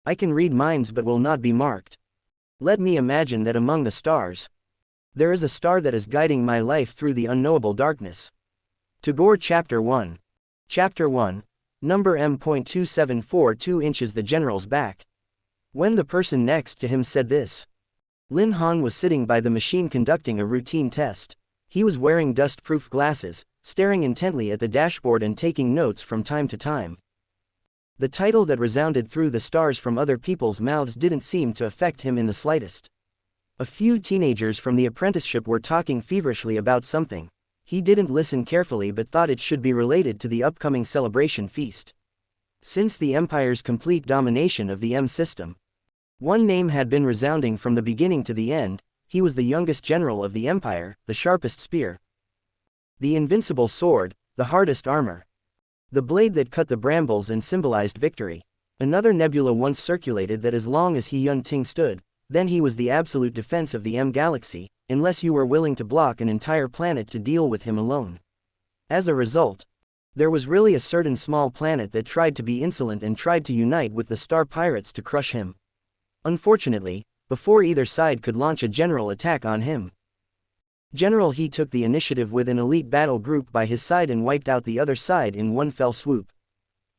I can read minds but will not be marked. Let me imagine that among the stars, there is a star that is guiding my life through the unknowable darkness. Tagore Chapter 1. Chapter 1. Number M.2742 inches the general's back. When the person next to him said this, Lin Han was sitting by the machine conducting a routine test. He was wearing dust-proof glasses, staring intently at the dashboard and taking notes from time to time. The title that resounded through the stars from other people's mouths didn't seem to affect him in the slightest. A few teenagers from the apprenticeship were talking feverishly about something. He didn't listen carefully but thought it should be related to the upcoming celebration feast. Since the Empire's complete domination of the M system, one name had been resounding from the beginning to the end. He was the youngest general of the Empire, the sharpest spear, the invincible sword, the hardest armor, the blade that cut the brambles and symbolized victory. Another nebula once circulated that as long as He Yun Ting stood, then he was the absolute defense of the M galaxy, unless you were willing to block an entire planet to deal with him alone. As a result, there was really a certain small planet that tried to be insolent and tried to unite with the Star Pirates to crush him. Unfortunately, before either side could launch a general attack on him, General He took the initiative with an elite battle group by his side and wiped out the other side in one fell swoop.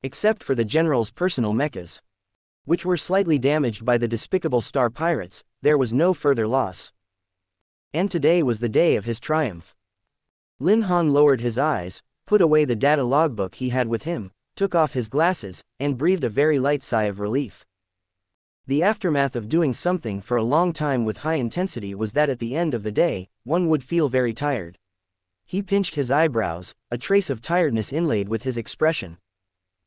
Except for the general's personal mechas, which were slightly damaged by the despicable Star Pirates, there was no further loss. And today was the day of his triumph. Lin Han lowered his eyes, put away the data logbook he had with him, took off his glasses, and breathed a very light sigh of relief. The aftermath of doing something for a long time with high intensity was that at the end of the day, one would feel very tired. He pinched his eyebrows, a trace of tiredness inlaid with his expression.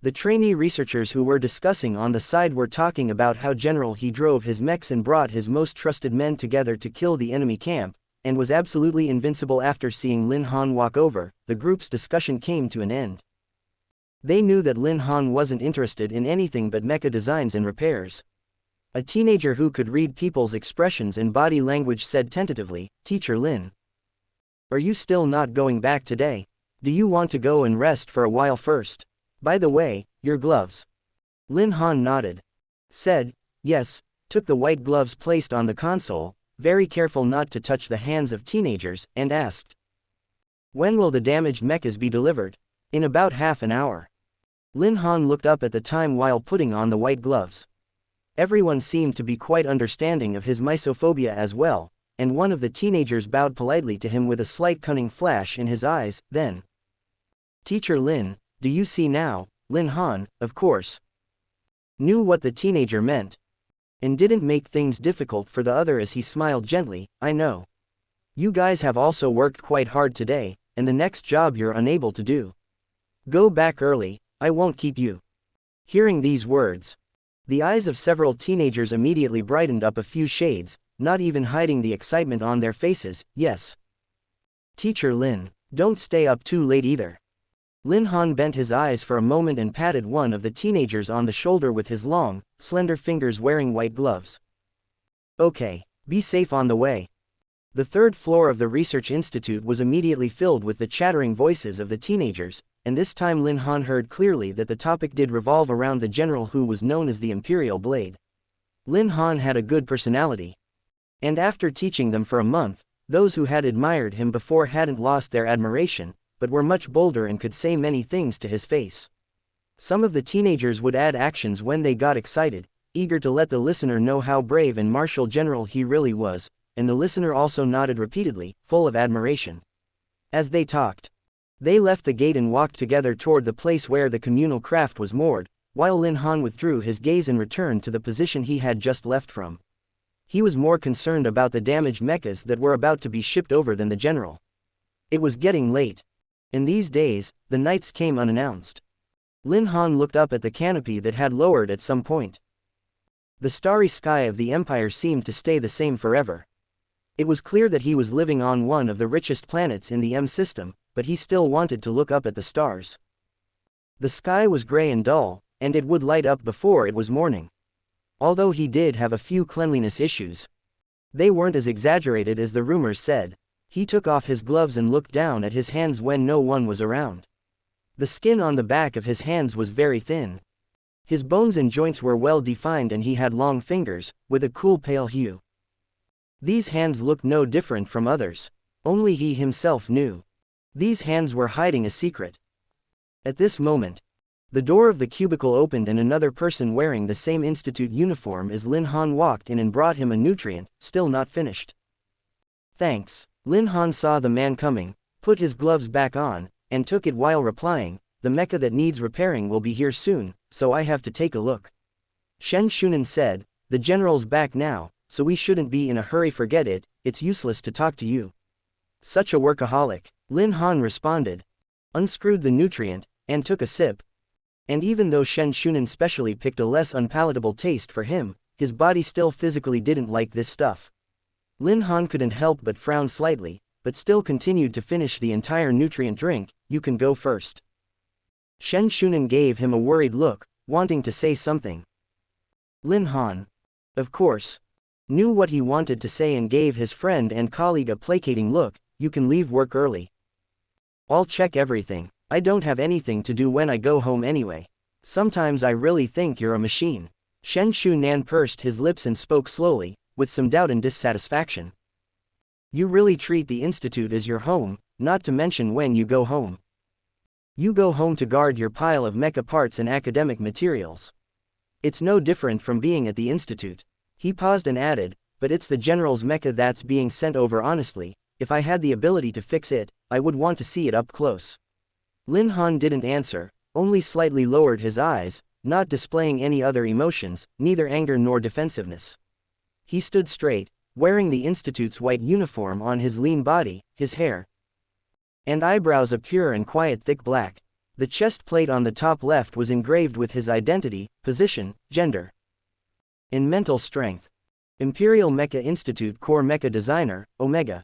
The trainee researchers who were discussing on the side were talking about how General He drove his mechs and brought his most trusted men together to kill the enemy camp, and was absolutely invincible. After seeing Lin Han walk over, the group's discussion came to an end. They knew that Lin Han wasn't interested in anything but mecha designs and repairs. A teenager who could read people's expressions and body language said tentatively, "Teacher Lin, are you still not going back today? Do you want to go and rest for a while first? By the way, your gloves." Lin Han nodded, said, "Yes," took the white gloves placed on the console, very careful not to touch the hands of teenagers, and asked, "When will the damaged mechas be delivered?" "In about half an hour." Lin Han looked up at the time while putting on the white gloves. Everyone seemed to be quite understanding of his misophobia as well, and one of the teenagers bowed politely to him with a slight cunning flash in his eyes. Then, "Teacher Lin, do you see now?" Lin Han, of course, knew what the teenager meant, and didn't make things difficult for the other as he smiled gently. "I know. You guys have also worked quite hard today, and the next job you're unable to do. Go back early, I won't keep you." Hearing these words, the eyes of several teenagers immediately brightened up a few shades, not even hiding the excitement on their faces. "Yes. Teacher Lin, don't stay up too late either." Lin Han bent his eyes for a moment and patted one of the teenagers on the shoulder with his long, slender fingers wearing white gloves. "Okay, be safe on the way." The third floor of the research institute was immediately filled with the chattering voices of the teenagers, and this time Lin Han heard clearly that the topic did revolve around the general who was known as the Imperial Blade. Lin Han had a good personality, and after teaching them for a month, those who had admired him before hadn't lost their admiration, but were much bolder and could say many things to his face. Some of the teenagers would add actions when they got excited, eager to let the listener know how brave and martial general he really was, and the listener also nodded repeatedly, full of admiration. As they talked, they left the gate and walked together toward the place where the communal craft was moored, while Lin Han withdrew his gaze and returned to the position he had just left from. He was more concerned about the damaged mechas that were about to be shipped over than the general. It was getting late. In these days, the knights came unannounced. Lin Han looked up at the canopy that had lowered at some point. The starry sky of the Empire seemed to stay the same forever. It was clear that he was living on one of the richest planets in the M system, but he still wanted to look up at the stars. The sky was gray and dull, and it would light up before it was morning. Although he did have a few cleanliness issues, they weren't as exaggerated as the rumors said. He took off his gloves and looked down at his hands when no one was around. The skin on the back of his hands was very thin. His bones and joints were well defined and he had long fingers, with a cool pale hue. These hands looked no different from others. Only he himself knew. These hands were hiding a secret. At this moment, the door of the cubicle opened and another person wearing the same institute uniform as Lin Han walked in and brought him a nutrient, still not finished. Thanks. Lin Han saw the man coming, put his gloves back on, and took it while replying, the mecha that needs repairing will be here soon, so I have to take a look. Shen Shunan said, the general's back now, so we shouldn't be in a hurry. Forget it, it's useless to talk to you. Such a workaholic. Lin Han responded, unscrewed the nutrient, and took a sip. And even though Shen Shunan specially picked a less unpalatable taste for him, his body still physically didn't like this stuff. Lin Han couldn't help but frown slightly, but still continued to finish the entire nutrient drink. You can go first. Shen Shunan gave him a worried look, wanting to say something. Lin Han, of course, knew what he wanted to say and gave his friend and colleague a placating look. You can leave work early. I'll check everything. I don't have anything to do when I go home anyway. Sometimes I really think you're a machine. Shen Shunan pursed his lips and spoke slowly, with some doubt and dissatisfaction. You really treat the institute as your home, not to mention when you go home. You go home to guard your pile of mecha parts and academic materials. It's no different from being at the institute. He paused and added, but it's the general's mecha that's being sent over. Honestly, if I had the ability to fix it, I would want to see it up close. Lin Han didn't answer, only slightly lowered his eyes, not displaying any other emotions, neither anger nor defensiveness. He stood straight, wearing the institute's white uniform on his lean body, his hair and eyebrows a pure and quiet thick black. The chest plate on the top left was engraved with his identity, position, gender, and mental strength. Imperial Mecha Institute Core Mecha Designer, Omega.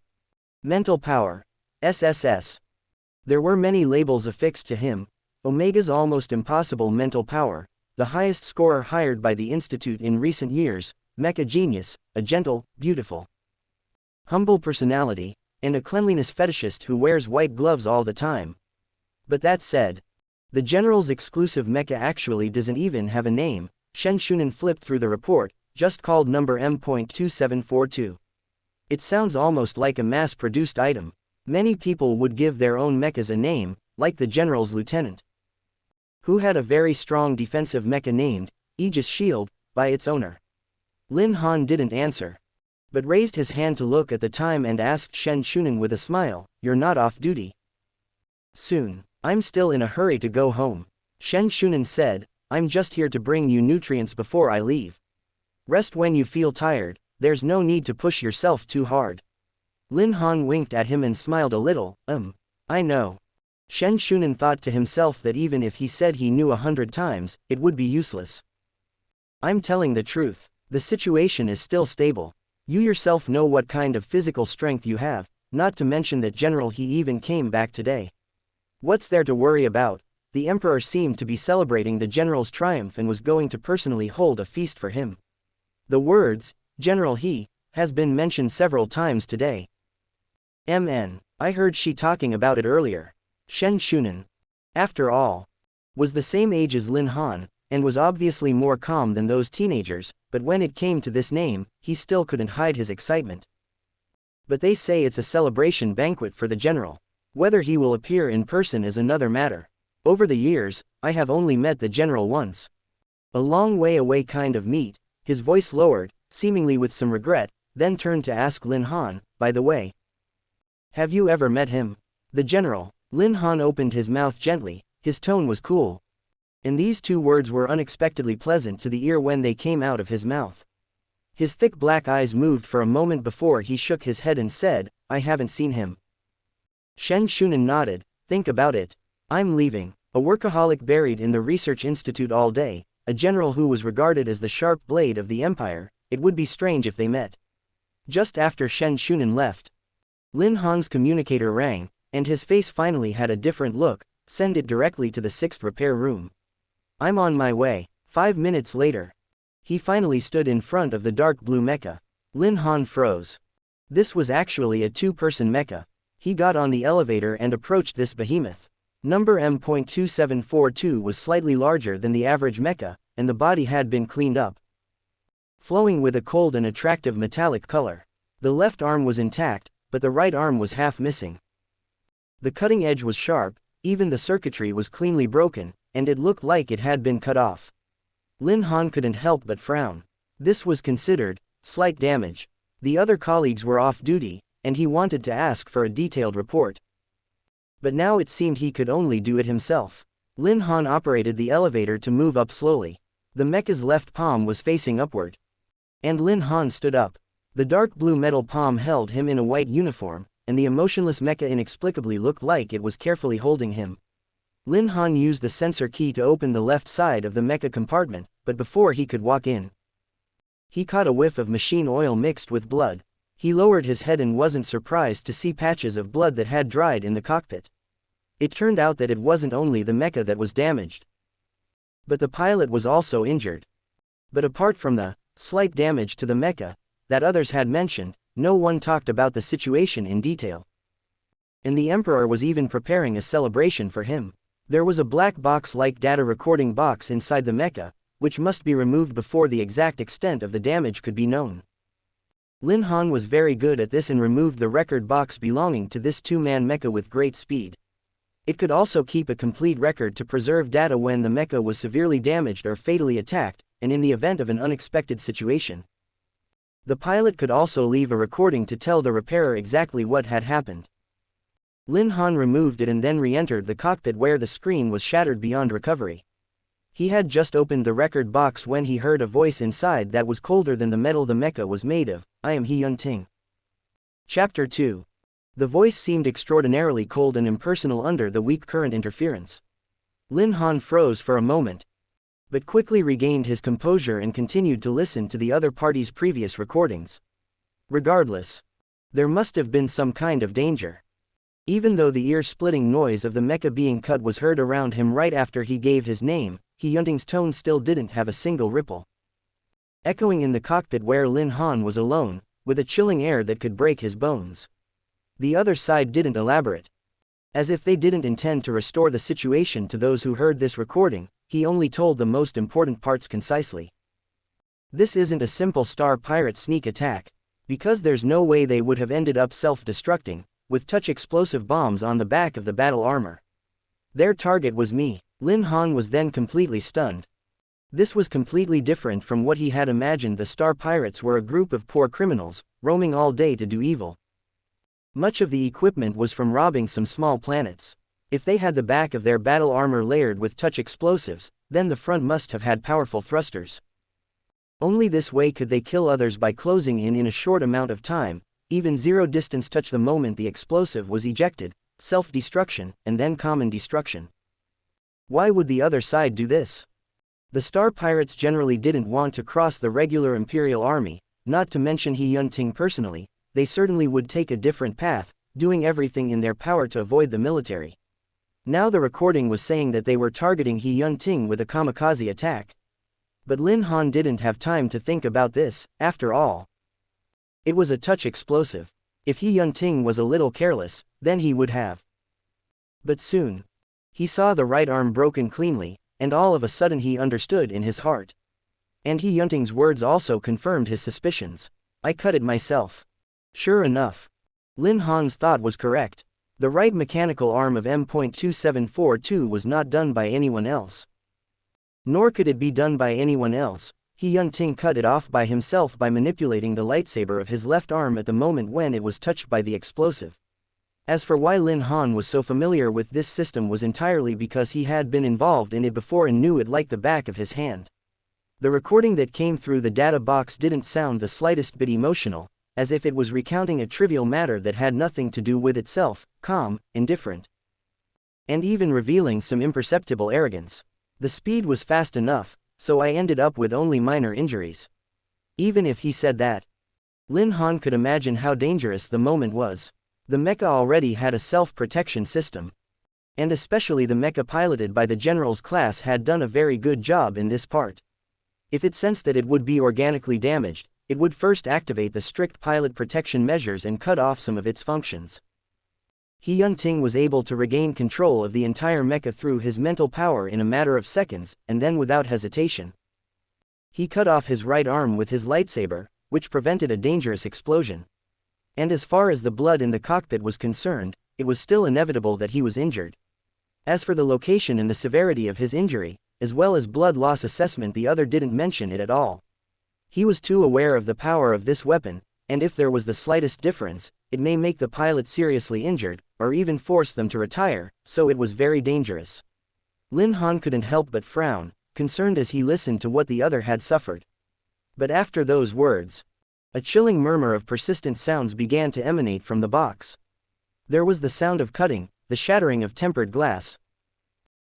Mental Power, SSS. There were many labels affixed to him. Omega's almost impossible mental power, the highest scorer hired by the Institute in recent years, Mecha Genius, a gentle, beautiful, humble personality, and a cleanliness fetishist who wears white gloves all the time. But that said, the general's exclusive mecha actually doesn't even have a name. Shen Shunan flipped through the report, just called number M.2742. It sounds almost like a mass-produced item. Many people would give their own mechas a name, like the general's lieutenant, who had a very strong defensive mecha named Aegis Shield, by its owner. Lin Han didn't answer, but raised his hand to look at the time and asked Shen Shunan with a smile, you're not off duty? Soon. I'm still in a hurry to go home. Shen Shunan said, I'm just here to bring you nutrients before I leave. Rest when you feel tired, there's no need to push yourself too hard. Lin Han winked at him and smiled a little, I know. Shen Shunan thought to himself that even if he said he knew 100 times, it would be useless. I'm telling the truth. The situation is still stable. You yourself know what kind of physical strength you have, not to mention that General He even came back today. What's there to worry about? The Emperor seemed to be celebrating the General's triumph and was going to personally hold a feast for him. The words, General He, has been mentioned several times today. I heard she talking about it earlier. Shen Shunan, after all, was the same age as Lin Han, and was obviously more calm than those teenagers, but when it came to this name, he still couldn't hide his excitement. But they say it's a celebration banquet for the general. Whether he will appear in person is another matter. Over the years, I have only met the general once. A long way away kind of meet. His voice lowered, seemingly with some regret, then turned to ask Lin Han, by the way, have you ever met him? The general. Lin Han opened his mouth gently, his tone was cool. And these two words were unexpectedly pleasant to the ear when they came out of his mouth. His thick black eyes moved for a moment before he shook his head and said, I haven't seen him. Shen Shunan nodded, think about it. I'm leaving, a workaholic buried in the research institute all day, a general who was regarded as the sharp blade of the empire. It would be strange if they met. Just after Shen Shunan left, Lin Han's communicator rang, and his face finally had a different look. Send it directly to the 6th repair room. I'm on my way. 5 minutes later, he finally stood in front of the dark blue mecha. Lin Han froze. This was actually a two-person mecha. He got on the elevator and approached this behemoth. Number M.2742 was slightly larger than the average mecha, and the body had been cleaned up, flowing with a cold and attractive metallic color. The left arm was intact, but the right arm was half missing. The cutting edge was sharp, even the circuitry was cleanly broken, and it looked like it had been cut off. Lin Han couldn't help but frown. This was considered slight damage. The other colleagues were off duty, and he wanted to ask for a detailed report. But now it seemed he could only do it himself. Lin Han operated the elevator to move up slowly. The mecha's left palm was facing upward. And Lin Han stood up. The dark blue metal palm held him in a white uniform, and the emotionless mecha inexplicably looked like it was carefully holding him. Lin Han used the sensor key to open the left side of the mecha compartment, but before he could walk in, he caught a whiff of machine oil mixed with blood. He lowered his head and wasn't surprised to see patches of blood that had dried in the cockpit. It turned out that it wasn't only the mecha that was damaged, but the pilot was also injured. But apart from the slight damage to the mecha that others had mentioned, no one talked about the situation in detail. And the Emperor was even preparing a celebration for him. There was a black box-like data recording box inside the mecha, which must be removed before the exact extent of the damage could be known. Lin Han was very good at this and removed the record box belonging to this two-man mecha with great speed. It could also keep a complete record to preserve data when the mecha was severely damaged or fatally attacked, and in the event of an unexpected situation. The pilot could also leave a recording to tell the repairer exactly what had happened. Lin Han removed it and then re-entered the cockpit where the screen was shattered beyond recovery. He had just opened the record box when he heard a voice inside that was colder than the metal the mecha was made of. I am He Yun-ting. Chapter 2. The voice seemed extraordinarily cold and impersonal under the weak current interference. Lin Han froze for a moment, but quickly regained his composure and continued to listen to the other party's previous recordings. Regardless, there must have been some kind of danger. Even though the ear-splitting noise of the mecha being cut was heard around him right after he gave his name, He Yun-ting's tone still didn't have a single ripple, echoing in the cockpit where Lin Han was alone, with a chilling air that could break his bones. The other side didn't elaborate. As if they didn't intend to restore the situation to those who heard this recording, he only told the most important parts concisely. This isn't a simple star pirate sneak attack, because there's no way they would have ended up self-destructing, with touch explosive bombs on the back of the battle armor. Their target was me. Lin Han was then completely stunned. This was completely different from what he had imagined. The star pirates were a group of poor criminals, roaming all day to do evil. Much of the equipment was from robbing some small planets. If they had the back of their battle armor layered with touch explosives, then the front must have had powerful thrusters. Only this way could they kill others by closing in a short amount of time, even zero distance touch the moment the explosive was ejected, self-destruction, and then common destruction. Why would the other side do this? The star pirates generally didn't want to cross the regular Imperial Army, not to mention He Yun-ting personally. They certainly would take a different path, doing everything in their power to avoid the military. Now the recording was saying that they were targeting He Yun-ting with a kamikaze attack. But Lin Han didn't have time to think about this. After all, it was a touch explosive. If He Yun-ting was a little careless, then he would have. But soon, he saw the right arm broken cleanly, and all of a sudden he understood in his heart. And He Yun-ting's words also confirmed his suspicions. I cut it myself. Sure enough, Lin Han's thought was correct. The right mechanical arm of M.2742 was not done by anyone else. Nor could it be done by anyone else. He Yun-ting cut it off by himself by manipulating the lightsaber of his left arm at the moment when it was touched by the explosive. As for why Lin Han was so familiar with this system was entirely because he had been involved in it before and knew it like the back of his hand. The recording that came through the data box didn't sound the slightest bit emotional, as if it was recounting a trivial matter that had nothing to do with itself, calm, indifferent, and even revealing some imperceptible arrogance. The speed was fast enough, so I ended up with only minor injuries. Even if he said that, Lin Han could imagine how dangerous the moment was. The mecha already had a self-protection system, and especially the mecha piloted by the general's class had done a very good job in this part. If it sensed that it would be organically damaged, it would first activate the strict pilot protection measures and cut off some of its functions. He Yun-ting was able to regain control of the entire mecha through his mental power in a matter of seconds, and then without hesitation, He cut off his right arm with his lightsaber, which prevented a dangerous explosion. And as far as the blood in the cockpit was concerned, it was still inevitable that he was injured. As for the location and the severity of his injury, as well as blood loss assessment, the other didn't mention it at all. He was too aware of the power of this weapon, and if there was the slightest difference, it may make the pilot seriously injured, or even force them to retire, so it was very dangerous. Lin Han couldn't help but frown, concerned as he listened to what the other had suffered. But after those words, a chilling murmur of persistent sounds began to emanate from the box. There was the sound of cutting, the shattering of tempered glass,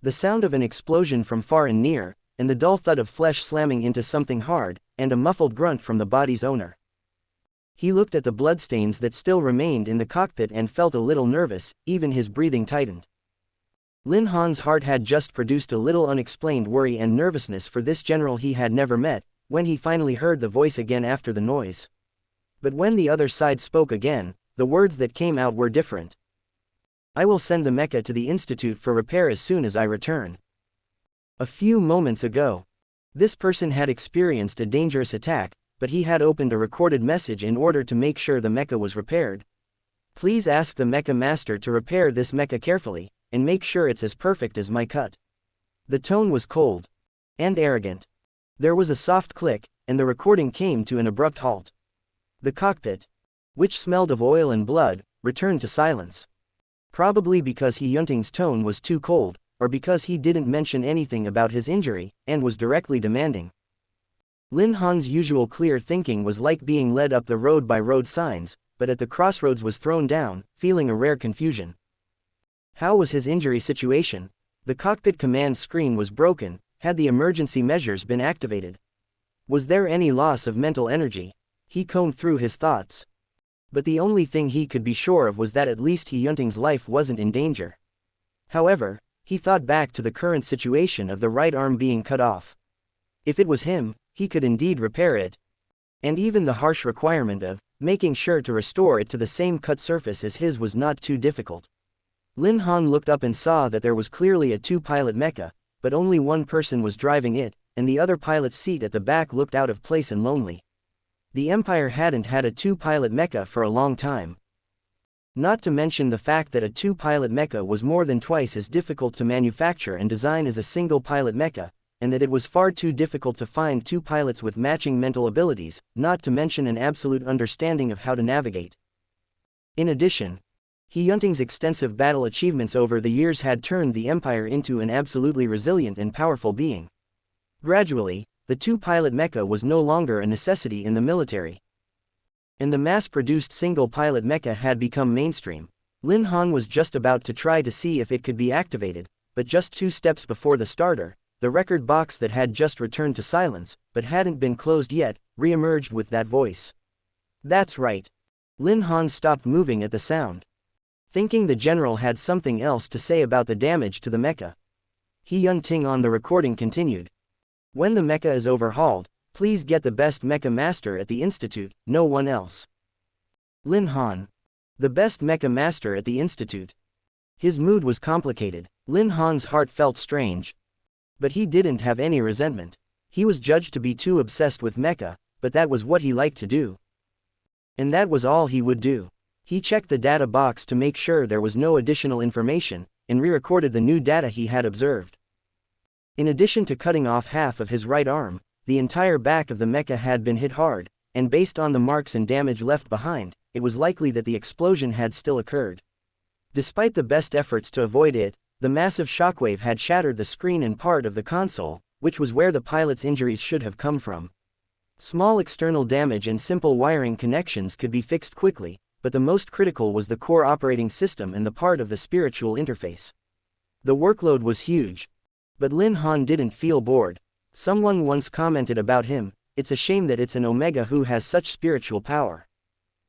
the sound of an explosion from far and near, and the dull thud of flesh slamming into something hard, and a muffled grunt from the body's owner. He looked at the bloodstains that still remained in the cockpit and felt a little nervous, even his breathing tightened. Lin Han's heart had just produced a little unexplained worry and nervousness for this general he had never met, when he finally heard the voice again after the noise. But when the other side spoke again, the words that came out were different. I will send the mecha to the Institute for repair as soon as I return. A few moments ago, this person had experienced a dangerous attack, but he had opened a recorded message in order to make sure the mecha was repaired. Please ask the mecha master to repair this mecha carefully, and make sure it's as perfect as my cut. The tone was cold and arrogant. There was a soft click, and the recording came to an abrupt halt. The cockpit, which smelled of oil and blood, returned to silence. Probably because He Yunting's tone was too cold, or because he didn't mention anything about his injury, and was directly demanding. Lin Han's usual clear thinking was like being led up the road by road signs, but at the crossroads was thrown down, feeling a rare confusion. How was his injury situation? The cockpit command screen was broken. Had the emergency measures been activated? Was there any loss of mental energy? He combed through his thoughts. But the only thing he could be sure of was that at least He Yunting's life wasn't in danger. However, he thought back to the current situation of the right arm being cut off. If it was him, he could indeed repair it. And even the harsh requirement of making sure to restore it to the same cut surface as his was not too difficult. Lin Han looked up and saw that there was clearly a two-pilot mecha, but only one person was driving it, and the other pilot's seat at the back looked out of place and lonely. The Empire hadn't had a two-pilot mecha for a long time. Not to mention the fact that a two-pilot mecha was more than twice as difficult to manufacture and design as a single-pilot mecha, and that it was far too difficult to find two pilots with matching mental abilities, not to mention an absolute understanding of how to navigate. In addition, He Yunting's extensive battle achievements over the years had turned the Empire into an absolutely resilient and powerful being. Gradually, the two-pilot mecha was no longer a necessity in the military. And the mass-produced single-pilot mecha had become mainstream. Lin Han was just about to try to see if it could be activated, but just 2 steps before the starter, the record box that had just returned to silence, but hadn't been closed yet, re-emerged with that voice. That's right. Lin Han stopped moving at the sound, thinking the general had something else to say about the damage to the mecha. He Yunting on the recording continued. When the mecha is overhauled, please get the best mecha master at the Institute, no one else. Lin Han. The best mecha master at the Institute. His mood was complicated. Lin Han's heart felt strange. But he didn't have any resentment. He was judged to be too obsessed with mecha, but that was what he liked to do. And that was all he would do. He checked the data box to make sure there was no additional information, and re-recorded the new data he had observed. In addition to cutting off half of his right arm, the entire back of the mecha had been hit hard, and based on the marks and damage left behind, it was likely that the explosion had still occurred. Despite the best efforts to avoid it, the massive shockwave had shattered the screen and part of the console, which was where the pilot's injuries should have come from. Small external damage and simple wiring connections could be fixed quickly, but the most critical was the core operating system and the part of the spiritual interface. The workload was huge. But Lin Han didn't feel bored. Someone once commented about him, it's a shame that it's an Omega who has such spiritual power.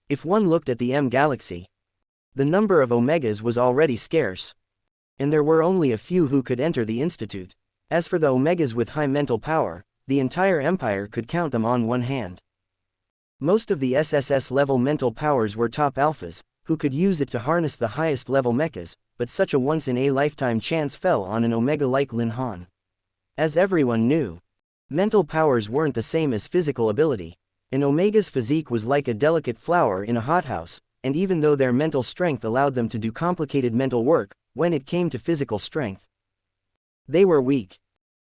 If one looked at the M galaxy, the number of Omegas was already scarce. And there were only a few who could enter the Institute. As for the Omegas with high mental power, the entire Empire could count them on one hand. Most of the SSS-level mental powers were top alphas, who could use it to harness the highest-level mechas, but such a once-in-a-lifetime chance fell on an Omega like Lin Han. As everyone knew, Mental powers weren't the same as physical ability. An Omega's physique was like a delicate flower in a hothouse, and even though their mental strength allowed them to do complicated mental work, when it came to physical strength, they were weak.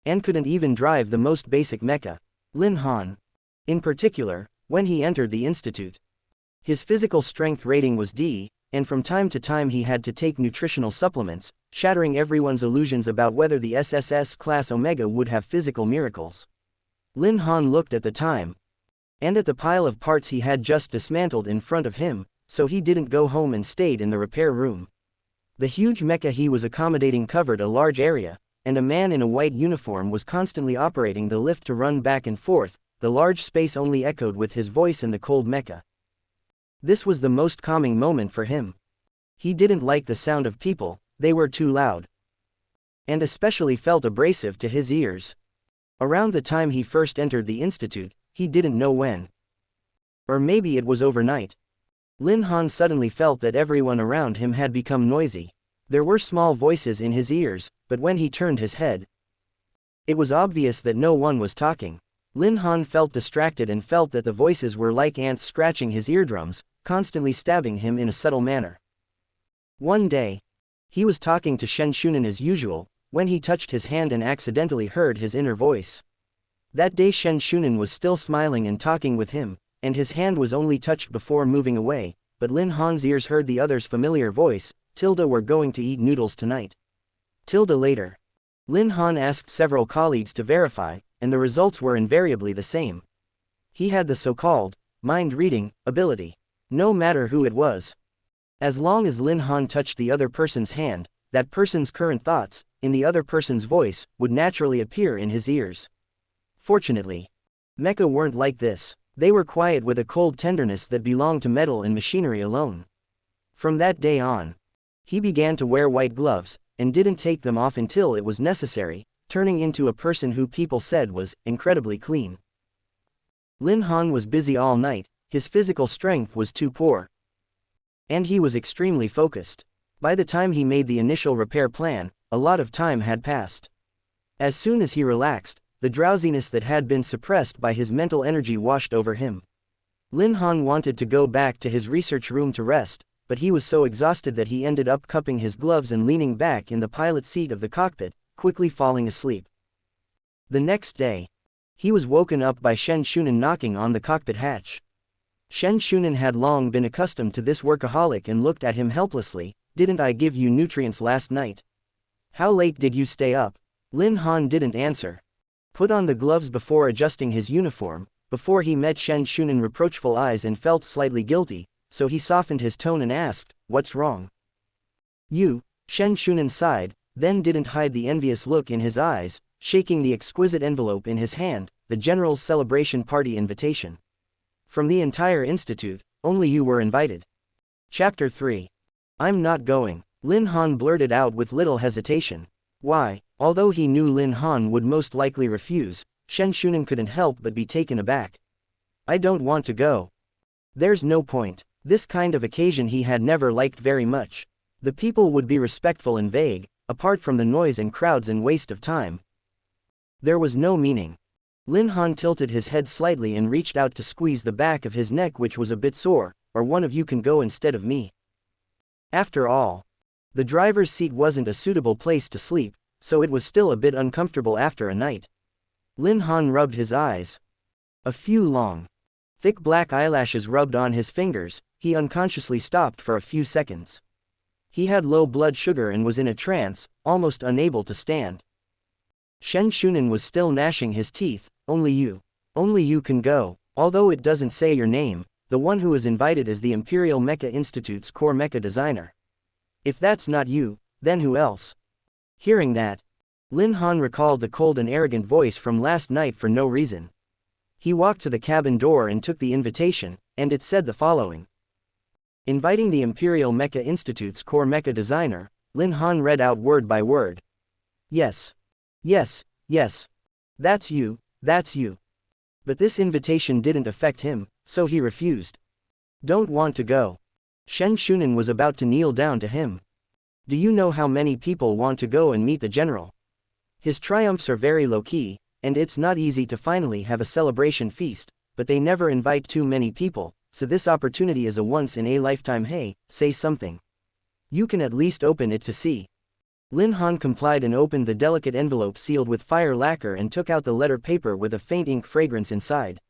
And couldn't even drive the most basic mecha. Lin Han, in particular, when he entered the institute, his physical strength rating was D, and from time to time he had to take nutritional supplements, shattering everyone's illusions about whether the SSS class Omega would have physical miracles. Lin Han looked at the time, and at the pile of parts he had just dismantled in front of him, so he didn't go home and stayed in the repair room. The huge mecha he was accommodating covered a large area, and a man in a white uniform was constantly operating the lift to run back and forth. The large space only echoed with his voice in the cold mecha. This was the most calming moment for him. He didn't like the sound of people, they were too loud, and especially felt abrasive to his ears. Around the time he first entered the institute, he didn't know when. Or maybe it was overnight. Lin Han suddenly felt that everyone around him had become noisy. There were small voices in his ears, but when he turned his head, it was obvious that no one was talking. Lin Han felt distracted and felt that the voices were like ants scratching his eardrums, constantly stabbing him in a subtle manner. One day, he was talking to Shen Shunan as usual, when he touched his hand and accidentally heard his inner voice. That day Shen Shunan was still smiling and talking with him, and his hand was only touched before moving away, but Lin Han's ears heard the other's familiar voice, "Tilda, we're going to eat noodles tonight." Tilda later. Lin Han asked several colleagues to verify, and the results were invariably the same. He had the so-called mind-reading ability. No matter who it was. As long as Lin Han touched the other person's hand, that person's current thoughts, in the other person's voice, would naturally appear in his ears. Fortunately, mecha weren't like this. They were quiet with a cold tenderness that belonged to metal and machinery alone. From that day on, he began to wear white gloves, and didn't take them off until it was necessary, turning into a person who people said was incredibly clean. Lin Han was busy all night, his physical strength was too poor. And he was extremely focused. By the time he made the initial repair plan, a lot of time had passed. As soon as he relaxed, the drowsiness that had been suppressed by his mental energy washed over him. Lin Han wanted to go back to his research room to rest, but he was so exhausted that he ended up cupping his gloves and leaning back in the pilot seat of the cockpit, quickly falling asleep. The next day, he was woken up by Shen Shunan knocking on the cockpit hatch. Shen Shunan had long been accustomed to this workaholic and looked at him helplessly. "Didn't I give you nutrients last night? How late did you stay up?" Lin Han didn't answer. Put on the gloves before adjusting his uniform, before he met Shen Shunan's reproachful eyes and felt slightly guilty, so he softened his tone and asked, "What's wrong?" "You," Shen Shunan sighed, then didn't hide the envious look in his eyes, shaking the exquisite envelope in his hand, the general's celebration party invitation. From the entire institute, only you were invited. Chapter 3. I'm not going, Lin Han blurted out with little hesitation. Why? Although he knew Lin Han would most likely refuse, Shen Shunan couldn't help but be taken aback. I don't want to go. There's no point. This kind of occasion he had never liked very much. The people would be respectful and vague, apart from the noise and crowds and waste of time. There was no meaning. Lin Han tilted his head slightly and reached out to squeeze the back of his neck, which was a bit sore. Or one of you can go instead of me. After all, the driver's seat wasn't a suitable place to sleep, so it was still a bit uncomfortable after a night. Lin Han rubbed his eyes. A few long, thick black eyelashes rubbed on his fingers. He unconsciously stopped for a few seconds. He had low blood sugar and was in a trance, almost unable to stand. Shen Shunan was still gnashing his teeth. Only you can go. Although it doesn't say your name, the one who is invited is the Imperial Mecha Institute's core mecha designer. If that's not you, then who else? Hearing that, Lin Han recalled the cold and arrogant voice from last night for no reason. He walked to the cabin door and took the invitation, and it said the following. Inviting the Imperial Mecha Institute's core mecha designer. Lin Han read out word by word. Yes. Yes, yes. That's you, that's you. But this invitation didn't affect him, so he refused. Don't want to go. Shen Shunan was about to kneel down to him. Do you know how many people want to go and meet the general? His triumphs are very low-key, and it's not easy to finally have a celebration feast, but they never invite too many people, so this opportunity is a once-in-a-lifetime. Hey, say something. You can at least open it to see. Lin Han complied and opened the delicate envelope sealed with fire lacquer and took out the letter paper with a faint ink fragrance inside.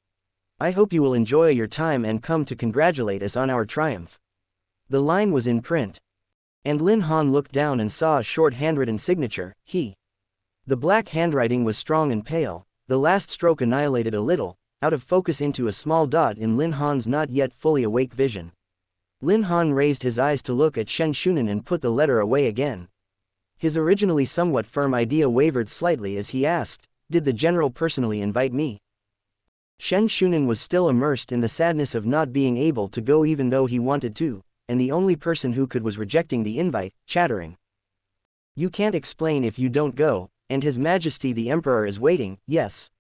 I hope you will enjoy your time and come to congratulate us on our triumph. The line was in print. And Lin Han looked down and saw a short handwritten signature, he. The black handwriting was strong and pale, the last stroke annihilated a little, out of focus into a small dot in Lin Han's not yet fully awake vision. Lin Han raised his eyes to look at Shen Shunan and put the letter away again. His originally somewhat firm idea wavered slightly as he asked, "Did the general personally invite me?" Shen Shunan was still immersed in the sadness of not being able to go even though he wanted to, and the only person who could was rejecting the invite, chattering. "You can't explain if you don't go, and His Majesty the Emperor is waiting, yes.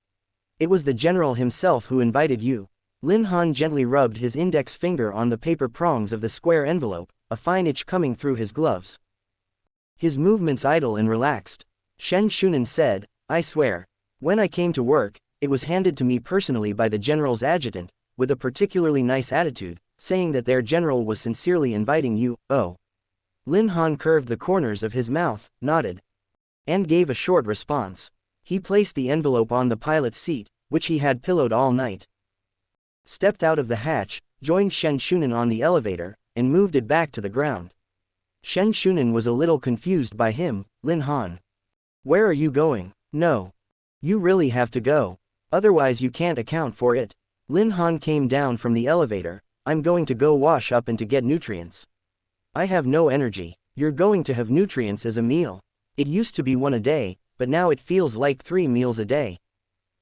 It was the general himself who invited you." Lin Han gently rubbed his index finger on the paper prongs of the square envelope, a fine itch coming through his gloves. His movements idle and relaxed. Shen Shunan said, "I swear. When I came to work, it was handed to me personally by the general's adjutant, with a particularly nice attitude, saying that their general was sincerely inviting you." Oh. Lin Han curved the corners of his mouth, nodded, and gave a short response. He placed the envelope on the pilot's seat, which he had pillowed all night, stepped out of the hatch, joined Shen Shunan on the elevator, and moved it back to the ground. Shen Shunan was a little confused by him. "Lin Han. Where are you going?" "No. You really have to go. Otherwise you can't account for it." Lin Han came down from the elevator. "I'm going to go wash up and to get nutrients. I have no energy." "You're going to have nutrients as a meal. It used to be one a day, but now it feels like 3 meals a day."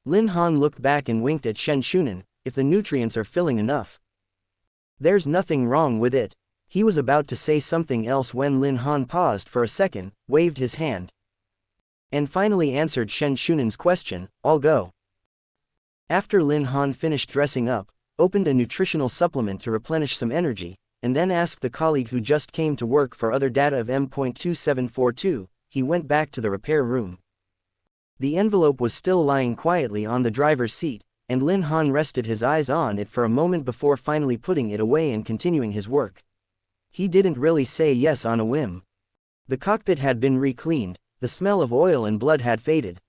Lin Han looked back and winked at Shen Shunan. "If the nutrients are filling enough, there's nothing wrong with it." He was about to say something else when Lin Han paused for a second, waved his hand, and finally answered Shen Shunan's question, "I'll go." After Lin Han finished dressing up, opened a nutritional supplement to replenish some energy, and then asked the colleague who just came to work for other data of M.2742, he went back to the repair room. The envelope was still lying quietly on the driver's seat, and Lin Han rested his eyes on it for a moment before finally putting it away and continuing his work. He didn't really say yes on a whim. The cockpit had been re-cleaned, the smell of oil and blood had faded,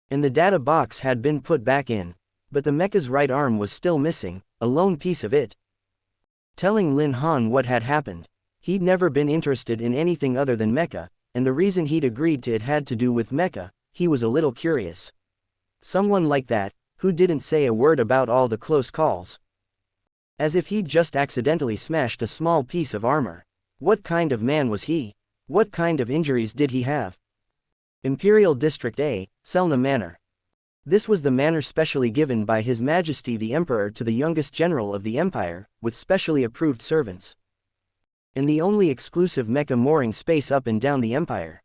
and the data box had been put back in, but the mecha's right arm was still missing, a lone piece of it. Telling Lin Han what had happened. He'd never been interested in anything other than mecha, and the reason he'd agreed to it had to do with mecha. He was a little curious. Someone like that, who didn't say a word about all the close calls. As if he'd just accidentally smashed a small piece of armor. What kind of man was he? What kind of injuries did he have? Imperial District A, Selna Manor. This was the manor specially given by His Majesty the Emperor to the youngest general of the Empire, with specially approved servants, and the only exclusive mecha mooring space up and down the Empire.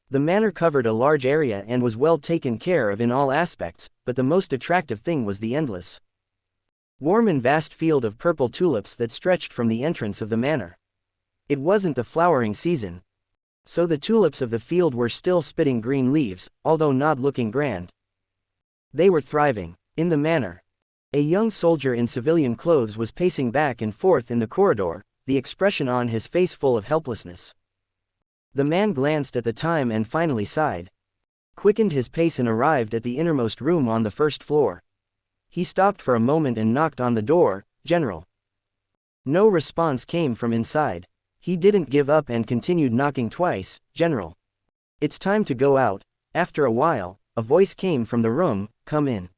The manor covered a large area and was well taken care of in all aspects, but the most attractive thing was the endless, warm and vast field of purple tulips that stretched from the entrance of the manor. It wasn't the flowering season, so the tulips of the field were still spitting green leaves, although not looking grand. They were thriving. In the manor, a young soldier in civilian clothes was pacing back and forth in the corridor, the expression on his face full of helplessness. The man glanced at the time and finally sighed, quickened his pace and arrived at the innermost room on the first floor. He stopped for a moment and knocked on the door. "General." No response came from inside. He didn't give up and continued knocking twice. "General. It's time to go out." After a while, a voice came from the room, "Come in."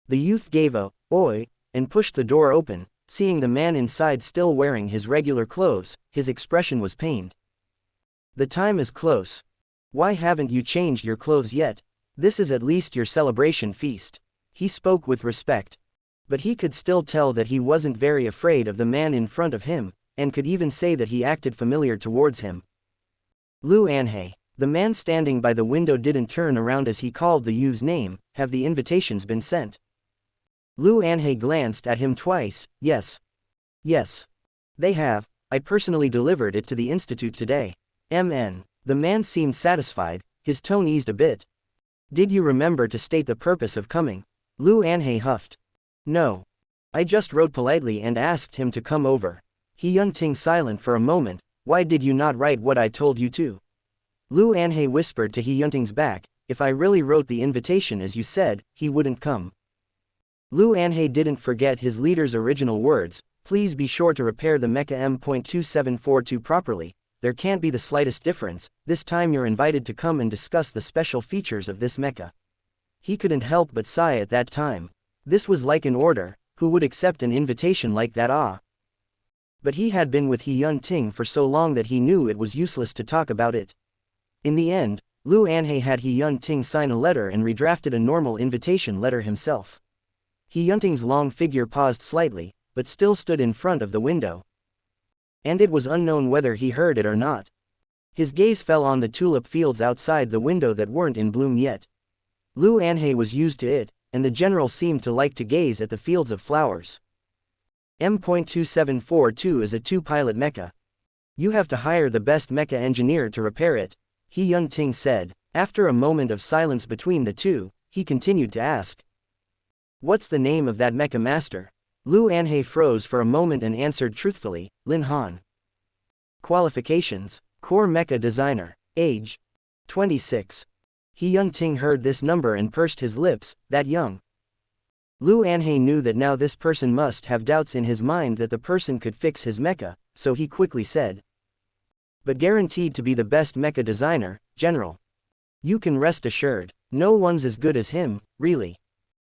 The youth gave a "Oi," and pushed the door open. Seeing the man inside still wearing his regular clothes, his expression was pained. "The time is close. Why haven't you changed your clothes yet? This is at least your celebration feast." He spoke with respect, but he could still tell that he wasn't very afraid of the man in front of him, and could even say that he acted familiar towards him. Lu Anhei. The man standing by the window didn't turn around as he called the youth's name. "Have the invitations been sent?" Lu Anhei glanced at him twice. "Yes. Yes. They have. I personally delivered it to the institute today." The man seemed satisfied, his tone eased a bit. Did you remember to state the purpose of coming? Lu Anhe huffed. No. I just wrote politely and asked him to come over. He Yunting silent for a moment. Why did you not write what I told you to? Lu Anhe whispered to He Yunting's back, if I really wrote the invitation as you said, he wouldn't come. Lu Anhe didn't forget his leader's original words, please be sure to repair the mecha M.2742 properly, there can't be the slightest difference, this time you're invited to come and discuss the special features of this mecha. He couldn't help but sigh at that time. This was like an order, who would accept an invitation like that But he had been with He Yunting for so long that he knew it was useless to talk about it. In the end, Lu Anhe had He Yunting sign a letter and redrafted a normal invitation letter himself. He Yunting's long figure paused slightly, but still stood in front of the window. And it was unknown whether he heard it or not. His gaze fell on the tulip fields outside the window that weren't in bloom yet. Lu Anhe was used to it, and the general seemed to like to gaze at the fields of flowers. M.2742 is a two-pilot mecha. You have to hire the best mecha engineer to repair it, He Yunting said. After a moment of silence between the two, he continued to ask. What's the name of that mecha master? Lu Anhe froze for a moment and answered truthfully, Lin Han. Qualifications, Core Mecha Designer. Age, 26. He Yunting heard this number and pursed his lips, that young. Lu Anhe knew that now this person must have doubts in his mind that the person could fix his mecha, so he quickly said. But guaranteed to be the best mecha designer, General. You can rest assured, no one's as good as him, really.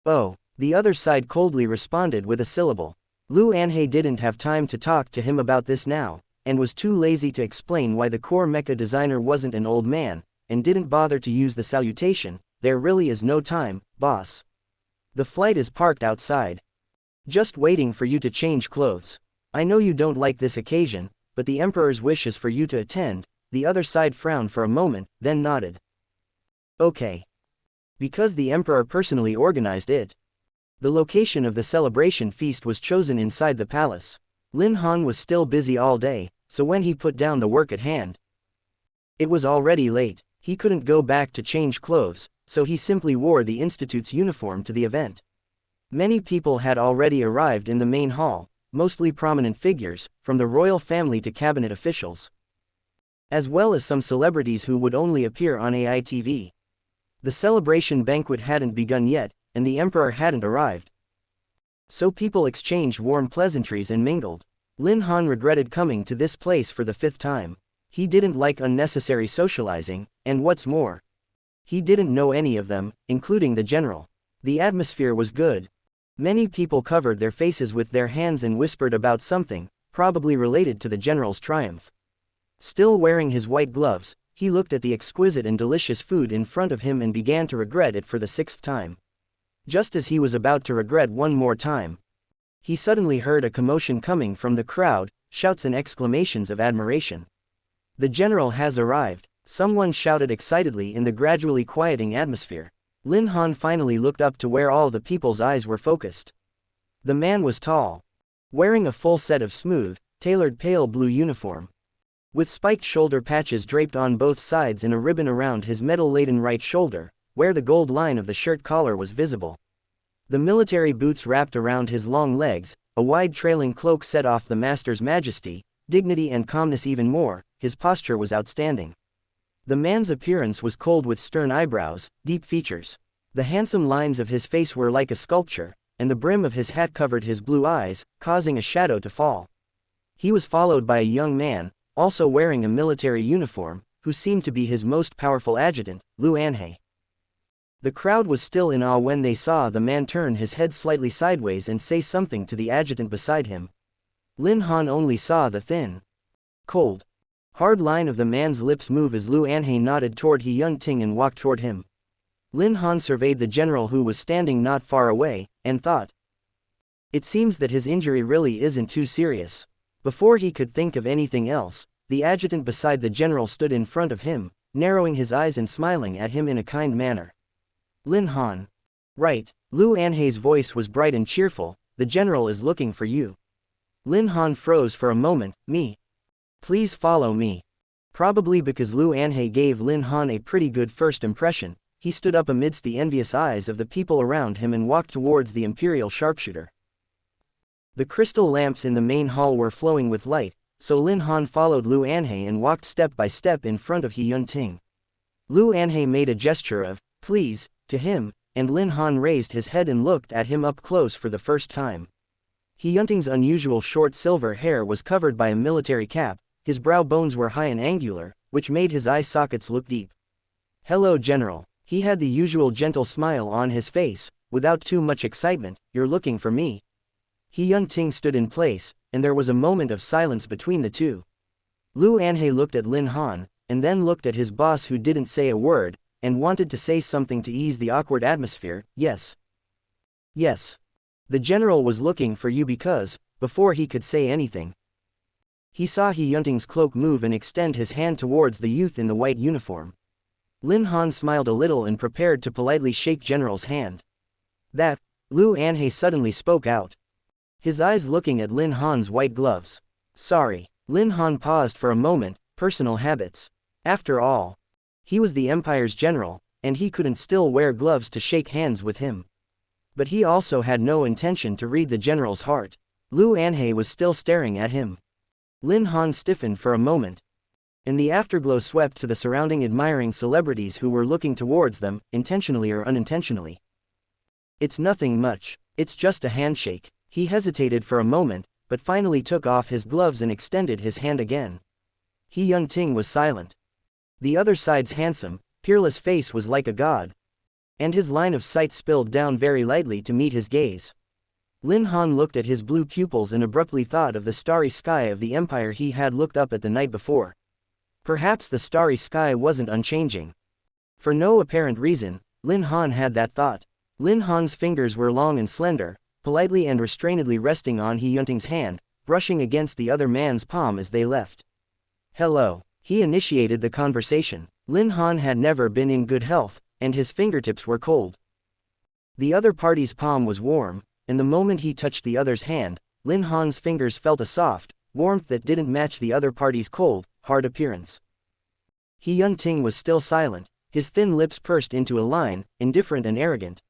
Oh. The other side coldly responded with a syllable. Lu Anhe didn't have time to talk to him about this now, and was too lazy to explain why the core mecha designer wasn't an old man, and didn't bother to use the salutation, there really is no time, boss. The flight is parked outside. Just waiting for you to change clothes. I know you don't like this occasion, but the Emperor's wish is for you to attend. The other side frowned for a moment, then nodded. Okay. Because the Emperor personally organized it. The location of the celebration feast was chosen inside the palace. Lin Han was still busy all day, so when he put down the work at hand, it was already late. He couldn't go back to change clothes, so he simply wore the institute's uniform to the event. Many people had already arrived in the main hall, mostly prominent figures, from the royal family to cabinet officials, as well as some celebrities who would only appear on AITV. The celebration banquet hadn't begun yet, and the Emperor hadn't arrived. So people exchanged warm pleasantries and mingled. Lin Han regretted coming to this place for the 5th time. He didn't like unnecessary socializing, and what's more, he didn't know any of them, including the general. The atmosphere was good. Many people covered their faces with their hands and whispered about something, probably related to the general's triumph. Still wearing his white gloves, he looked at the exquisite and delicious food in front of him and began to regret it for the 6th time. Just as he was about to regret one more time, he suddenly heard a commotion coming from the crowd, shouts and exclamations of admiration. The general has arrived, someone shouted excitedly in the gradually quieting atmosphere. Lin Han finally looked up to where all the people's eyes were focused. The man was tall, wearing a full set of smooth, tailored pale blue uniform, with spiked shoulder patches draped on both sides and a ribbon around his metal-laden right shoulder, where the gold line of the shirt collar was visible. The military boots wrapped around his long legs, a wide trailing cloak set off the master's majesty, dignity and calmness even more, his posture was outstanding. The man's appearance was cold with stern eyebrows, deep features. The handsome lines of his face were like a sculpture, and the brim of his hat covered his blue eyes, causing a shadow to fall. He was followed by a young man, also wearing a military uniform, who seemed to be his most powerful adjutant, Lu Anhe. The crowd was still in awe when they saw the man turn his head slightly sideways and say something to the adjutant beside him. Lin Han only saw the thin, cold, hard line of the man's lips move as Lu Anhe nodded toward He Yunting and walked toward him. Lin Han surveyed the general who was standing not far away, and thought, it seems that his injury really isn't too serious. Before he could think of anything else, the adjutant beside the general stood in front of him, narrowing his eyes and smiling at him in a kind manner. Lin Han. Right. Lu Anhe's voice was bright and cheerful, the general is looking for you. Lin Han froze for a moment, me. Please follow me. Probably because Lu Anhe gave Lin Han a pretty good first impression, he stood up amidst the envious eyes of the people around him and walked towards the imperial sharpshooter. The crystal lamps in the main hall were flowing with light, so Lin Han followed Lu Anhe and walked step by step in front of He Yunting. Lu Anhe made a gesture of, "Please," to him, and Lin Han raised his head and looked at him up close for the first time. He Yunting's unusual short silver hair was covered by a military cap, his brow bones were high and angular, which made his eye sockets look deep. "Hello, General." He had the usual gentle smile on his face, without too much excitement. "You're looking for me?" He Yunting stood in place, and there was a moment of silence between the two. Lu Anhe looked at Lin Han, and then looked at his boss who didn't say a word, and wanted to say something to ease the awkward atmosphere. "Yes. Yes. The general was looking for you because," before he could say anything, he saw He Yunting's cloak move and extend his hand towards the youth in the white uniform. Lin Han smiled a little and prepared to politely shake General's hand. "That," Lu Anhe suddenly spoke out, his eyes looking at Lin Han's white gloves. "Sorry." Lin Han paused for a moment. Personal habits. After all, he was the Empire's general, and he couldn't still wear gloves to shake hands with him. But he also had no intention to read the general's heart. Lu Anhe was still staring at him. Lin Han stiffened for a moment, and the afterglow swept to the surrounding admiring celebrities who were looking towards them, intentionally or unintentionally. "It's nothing much. It's just a handshake." He hesitated for a moment, but finally took off his gloves and extended his hand again. He Yunting was silent. The other side's handsome, peerless face was like a god, and his line of sight spilled down very lightly to meet his gaze. Lin Han looked at his blue pupils and abruptly thought of the starry sky of the Empire he had looked up at the night before. Perhaps the starry sky wasn't unchanging. For no apparent reason, Lin Han had that thought. Lin Han's fingers were long and slender, politely and restrainedly resting on He Yunting's hand, brushing against the other man's palm as they left. "Hello." He initiated the conversation. Lin Han had never been in good health, and his fingertips were cold. The other party's palm was warm, and the moment he touched the other's hand, Lin Han's fingers felt a soft warmth that didn't match the other party's cold, hard appearance. He Yunting was still silent, his thin lips pursed into a line, indifferent and arrogant.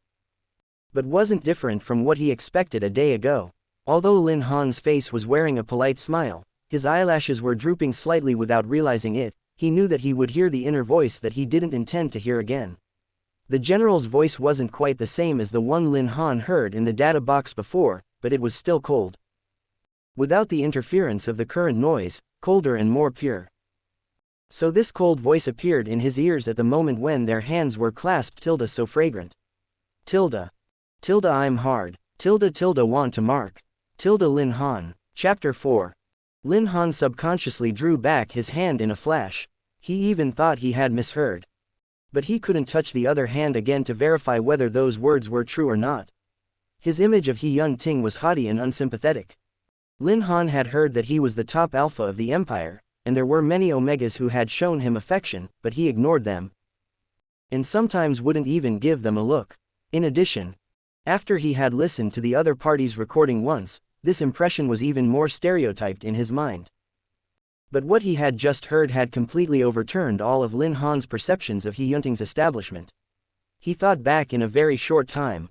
But wasn't different from what he expected a day ago. Although Lin Han's face was wearing a polite smile, his eyelashes were drooping slightly without realizing it. He knew that he would hear the inner voice that he didn't intend to hear again. The general's voice wasn't quite the same as the one Lin Han heard in the data box before, but it was still cold. Without the interference of the current noise, colder and more pure. So this cold voice appeared in his ears at the moment when their hands were clasped. "Tilda so fragrant. Tilda. Tilda I'm hard. Tilda want to mark. Tilda Lin Han." Chapter 4. Lin Han subconsciously drew back his hand in a flash. He even thought he had misheard. But he couldn't touch the other hand again to verify whether those words were true or not. His image of He Yunting was haughty and unsympathetic. Lin Han had heard that he was the top alpha of the Empire, and there were many Omegas who had shown him affection, but he ignored them, and sometimes wouldn't even give them a look. In addition, after he had listened to the other party's recording once, this impression was even more stereotyped in his mind. But what he had just heard had completely overturned all of Lin Han's perceptions of He Yunting's establishment. He thought back in a very short time.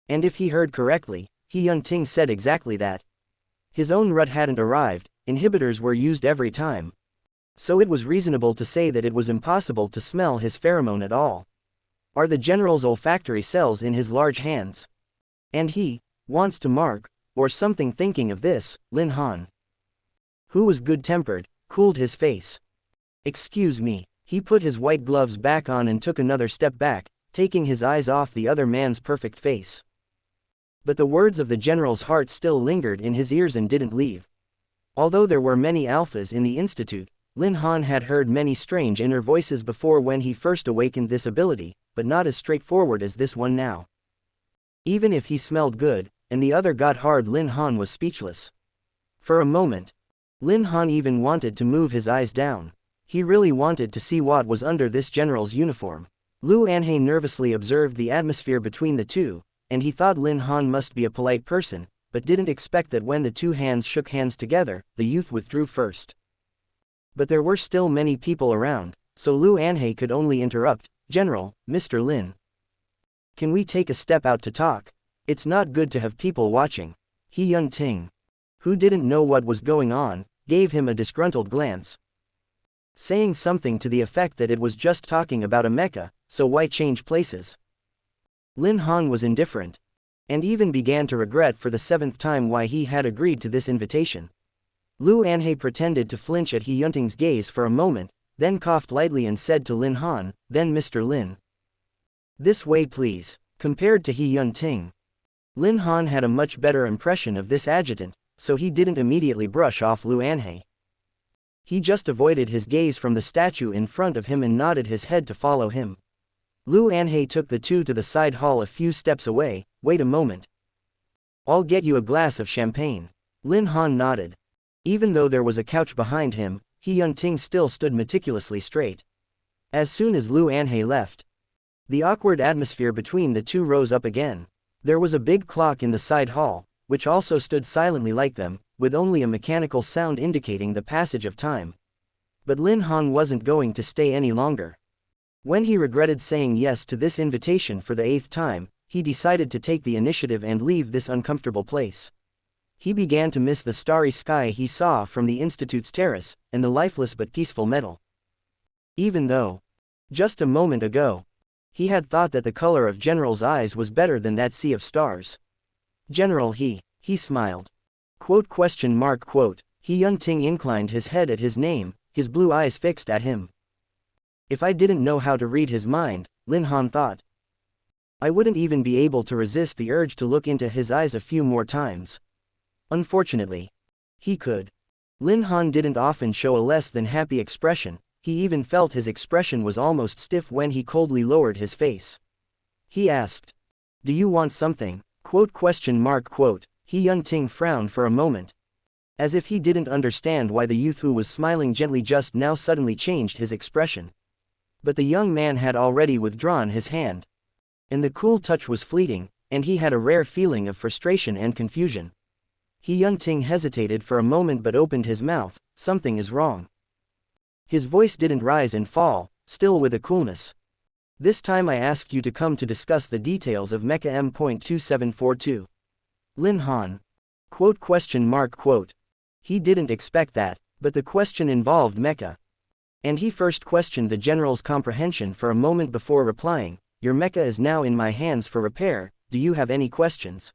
And if he heard correctly, He Yunting said exactly that. His own rut hadn't arrived, inhibitors were used every time. So it was reasonable to say that it was impossible to smell his pheromone at all. Are the general's olfactory cells in his large hands? And he wants to mark, or something. Thinking of this, Lin Han, who was good-tempered, cooled his face. "Excuse me." He put his white gloves back on and took another step back, taking his eyes off the other man's perfect face. But the words of the general's heart still lingered in his ears and didn't leave. Although there were many alphas in the institute, Lin Han had heard many strange inner voices before when he first awakened this ability, but not as straightforward as this one now. Even if he smelled good, and the other got hard, Lin Han was speechless. For a moment, Lin Han even wanted to move his eyes down. He really wanted to see what was under this general's uniform. Lu Anhe nervously observed the atmosphere between the two, and he thought Lin Han must be a polite person, but didn't expect that when the two hands shook hands together, the youth withdrew first. But there were still many people around, so Lu Anhe could only interrupt, General, Mr. Lin. Can we take a step out to talk? It's not good to have people watching. He Yun-ting, who didn't know what was going on, gave him a disgruntled glance, saying something to the effect that it was just talking about a mecha, so why change places? Lin Han was indifferent, and even began to regret for the 7th time why he had agreed to this invitation. Lu Anhei pretended to flinch at He Yunting's gaze for a moment, then coughed lightly and said to Lin Han, "Then Mr. Lin. This way please." Compared to He Yun-ting, Lin Han had a much better impression of this adjutant, so he didn't immediately brush off Lu Anhei. He just avoided his gaze from the statue in front of him and nodded his head to follow him. Lu Anhei took the two to the side hall a few steps away. "Wait a moment. I'll get you a glass of champagne." Lin Han nodded. Even though there was a couch behind him, He Yun-ting still stood meticulously straight. As soon as Lu Anhei left, the awkward atmosphere between the two rose up again. There was a big clock in the side hall, which also stood silently like them, with only a mechanical sound indicating the passage of time. But Lin Han wasn't going to stay any longer. When he regretted saying yes to this invitation for the 8th time, he decided to take the initiative and leave this uncomfortable place. He began to miss the starry sky he saw from the Institute's terrace, and the lifeless but peaceful meadow. Even though, just a moment ago, he had thought that the color of General's eyes was better than that sea of stars. "General," he smiled. Quote? He Yun-ting inclined his head at his name, his blue eyes fixed at him. If I didn't know how to read his mind, Lin Han thought, I wouldn't even be able to resist the urge to look into his eyes a few more times. Unfortunately, he could. Lin Han didn't often show a less than happy expression. He even felt his expression was almost stiff when he coldly lowered his face. He asked, "Do you want something?" He Yun-ting frowned for a moment, as if he didn't understand why the youth who was smiling gently just now suddenly changed his expression. But the young man had already withdrawn his hand, and the cool touch was fleeting, and he had a rare feeling of frustration and confusion. He Yun-ting hesitated for a moment but opened his mouth. "Something is wrong." His voice didn't rise and fall, still with a coolness. "This time I asked you to come to discuss the details of Mecha M.2742. Lin Han. He didn't expect that, but the question involved mecha. And he first questioned the general's comprehension for a moment before replying, "Your mecha is now in my hands for repair, do you have any questions?"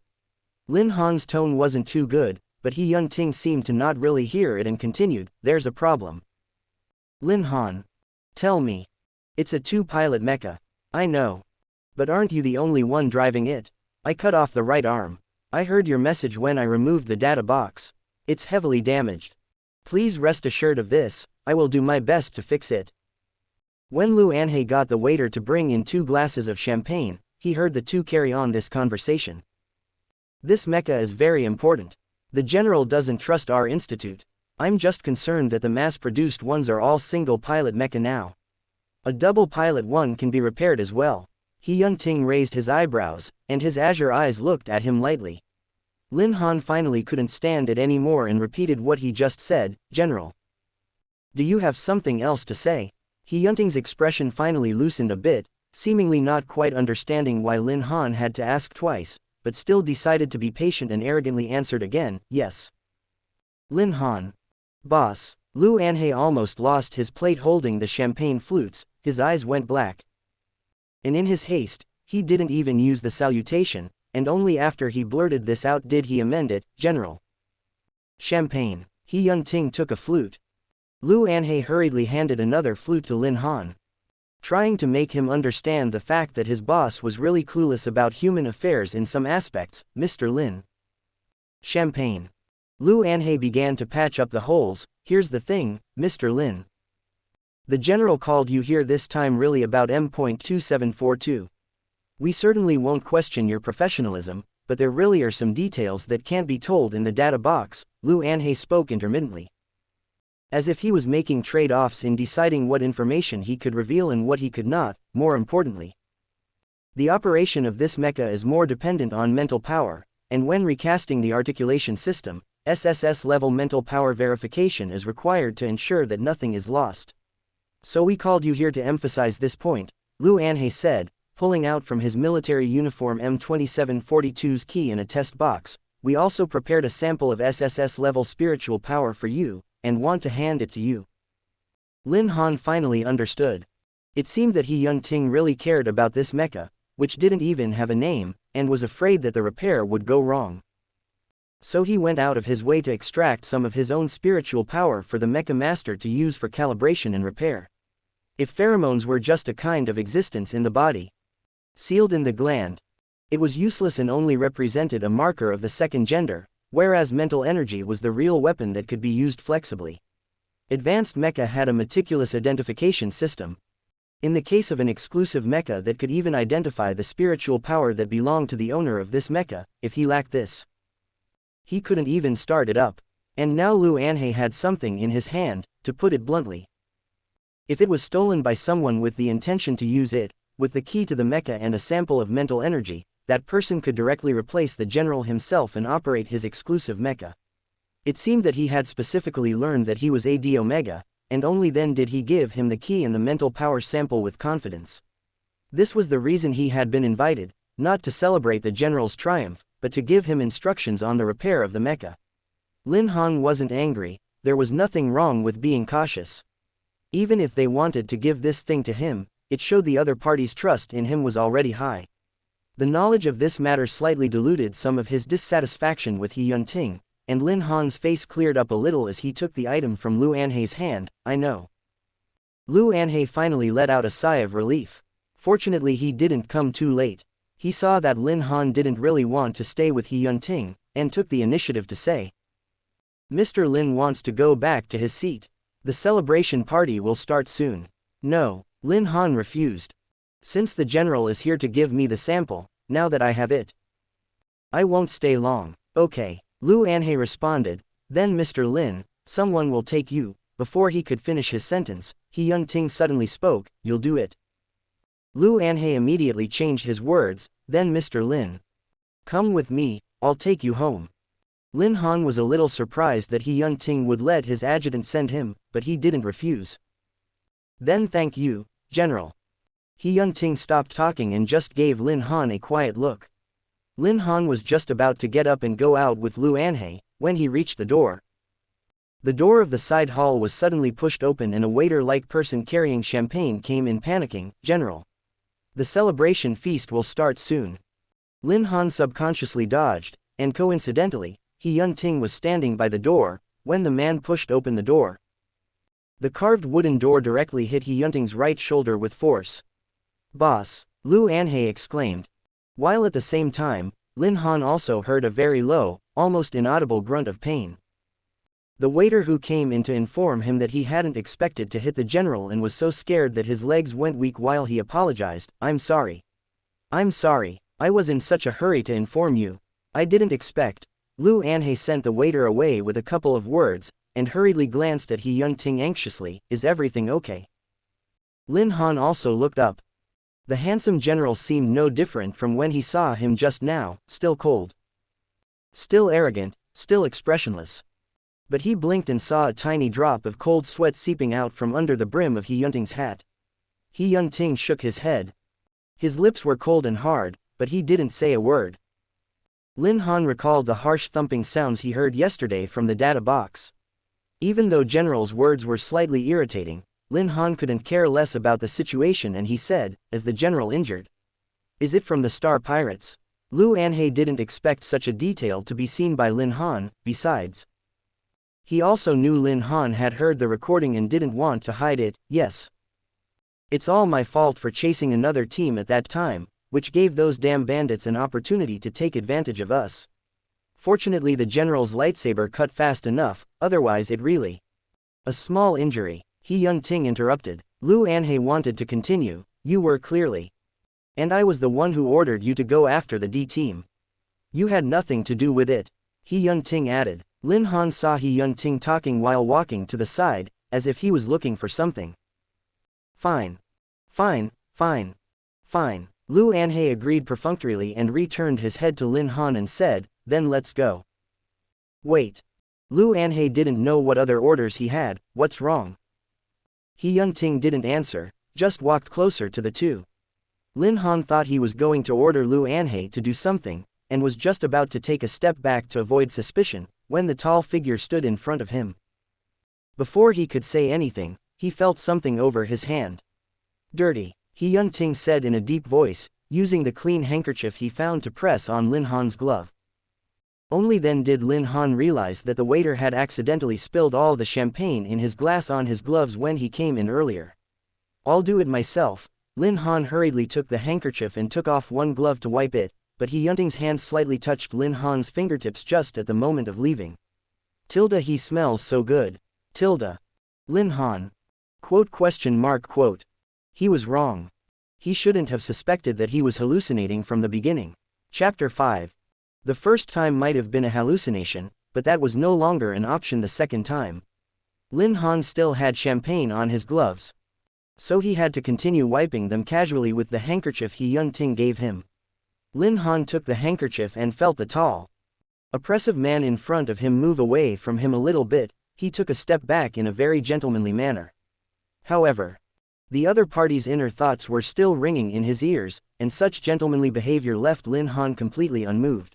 Lin Han's tone wasn't too good, but He Yun-ting seemed to not really hear it and continued, "There's a problem." Lin Han. "Tell me." "It's a two-pilot mecha." "I know. But aren't you the only one driving it?" "I cut off the right arm. I heard your message when I removed the data box. It's heavily damaged. Please rest assured of this, I will do my best to fix it." When Lu Anhei got the waiter to bring in 2 glasses of champagne, he heard the two carry on this conversation. "This mecha is very important. The general doesn't trust our institute. I'm just concerned that the mass-produced ones are all single-pilot mecha now. A double-pilot one can be repaired as well." He Yun-ting raised his eyebrows, and his azure eyes looked at him lightly. Lin Han finally couldn't stand it anymore and repeated what he just said, "General. Do you have something else to say?" He Yunting's expression finally loosened a bit, seemingly not quite understanding why Lin Han had to ask twice, but still decided to be patient and arrogantly answered again, "Yes." Lin Han. "Boss." Lu Anhei almost lost his plate holding the champagne flutes, his eyes went black. And in his haste, he didn't even use the salutation, and only after he blurted this out did he amend it, "General." "Champagne." He Yun-ting took a flute. Lu Anhei hurriedly handed another flute to Lin Han, trying to make him understand the fact that his boss was really clueless about human affairs in some aspects. "Mr. Lin." "Champagne." Lu Anhei began to patch up the holes. "Here's the thing, Mr. Lin. The general called you here this time really about M.2742. We certainly won't question your professionalism, but there really are some details that can't be told in the data box." Lu Anhei spoke intermittently, as if he was making trade-offs in deciding what information he could reveal and what he could not. More importantly, the operation of this mecha is more dependent on mental power, and when recasting the articulation system, SSS-level mental power verification is required to ensure that nothing is lost. So we called you here to emphasize this point. Lu Anhe said, pulling out from his military uniform M2742's key in a test box. We also prepared a sample of SSS-level spiritual power for you, and want to hand it to you. Lin Han finally understood. It seemed that He Yun-ting really cared about this mecha, which didn't even have a name, and was afraid that the repair would go wrong. So he went out of his way to extract some of his own spiritual power for the mecha master to use for calibration and repair. If pheromones were just a kind of existence in the body, sealed in the gland, it was useless and only represented a marker of the second gender, whereas mental energy was the real weapon that could be used flexibly. Advanced mecha had a meticulous identification system. In the case of an exclusive mecha that could even identify the spiritual power that belonged to the owner of this mecha, if he lacked this, he couldn't even start it up. And now Lu Anhe had something in his hand, to put it bluntly. If it was stolen by someone with the intention to use it, with the key to the mecha and a sample of mental energy, that person could directly replace the general himself and operate his exclusive mecha. It seemed that he had specifically learned that he was AD Omega, and only then did he give him the key and the mental power sample with confidence. This was the reason he had been invited, not to celebrate the general's triumph, but to give him instructions on the repair of the mecha. Lin Han wasn't angry. There was nothing wrong with being cautious. Even if they wanted to give this thing to him, it showed the other party's trust in him was already high. The knowledge of this matter slightly diluted some of his dissatisfaction with He Yun-ting, and Lin Han's face cleared up a little as he took the item from Lu Anhe's hand. I know. Lu Anhe finally let out a sigh of relief. Fortunately he didn't come too late. He saw that Lin Han didn't really want to stay with He Yun-ting, and took the initiative to say, Mr. Lin wants to go back to his seat. The celebration party will start soon. No, Lin Han refused. Since the general is here to give me the sample, now that I have it, I won't stay long. Okay, Lu Anhe responded. Then Mr. Lin, someone will take you. Before he could finish his sentence, He Yun-ting suddenly spoke, you'll do it. Lu Anhe immediately changed his words, then Mr. Lin, come with me, I'll take you home. Lin Han was a little surprised that He Yun-ting would let his adjutant send him, but he didn't refuse. Then thank you, General. He Yun-ting stopped talking and just gave Lin Han a quiet look. Lin Han was just about to get up and go out with Lu Anhe, when he reached the door. The door of the side hall was suddenly pushed open and a waiter-like person carrying champagne came in panicking, General. The celebration feast will start soon. Lin Han subconsciously dodged, and coincidentally, He Yun-ting was standing by the door, when the man pushed open the door. The carved wooden door directly hit He Yun-ting's right shoulder with force. Boss, Lu Anhe exclaimed. While at the same time, Lin Han also heard a very low, almost inaudible grunt of pain. The waiter who came in to inform him that he hadn't expected to hit the general and was so scared that his legs went weak while he apologized, I'm sorry. I'm sorry, I was in such a hurry to inform you. I didn't expect. Lu Anhe sent the waiter away with a couple of words, and hurriedly glanced at He Yun-ting anxiously, is everything okay? Lin Han also looked up. The handsome general seemed no different from when he saw him just now, still cold. Still arrogant, still expressionless. But he blinked and saw a tiny drop of cold sweat seeping out from under the brim of He Yun-ting's hat. He Yun-ting shook his head. His lips were cold and hard, but he didn't say a word. Lin Han recalled the harsh thumping sounds he heard yesterday from the data box. Even though General's words were slightly irritating, Lin Han couldn't care less about the situation and he said, is the general injured? Is it from the Star Pirates? Lu Anhe didn't expect such a detail to be seen by Lin Han, besides. He also knew Lin Han had heard the recording and didn't want to hide it. Yes. It's all my fault for chasing another team at that time, which gave those damn bandits an opportunity to take advantage of us. Fortunately the general's lightsaber cut fast enough, otherwise it really. A small injury, He Yun-ting interrupted. Lu Anhe wanted to continue, you were clearly. And I was the one who ordered you to go after the D team. You had nothing to do with it. He Yun-ting added. Lin Han saw He Yun-ting talking while walking to the side, as if he was looking for something. Fine. Fine, fine. Fine. Lu Anhe agreed perfunctorily and returned his head to Lin Han and said, then let's go. Wait. Lu Anhe didn't know what other orders he had, what's wrong? He Yun-ting didn't answer, just walked closer to the two. Lin Han thought he was going to order Lu Anhe to do something, and was just about to take a step back to avoid suspicion, when the tall figure stood in front of him. Before he could say anything, he felt something over his hand. "Dirty," He Yun-ting said in a deep voice, using the clean handkerchief he found to press on Lin Han's glove. Only then did Lin Han realize that the waiter had accidentally spilled all the champagne in his glass on his gloves when he came in earlier. "I'll do it myself." Lin Han hurriedly took the handkerchief and took off one glove to wipe it, but He Yun-ting's hand slightly touched Lin Han's fingertips just at the moment of leaving. "Tilda, he smells so good. Tilda. Lin Han. Quote. He was wrong. He shouldn't have suspected that he was hallucinating from the beginning. Chapter 5. The first time might have been a hallucination, but that was no longer an option the second time. Lin Han still had champagne on his gloves, so he had to continue wiping them casually with the handkerchief He Yun-ting gave him. Lin Han took the handkerchief and felt the tall, oppressive man in front of him move away from him a little bit. He took a step back in a very gentlemanly manner. However, the other party's inner thoughts were still ringing in his ears, and such gentlemanly behavior left Lin Han completely unmoved.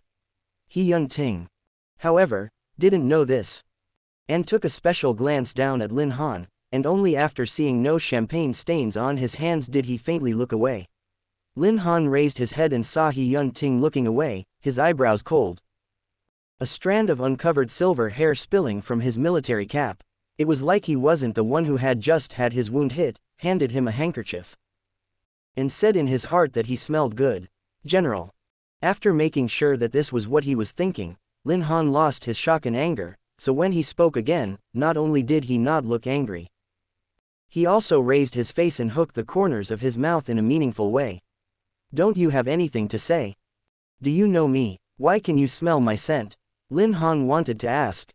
He Yun-ting, however, didn't know this, and took a special glance down at Lin Han, and only after seeing no champagne stains on his hands did he faintly look away. Lin Han raised his head and saw He Yun-ting looking away, his eyebrows cold, a strand of uncovered silver hair spilling from his military cap. It was like he wasn't the one who had just had his wound hit, handed him a handkerchief, and said in his heart that he smelled good. "General." After making sure that this was what he was thinking, Lin Han lost his shock and anger, so when he spoke again, not only did he not look angry, he also raised his face and hooked the corners of his mouth in a meaningful way. "Don't you have anything to say? Do you know me? Why can you smell my scent?" Lin Han wanted to ask,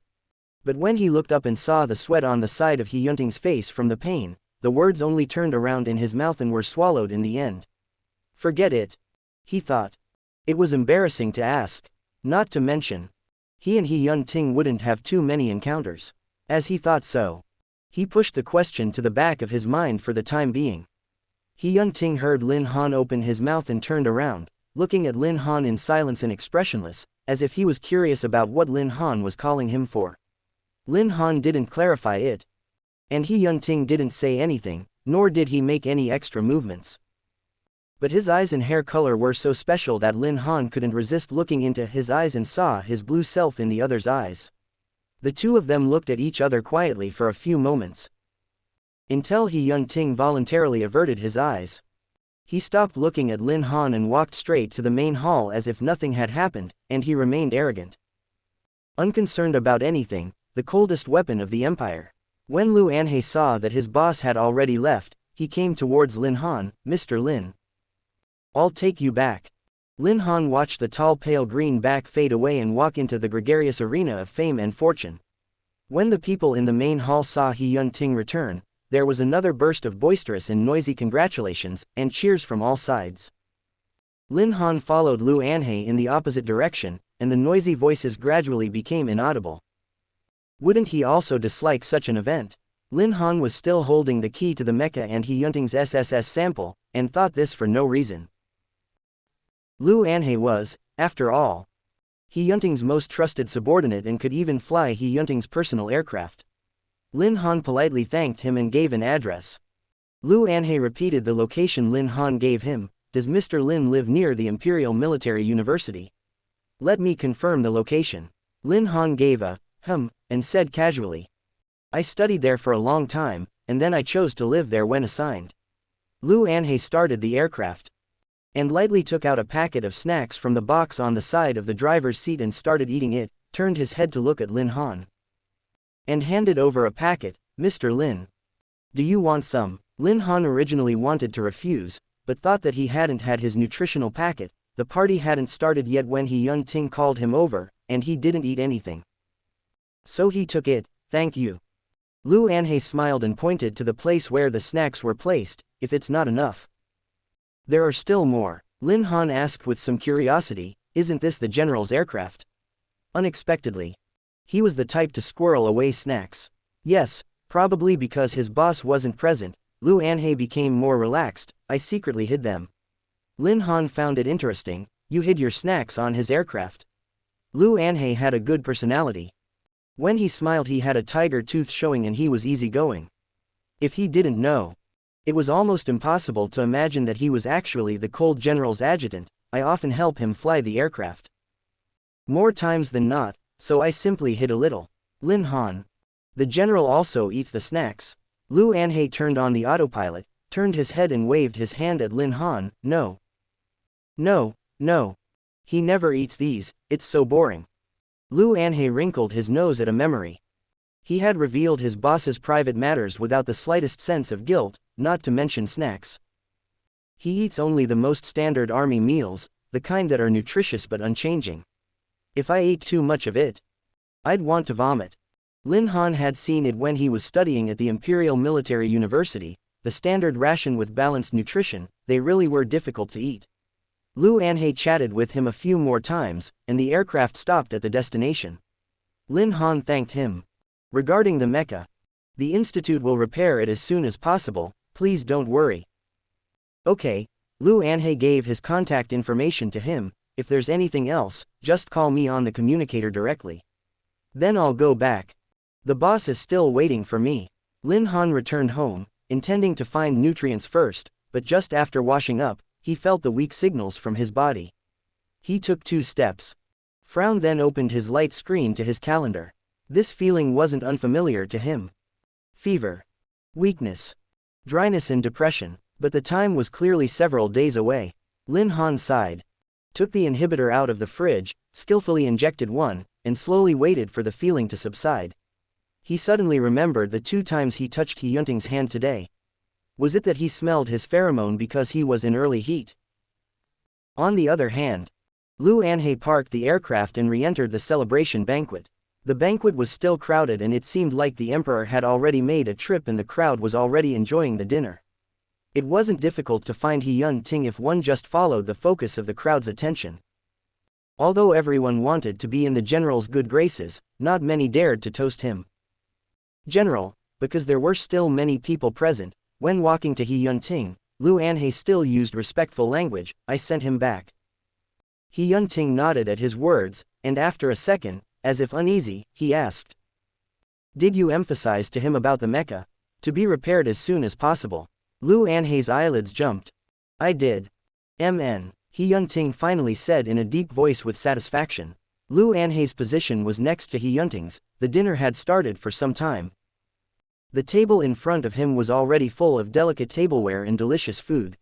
but when he looked up and saw the sweat on the side of He Yun-ting's face from the pain, the words only turned around in his mouth and were swallowed in the end. Forget it, he thought. It was embarrassing to ask. Not to mention, he and He Yun-ting wouldn't have too many encounters. As he thought so, he pushed the question to the back of his mind for the time being. He Yun-ting heard Lin Han open his mouth and turned around, looking at Lin Han in silence and expressionless, as if he was curious about what Lin Han was calling him for. Lin Han didn't clarify it, and He Yun-ting didn't say anything, nor did he make any extra movements. But his eyes and hair color were so special that Lin Han couldn't resist looking into his eyes and saw his blue self in the other's eyes. The two of them looked at each other quietly for a few moments, until He Yun-ting voluntarily averted his eyes. He stopped looking at Lin Han and walked straight to the main hall as if nothing had happened, and he remained arrogant, unconcerned about anything, the coldest weapon of the empire. When Lu Anhe saw that his boss had already left, he came towards Lin Han. "Mr. Lin, I'll take you back." Lin Han watched the tall pale green back fade away and walk into the gregarious arena of fame and fortune. When the people in the main hall saw He Yun-ting return, there was another burst of boisterous and noisy congratulations, and cheers from all sides. Lin Han followed Lu Anhe in the opposite direction, and the noisy voices gradually became inaudible. Wouldn't he also dislike such an event? Lin Han was still holding the key to the mecha and He Yun-ting's SSS sample, and thought this for no reason. Lu Anhe was, after all, He Yun-ting's most trusted subordinate and could even fly He Yun-ting's personal aircraft. Lin Han politely thanked him and gave an address. Lu Anhe repeated the location Lin Han gave him. "Does Mr. Lin live near the Imperial Military University?" "Let me confirm the location." Lin Han gave a and said casually, "I studied there for a long time, and then I chose to live there when assigned." Lu Anhe started the aircraft, and lightly took out a packet of snacks from the box on the side of the driver's seat and started eating it, turned his head to look at Lin Han, and handed over a packet. "Mr. Lin, do you want some?" Lin Han originally wanted to refuse, but thought that he hadn't had his nutritional packet. The party hadn't started yet when He Yun-ting called him over, and he didn't eat anything, so he took it. "Thank you." Lu Anhe smiled and pointed to the place where the snacks were placed. "If it's not enough, there are still more." Lin Han asked with some curiosity, "Isn't this the general's aircraft?" Unexpectedly, he was the type to squirrel away snacks. Yes, probably because his boss wasn't present. Lu Anhe became more relaxed. "I secretly hid them." Lin Han found it interesting. You hid your snacks on his aircraft. Lu Anhe had a good personality. When he smiled he had a tiger tooth showing and he was easygoing. If he didn't know. It was almost impossible to imagine that he was actually the cold general's adjutant. I often help him fly the aircraft. More times than not, so I simply hid a little. Lin Han. The general also eats the snacks. Lu Anhe turned on the autopilot, turned his head and waved his hand at Lin Han. No. No, no. He never eats these, it's so boring. Lu Anhe wrinkled his nose at a memory. He had revealed his boss's private matters without the slightest sense of guilt, not to mention snacks. He eats only the most standard army meals, the kind that are nutritious but unchanging. If I ate too much of it, I'd want to vomit. Lin Han had seen it when he was studying at the Imperial Military University, the standard ration with balanced nutrition, they really were difficult to eat. Lu Anhe chatted with him a few more times, and the aircraft stopped at the destination. Lin Han thanked him. Regarding the mecha, the institute will repair it as soon as possible, please don't worry. Okay, Lu Anhe gave his contact information to him. If there's anything else, just call me on the communicator directly. Then I'll go back. The boss is still waiting for me. Lin Han returned home, intending to find nutrients first, but just after washing up, he felt the weak signals from his body. He took 2 steps. Frowned, then opened his light screen to his calendar. This feeling wasn't unfamiliar to him. Fever. Weakness. Dryness and depression, but the time was clearly several days away. Lin Han sighed. Took the inhibitor out of the fridge, skillfully injected one, and slowly waited for the feeling to subside. He suddenly remembered the 2 times he touched He Yunting's hand today. Was it that he smelled his pheromone because he was in early heat? On the other hand, Lu Anhe parked the aircraft and re-entered the celebration banquet. The banquet was still crowded and it seemed like the emperor had already made a trip and the crowd was already enjoying the dinner. It wasn't difficult to find He Yunting if one just followed the focus of the crowd's attention. Although everyone wanted to be in the general's good graces, not many dared to toast him. General, because there were still many people present, when walking to He Yunting, Lu Anhe still used respectful language. I sent him back. He Yunting nodded at his words, and after a second, as if uneasy, he asked. Did you emphasize to him about the mecha? To be repaired as soon as possible. Lu Anhe's eyelids jumped. I did. MN. He Yunting finally said in a deep voice with satisfaction. Lu Anhe's position was next to He Yunting's. The dinner had started for some time. The table in front of him was already full of delicate tableware and delicious food.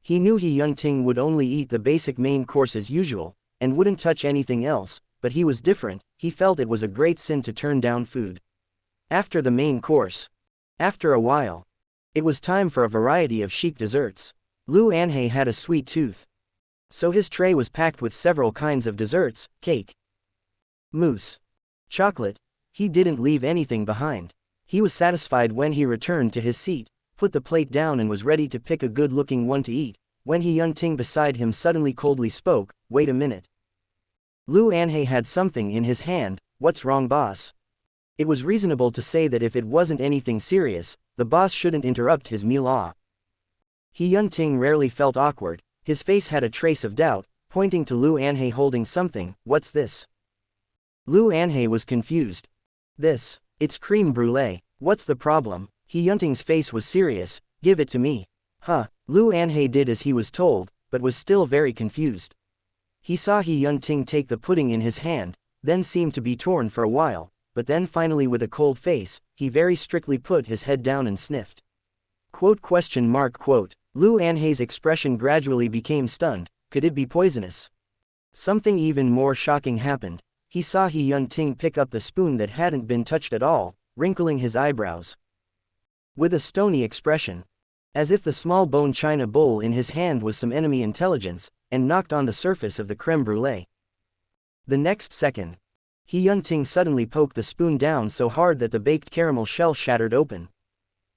He knew He Yunting would only eat the basic main course as usual, and wouldn't touch anything else, but he was different. He felt it was a great sin to turn down food. After the main course. After a while. It was time for a variety of chic desserts. Lu Anhe had a sweet tooth. So his tray was packed with several kinds of desserts, cake, mousse, chocolate. He didn't leave anything behind. He was satisfied when he returned to his seat, put the plate down and was ready to pick a good-looking one to eat, when He Yunting beside him suddenly coldly spoke, wait a minute. Lu Anhe had something in his hand. What's wrong, boss? It was reasonable to say that if it wasn't anything serious, the boss shouldn't interrupt his meal. He Yunting rarely felt awkward. His face had a trace of doubt, pointing to Lu Anhe holding something. What's this? Lu Anhe was confused. This. It's creme brulee. What's the problem? He Yunting's face was serious. Give it to me. Huh. Lu Anhe did as he was told, but was still very confused. He saw He Yunting take the pudding in his hand, then seemed to be torn for a while, but then finally with a cold face, he very strictly put his head down and sniffed. Quote. Lu Anhe's expression gradually became stunned. Could it be poisonous? Something even more shocking happened. He saw He Yunting pick up the spoon that hadn't been touched at all, wrinkling his eyebrows. With a stony expression. As if the small bone china bowl in his hand was some enemy intelligence, and knocked on the surface of the creme brulee. The next second, He Yunting suddenly poked the spoon down so hard that the baked caramel shell shattered open.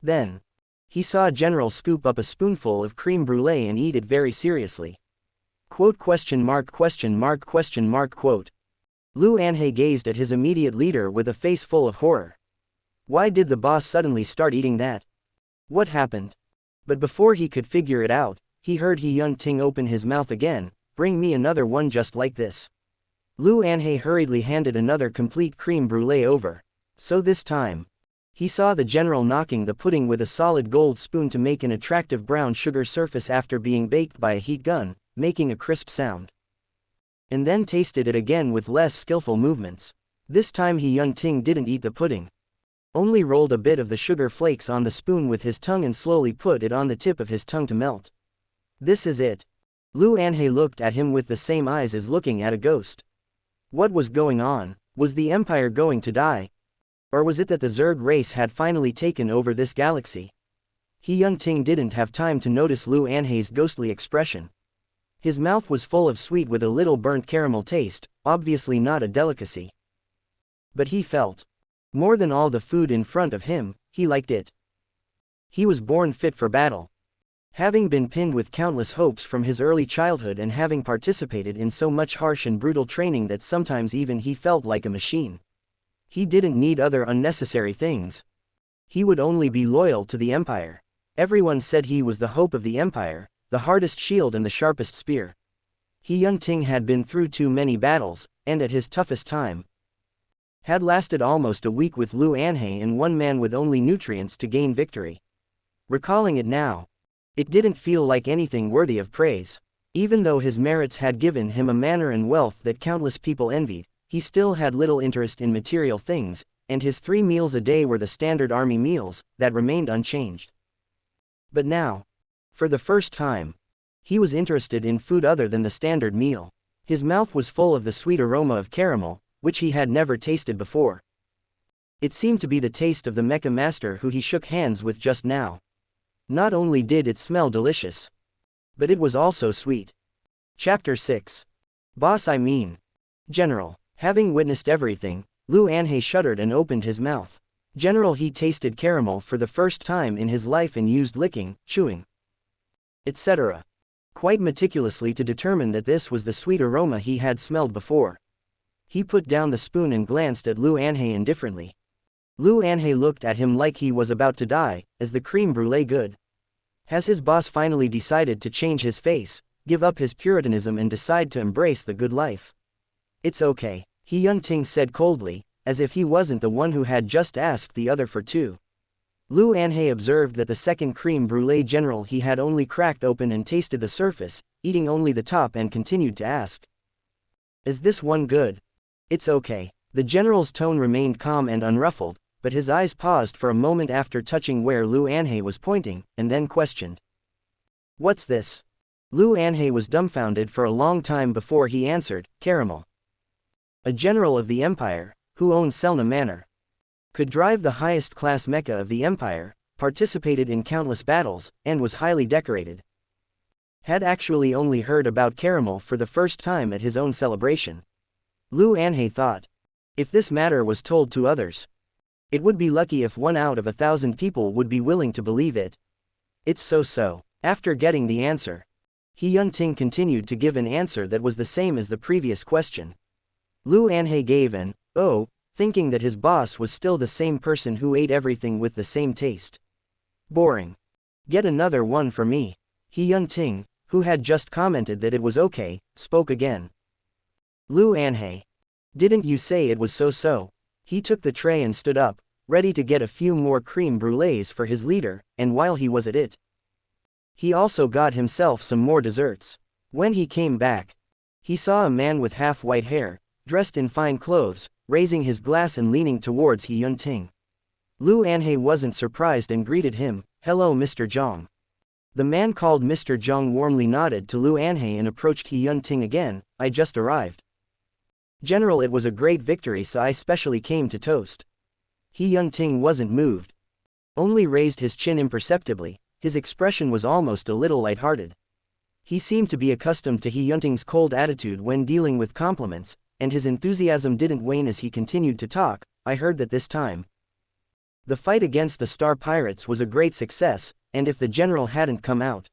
Then, he saw General scoop up a spoonful of creme brulee and eat it very seriously. Quote. Lu Anhe gazed at his immediate leader with a face full of horror. Why did the boss suddenly start eating that? What happened? But before he could figure it out, he heard He Yun-ting open his mouth again. Bring me another one just like this. Lu Anhei hurriedly handed another complete creme brulee over. So this time, he saw the general knocking the pudding with a solid gold spoon to make an attractive brown sugar surface after being baked by a heat gun, making a crisp sound. And then tasted it again with less skillful movements. This time He Yun-ting didn't eat the pudding. Only rolled a bit of the sugar flakes on the spoon with his tongue and slowly put it on the tip of his tongue to melt. This is it. Lu Anhei looked at him with the same eyes as looking at a ghost. What was going on? Was the Empire going to die? Or was it that the Zerg race had finally taken over this galaxy? He Yun-ting didn't have time to notice Lu Anhei's ghostly expression. His mouth was full of sweet with a little burnt caramel taste, obviously not a delicacy. But he felt, more than all the food in front of him, he liked it. He was born fit for battle. Having been pinned with countless hopes from his early childhood and having participated in so much harsh and brutal training that sometimes even he felt like a machine. He didn't need other unnecessary things. He would only be loyal to the Empire. Everyone said he was the hope of the Empire, the hardest shield and the sharpest spear. He Yun-ting had been through too many battles, and at his toughest time, had lasted almost a week with Lu Anhei and one man with only nutrients to gain victory. Recalling it now, it didn't feel like anything worthy of praise. Even though his merits had given him a manor and wealth that countless people envied, he still had little interest in material things, and his 3 meals a day were the standard army meals, that remained unchanged. But now, for the first time, he was interested in food other than the standard meal. His mouth was full of the sweet aroma of caramel, which he had never tasted before. It seemed to be the taste of the Mecha Master who he shook hands with just now. Not only did it smell delicious, but it was also sweet. Chapter 6. Boss, I mean, General. Having witnessed everything, Lu Anhei shuddered and opened his mouth. General, he tasted caramel for the first time in his life and used licking, chewing, etc. quite meticulously to determine that this was the sweet aroma he had smelled before. He put down the spoon and glanced at Lu Anhei indifferently. Lu Anhei looked at him like he was about to die. Is the creme brulee good? Has his boss finally decided to change his face, give up his puritanism and decide to embrace the good life? It's okay, He Yun-ting said coldly, as if he wasn't the one who had just asked the other for 2. Lu Anhei observed that the second creme brulee general he had only cracked open and tasted the surface, eating only the top, and continued to ask, is this one good? It's okay. The general's tone remained calm and unruffled, but his eyes paused for a moment after touching where Lu Anhei was pointing, and then questioned. What's this? Lu Anhei was dumbfounded for a long time before he answered, caramel. A general of the Empire, who owned Selna Manor, could drive the highest class mecha of the Empire, participated in countless battles, and was highly decorated. Had actually only heard about caramel for the first time at his own celebration. Lu Anhei thought, if this matter was told to others, it would be lucky if 1 out of 1,000 people would be willing to believe it. It's so. After getting the answer, He Yun-ting continued to give an answer that was the same as the previous question. Lu Anhei gave an, oh, thinking that his boss was still the same person who ate everything with the same taste. Boring. Get another one for me. He Yun-ting, who had just commented that it was okay, spoke again. Lu Anhei. Didn't you say it was so? He took the tray and stood up, ready to get a few more creme brulees for his leader, and while he was at it, he also got himself some more desserts. When he came back, he saw a man with half-white hair, dressed in fine clothes, raising his glass and leaning towards He Yun-ting. Lu Anhei wasn't surprised and greeted him, hello Mr. Zhang. The man called Mr. Zhang warmly nodded to Lu Anhei and approached He Yun-ting again, I just arrived. General, it was a great victory, so I specially came to toast. He Yun-ting wasn't moved. Only raised his chin imperceptibly, his expression was almost a little lighthearted. He seemed to be accustomed to He Yun-ting's cold attitude when dealing with compliments, and his enthusiasm didn't wane as he continued to talk. I heard that this time, the fight against the Star Pirates was a great success, and if the general hadn't come out,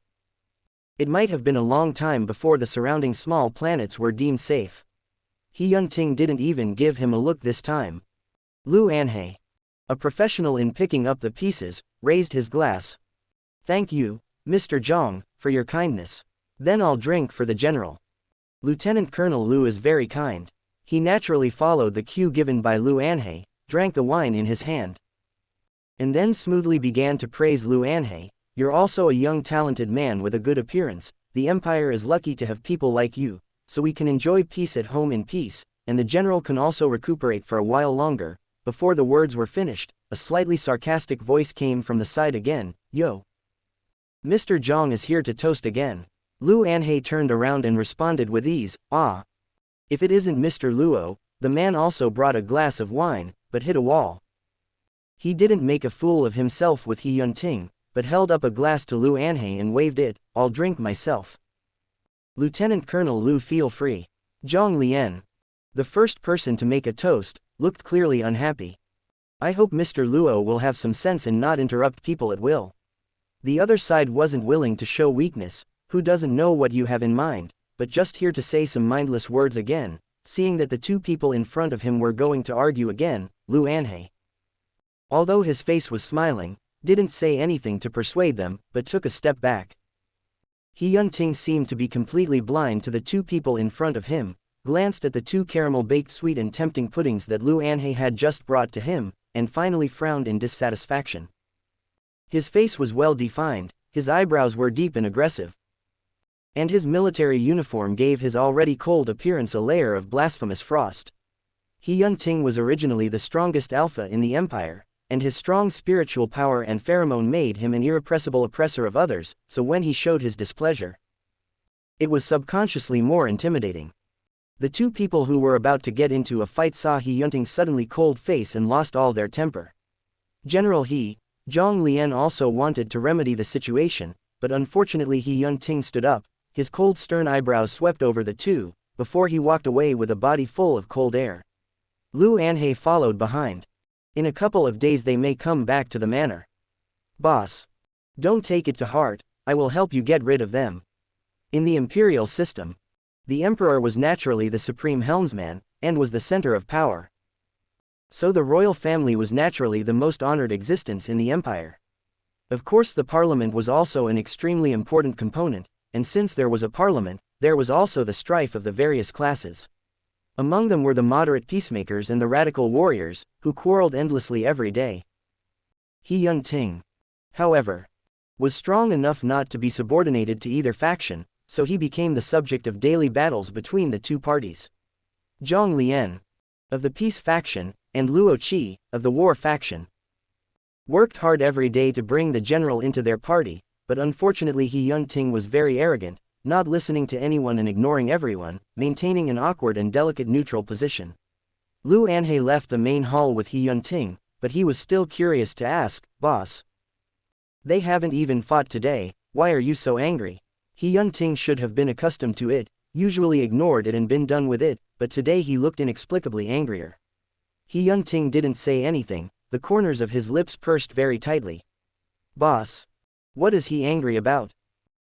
it might have been a long time before the surrounding small planets were deemed safe. He Yun-ting didn't even give him a look this time. Lu Anhei, a professional in picking up the pieces, raised his glass. Thank you, Mr. Zhang, for your kindness. Then I'll drink for the general. Lieutenant Colonel Lu is very kind. He naturally followed the cue given by Lu Anhei, drank the wine in his hand, and then smoothly began to praise Lu Anhei. You're also a young talented man with a good appearance. The empire is lucky to have people like you, so we can enjoy peace at home in peace, and the general can also recuperate for a while longer. Before the words were finished, a slightly sarcastic voice came from the side again. Yo! Mr. Zhang is here to toast again. Lu Anhei turned around and responded with ease, ah. If it isn't Mr. Luo, the man also brought a glass of wine, but hit a wall. He didn't make a fool of himself with He Yunting, but held up a glass to Lu Anhei and waved it. I'll drink myself. Lieutenant Colonel Lu, feel free. Zhang Lian, the first person to make a toast, looked clearly unhappy. I hope Mr. Luo will have some sense and not interrupt people at will. The other side wasn't willing to show weakness. Who doesn't know what you have in mind, but just here to say some mindless words again, seeing that the two people in front of him were going to argue again. Lu Anhei, although his face was smiling, didn't say anything to persuade them, but took a step back. He Yunting seemed to be completely blind to the two people in front of him, glanced at the two caramel-baked sweet and tempting puddings that Lu Anhei had just brought to him, and finally frowned in dissatisfaction. His face was well defined, his eyebrows were deep and aggressive, and his military uniform gave his already cold appearance a layer of blasphemous frost. He Yunting was originally the strongest alpha in the empire, and his strong spiritual power and pheromone made him an irrepressible oppressor of others, so when he showed his displeasure, it was subconsciously more intimidating. The two people who were about to get into a fight saw He Yunting's suddenly cold face and lost all their temper. General He, Zhang Lian also wanted to remedy the situation, but unfortunately He Yunting stood up, his cold stern eyebrows swept over the two, before he walked away with a body full of cold air. Lu Anhei followed behind. In a couple of days they may come back to the manor. Boss, don't take it to heart, I will help you get rid of them. In the imperial system, the emperor was naturally the supreme helmsman, and was the center of power. So the royal family was naturally the most honored existence in the empire. Of course the parliament was also an extremely important component, and since there was a parliament, there was also the strife of the various classes. Among them were the moderate peacemakers and the radical warriors, who quarreled endlessly every day. He Yunting, however, was strong enough not to be subordinated to either faction, so he became the subject of daily battles between the two parties. Zhang Lian, of the peace faction, and Luo Qi, of the war faction, worked hard every day to bring the general into their party, but unfortunately He Yunting was very arrogant, not listening to anyone and ignoring everyone, maintaining an awkward and delicate neutral position. Lu Anhei left the main hall with He Yunting, but he was still curious to ask, Boss, they haven't even fought today, why are you so angry? He Yunting should have been accustomed to it, usually ignored it and been done with it, but today he looked inexplicably angrier. He Yunting didn't say anything, the corners of his lips pursed very tightly. Boss, what is he angry about?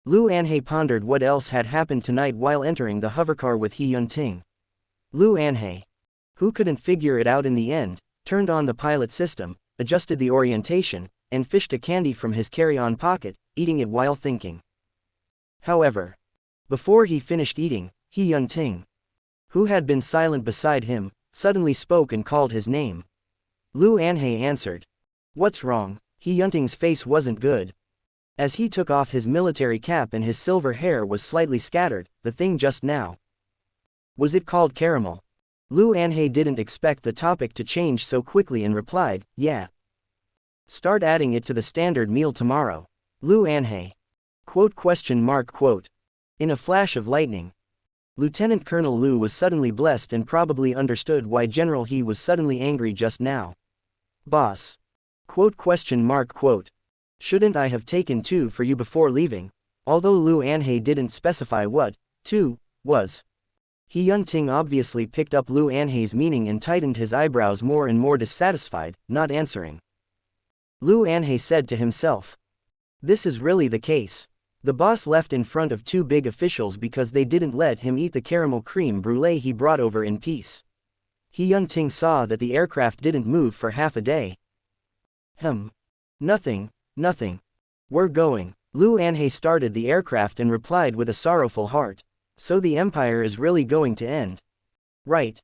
Lu Anhei pondered what else had happened tonight while entering the hovercar with He Yunting. Lu Anhei, who couldn't figure it out in the end, turned on the pilot system, adjusted the orientation, and fished a candy from his carry-on pocket, eating it while thinking. However, before he finished eating, He Yunting, who had been silent beside him, suddenly spoke and called his name. Lu Anhei answered. What's wrong? He Yunting's face wasn't good. As he took off his military cap and his silver hair was slightly scattered, the thing just now. Was it called caramel? Lu Anhei didn't expect the topic to change so quickly and replied, yeah. Start adding it to the standard meal tomorrow. Lu Anhei. Quote. In a flash of lightning, Lieutenant Colonel Lu was suddenly blessed and probably understood why General He was suddenly angry just now. Boss. Quote. Shouldn't I have taken 2 for you before leaving? Although Lu Anhei didn't specify what 2 was. He Yunting obviously picked up Lu Anhei's meaning and tightened his eyebrows more and more dissatisfied, not answering. Lu Anhei said to himself. This is really the case. The boss left in front of 2 big officials because they didn't let him eat the caramel creme brulee he brought over in peace. He Yunting saw that the aircraft didn't move for half a day. Nothing. We're going. Lu Anhe started the aircraft and replied with a sorrowful heart. So the empire is really going to end. Right.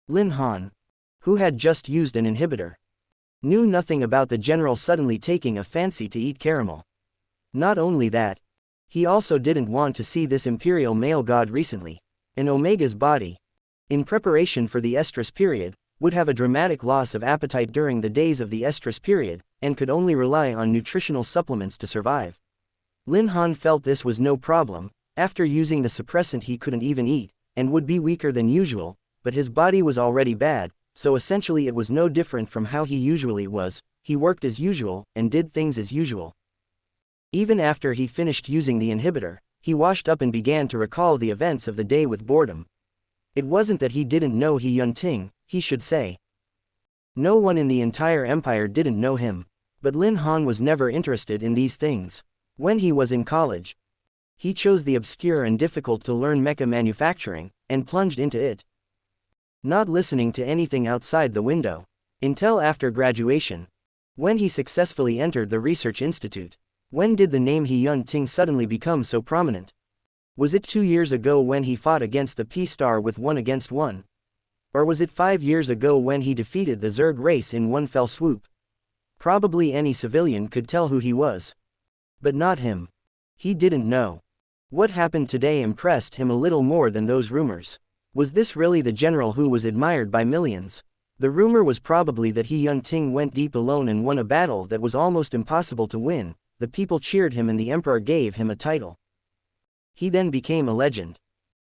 Lin Han, who had just used an inhibitor, knew nothing about the general suddenly taking a fancy to eat caramel. Not only that, he also didn't want to see this imperial male god recently. An Omega's body, in preparation for the estrus period, would have a dramatic loss of appetite during the days of the estrus period, and could only rely on nutritional supplements to survive. Lin Han felt this was no problem. After using the suppressant he couldn't even eat, and would be weaker than usual, but his body was already bad, so essentially it was no different from how he usually was. He worked as usual, and did things as usual. Even after he finished using the inhibitor, he washed up and began to recall the events of the day with boredom. It wasn't that he didn't know He Yunting, he should say. No one in the entire empire didn't know him, but Lin Han was never interested in these things. When he was in college, he chose the obscure and difficult-to-learn mecha manufacturing, and plunged into it, not listening to anything outside the window, until after graduation, when he successfully entered the research institute. When did the name He Yunting suddenly become so prominent? Was it 2 years ago when he fought against the P-Star with 1 against 1? Or was it 5 years ago when he defeated the Zerg race in one fell swoop? Probably any civilian could tell who he was. But not him. He didn't know. What happened today impressed him a little more than those rumors. Was this really the general who was admired by millions? The rumor was probably that He Yunting went deep alone and won a battle that was almost impossible to win. The people cheered him and the emperor gave him a title. He then became a legend.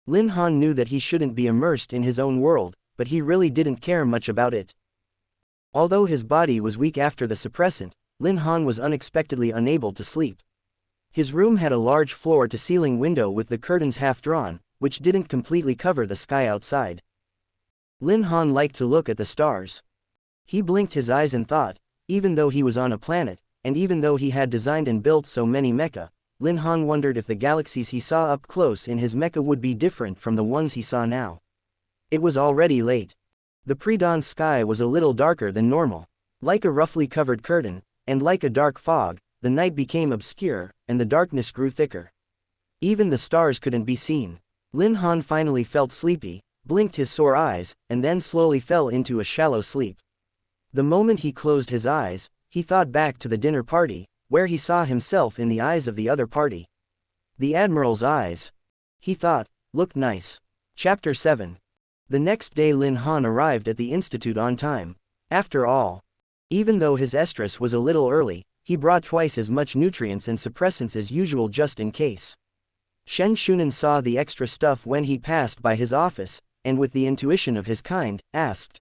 Lin Han knew that he shouldn't be immersed in his own world, but he really didn't care much about it. Although his body was weak after the suppressant, Lin Han was unexpectedly unable to sleep. His room had a large floor-to-ceiling window with the curtains half drawn, which didn't completely cover the sky outside. Lin Han liked to look at the stars. He blinked his eyes and thought, even though he was on a planet, and even though he had designed and built so many mecha, Lin Han wondered if the galaxies he saw up close in his mecha would be different from the ones he saw now. It was already late. The pre-dawn sky was a little darker than normal. Like a roughly covered curtain, and like a dark fog, the night became obscure, and the darkness grew thicker. Even the stars couldn't be seen. Lin Han finally felt sleepy, blinked his sore eyes, and then slowly fell into a shallow sleep. The moment he closed his eyes, he thought back to the dinner party, where he saw himself in the eyes of the other party. The Admiral's eyes, he thought, looked nice. Chapter 7. The next day Lin Han arrived at the institute on time. After all, even though his estrus was a little early, he brought twice as much nutrients and suppressants as usual just in case. Shen Shunan saw the extra stuff when he passed by his office, and with the intuition of his kind, asked,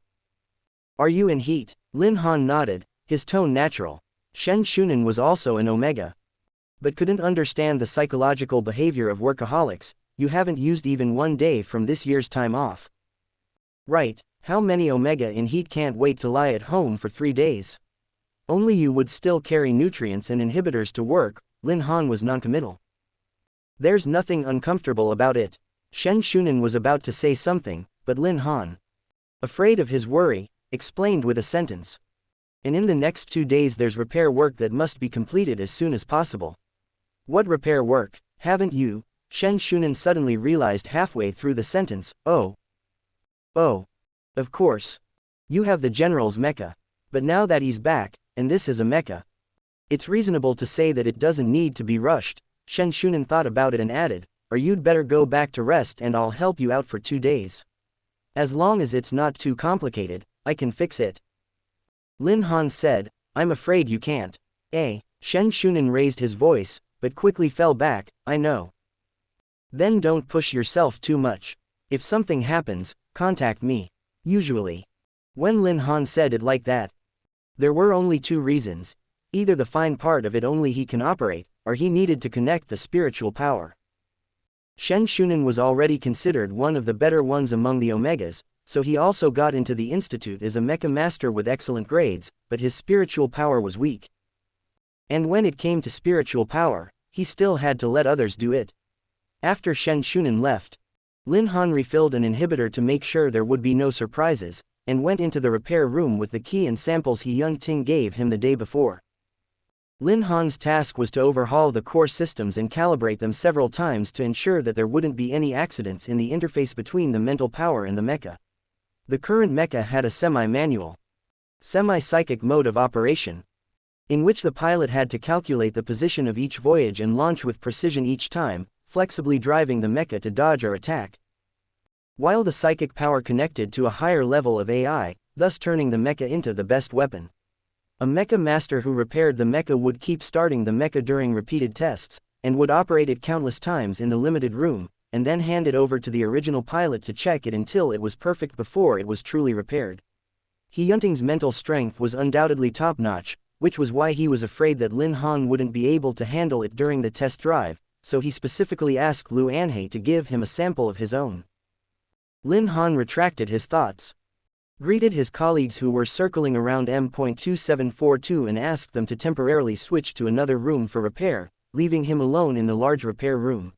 "Are you in heat?" Lin Han nodded, his tone natural. Shen Shunan was also an Omega, but couldn't understand the psychological behavior of workaholics. "You haven't used even 1 day from this year's time off." "Right, how many Omega in heat can't wait to lie at home for 3 days? Only you would still carry nutrients and inhibitors to work." Lin Han was noncommittal. "There's nothing uncomfortable about it." Shen Shunan was about to say something, but Lin Han, afraid of his worry, explained with a sentence. "And in the next 2 days there's repair work that must be completed as soon as possible." "What repair work? Haven't you?" Shen Shunan suddenly realized halfway through the sentence. Oh, of course. You have the general's mecha. But now that he's back, and this is a mecha, it's reasonable to say that it doesn't need to be rushed." Shen Shunan thought about it and added, "Or you'd better go back to rest and I'll help you out for 2 days. As long as it's not too complicated, I can fix it." Lin Han said, "I'm afraid you can't." Shen Shunan raised his voice, but quickly fell back. "I know." "Then don't push yourself too much. If something happens, contact me." Usually, when Lin Han said it like that, there were only 2 reasons. Either the fine part of it only he can operate, or he needed to connect the spiritual power. Shen Shunan was already considered one of the better ones among the Omegas, so he also got into the institute as a mecha master with excellent grades, but his spiritual power was weak. And when it came to spiritual power, he still had to let others do it. After Shen Shunan left, Lin Han refilled an inhibitor to make sure there would be no surprises, and went into the repair room with the key and samples He Yunting gave him the day before. Lin Han's task was to overhaul the core systems and calibrate them several times to ensure that there wouldn't be any accidents in the interface between the mental power and the mecha. The current mecha had a semi-manual, semi-psychic mode of operation, in which the pilot had to calculate the position of each voyage and launch with precision each time, flexibly driving the mecha to dodge or attack. While the psychic power connected to a higher level of AI, thus turning the mecha into the best weapon. A mecha master who repaired the mecha would keep starting the mecha during repeated tests, and would operate it countless times in the limited room, and then hand it over to the original pilot to check it until it was perfect before it was truly repaired. He Yunting's mental strength was undoubtedly top-notch, which was why he was afraid that Lin Han wouldn't be able to handle it during the test drive, so he specifically asked Lu Anhei to give him a sample of his own. Lin Han retracted his thoughts, greeted his colleagues who were circling around M.2742 and asked them to temporarily switch to another room for repair, leaving him alone in the large repair room.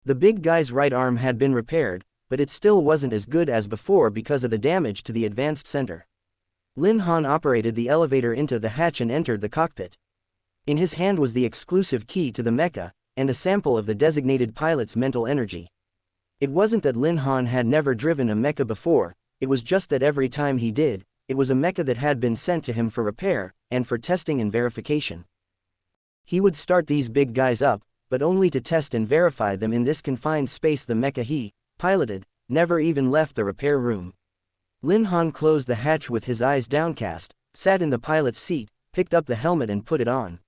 The big guy's right arm had been repaired, but it still wasn't as good as before because of the damage to the advanced center. Lin Han operated the elevator into the hatch and entered the cockpit. In his hand was the exclusive key to the mecha, and a sample of the designated pilot's mental energy. It wasn't that Lin Han had never driven a mecha before, it was just that every time he did, it was a mecha that had been sent to him for repair, and for testing and verification. He would start these big guys up, but only to test and verify them in this confined space. The mecha he piloted never even left the repair room. Lin Han closed the hatch with his eyes downcast, sat in the pilot's seat, picked up the helmet and put it on.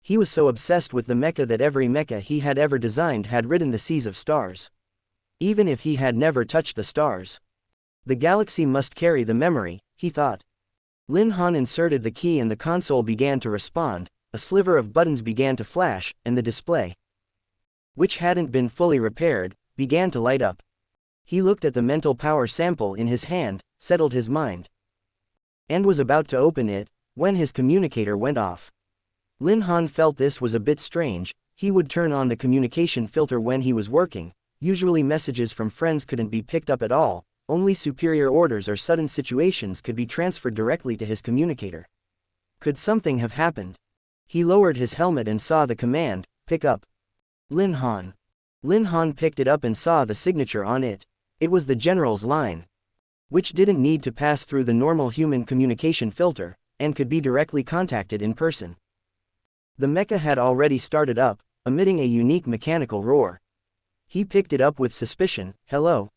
He was so obsessed with the mecha that every mecha he had ever designed had ridden the seas of stars. Even if he had never touched the stars, the galaxy must carry the memory, he thought. Lin Han inserted the key and the console began to respond, a sliver of buttons began to flash, and the display, which hadn't been fully repaired, began to light up. He looked at the mental power sample in his hand, settled his mind, and was about to open it, when his communicator went off. Lin Han felt this was a bit strange. He would turn on the communication filter when he was working. Usually messages from friends couldn't be picked up at all, only superior orders or sudden situations could be transferred directly to his communicator. Could something have happened? He lowered his helmet and saw the command, "Pick up." Lin Han. Lin Han picked it up and saw the signature on it. It was the general's line, which didn't need to pass through the normal human communication filter, and could be directly contacted in person. The mecha had already started up, emitting a unique mechanical roar. He picked it up with suspicion. "Hello."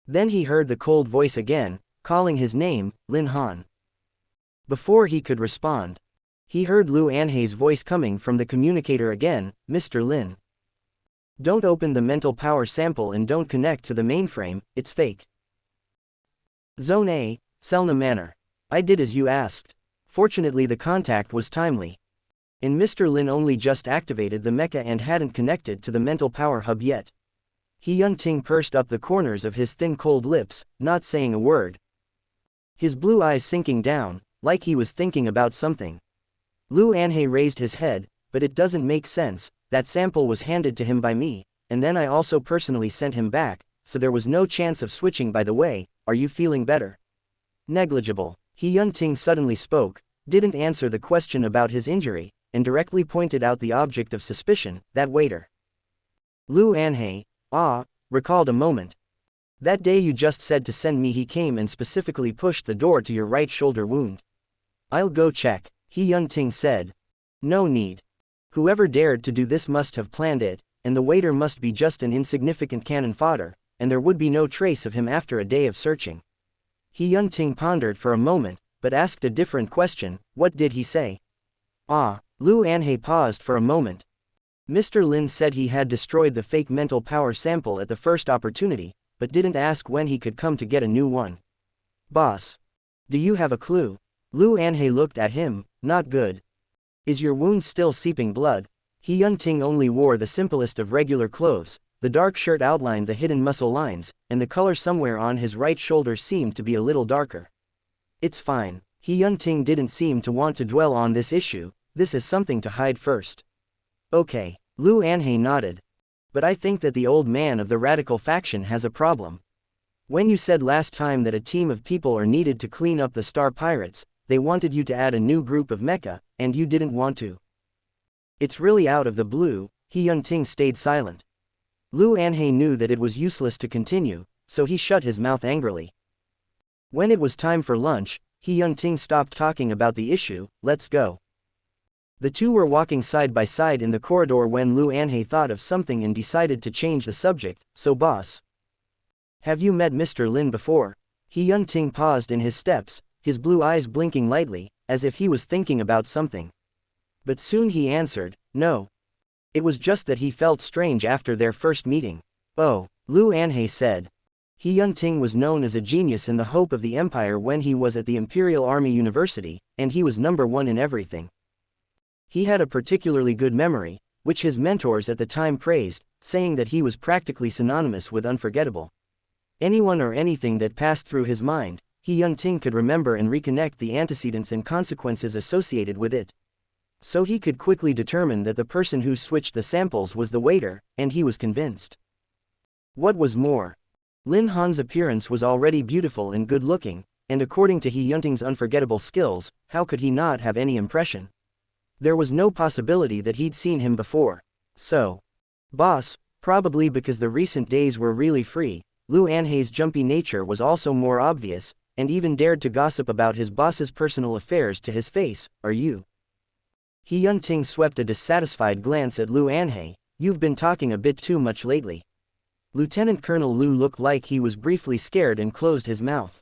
Then he heard the cold voice again, calling his name, Lin Han. Before he could respond, he heard Lu Anhei's voice coming from the communicator again, "Mr. Lin. Don't open the mental power sample and don't connect to the mainframe, it's fake." Zone A, Selna Manor. "I did as you asked." Fortunately the contact was timely, and Mr. Lin only just activated the mecha and hadn't connected to the mental power hub yet. He Yunting pursed up the corners of his thin cold lips, not saying a word, his blue eyes sinking down, like he was thinking about something. Lu Anhei raised his head, "But it doesn't make sense. That sample was handed to him by me, and then I also personally sent him back, so there was no chance of switching. By the way, are you feeling better?" "Negligible." He Yunting suddenly spoke, didn't answer the question about his injury, and directly pointed out the object of suspicion, that waiter. Lu Anhei, recalled a moment. "That day you just said to send me, he came and specifically pushed the door to your right shoulder wound." "I'll go check," He Yunting said. "No need. Whoever dared to do this must have planned it, and the waiter must be just an insignificant cannon fodder, and there would be no trace of him after a day of searching." He Yunting pondered for a moment, but asked a different question. "What did he say?" Lu Anhei paused for a moment. "Mr. Lin said he had destroyed the fake mental power sample at the first opportunity, but didn't ask when he could come to get a new one." "Boss, do you have a clue?" Lu Anhei looked at him. "Not good. Is your wound still seeping blood?" He Yunting only wore the simplest of regular clothes. The dark shirt outlined the hidden muscle lines, and the color somewhere on his right shoulder seemed to be a little darker. "It's fine." He Yunting didn't seem to want to dwell on this issue. "This is something to hide first." "Okay." Lu Anhei nodded. "But I think that the old man of the radical faction has a problem. When you said last time that a team of people are needed to clean up the Star Pirates, they wanted you to add a new group of mecha, and you didn't want to. It's really out of the blue. He Yunting stayed silent. Lu Anhe knew that it was useless to continue, so he shut his mouth angrily. When it was time for lunch, He Yunting stopped talking about the issue. Let's go. The two were walking side by side in the corridor when Lu Anhe thought of something and decided to change the subject. So boss, have you met Mr. Lin before? He Yunting paused in his steps, his blue eyes blinking lightly, as if he was thinking about something. But soon he answered, no. It was just that he felt strange after their first meeting. Oh, Lu Anhe said. He Yunting was known as a genius in the hope of the empire when he was at the Imperial Army University, and he was number one in everything. He had a particularly good memory, which his mentors at the time praised, saying that he was practically synonymous with unforgettable. Anyone or anything that passed through his mind, He Yunting could remember and reconnect the antecedents and consequences associated with it. So he could quickly determine that the person who switched the samples was the waiter, and he was convinced. What was more, Lin Han's appearance was already beautiful and good-looking, and according to He Yunting's unforgettable skills, how could he not have any impression? There was no possibility that he'd seen him before. So, boss, probably because the recent days were really free, Lu Anhe's jumpy nature was also more obvious, and even dared to gossip about his boss's personal affairs to his face. Are you? He Yunting swept a dissatisfied glance at Lu Anhe. You've been talking a bit too much lately. Lieutenant Colonel Lu looked like he was briefly scared and closed his mouth.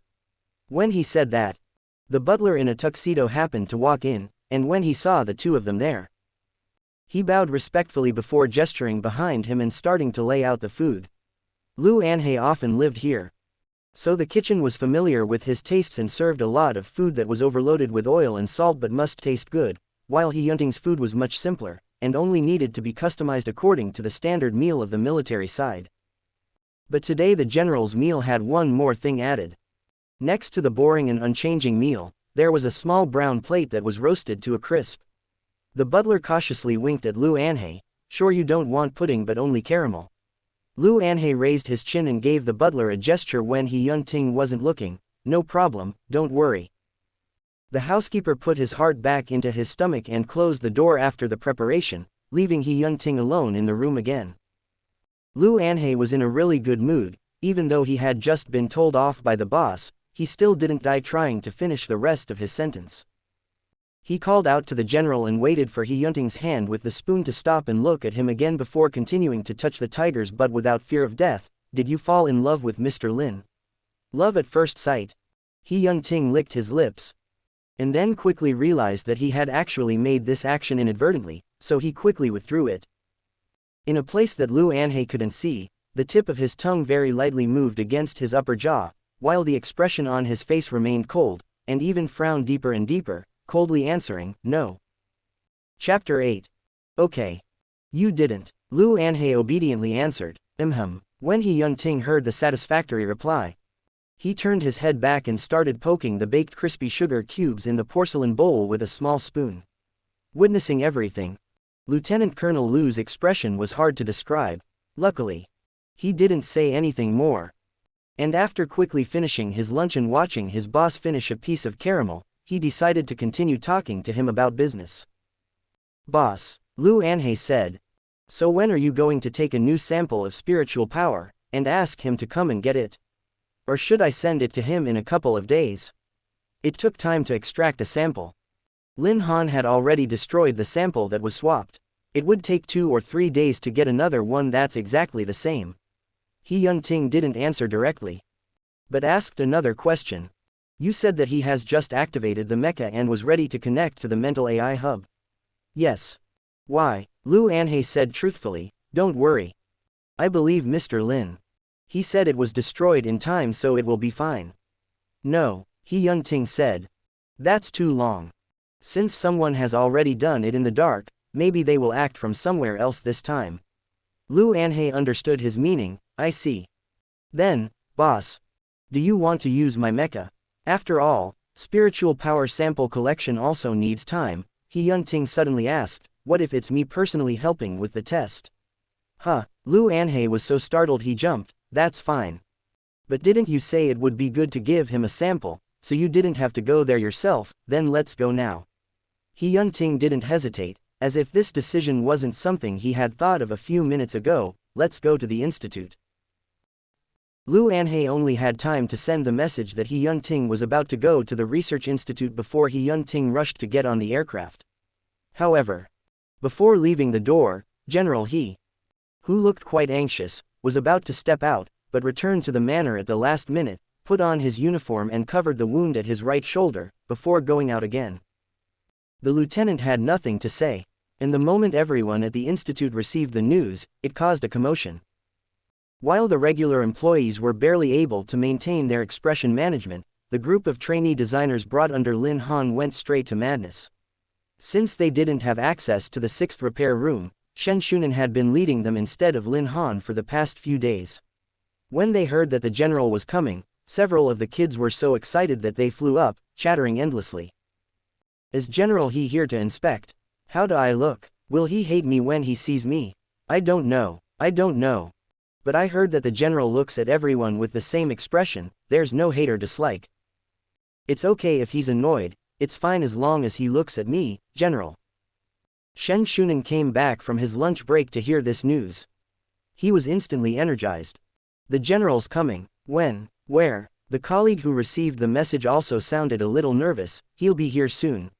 When he said that, the butler in a tuxedo happened to walk in, and when he saw the two of them there, he bowed respectfully before gesturing behind him and starting to lay out the food. Lu Anhe often lived here, so the kitchen was familiar with his tastes and served a lot of food that was overloaded with oil and salt but must taste good, while He Yunting's food was much simpler, and only needed to be customized according to the standard meal of the military side. But today the general's meal had one more thing added. Next to the boring and unchanging meal, there was a small brown plate that was roasted to a crisp. The butler cautiously winked at Lu Anhe. Sure you don't want pudding but only caramel. Lu Anhe raised his chin and gave the butler a gesture when He Yunting wasn't looking. No problem, don't worry. The housekeeper put his heart back into his stomach and closed the door after the preparation, leaving He Yunting alone in the room again. Lu Anhe was in a really good mood. Even though he had just been told off by the boss, he still didn't die trying to finish the rest of his sentence. He called out to the general and waited for He Yunting's hand with the spoon to stop and look at him again before continuing to touch the tiger's butt without fear of death. Did you fall in love with Mr. Lin? Love at first sight? He Yunting licked his lips, and then quickly realized that he had actually made this action inadvertently, so he quickly withdrew it. In a place that Lu Anhe couldn't see, the tip of his tongue very lightly moved against his upper jaw, while the expression on his face remained cold, and even frowned deeper and deeper, coldly answering, no. Chapter 8. Okay. You didn't. Lu Anhe obediently answered, When He Yunting heard the satisfactory reply, he turned his head back and started poking the baked crispy sugar cubes in the porcelain bowl with a small spoon. Witnessing everything, Lieutenant Colonel Lu's expression was hard to describe. Luckily, he didn't say anything more. And after quickly finishing his lunch and watching his boss finish a piece of caramel, he decided to continue talking to him about business. Boss, Lu Anhe said. So when are you going to take a new sample of spiritual power, and ask him to come and get it? Or should I send it to him in a couple of days? It took time to extract a sample. Lin Han had already destroyed the sample that was swapped. It would take 2 or 3 days to get another one that's exactly the same. He Yunting didn't answer directly, but asked another question. You said that he has just activated the mecha and was ready to connect to the mental AI hub. Yes. Why? Lu Anhe said truthfully, don't worry. I believe Mr. Lin. He said it was destroyed in time so it will be fine. No, He Yunting said. That's too long. Since someone has already done it in the dark, maybe they will act from somewhere else this time. Lu Anhe understood his meaning. I see. Then, boss, do you want to use my mecha? After all, spiritual power sample collection also needs time. He Yunting suddenly asked, what if it's me personally helping with the test? Huh, Lu Anhe was so startled he jumped. That's fine. But didn't you say it would be good to give him a sample, so you didn't have to go there yourself? Then let's go now. He Yun-ting didn't hesitate, as if this decision wasn't something he had thought of a few minutes ago. Let's go to the institute. Lu Anhei only had time to send the message that He Yun-ting was about to go to the research institute before He Yun-ting rushed to get on the aircraft. However, before leaving the door, General He, who looked quite anxious, was about to step out, but returned to the manor at the last minute, put on his uniform and covered the wound at his right shoulder, before going out again. The lieutenant had nothing to say, and the moment everyone at the institute received the news, it caused a commotion. While the regular employees were barely able to maintain their expression management, the group of trainee designers brought under Lin Han went straight to madness. Since they didn't have access to the 6th repair room, Shen Shunan had been leading them instead of Lin Han for the past few days. When they heard that the general was coming, several of the kids were so excited that they flew up, chattering endlessly. Is General He here to inspect? How do I look? Will he hate me when he sees me? I don't know. But I heard that the general looks at everyone with the same expression. There's no hate or dislike. It's okay if he's annoyed, it's fine as long as he looks at me, General. Shen Shunan came back from his lunch break to hear this news. He was instantly energized. The general's coming. When? Where? The colleague who received the message also sounded a little nervous. He'll be here soon.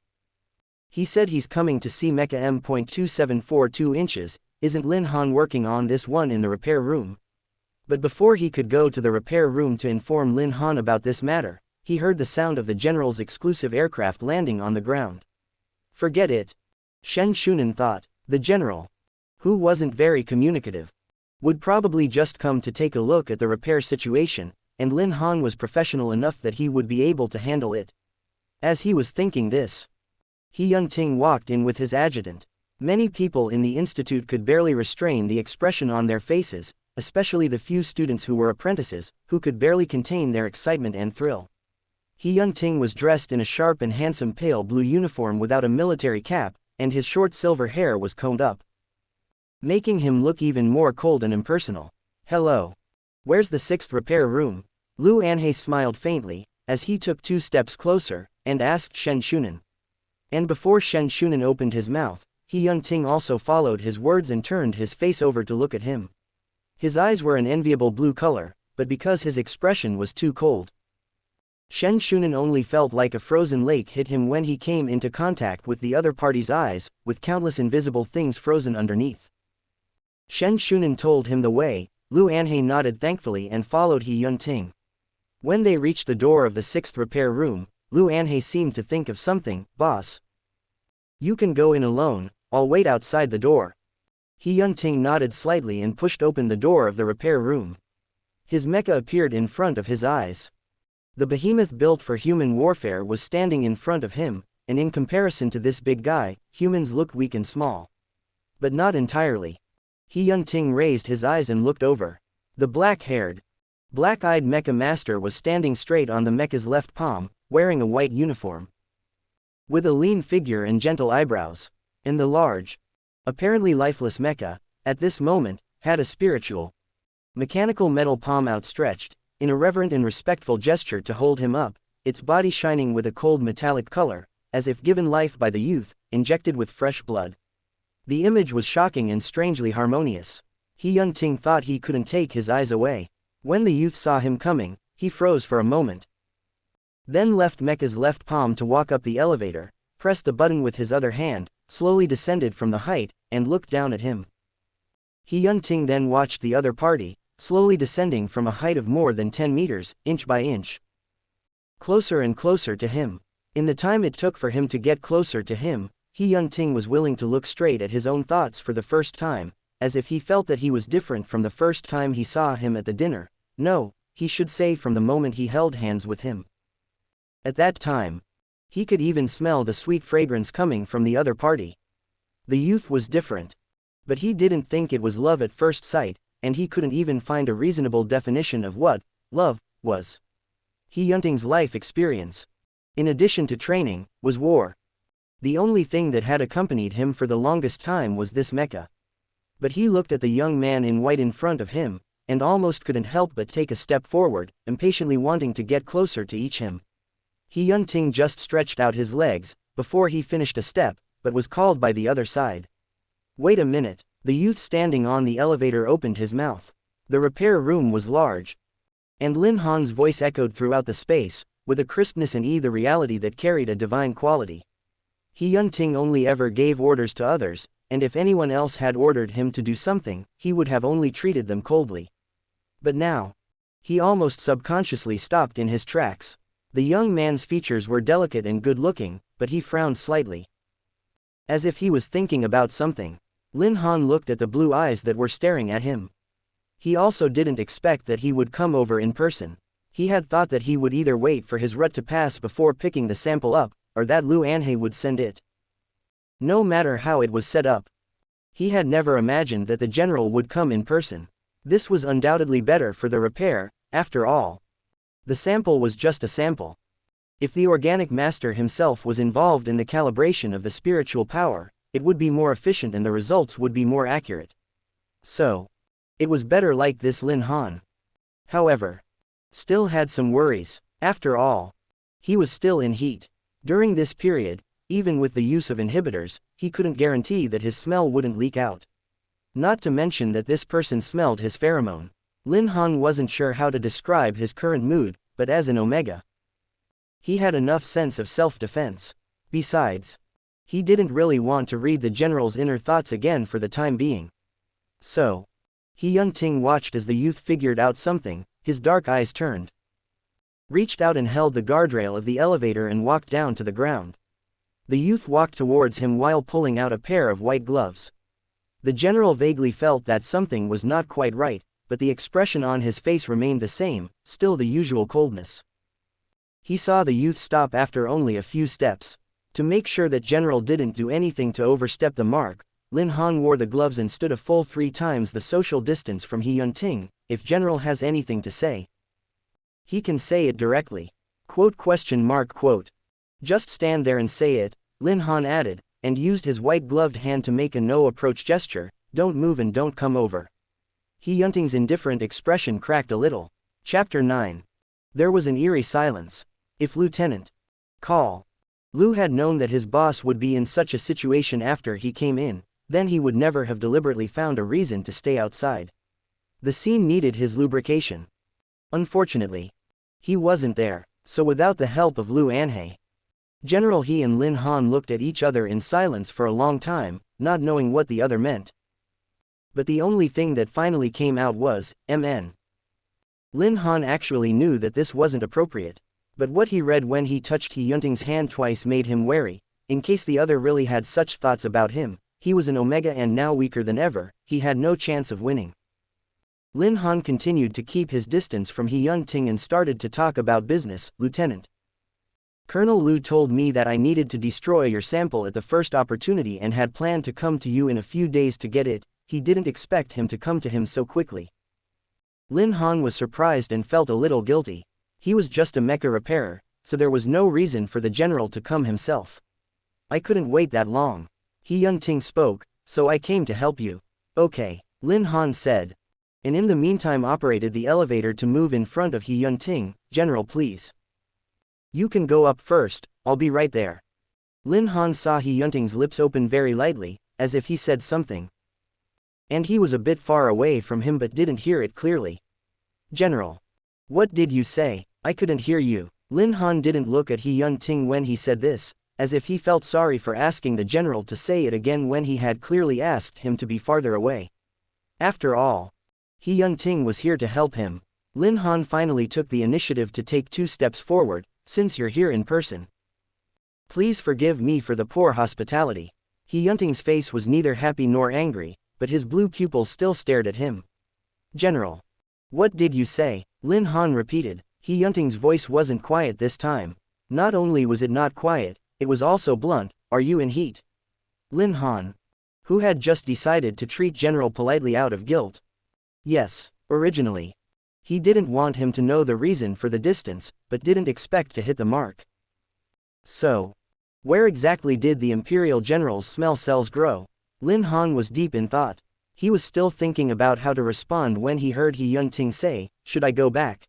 He said he's coming to see Mecha M.2742 inches. Isn't Lin Han working on this one in the repair room? But before he could go to the repair room to inform Lin Han about this matter, he heard the sound of the general's exclusive aircraft landing on the ground. Forget it. Shen Shunan thought. The general, who wasn't very communicative, would probably just come to take a look at the repair situation, and Lin Han was professional enough that he would be able to handle it. As he was thinking this, He Yun-ting walked in with his adjutant. Many people in the institute could barely restrain the expression on their faces, especially the few students who were apprentices, who could barely contain their excitement and thrill. He Yun-ting was dressed in a sharp and handsome pale blue uniform without a military cap, and his short silver hair was combed up, making him look even more cold and impersonal. Hello. Where's the 6th repair room? Lu Anhei smiled faintly, as he took 2 steps closer, and asked Shen Shunan. And before Shen Shunan opened his mouth, He Yun-ting also followed his words and turned his face over to look at him. His eyes were an enviable blue color, but because his expression was too cold, Shen Shunan only felt like a frozen lake hit him when he came into contact with the other party's eyes, with countless invisible things frozen underneath. Shen Shunan told him the way. Lu Anhei nodded thankfully and followed He Yun-ting. When they reached the door of the 6th repair room, Lu Anhei seemed to think of something. Boss, you can go in alone, I'll wait outside the door. He Yun-ting nodded slightly and pushed open the door of the repair room. His mecha appeared in front of his eyes. The behemoth built for human warfare was standing in front of him, and in comparison to this big guy, humans looked weak and small. But not entirely. He Yun-ting raised his eyes and looked over. The black-haired, black-eyed mecha master was standing straight on the mecha's left palm, wearing a white uniform, with a lean figure and gentle eyebrows. And the large, apparently lifeless mecha, at this moment, had a spiritual, mechanical metal palm outstretched, in a reverent and respectful gesture to hold him up, its body shining with a cold metallic color, as if given life by the youth, injected with fresh blood. The image was shocking and strangely harmonious. He Yun-ting thought he couldn't take his eyes away. When the youth saw him coming, he froze for a moment, then left mecha's left palm to walk up the elevator, pressed the button with his other hand, slowly descended from the height, and looked down at him. He Yun-ting then watched the other party, slowly descending from a height of more than 10 meters, inch by inch, closer and closer to him. In the time it took for him to get closer to him, He Yun-ting was willing to look straight at his own thoughts for the first time, as if he felt that he was different from the first time he saw him at the dinner. No, he should say from the moment he held hands with him. At that time, he could even smell the sweet fragrance coming from the other party. The youth was different. But he didn't think it was love at first sight, and he couldn't even find a reasonable definition of what love was. He Yun-ting's life experience, in addition to training, was war. The only thing that had accompanied him for the longest time was this mecha. But he looked at the young man in white in front of him, and almost couldn't help but take a step forward, impatiently wanting to get closer to each him. He Yun-ting just stretched out his legs, before he finished a step, but was called by the other side. Wait a minute. The youth standing on the elevator opened his mouth. The repair room was large, and Lin Han's voice echoed throughout the space, with a crispness and the reality that carried a divine quality. He Yunting only ever gave orders to others, and if anyone else had ordered him to do something, he would have only treated them coldly. But now, he almost subconsciously stopped in his tracks. The young man's features were delicate and good-looking, but he frowned slightly, as if he was thinking about something. Lin Han looked at the blue eyes that were staring at him. He also didn't expect that he would come over in person. He had thought that he would either wait for his route to pass before picking the sample up, or that Lu Anhe would send it. No matter how it was set up, he had never imagined that the general would come in person. This was undoubtedly better for the repair, after all. The sample was just a sample. If the organic master himself was involved in the calibration of the spiritual power, it would be more efficient and the results would be more accurate. So, it was better like this. Lin Han, however, still had some worries. After all, he was still in heat. During this period, even with the use of inhibitors, he couldn't guarantee that his smell wouldn't leak out. Not to mention that this person smelled his pheromone. Lin Han wasn't sure how to describe his current mood, but as an Omega, he had enough sense of self-defense. Besides, he didn't really want to read the general's inner thoughts again for the time being. So, He Yunting watched as the youth figured out something. His dark eyes turned, reached out and held the guardrail of the elevator and walked down to the ground. The youth walked towards him while pulling out a pair of white gloves. The general vaguely felt that something was not quite right, but the expression on his face remained the same, still the usual coldness. He saw the youth stop after only a few steps. To make sure that general didn't do anything to overstep the mark, Lin Han wore the gloves and stood a full 3 times the social distance from He Yunting. If general has anything to say, he can say it directly. Quote. Just stand there and say it, Lin Han added, and used his white-gloved hand to make a no-approach gesture. Don't move and don't come over. He Yunting's indifferent expression cracked a little. Chapter 9. There was an eerie silence. If Lieutenant Call Lu had known that his boss would be in such a situation after he came in, then he would never have deliberately found a reason to stay outside. The scene needed his lubrication. Unfortunately, he wasn't there, so without the help of Lu Anhe, General He and Lin Han looked at each other in silence for a long time, not knowing what the other meant. But the only thing that finally came out was, "MN." Lin Han actually knew that this wasn't appropriate, but what he read when he touched He Yunting's hand twice made him wary. In case the other really had such thoughts about him, he was an Omega and now weaker than ever, he had no chance of winning. Lin Han continued to keep his distance from He Yunting and started to talk about business. Lieutenant, Colonel Lu told me that I needed to destroy your sample at the first opportunity and had planned to come to you in a few days to get it. He didn't expect him to come to him so quickly. Lin Han was surprised and felt a little guilty. He was just a mecha repairer, so there was no reason for the general to come himself. I couldn't wait that long. He Yunting spoke, so I came to help you. Okay, Lin Han said, and in the meantime operated the elevator to move in front of He Yunting. General, please. You can go up first, I'll be right there. Lin Han saw He Yunting's lips open very lightly, as if he said something, and he was a bit far away from him but didn't hear it clearly. General, what did you say? I couldn't hear you. Lin Han didn't look at He Yunting when he said this, as if he felt sorry for asking the general to say it again when he had clearly asked him to be farther away. After all, He Yunting was here to help him. Lin Han finally took the initiative to take 2 steps forward. Since you're here in person, please forgive me for the poor hospitality. He Yunting's face was neither happy nor angry, but his blue pupils still stared at him. General, what did you say? Lin Han repeated. He Yunting's voice wasn't quiet this time. Not only was it not quiet, it was also blunt. Are you in heat? Lin Han, who had just decided to treat General politely out of guilt. Yes, originally, he didn't want him to know the reason for the distance, but didn't expect to hit the mark. So, where exactly did the Imperial General's smell cells grow? Lin Han was deep in thought. He was still thinking about how to respond when he heard He Yunting say, should I go back?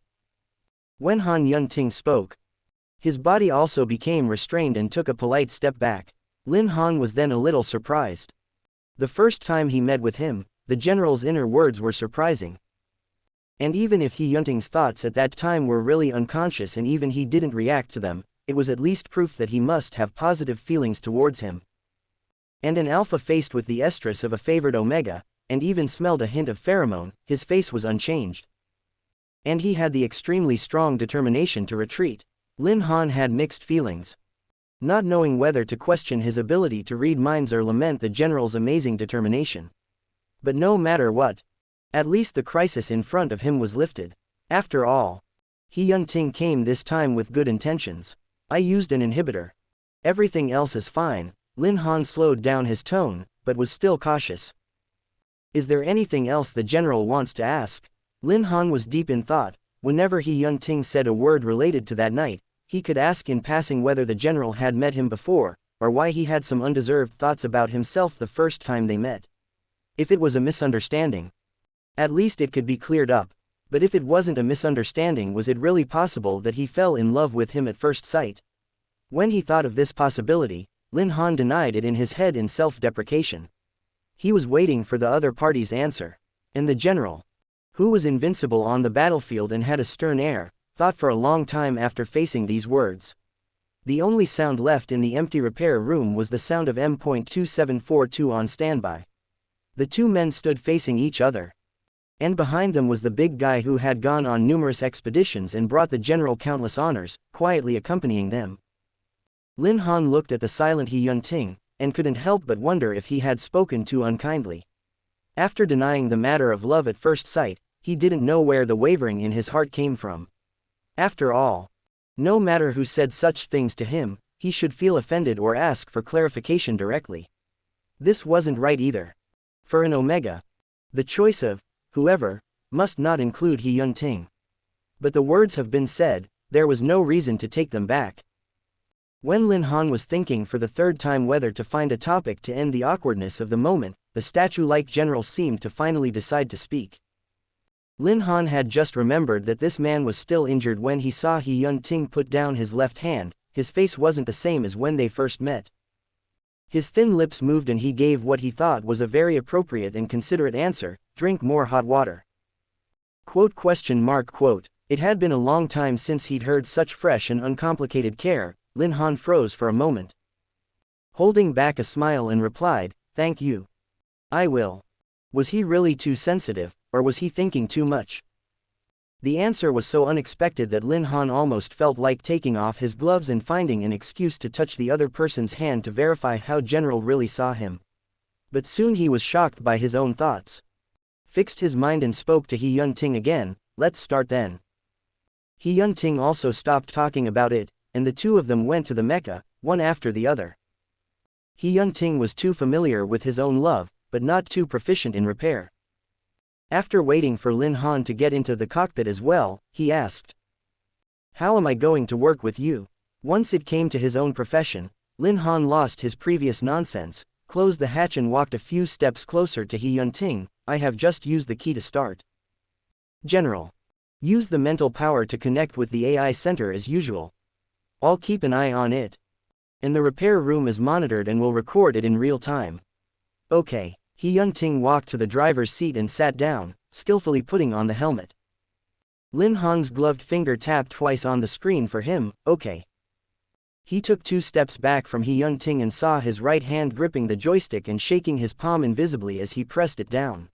When Han Yunting spoke, His body also became restrained and took a polite step back. Lin Han was then a little surprised. The first time he met with him, the general's inner words were surprising. And even if He Yunting's thoughts at that time were really unconscious and even he didn't react to them, it was at least proof that he must have positive feelings towards him. And an alpha faced with the estrus of a favored omega, and even smelled a hint of pheromone, his face was unchanged. And he had the extremely strong determination to retreat. Lin Han had mixed feelings. Not knowing whether to question his ability to read minds or lament the general's amazing determination. But no matter what, at least the crisis in front of him was lifted. After all, He Yunting came this time with good intentions. I used an inhibitor. Everything else is fine. Lin Han slowed down his tone, but was still cautious. Is there anything else the general wants to ask? Lin Han was deep in thought. Whenever He Yunting said a word related to that night, he could ask in passing whether the general had met him before, or why he had some undeserved thoughts about himself the first time they met. If it was a misunderstanding, at least it could be cleared up. But if it wasn't a misunderstanding, was it really possible that he fell in love with him at first sight? When he thought of this possibility, Lin Han denied it in his head in self-deprecation. He was waiting for the other party's answer. And the general, who was invincible on the battlefield and had a stern air, thought for a long time after facing these words. The only sound left in the empty repair room was the sound of M.2742 on standby. The two men stood facing each other. And behind them was the big guy who had gone on numerous expeditions and brought the general countless honors, quietly accompanying them. Lin Han looked at the silent He Yunting, and couldn't help but wonder if he had spoken too unkindly. After denying the matter of love at first sight, he didn't know where the wavering in his heart came from. After all, no matter who said such things to him, he should feel offended or ask for clarification directly. This wasn't right either. For an omega, the choice of whoever must not include He Yunting. But the words have been said, there was no reason to take them back. When Lin Han was thinking for the third time whether to find a topic to end the awkwardness of the moment, the statue-like general seemed to finally decide to speak. Lin Han had just remembered that this man was still injured when he saw He Yunting put down his left hand. His face wasn't the same as when they first met. His thin lips moved and he gave what he thought was a very appropriate and considerate answer: drink more hot water. Quote? It had been a long time since he'd heard such fresh and uncomplicated care. Lin Han froze for a moment, holding back a smile, and replied, "Thank you. I will." Was he really too sensitive, or was he thinking too much? The answer was so unexpected that Lin Han almost felt like taking off his gloves and finding an excuse to touch the other person's hand to verify how General really saw him. But soon he was shocked by his own thoughts. Fixed his mind and spoke to He Yunting again. "Let's start then." He Yunting also stopped talking about it, and the two of them went to the Mecca, one after the other. He Yunting was too familiar with his own love, but not too proficient in repair. After waiting for Lin Han to get into the cockpit as well, he asked, "How am I going to work with you?" Once it came to his own profession, Lin Han lost his previous nonsense, closed the hatch and walked a few steps closer to He Yunting. "I have just used the key to start. General, use the mental power to connect with the AI center as usual. I'll keep an eye on it. And the repair room is monitored and will record it in real time." "Okay." He Yunting walked to the driver's seat and sat down, skillfully putting on the helmet. Lin Han's gloved finger tapped twice on the screen for him. "Okay." He took 2 steps back from He Yunting and saw his right hand gripping the joystick and shaking his palm invisibly as he pressed it down.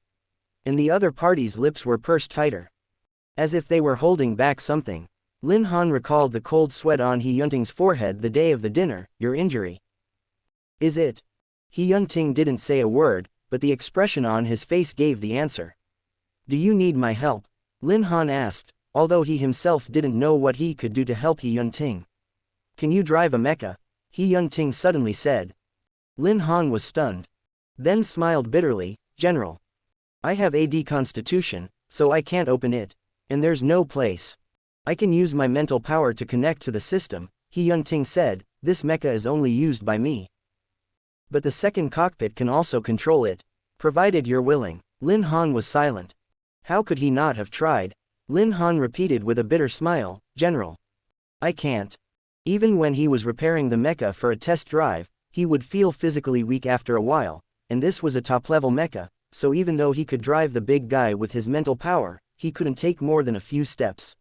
And the other party's lips were pursed tighter, as if they were holding back something. Lin Han recalled the cold sweat on He Yunting's forehead the day of the dinner. "Your injury. Is it?" He Yunting didn't say a word, but the expression on his face gave the answer. "Do you need my help?" Lin Han asked, although he himself didn't know what he could do to help He Yunting. "Can you drive a mecha?" He Yunting suddenly said. Lin Han was stunned, then smiled bitterly. "General, I have AD constitution, so I can't open it. And there's no place I can use my mental power to connect to the system," He Yunting said. "This mecha is only used by me. But the second cockpit can also control it, provided you're willing." Lin Han was silent. How could he not have tried? Lin Han repeated with a bitter smile, "General, I can't. Even when he was repairing the mecha for a test drive, he would feel physically weak after a while, and this was a top-level mecha, so even though he could drive the big guy with his mental power, he couldn't take more than a few steps.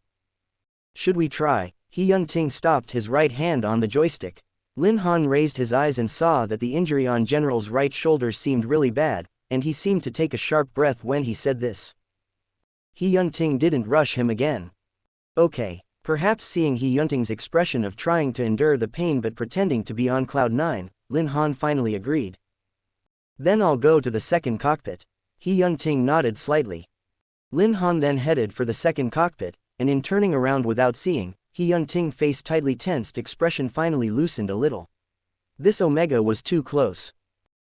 Should we try? Hyun-ting stopped his right hand on the joystick. Lin Han raised his eyes and saw that the injury on General's right shoulder seemed really bad, and he seemed to take a sharp breath when he said this. Hyun-ting didn't rush him again. Okay, perhaps seeing Hyun-ting's expression of trying to endure the pain but pretending to be on cloud 9, Lin Han finally agreed. Then I'll go to the second cockpit. Hyun-ting nodded slightly. Lin Han then headed for the second cockpit, and in turning around without seeing, Hyun-ting's face tightly tensed expression finally loosened a little. This Omega was too close.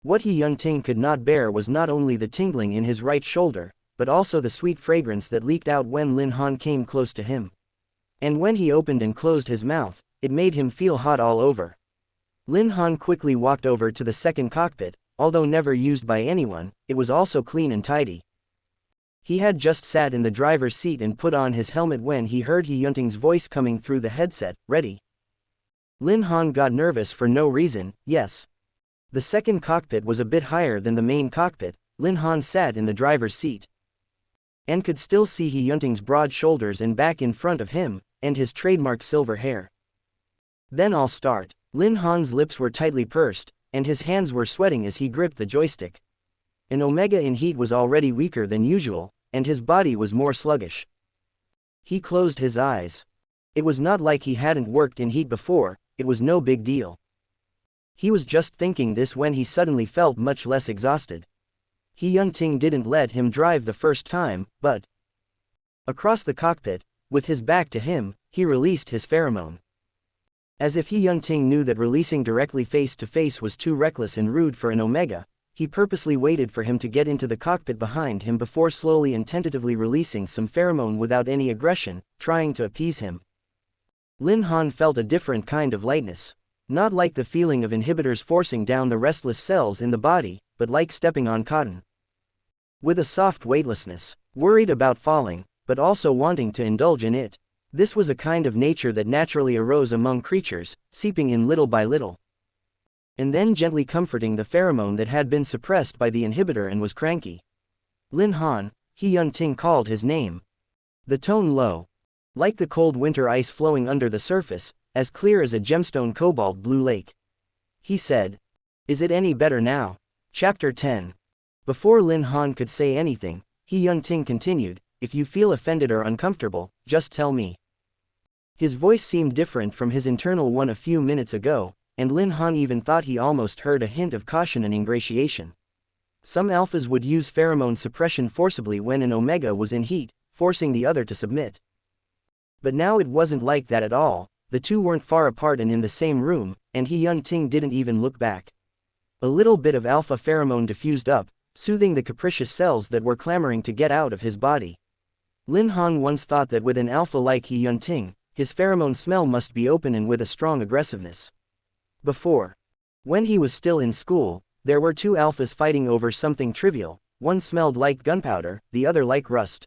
What Hyun-ting could not bear was not only the tingling in his right shoulder, but also the sweet fragrance that leaked out when Lin Han came close to him. And when he opened and closed his mouth, it made him feel hot all over. Lin Han quickly walked over to the second cockpit. Although never used by anyone, it was also clean and tidy. He had just sat in the driver's seat and put on his helmet when he heard Hyun-ting's voice coming through the headset, "Ready?" Lin Han got nervous for no reason. Yes. The second cockpit was a bit higher than the main cockpit. Lin Han sat in the driver's seat and could still see Hyun-ting's broad shoulders and back in front of him, and his trademark silver hair. Then I'll start. Lin Han's lips were tightly pursed, and his hands were sweating as he gripped the joystick. An Omega in heat was already weaker than usual, and his body was more sluggish. He closed his eyes. It was not like he hadn't worked in heat before, it was no big deal. He was just thinking this when he suddenly felt much less exhausted. Hyun-ting didn't let him drive the first time, but across the cockpit, with his back to him, he released his pheromone. As if Hyun-ting knew that releasing directly face-to-face was too reckless and rude for an Omega, he purposely waited for him to get into the cockpit behind him before slowly and tentatively releasing some pheromone without any aggression, trying to appease him. Lin Han felt a different kind of lightness. Not like the feeling of inhibitors forcing down the restless cells in the body, but like stepping on cotton. With a soft weightlessness, worried about falling, but also wanting to indulge in it. This was a kind of nature that naturally arose among creatures, seeping in little by little. And then gently comforting the pheromone that had been suppressed by the inhibitor and was cranky. Lin Han, Hyun-ting called his name. The tone low. Like the cold winter ice flowing under the surface, as clear as a gemstone cobalt blue lake. He said, "Is it any better now?" Chapter 10. Before Lin Han could say anything, Hyun-ting continued, "If you feel offended or uncomfortable, just tell me." His voice seemed different from his internal one a few minutes ago, and Lin Han even thought he almost heard a hint of caution and ingratiation. Some alphas would use pheromone suppression forcibly when an Omega was in heat, forcing the other to submit. But now it wasn't like that at all. The two weren't far apart and in the same room, and Hyun-ting didn't even look back. A little bit of alpha pheromone diffused up, soothing the capricious cells that were clamoring to get out of his body. Lin Han once thought that with an alpha like Hyun-ting, his pheromone smell must be open and with a strong aggressiveness. Before, when he was still in school, there were two alphas fighting over something trivial. One smelled like gunpowder, the other like rust.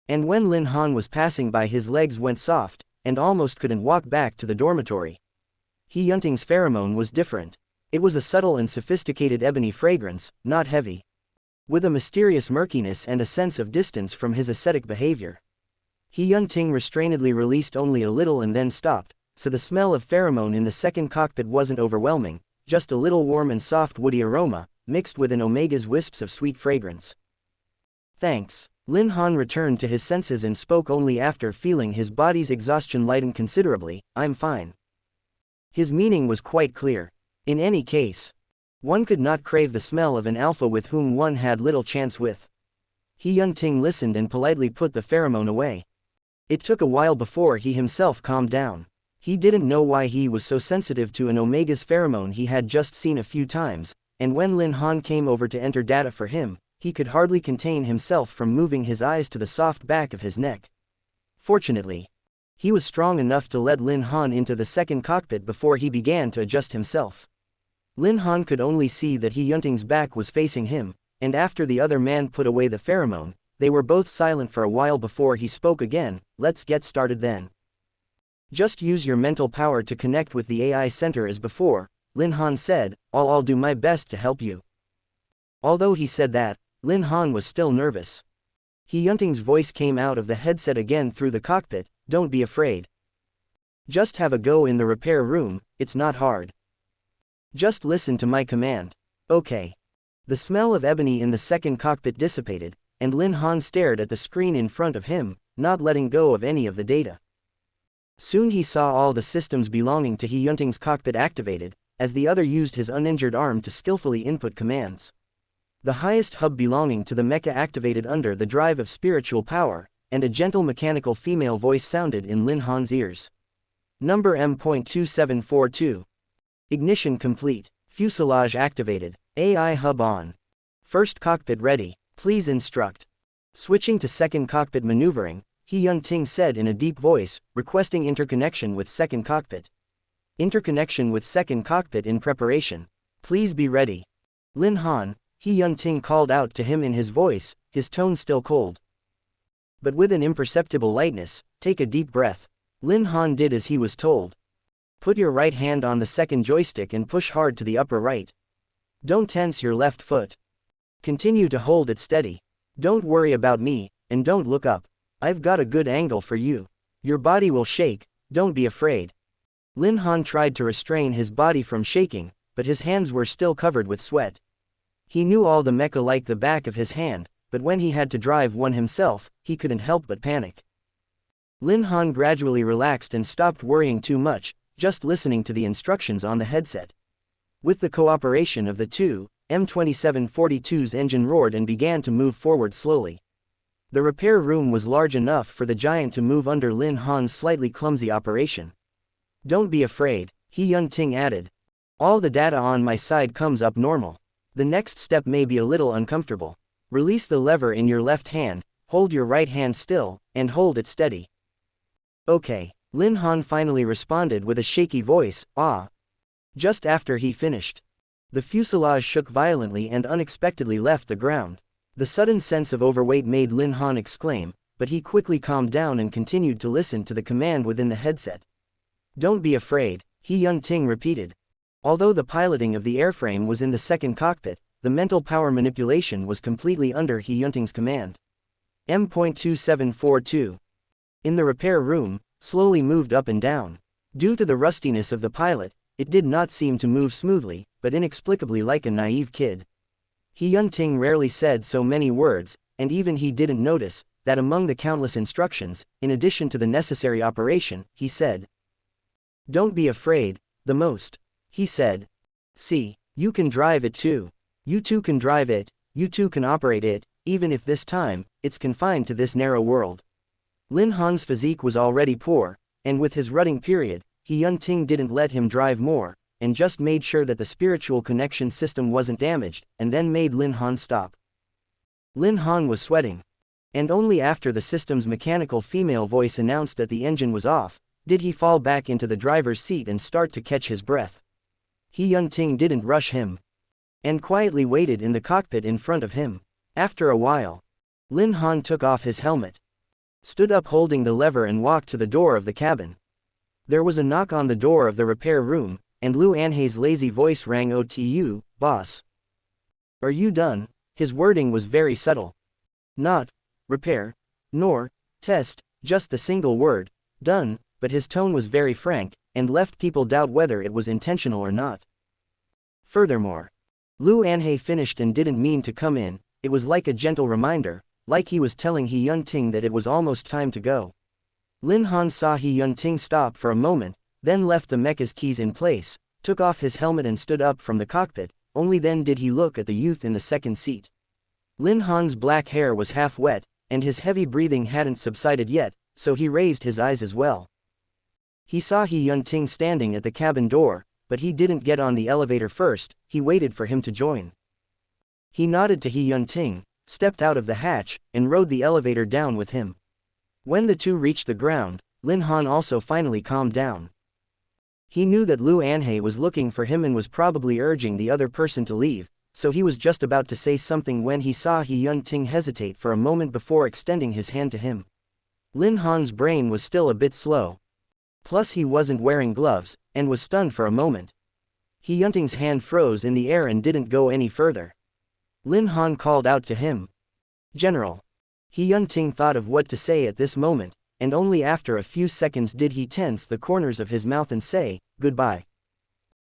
And when Lin Han was passing by, his legs went soft, and almost couldn't walk back to the dormitory. Hyun-ting's pheromone was different. It was a subtle and sophisticated ebony fragrance, not heavy. With a mysterious murkiness and a sense of distance from his ascetic behavior. Hyun-ting restrainedly released only a little and then stopped, so the smell of pheromone in the second cockpit wasn't overwhelming, just a little warm and soft woody aroma, mixed with an Omega's wisps of sweet fragrance. "Thanks." Lin Han returned to his senses and spoke only after feeling his body's exhaustion lighten considerably, "I'm fine." His meaning was quite clear. In any case, one could not crave the smell of an alpha with whom one had little chance with. Hyun-ting listened and politely put the pheromone away. It took a while before he himself calmed down. He didn't know why he was so sensitive to an Omega's pheromone he had just seen a few times, and when Lin Han came over to enter data for him, he could hardly contain himself from moving his eyes to the soft back of his neck. Fortunately, he was strong enough to let Lin Han into the second cockpit before he began to adjust himself. Lin Han could only see that Hyun-ting's back was facing him, and after the other man put away the pheromone, they were both silent for a while before he spoke again. "Let's get started then." Just use your mental power to connect with the AI center as before, Lin Han said, I'll do my best to help you. Although he said that, Lin Han was still nervous. He Yunting's voice came out of the headset again through the cockpit, don't be afraid. Just have a go in the repair room, it's not hard. Just listen to my command. Okay. The smell of ebony in the second cockpit dissipated, and Lin Han stared at the screen in front of him, not letting go of any of the data. Soon he saw all the systems belonging to He Yunting's cockpit activated, as the other used his uninjured arm to skillfully input commands. The highest hub belonging to the mecha activated under the drive of spiritual power, and a gentle mechanical female voice sounded in Lin Han's ears. Number M.2742. Ignition complete. Fuselage activated. AI hub on. First cockpit ready. Please instruct. Switching to second cockpit maneuvering, He Yunting said in a deep voice, requesting interconnection with second cockpit. Interconnection with second cockpit in preparation. Please be ready. Lin Han, He Yunting called out to him in his voice, his tone still cold. But with an imperceptible lightness, take a deep breath. Lin Han did as he was told. Put your right hand on the second joystick and push hard to the upper right. Don't tense your left foot. Continue to hold it steady. Don't worry about me, and don't look up. I've got a good angle for you. Your body will shake, don't be afraid. Lin Han tried to restrain his body from shaking, but his hands were still covered with sweat. He knew all the mecha like the back of his hand, but when he had to drive one himself, he couldn't help but panic. Lin Han gradually relaxed and stopped worrying too much, just listening to the instructions on the headset. With the cooperation of the two, M2742's engine roared and began to move forward slowly. The repair room was large enough for the giant to move under Lin Han's slightly clumsy operation. Don't be afraid, He Yunting added. All the data on my side comes up normal. The next step may be a little uncomfortable. Release the lever in your left hand, hold your right hand still, and hold it steady. Okay, Lin Han finally responded with a shaky voice, ah. Just after he finished, the fuselage shook violently and unexpectedly left the ground. The sudden sense of overweight made Lin Han exclaim, but he quickly calmed down and continued to listen to the command within the headset. Don't be afraid, He Yunting repeated. Although the piloting of the airframe was in the second cockpit, the mental power manipulation was completely under He Yunting's command. M.2742. In the repair room, slowly moved up and down. Due to the rustiness of the pilot, it did not seem to move smoothly, but inexplicably like a naive kid. He Yunting rarely said so many words, and even he didn't notice that among the countless instructions, in addition to the necessary operation, he said, Don't be afraid, the most. He said. See, you can drive it too. You too can drive it, you too can operate it, even if this time, it's confined to this narrow world. Lin Han's physique was already poor, and with his rutting period, He Yunting didn't let him drive more, and just made sure that the spiritual connection system wasn't damaged, and then made Lin Han stop. Lin Han was sweating. And only after the system's mechanical female voice announced that the engine was off, did he fall back into the driver's seat and start to catch his breath. He Yunting didn't rush him, and quietly waited in the cockpit in front of him. After a while, Lin Han took off his helmet, stood up holding the lever and walked to the door of the cabin. There was a knock on the door of the repair room, and Lu Anhei's lazy voice rang, "OTU, boss. Are you done?" His wording was very subtle. Not repair, nor test, just the single word, done, but his tone was very frank, and left people doubt whether it was intentional or not. Furthermore, Lu Anhei finished and didn't mean to come in. It was like a gentle reminder, like he was telling He Yunting that it was almost time to go. Lin Han saw He Yunting stop for a moment, then left the mecha's keys in place, took off his helmet and stood up from the cockpit. Only then did he look at the youth in the second seat. Lin Han's black hair was half wet, and his heavy breathing hadn't subsided yet, so he raised his eyes as well. He saw He Yunting standing at the cabin door, but he didn't get on the elevator first. He waited for him to join. He nodded to He Yunting, stepped out of the hatch, and rode the elevator down with him. When the two reached the ground, Lin Han also finally calmed down. He knew that Lu Anhei was looking for him and was probably urging the other person to leave, so he was just about to say something when he saw He Yunting hesitate for a moment before extending his hand to him. Lin Han's brain was still a bit slow. Plus he wasn't wearing gloves, and was stunned for a moment. He Yunting's hand froze in the air and didn't go any further. Lin Han called out to him. General. He Yunting thought of what to say at this moment, and only after a few seconds did he tense the corners of his mouth and say, goodbye.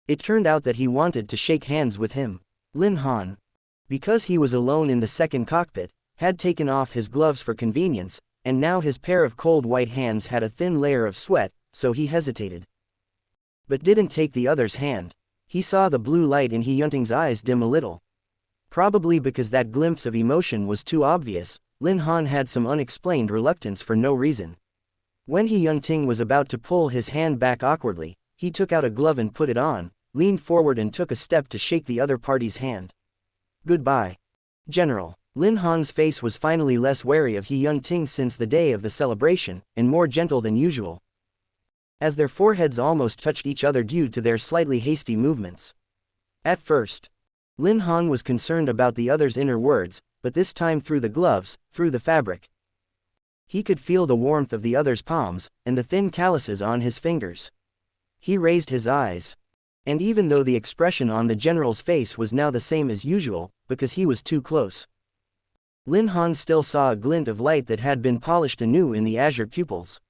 It turned out that he wanted to shake hands with him. Lin Han, because he was alone in the second cockpit, had taken off his gloves for convenience, and now his pair of cold white hands had a thin layer of sweat, so he hesitated. But didn't take the other's hand. He saw the blue light in He Yunting's eyes dim a little. Probably because that glimpse of emotion was too obvious, Lin Han had some unexplained reluctance for no reason. When He Yunting was about to pull his hand back awkwardly, he took out a glove and put it on, leaned forward and took a step to shake the other party's hand. Goodbye. General. Lin Han's face was finally less wary of He Yunting since the day of the celebration, and more gentle than usual. As their foreheads almost touched each other due to their slightly hasty movements. At first, Lin Han was concerned about the other's inner words, but this time through the gloves, through the fabric. He could feel the warmth of the other's palms, and the thin calluses on his fingers. He raised his eyes. And even though the expression on the general's face was now the same as usual, because he was too close, Lin Han still saw a glint of light that had been polished anew in the azure pupils.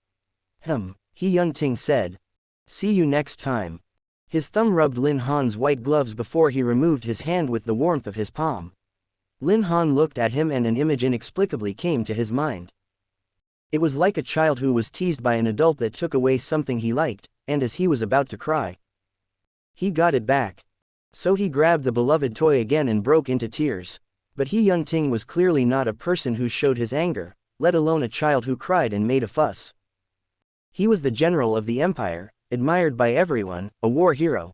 He Yunting said. See you next time. His thumb rubbed Lin Han's white gloves before he removed his hand with the warmth of his palm. Lin Han looked at him and an image inexplicably came to his mind. It was like a child who was teased by an adult that took away something he liked, and as he was about to cry, he got it back. So he grabbed the beloved toy again and broke into tears. But He Yunting was clearly not a person who showed his anger, let alone a child who cried and made a fuss. He was the general of the empire, admired by everyone, a war hero.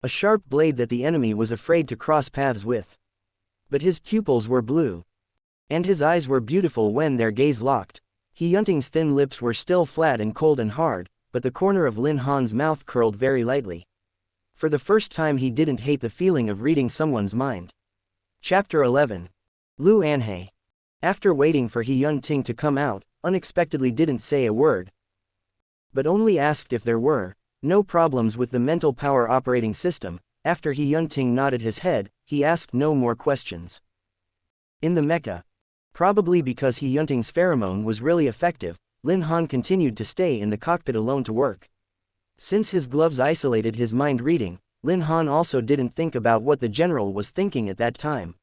A sharp blade that the enemy was afraid to cross paths with. But his pupils were blue. And his eyes were beautiful when their gaze locked. He Yunting's thin lips were still flat and cold and hard, but the corner of Lin Han's mouth curled very lightly. For the first time he didn't hate the feeling of reading someone's mind. Chapter 11. Lu Anhei. After waiting for He Yunting to come out, unexpectedly didn't say a word. But only asked if there were no problems with the mental power operating system. After He Yunting nodded his head, he asked no more questions. In the mecha. Probably because He Yunting's pheromone was really effective, Lin Han continued to stay in the cockpit alone to work. Since his gloves isolated his mind reading, Lin Han also didn't think about what the general was thinking at that time.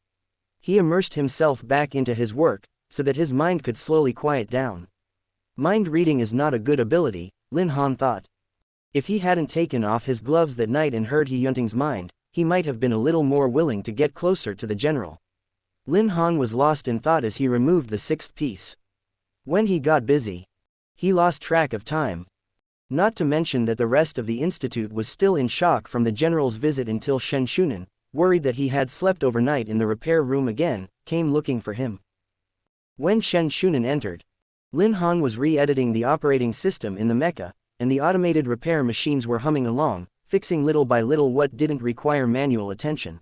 He immersed himself back into his work, so that his mind could slowly quiet down. Mind reading is not a good ability, Lin Han thought. If he hadn't taken off his gloves that night and heard He Yunting's mind, he might have been a little more willing to get closer to the general. Lin Han was lost in thought as he removed the sixth piece. When he got busy, he lost track of time. Not to mention that the rest of the institute was still in shock from the general's visit until Shen Shunan, worried that he had slept overnight in the repair room again, came looking for him. When Shen Shunan entered, Lin Han was re-editing the operating system in the mecha, and the automated repair machines were humming along, fixing little by little what didn't require manual attention.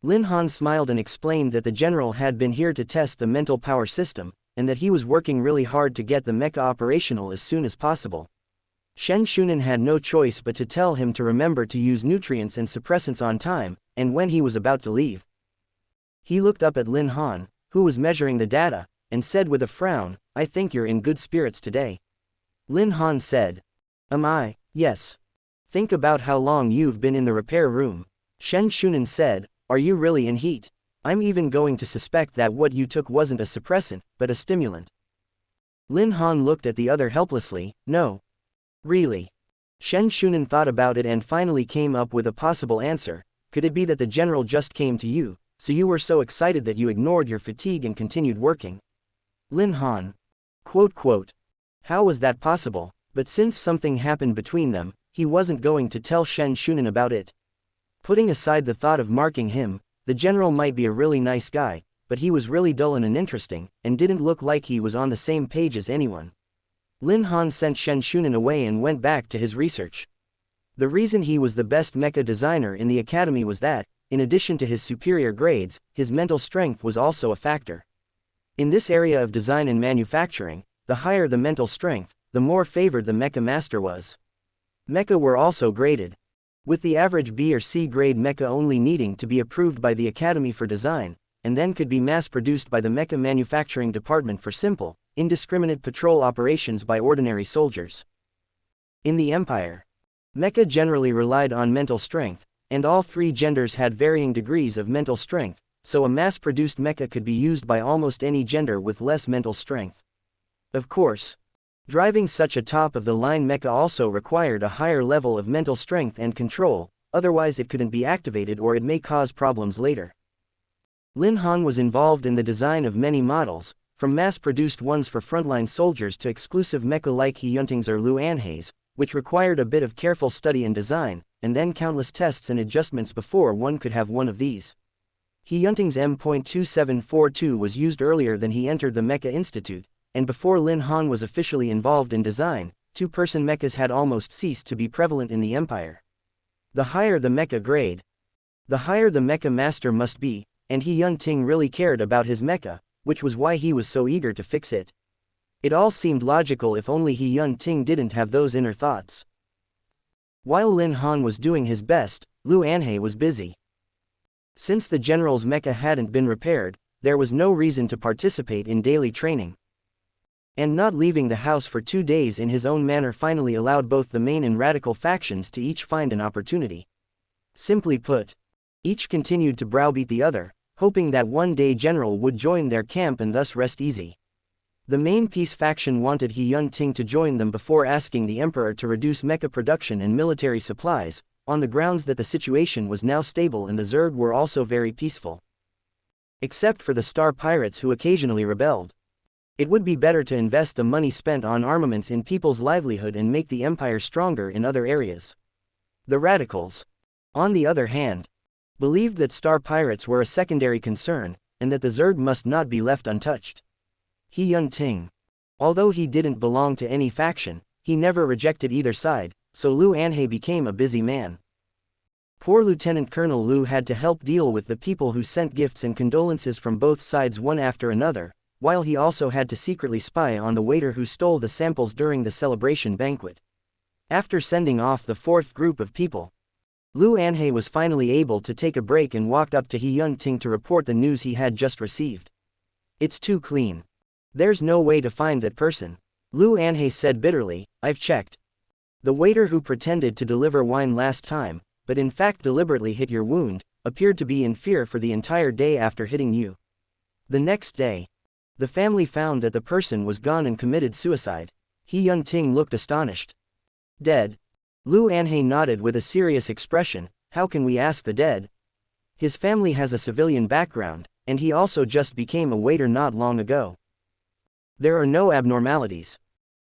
Lin Han smiled and explained that the general had been here to test the mental power system, and that he was working really hard to get the mecha operational as soon as possible. Shen Shunan had no choice but to tell him to remember to use nutrients and suppressants on time, and when he was about to leave, he looked up at Lin Han, who was measuring the data, and said with a frown, I think you're in good spirits today. Lin Han said. Am I? Yes. Think about how long you've been in the repair room. Shen Shunan said, are you really in heat? I'm even going to suspect that what you took wasn't a suppressant, but a stimulant. Lin Han looked at the other helplessly, no. Really? Shen Shunan thought about it and finally came up with a possible answer. Could it be that the general just came to you, so you were so excited that you ignored your fatigue and continued working? Lin Han. Quote. How was that possible? But since something happened between them, he wasn't going to tell Shen Shunan about it. Putting aside the thought of marking him, the general might be a really nice guy, but he was really dull and uninteresting, and didn't look like he was on the same page as anyone. Lin Han sent Shen Shunan away and went back to his research. The reason he was the best mecha designer in the academy was that, in addition to his superior grades, his mental strength was also a factor. In this area of design and manufacturing, the higher the mental strength, the more favored the mecha master was. Mecha were also graded, with the average B or C grade mecha only needing to be approved by the Academy for Design, and then could be mass-produced by the mecha manufacturing department for simple, indiscriminate patrol operations by ordinary soldiers. In the Empire, mecha generally relied on mental strength, and all three genders had varying degrees of mental strength, so a mass-produced mecha could be used by almost any gender with less mental strength. Of course, driving such a top-of-the-line mecha also required a higher level of mental strength and control, otherwise it couldn't be activated or it may cause problems later. Lin Han was involved in the design of many models, from mass-produced ones for frontline soldiers to exclusive mecha like He Yunting's or Lu Anhei's, which required a bit of careful study and design, and then countless tests and adjustments before one could have one of these. He Yunting's M.2742 was used earlier than he entered the Mecha Institute, and before Lin Han was officially involved in design, two-person mechas had almost ceased to be prevalent in the Empire. The higher the mecha grade, the higher the mecha master must be, and He Yunting really cared about his mecha, which was why he was so eager to fix it. It all seemed logical if only He Yunting didn't have those inner thoughts. While Lin Han was doing his best, Lu Anhei was busy. Since the general's mecha hadn't been repaired, there was no reason to participate in daily training. And not leaving the house for 2 days in his own manner finally allowed both the main and radical factions to each find an opportunity. Simply put, each continued to browbeat the other, hoping that one day General would join their camp and thus rest easy. The main peace faction wanted He Yunting to join them before asking the Emperor to reduce mecha production and military supplies, on the grounds that the situation was now stable and the Zerg were also very peaceful. Except for the Star Pirates who occasionally rebelled. It would be better to invest the money spent on armaments in people's livelihood and make the Empire stronger in other areas. The Radicals, on the other hand, believed that Star Pirates were a secondary concern, and that the Zerg must not be left untouched. He Yunting, although he didn't belong to any faction, he never rejected either side, so Lu Anhei became a busy man. Poor Lieutenant Colonel Lu had to help deal with the people who sent gifts and condolences from both sides one after another, while he also had to secretly spy on the waiter who stole the samples during the celebration banquet. After sending off the fourth group of people, Lu Anhei was finally able to take a break and walked up to He Yunting to report the news he had just received. "It's too clean. There's no way to find that person," Lu Anhei said bitterly. "I've checked. The waiter who pretended to deliver wine last time, but in fact deliberately hit your wound, appeared to be in fear for the entire day after hitting you. The next day, the family found that the person was gone and committed suicide." He Yunting looked astonished. "Dead?" Lu Anhei nodded with a serious expression. "How can we ask the dead? His family has a civilian background, and he also just became a waiter not long ago. There are no abnormalities.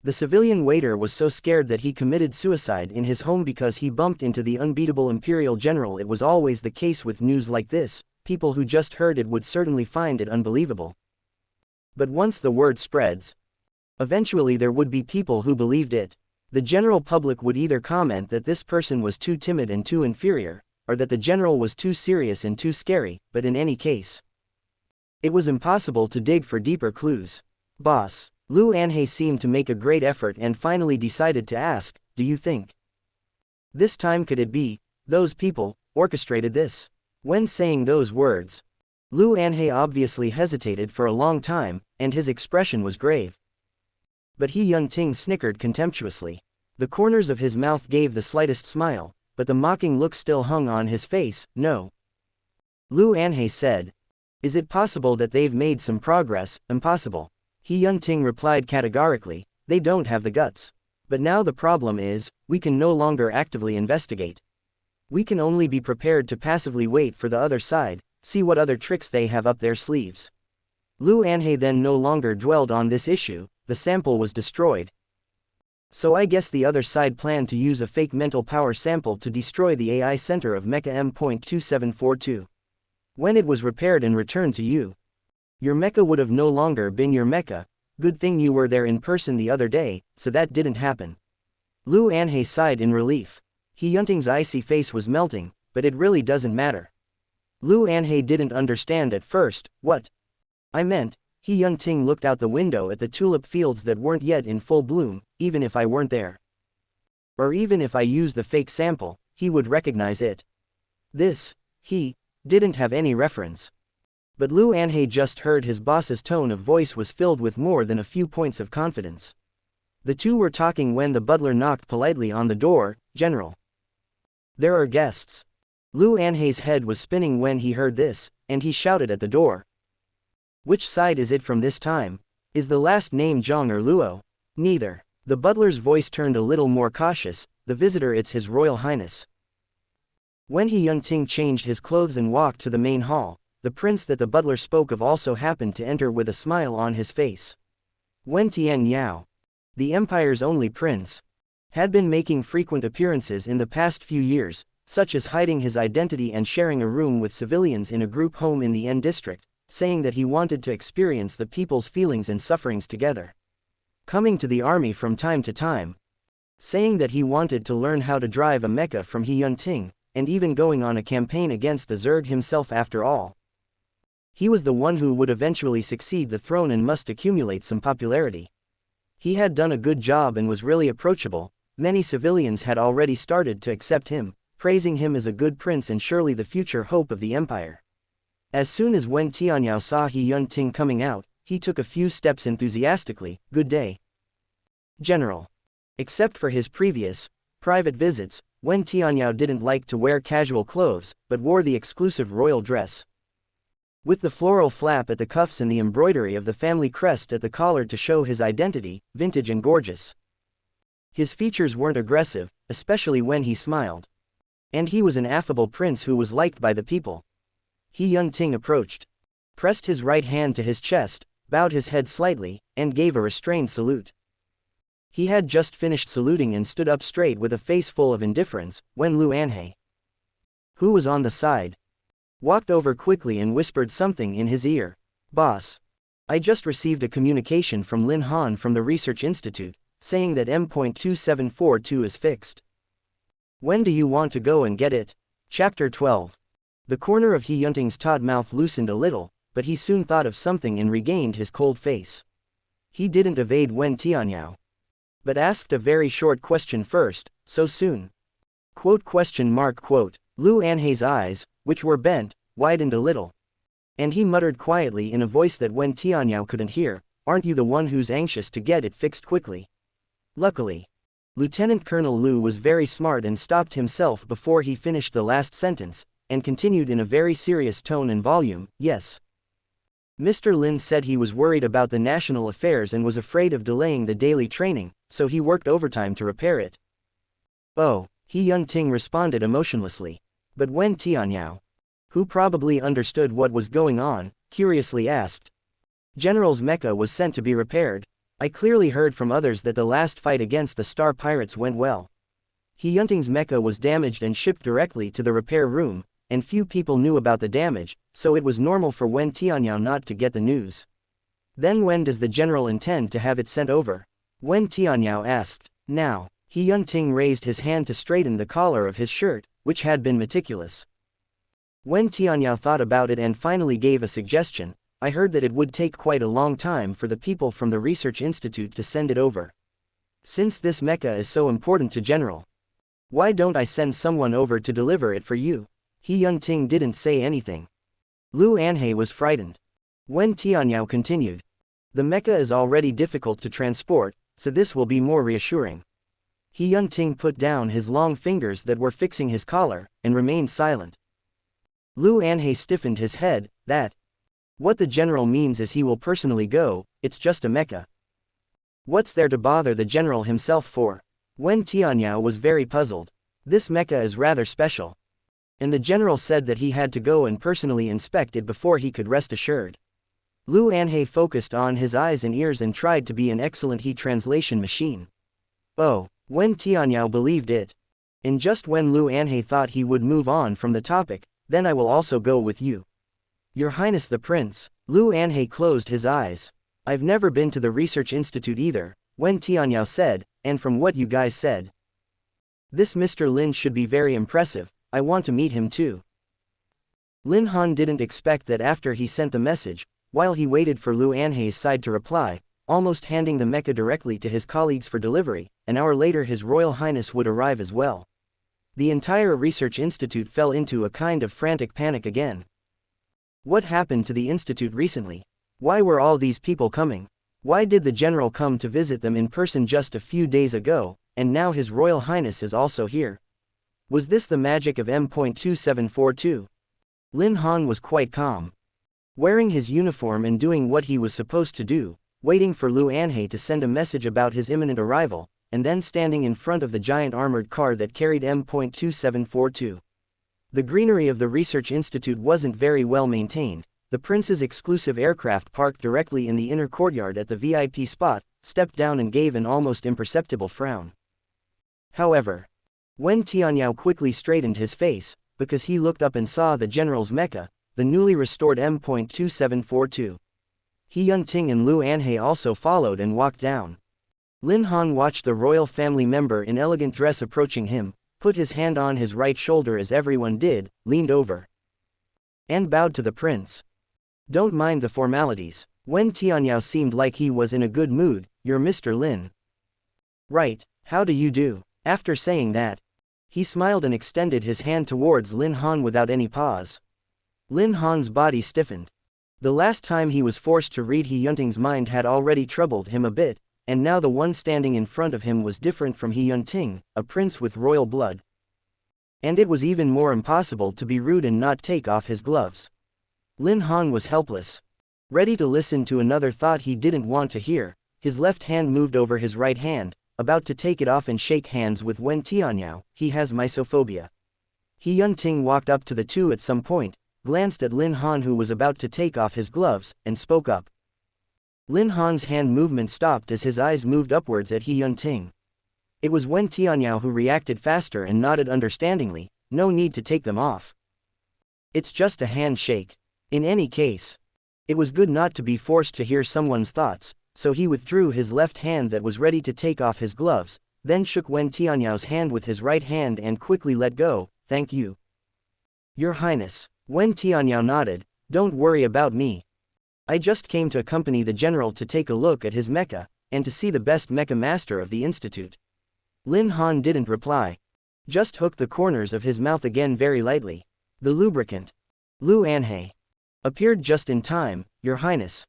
The civilian waiter was so scared that he committed suicide in his home because he bumped into the unbeatable Imperial General." It was always the case with news like this, people who just heard it would certainly find it unbelievable. But once the word spreads, eventually there would be people who believed it. The general public would either comment that this person was too timid and too inferior, or that the general was too serious and too scary, but in any case, it was impossible to dig for deeper clues. "Boss," Lu Anhei seemed to make a great effort and finally decided to ask, "Do you think this time could it be those people orchestrated this?" When saying those words, Lu Anhei obviously hesitated for a long time, and his expression was grave. But He Yunting snickered contemptuously. The corners of his mouth gave the slightest smile, but the mocking look still hung on his face. "No." Lu Anhei said. "Is it possible that they've made some progress?" "Impossible." He Yunting replied categorically. "They don't have the guts. But now the problem is, we can no longer actively investigate. We can only be prepared to passively wait for the other side, see what other tricks they have up their sleeves." Lu Anhei then no longer dwelled on this issue. The sample was destroyed. "So I guess the other side planned to use a fake mental power sample to destroy the AI center of Mecha M.2742. When it was repaired and returned to you, your mecha would have no longer been your mecha. Good thing you were there in person the other day, so that didn't happen." Lu Anhei sighed in relief. He Yunting's icy face was melting, but it really doesn't matter. Lu Anhei didn't understand at first. "What?" "I meant," He Yun-ting looked out the window at the tulip fields that weren't yet in full bloom. Even if I weren't there, or even if I used the fake sample, he would recognize it. This, he, didn't have any reference. But Lu Anhei just heard his boss's tone of voice was filled with more than a few points of confidence. The two were talking when the butler knocked politely on the door. "General, there are guests." Lu Anhei's head was spinning when he heard this, and he shouted at the door. "Which side is it from this time? Is the last name Zhang or Luo?" "Neither." The butler's voice turned a little more cautious. "The visitor, it's His Royal Highness." When He Yun-ting changed his clothes and walked to the main hall, the prince that the butler spoke of also happened to enter with a smile on his face. Wen Tianyao, the empire's only prince, had been making frequent appearances in the past few years, such as hiding his identity and sharing a room with civilians in a group home in the N district, saying that he wanted to experience the people's feelings and sufferings together. Coming to the army from time to time, saying that he wanted to learn how to drive a mecha from He Yun-ting, and even going on a campaign against the Zerg himself. After all, he was the one who would eventually succeed the throne and must accumulate some popularity. He had done a good job and was really approachable. Many civilians had already started to accept him, praising him as a good prince and surely the future hope of the empire. As soon as Wen Tianyao saw He Yun-ting coming out, he took a few steps enthusiastically. "Good day, General." Except for his previous, private visits, Wen Tianyao didn't like to wear casual clothes, but wore the exclusive royal dress, with the floral flap at the cuffs and the embroidery of the family crest at the collar to show his identity, vintage and gorgeous. His features weren't aggressive, especially when he smiled. And he was an affable prince who was liked by the people. He Yun-ting approached, pressed his right hand to his chest, bowed his head slightly, and gave a restrained salute. He had just finished saluting and stood up straight with a face full of indifference, when Lu Anhei, who was on the side, walked over quickly and whispered something in his ear. "Boss, I just received a communication from Lin Han from the Research Institute, saying that M.2742 is fixed. When do you want to go and get it?" Chapter 12. The corner of He Yun-ting's taut mouth loosened a little, but he soon thought of something and regained his cold face. He didn't evade Wen Tianyao, but asked a very short question first. "So soon?" Lu Anhei's eyes, which were bent, widened a little, and he muttered quietly in a voice that Wen Tianyao couldn't hear, "Aren't you the one who's anxious to get it fixed quickly?" Luckily, Lieutenant Colonel Lu was very smart and stopped himself before he finished the last sentence, and continued in a very serious tone and volume. "Yes. Mr. Lin said he was worried about the national affairs and was afraid of delaying the daily training, so he worked overtime to repair it." "Oh," He Yun-ting responded emotionlessly. But Wen Tianyao, who probably understood what was going on, curiously asked, "General's mecha was sent to be repaired? I clearly heard from others that the last fight against the Star Pirates went well." He Yun-ting's mecha was damaged and shipped directly to the repair room, and few people knew about the damage, so it was normal for Wen Tianyao not to get the news. "Then when does the general intend to have it sent over?" Wen Tianyao asked. "Now." He Yun-ting raised his hand to straighten the collar of his shirt, which had been meticulous. Wen Tianyao thought about it and finally gave a suggestion. "I heard that it would take quite a long time for the people from the Research Institute to send it over. Since this mecha is so important to General, why don't I send someone over to deliver it for you?" He Yun-ting didn't say anything. Lu Anhei was frightened. Wen Tianyao continued. "The mecha is already difficult to transport, so this will be more reassuring." He Yun-ting put down his long fingers that were fixing his collar, and remained silent. Lu Anhei stiffened his head. What the general means is he will personally go. It's just a mecha. What's there to bother the general himself for?" Wen Tianyao was very puzzled. This mecha is rather special, and the general said that he had to go and personally inspect it before he could rest assured. Lu Anhei focused on his eyes and ears and tried to be an excellent He translation machine. "Oh." Wen Tianyao believed it. And just when Lu Anhei thought he would move on from the topic, "Then I will also go with you, Your Highness the Prince." Lu Anhei closed his eyes. "I've never been to the Research Institute either," Wen Tianyao said, "and from what you guys said, this Mr. Lin should be very impressive. I want to meet him too." Lin Han didn't expect that after he sent the message, while he waited for Lu Anhei's side to reply, almost handing the mecha directly to his colleagues for delivery. An hour later his Royal Highness would arrive as well. The entire research institute fell into a kind of frantic panic again. What happened to the institute recently? Why were all these people coming? Why did the general come to visit them in person just a few days ago, and now His Royal Highness is also here? Was this the magic of M.2742? Lin Han was quite calm. Wearing his uniform and doing what he was supposed to do, waiting for Lu Anhei to send a message about his imminent arrival, and then standing in front of the giant armored car that carried M.2742. The greenery of the research institute wasn't very well maintained. The prince's exclusive aircraft parked directly in the inner courtyard at the VIP spot, stepped down and gave an almost imperceptible frown. However, Wen Tianyao quickly straightened his face, because he looked up and saw the general's mecha, the newly restored M.2742. He Yunting and Lu Anhei also followed and walked down. Lin Han watched the royal family member in elegant dress approaching him, put his hand on his right shoulder as everyone did, leaned over, and bowed to the prince. Don't mind the formalities. Wen Tianyao seemed like he was in a good mood. You're Mr. Lin. Right, how do you do? After saying that, he smiled and extended his hand towards Lin Han without any pause. Lin Han's body stiffened. The last time he was forced to read He Yunting's mind had already troubled him a bit, and now the one standing in front of him was different from He Yunting, a prince with royal blood. And it was even more impossible to be rude and not take off his gloves. Lin Han was helpless. Ready to listen to another thought he didn't want to hear, his left hand moved over his right hand, about to take it off and shake hands with Wen Tianyao. He has mysophobia. He Yunting walked up to the two at some point, glanced at Lin Han who was about to take off his gloves, and spoke up. Lin Han's hand movement stopped as his eyes moved upwards at He Yunting. It was Wen Tianyao who reacted faster and nodded understandingly. No need to take them off. It's just a handshake. In any case, it was good not to be forced to hear someone's thoughts, so he withdrew his left hand that was ready to take off his gloves, then shook Wen Tianyao's hand with his right hand and quickly let go. Thank you, Your Highness. Wen Tianyao nodded. Don't worry about me. I just came to accompany the general to take a look at his mecha, and to see the best mecha master of the institute. Lin Han didn't reply. Just hooked the corners of his mouth again very lightly. The lubricant, Lu Anhei, appeared just in time. Your Highness.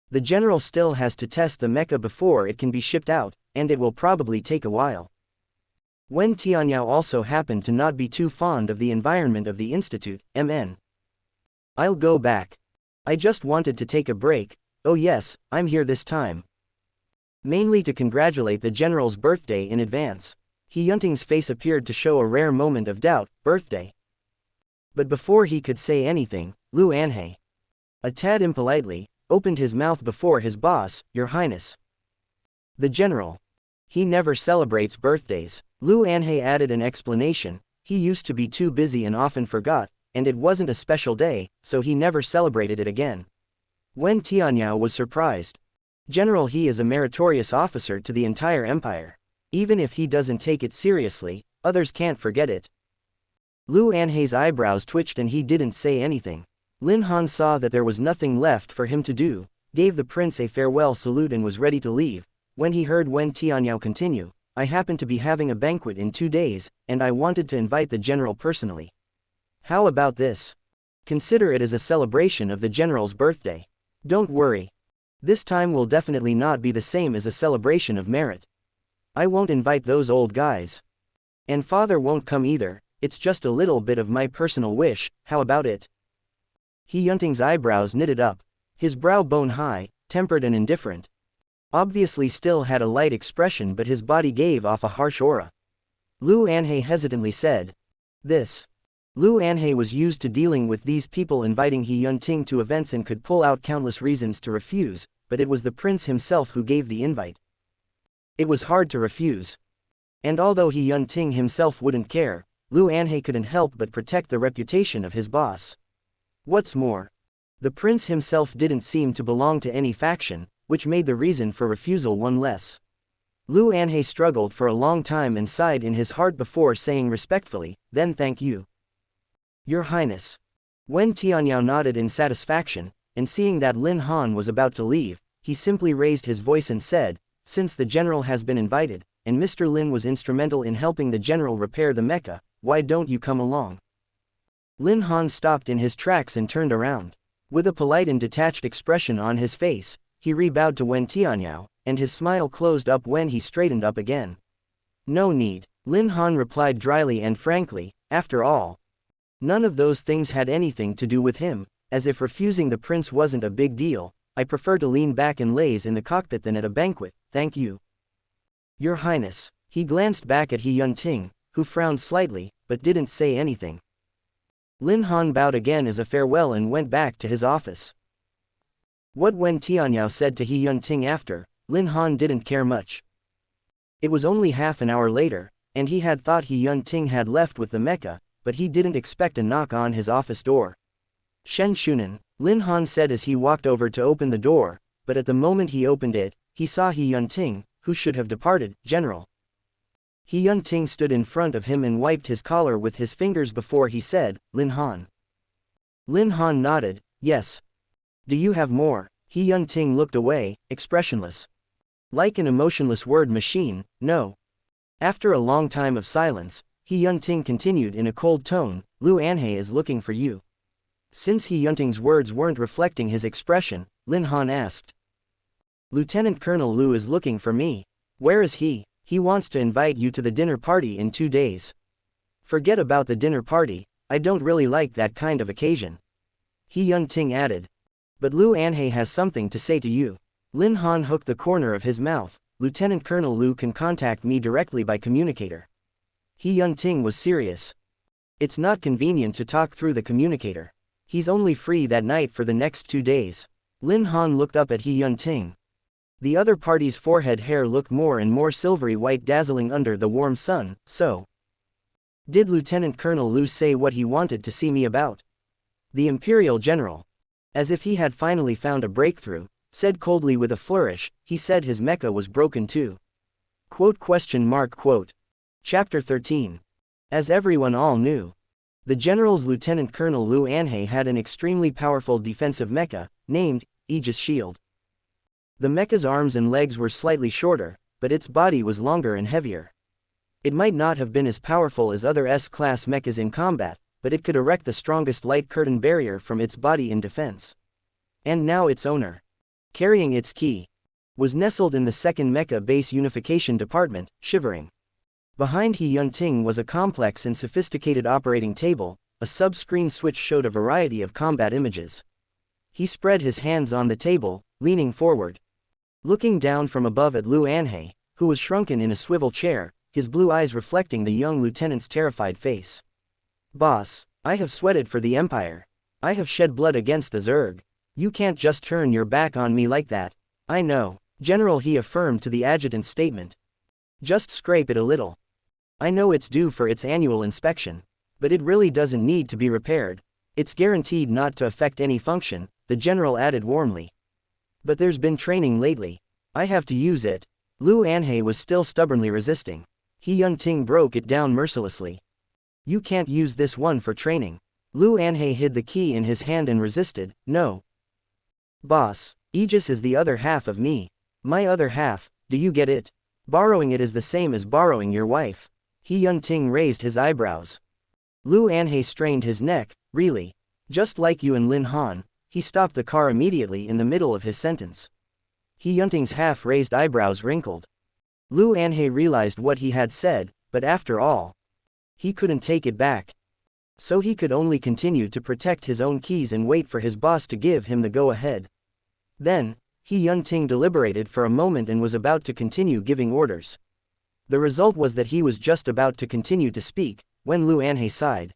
The general still has to test the mecha before it can be shipped out, and it will probably take a while. Wen Tianyao also happened to not be too fond of the environment of the institute. I'll go back. I just wanted to take a break. Oh yes, I'm here this time mainly to congratulate the general's birthday in advance. He Yunting's face appeared to show a rare moment of doubt. Birthday? But before he could say anything, Lu Anhei, a tad impolitely, opened his mouth before his boss. Your Highness. The general. He never celebrates birthdays. Lu Anhei added an explanation. He used to be too busy and often forgot, and it wasn't a special day, so he never celebrated it again. Wen Tianyao was surprised. General, he is a meritorious officer to the entire empire. Even if he doesn't take it seriously, others can't forget it. Lu Anhei's eyebrows twitched and he didn't say anything. Lin Han saw that there was nothing left for him to do, gave the prince a farewell salute and was ready to leave, when he heard Wen Tianyao continue. I happen to be having a banquet in 2 days, and I wanted to invite the general personally. How about this? Consider it as a celebration of the general's birthday. Don't worry. This time will definitely not be the same as a celebration of merit. I won't invite those old guys. And father won't come either. It's just a little bit of my personal wish. How about it? He Yunting's eyebrows knitted up. His brow bone high, tempered and indifferent. Obviously still had a light expression, but his body gave off a harsh aura. Lu Anhei hesitantly said. This. Lu Anhei was used to dealing with these people inviting He Yunting to events and could pull out countless reasons to refuse, but it was the prince himself who gave the invite. It was hard to refuse. And although He Yunting himself wouldn't care, Lu Anhei couldn't help but protect the reputation of his boss. What's more, the prince himself didn't seem to belong to any faction, which made the reason for refusal one less. Lu Anhei struggled for a long time and sighed in his heart before saying respectfully, then thank you, Your Highness. Wen Tianyao nodded in satisfaction. and seeing that Lin Han was about to leave, he simply raised his voice and said, "Since the general has been invited, and Mr. Lin was instrumental in helping the general repair the mecha, why don't you come along?" Lin Han stopped in his tracks and turned around. With a polite and detached expression on his face, he rebowed to Wen Tianyao, and his smile closed up when he straightened up again. "No need," Lin Han replied dryly and frankly, after all, none of those things had anything to do with him, as if refusing the prince wasn't a big deal. "I prefer to lean back and laze in the cockpit than at a banquet, thank you." "Your Highness." He glanced back at He Yunting, who frowned slightly, but didn't say anything. Lin Han bowed again as a farewell and went back to his office. What Wen Tianyao said to He Yunting after, Lin Han didn't care much. It was only half an hour later, and he had thought He Yunting had left with the mecha, but he didn't expect a knock on his office door. "Shen Shunan," Lin Han said as he walked over to open the door, but at the moment he opened it, he saw He Yunting, who should have departed. "General." He Yunting stood in front of him and wiped his collar with his fingers before he said, "Lin Han." Lin Han nodded, "Yes." "Do you have more?" He Yunting looked away, expressionless. Like an emotionless word machine, "No." After a long time of silence, He Yunting continued in a cold tone, "Lu Anhei is looking for you." Since He Yunting's words weren't reflecting his expression, Lin Han asked, "Lieutenant Colonel Lu is looking for me. Where is he?" "He wants to invite you to the dinner party in 2 days." "Forget about the dinner party, I don't really like that kind of occasion." He Yunting added. "But Lu Anhei has something to say to you." Lin Han hooked the corner of his mouth, "Lieutenant Colonel Lu can contact me directly by communicator." He Yunting was serious. "It's not convenient to talk through the communicator. He's only free that night for the next 2 days." Lin Han looked up at He Yunting. The other party's forehead hair looked more and more silvery white, dazzling under the warm sun. "So, did Lieutenant Colonel Lu say what he wanted to see me about?" The Imperial General, as if he had finally found a breakthrough, said coldly with a flourish, "He said his mecha was broken too." Chapter 13. As everyone all knew, the general's Lieutenant Colonel Lu Anhei had an extremely powerful defensive mecha, named Aegis Shield. The mecha's arms and legs were slightly shorter, but its body was longer and heavier. It might not have been as powerful as other S-class mechas in combat, but it could erect the strongest light curtain barrier from its body in defense. And now its owner, carrying its key, was nestled in the second mecha base unification department, shivering. Behind He Yunting was a complex and sophisticated operating table. A sub-screen switch showed a variety of combat images. He spread his hands on the table, leaning forward, looking down from above at Lu Anhei, who was shrunken in a swivel chair, his blue eyes reflecting the young lieutenant's terrified face. "Boss, I have sweated for the Empire. I have shed blood against the Zerg. You can't just turn your back on me like that." "I know, General," he affirmed to the adjutant's statement. "Just scrape it a little. I know it's due for its annual inspection, but it really doesn't need to be repaired. It's guaranteed not to affect any function," the general added warmly. "But there's been training lately. I have to use it." Lu Anhei was still stubbornly resisting. He Yunting broke it down mercilessly. "You can't use this one for training." Lu Anhei hid the key in his hand and resisted. "No. Boss, Aegis is the other half of me. My other half, do you get it? Borrowing it is the same as borrowing your wife." He Yunting raised his eyebrows. Lu Anhei strained his neck. "Really? Just like you and Lin Han?" He stopped the car immediately in the middle of his sentence. He Yunting's half-raised eyebrows wrinkled. Lu Anhei realized what he had said, but after all, he couldn't take it back. So he could only continue to protect his own keys and wait for his boss to give him the go-ahead. Then, He Yunting deliberated for a moment and was about to continue giving orders. The result was that he was just about to continue to speak, when Lu Anhei sighed.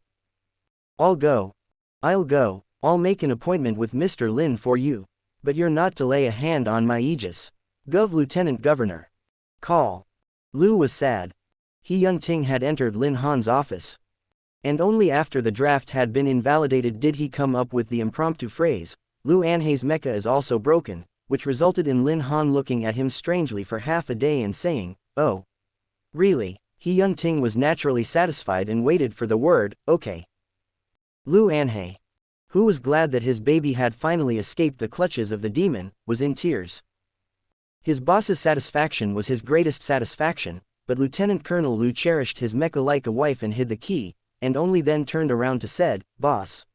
I'll go. I'll make an appointment with Mr. Lin for you. But you're not to lay a hand on my Aegis. Lieutenant Governor. Call." Lu was sad. He Yunting had entered Lin Han's office. And only after the draft had been invalidated did he come up with the impromptu phrase, "Lu Anhei's mecha is also broken," which resulted in Lin Han looking at him strangely for half a day and saying, "Oh. Really?" He Yunting was naturally satisfied and waited for the word, "Okay." Lu Anhei. who was glad that his baby had finally escaped the clutches of the demon, was in tears. His boss's satisfaction was his greatest satisfaction, but Lieutenant Colonel Lu cherished his mecha like a wife and hid the key, and only then turned around to said, "Boss,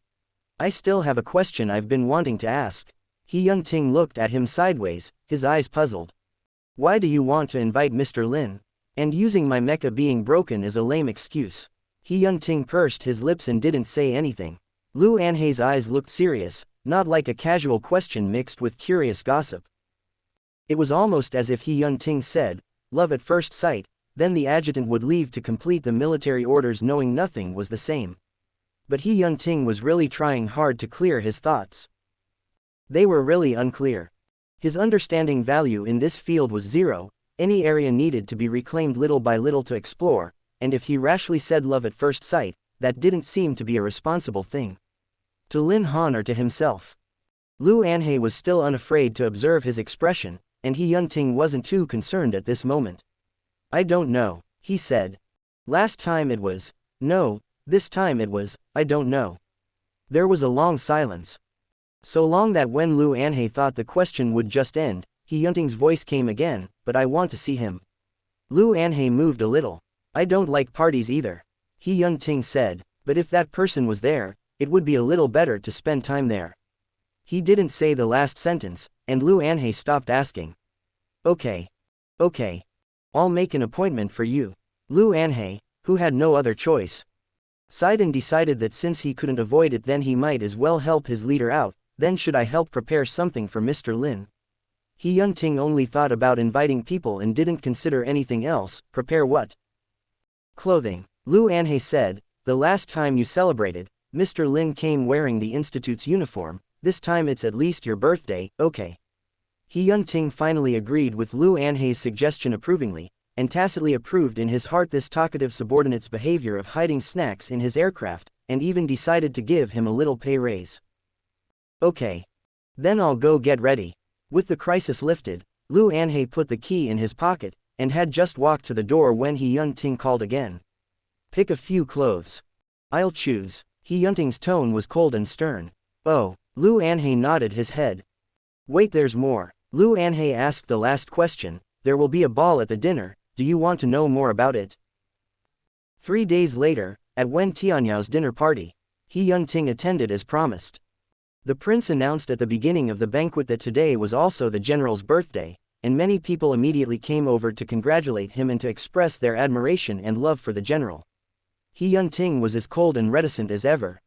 I still have a question I've been wanting to ask." He Yun-ting looked at him sideways, his eyes puzzled. "Why do you want to invite Mr. Lin? And using my mecha being broken is a lame excuse." He Yun-ting pursed his lips and didn't say anything. Lu Anhei's eyes looked serious, not like a casual question mixed with curious gossip. It was almost as if He Yun-ting said, "Love at first sight," then the adjutant would leave to complete the military orders knowing nothing was the same. But He Yun-ting was really trying hard to clear his thoughts. They were really unclear. His understanding value in this field was zero, any area needed to be reclaimed little by little to explore, and if he rashly said love at first sight, that didn't seem to be a responsible thing. To Lin Han or to himself. Lu Anhei was still unafraid to observe his expression, and He Yun-ting wasn't too concerned at this moment. "I don't know," he said. "Last time it was, no, this time it was, I don't know." There was a long silence. So long that when Lu Anhei thought the question would just end, He Yun-ting's voice came again, "But I want to see him." Lu Anhei moved a little. "I don't like parties either," He Yun-ting said, "but if that person was there, it would be a little better to spend time there." He didn't say the last sentence, and Lu Anhei stopped asking. Okay. I'll make an appointment for you." Lu Anhei, who had no other choice, sighed and decided that since he couldn't avoid it then he might as well help his leader out. Then should I help prepare something for Mr. Lin? He Yun-ting only thought about inviting people and didn't consider anything else. Prepare what? Clothing. Lu Anhei said, "The last time you celebrated, Mr. Lin came wearing the institute's uniform. This time it's at least your birthday, okay?" He Yun-ting finally agreed with Lu Anhei's suggestion approvingly, and tacitly approved in his heart this talkative subordinate's behavior of hiding snacks in his aircraft, and even decided to give him a little pay raise. "Okay. Then I'll go get ready." With the crisis lifted, Lu Anhei put the key in his pocket, and had just walked to the door when He Yun-ting called again. "Pick a few clothes." "I'll choose." He Yun-ting's tone was cold and stern. "Oh." Lu Anhei nodded his head. "Wait, there's more." Lu Anhei asked the last question. "There will be a ball at the dinner, do you want to know more about it?" 3 days later, at Wen Tianyao dinner party, He Yun-ting attended as promised. The prince announced at the beginning of the banquet that today was also the general's birthday, and many people immediately came over to congratulate him and to express their admiration and love for the general. He Yun-ting was as cold and reticent as ever.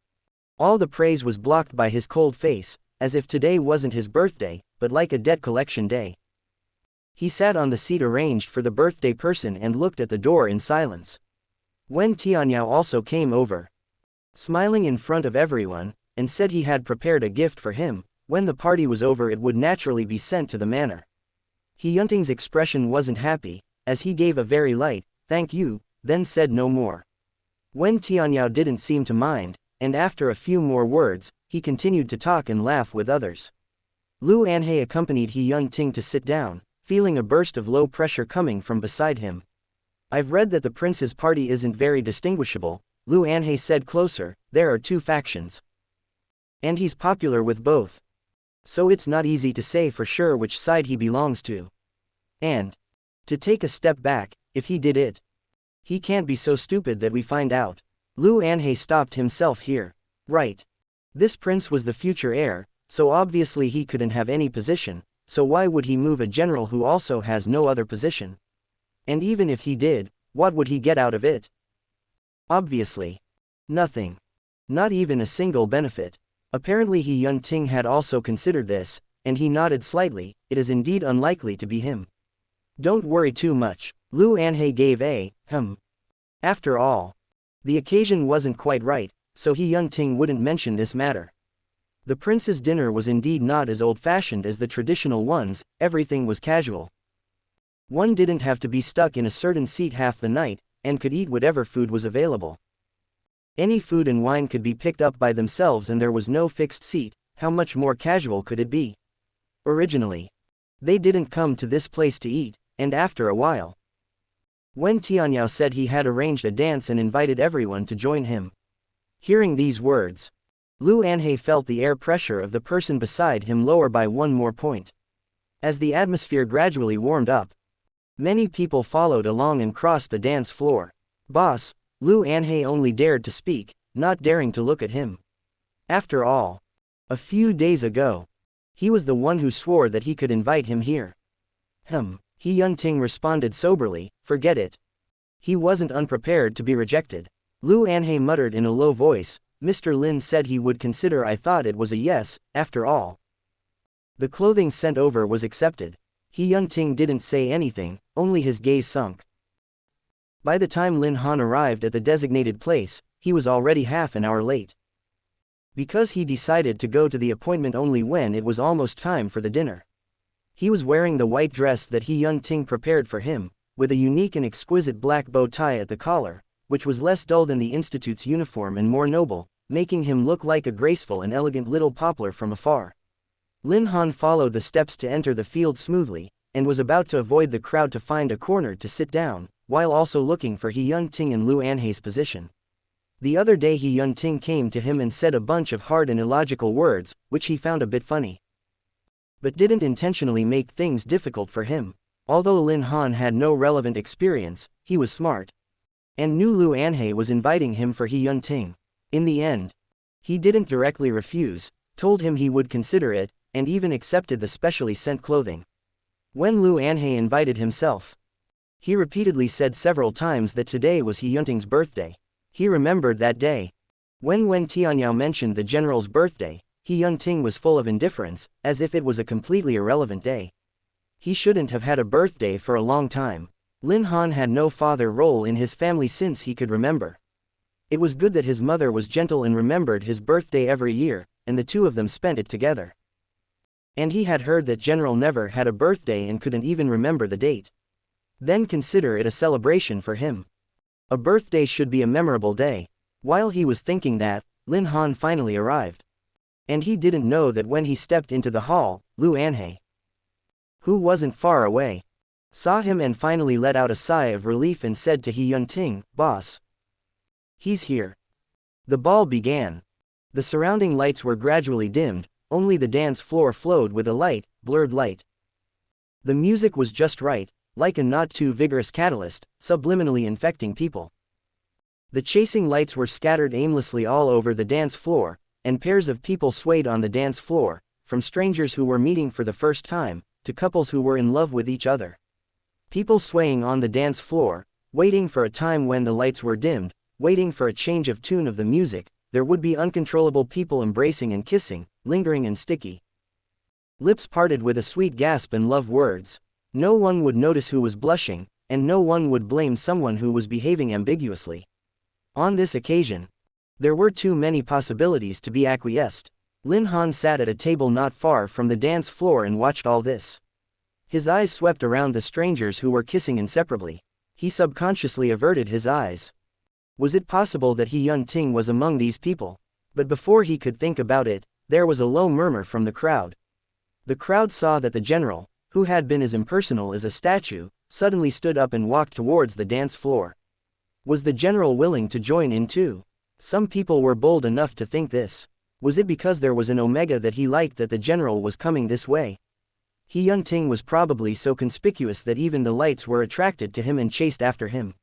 All the praise was blocked by his cold face, as if today wasn't his birthday, but like a debt collection day. He sat on the seat arranged for the birthday person and looked at the door in silence. Wen Tianyao also came over, smiling in front of everyone, and said he had prepared a gift for him. When the party was over it would naturally be sent to the manor. He Yun-ting's expression wasn't happy, as he gave a very light, "Thank you," then said no more. Wen Tianyao didn't seem to mind, and after a few more words, he continued to talk and laugh with others. Lu Anhei accompanied He Yun-ting to sit down, feeling a burst of low pressure coming from beside him. "I've read that the prince's party isn't very distinguishable," Lu Anhei said closer. "There are 2 factions. And he's popular with both. So it's not easy to say for sure which side he belongs to. And to take a step back, if he did it, he can't be so stupid that we find out." Lu Anhei stopped himself here. Right. This prince was the future heir, so obviously he couldn't have any position, so why would he move a general who also has no other position? And even if he did, what would he get out of it? Obviously, nothing. Not even a single benefit. Apparently He Yun-ting had also considered this, and he nodded slightly. "It is indeed unlikely to be him." "Don't worry too much." Lu Anhei gave a After all, the occasion wasn't quite right, so He Yun-ting wouldn't mention this matter. The prince's dinner was indeed not as old-fashioned as the traditional ones. Everything was casual. One didn't have to be stuck in a certain seat half the night, and could eat whatever food was available. Any food and wine could be picked up by themselves and there was no fixed seat. How much more casual could it be? Originally, they didn't come to this place to eat, and after a while, Wen Tianyao said he had arranged a dance and invited everyone to join him. Hearing these words, Lu Anhei felt the air pressure of the person beside him lower by 1 more point. As the atmosphere gradually warmed up, many people followed along and crossed the dance floor. Boss, Lu Anhei only dared to speak, not daring to look at him. After all, a few days ago, he was the one who swore that he could invite him here. He Yunting responded soberly, forget it. He wasn't unprepared to be rejected. Lu Anhei muttered in a low voice, Mr. Lin said he would consider. I thought it was a yes, after all. The clothing sent over was accepted. He Yunting didn't say anything, only his gaze sunk. By the time Lin Han arrived at the designated place, he was already half an hour late. Because he decided to go to the appointment only when it was almost time for the dinner. He was wearing the white dress that He Yunting prepared for him, with a unique and exquisite black bow tie at the collar, which was less dull than the institute's uniform and more noble, making him look like a graceful and elegant little poplar from afar. Lin Han followed the steps to enter the field smoothly, and was about to avoid the crowd to find a corner to sit down, while also looking for He Yunting and Lu Anhei's position. The other day He Yunting came to him and said a bunch of hard and illogical words, which he found a bit funny. But didn't intentionally make things difficult for him. Although Lin Han had no relevant experience, he was smart, and knew Lu Anhei was inviting him for He Yunting. In the end, he didn't directly refuse, told him he would consider it, and even accepted the specially sent clothing. When Lu Anhei invited himself, he repeatedly said several times that today was He Yunting's birthday. He remembered that day. When Tianyao mentioned the general's birthday, He Yunting was full of indifference, as if it was a completely irrelevant day. He shouldn't have had a birthday for a long time. Lin Han had no father role in his family since he could remember. It was good that his mother was gentle and remembered his birthday every year, and the two of them spent it together. And he had heard that General never had a birthday and couldn't even remember the date. Then consider it a celebration for him. A birthday should be a memorable day. While he was thinking that, Lin Han finally arrived. And he didn't know that when he stepped into the hall, Lu Anhei, who wasn't far away, saw him and finally let out a sigh of relief and said to He Yunting, Boss, he's here. The ball began. The surrounding lights were gradually dimmed, only the dance floor flowed with a light, blurred light. The music was just right, like a not too vigorous catalyst, subliminally infecting people. The chasing lights were scattered aimlessly all over the dance floor, and pairs of people swayed on the dance floor, from strangers who were meeting for the first time, to couples who were in love with each other. People swaying on the dance floor, waiting for a time when the lights were dimmed, waiting for a change of tune of the music. There would be uncontrollable people embracing and kissing, lingering and sticky. Lips parted with a sweet gasp and love words. No one would notice who was blushing, and no one would blame someone who was behaving ambiguously. On this occasion, there were too many possibilities to be acquiesced. Lin Han sat at a table not far from the dance floor and watched all this. His eyes swept around the strangers who were kissing inseparably. He subconsciously averted his eyes. Was it possible that He Yunting was among these people? But before he could think about it, there was a low murmur from the crowd. The crowd saw that the general, who had been as impersonal as a statue, suddenly stood up and walked towards the dance floor. Was the general willing to join in too? Some people were bold enough to think this. Was it because there was an omega that he liked that the general was coming this way? He Yunting was probably so conspicuous that even the lights were attracted to him and chased after him.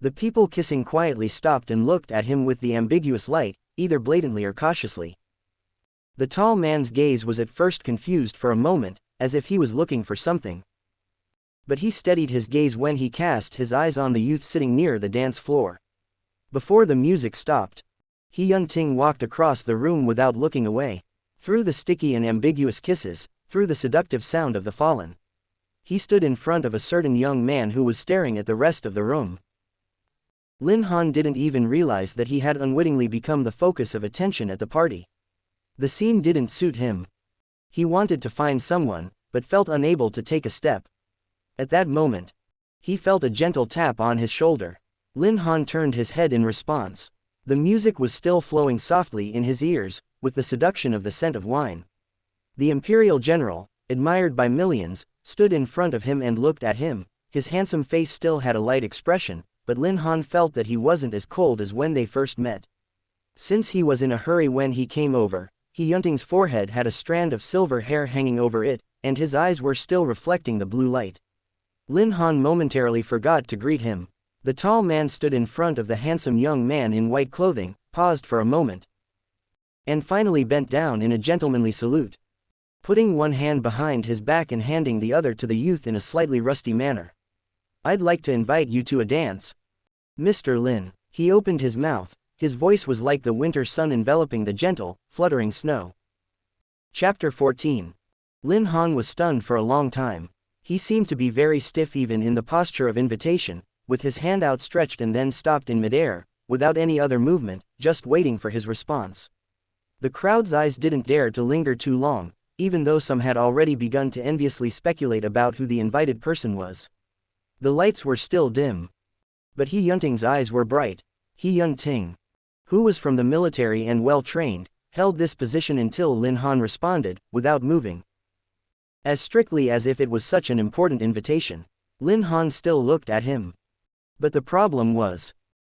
The people kissing quietly stopped and looked at him with the ambiguous light, either blatantly or cautiously. The tall man's gaze was at first confused for a moment, as if he was looking for something. But he steadied his gaze when he cast his eyes on the youth sitting near the dance floor. Before the music stopped, He Yunting walked across the room without looking away. Through the sticky and ambiguous kisses, through the seductive sound of the fallen, he stood in front of a certain young man who was staring at the rest of the room. Lin Han didn't even realize that he had unwittingly become the focus of attention at the party. The scene didn't suit him. He wanted to find someone, but felt unable to take a step. At that moment, he felt a gentle tap on his shoulder. Lin Han turned his head in response. The music was still flowing softly in his ears, with the seduction of the scent of wine. The imperial general, admired by millions, stood in front of him and looked at him. His handsome face still had a light expression, but Lin Han felt that he wasn't as cold as when they first met. Since he was in a hurry when he came over, He Yunting's forehead had a strand of silver hair hanging over it, and his eyes were still reflecting the blue light. Lin Han momentarily forgot to greet him. The tall man stood in front of the handsome young man in white clothing, paused for a moment, and finally bent down in a gentlemanly salute, putting one hand behind his back and handing the other to the youth in a slightly rusty manner. "I'd like to invite you to a dance, Mr. Lin." He opened his mouth. His voice was like the winter sun enveloping the gentle, fluttering snow. Chapter 14. Lin Han was stunned for a long time. He seemed to be very stiff even in the posture of invitation, with his hand outstretched and then stopped in midair, without any other movement, just waiting for his response. The crowd's eyes didn't dare to linger too long, even though some had already begun to enviously speculate about who the invited person was. The lights were still dim, but He Yunting's eyes were bright. He Yunting, who was from the military and well-trained, held this position until Lin Han responded, without moving, as strictly as if it was such an important invitation. Lin Han still looked at him. But the problem was,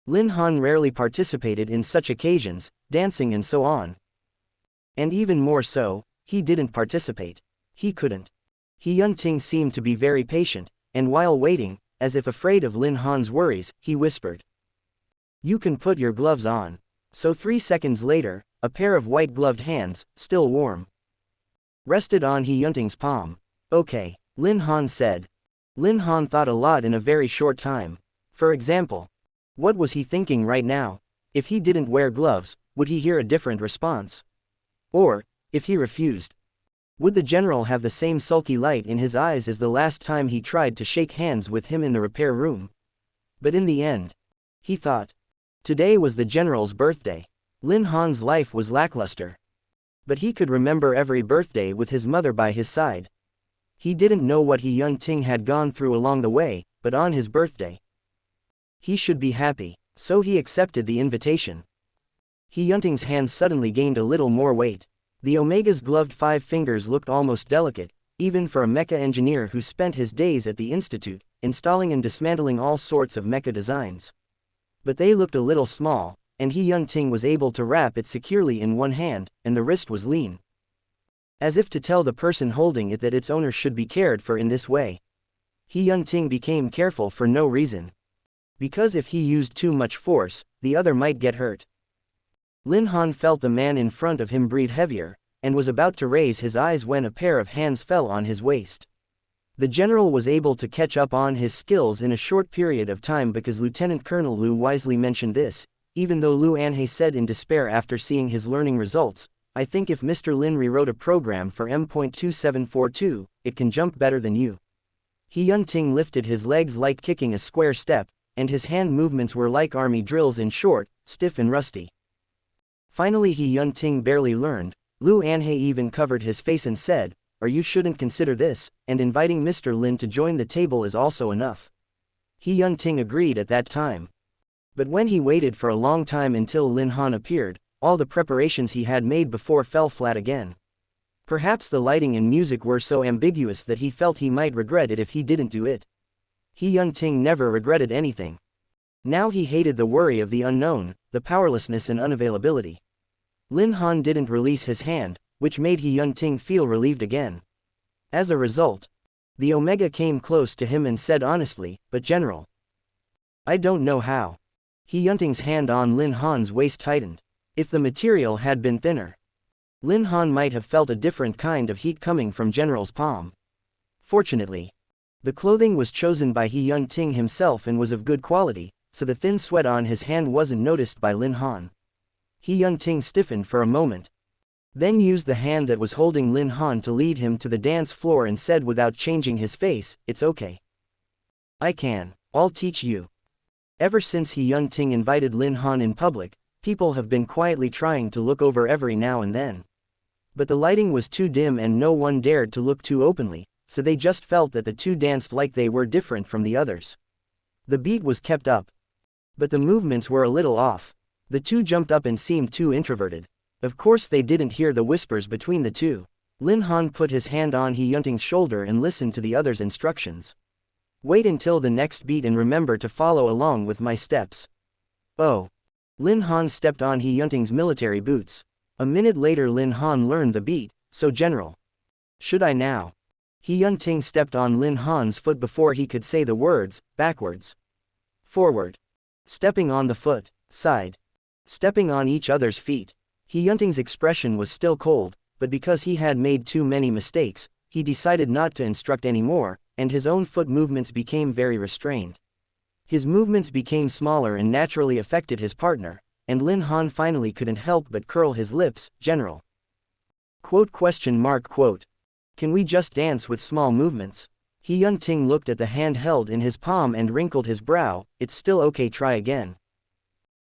Lin Han rarely participated in such occasions, dancing and so on. And even more so, he didn't participate. He couldn't. He Yunting seemed to be very patient, and while waiting, as if afraid of Lin Han's worries, he whispered, "You can put your gloves on." So 3 seconds later, a pair of white-gloved hands, still warm, rested on He Yunting's palm. "Okay," Lin Han said. Lin Han thought a lot in a very short time. For example, what was he thinking right now? If he didn't wear gloves, would he hear a different response? Or, if he refused, would the general have the same sulky light in his eyes as the last time he tried to shake hands with him in the repair room? But in the end, he thought, today was the general's birthday. Lin Han's life was lackluster, but he could remember every birthday with his mother by his side. He didn't know what He Yunting had gone through along the way, but on his birthday, he should be happy, so he accepted the invitation. He Yunting's hand suddenly gained a little more weight. The Omega's gloved 5 fingers looked almost delicate, even for a mecha engineer who spent his days at the institute, installing and dismantling all sorts of mecha designs. But they looked a little small, and He Yunting was able to wrap it securely in one hand, and the wrist was lean, as if to tell the person holding it that its owner should be cared for in this way. He Yunting became careful for no reason, because if he used too much force, the other might get hurt. Lin Han felt the man in front of him breathe heavier, and was about to raise his eyes when a pair of hands fell on his waist. The general was able to catch up on his skills in a short period of time because Lieutenant Colonel Lu wisely mentioned this, even though Lu Anhe said in despair after seeing his learning results, "I think if Mr. Lin rewrote a program for M.2742, it can jump better than you." He Yunting lifted his legs like kicking a square step, and his hand movements were like army drills, in short, stiff and rusty. Finally He Yunting barely learned. Lu Anhe even covered his face and said, "Or you shouldn't consider this, and inviting Mr. Lin to join the table is also enough." He Yunting agreed at that time. But when he waited for a long time until Lin Han appeared, all the preparations he had made before fell flat again. Perhaps the lighting and music were so ambiguous that he felt he might regret it if he didn't do it. He Yunting never regretted anything. Now he hated the worry of the unknown, the powerlessness and unavailability. Lin Han didn't release his hand, which made He Yunting feel relieved again. As a result, the Omega came close to him and said honestly, "But General, I don't know how." He Yunting's hand on Lin Han's waist tightened. If the material had been thinner, Lin Han might have felt a different kind of heat coming from General's palm. Fortunately, the clothing was chosen by He Yunting himself and was of good quality, so the thin sweat on his hand wasn't noticed by Lin Han. He Yunting stiffened for a moment, then used the hand that was holding Lin Han to lead him to the dance floor and said without changing his face, "It's okay. I'll teach you." Ever since He Yunting invited Lin Han in public, people have been quietly trying to look over every now and then. But the lighting was too dim and no one dared to look too openly, so they just felt that the two danced like they were different from the others. The beat was kept up, but the movements were a little off. The two jumped up and seemed too introverted. Of course they didn't hear the whispers between the two. Lin Han put his hand on He Yunting's shoulder and listened to the other's instructions. "Wait until the next beat and remember to follow along with my steps." "Oh." Lin Han stepped on He Yunting's military boots. A minute later Lin Han learned the beat, "So General. Should I now?" He Yunting stepped on Lin Han's foot before he could say the words, backwards. Forward. Stepping on the foot, side. Stepping on each other's feet. He Yunting's expression was still cold, but because he had made too many mistakes, he decided not to instruct anymore, and his own foot movements became very restrained. His movements became smaller and naturally affected his partner, and Lin Han finally couldn't help but curl his lips, "General. Quote. Can we just dance with small movements?" He Yunting looked at the hand held in his palm and wrinkled his brow. "It's still okay, try again."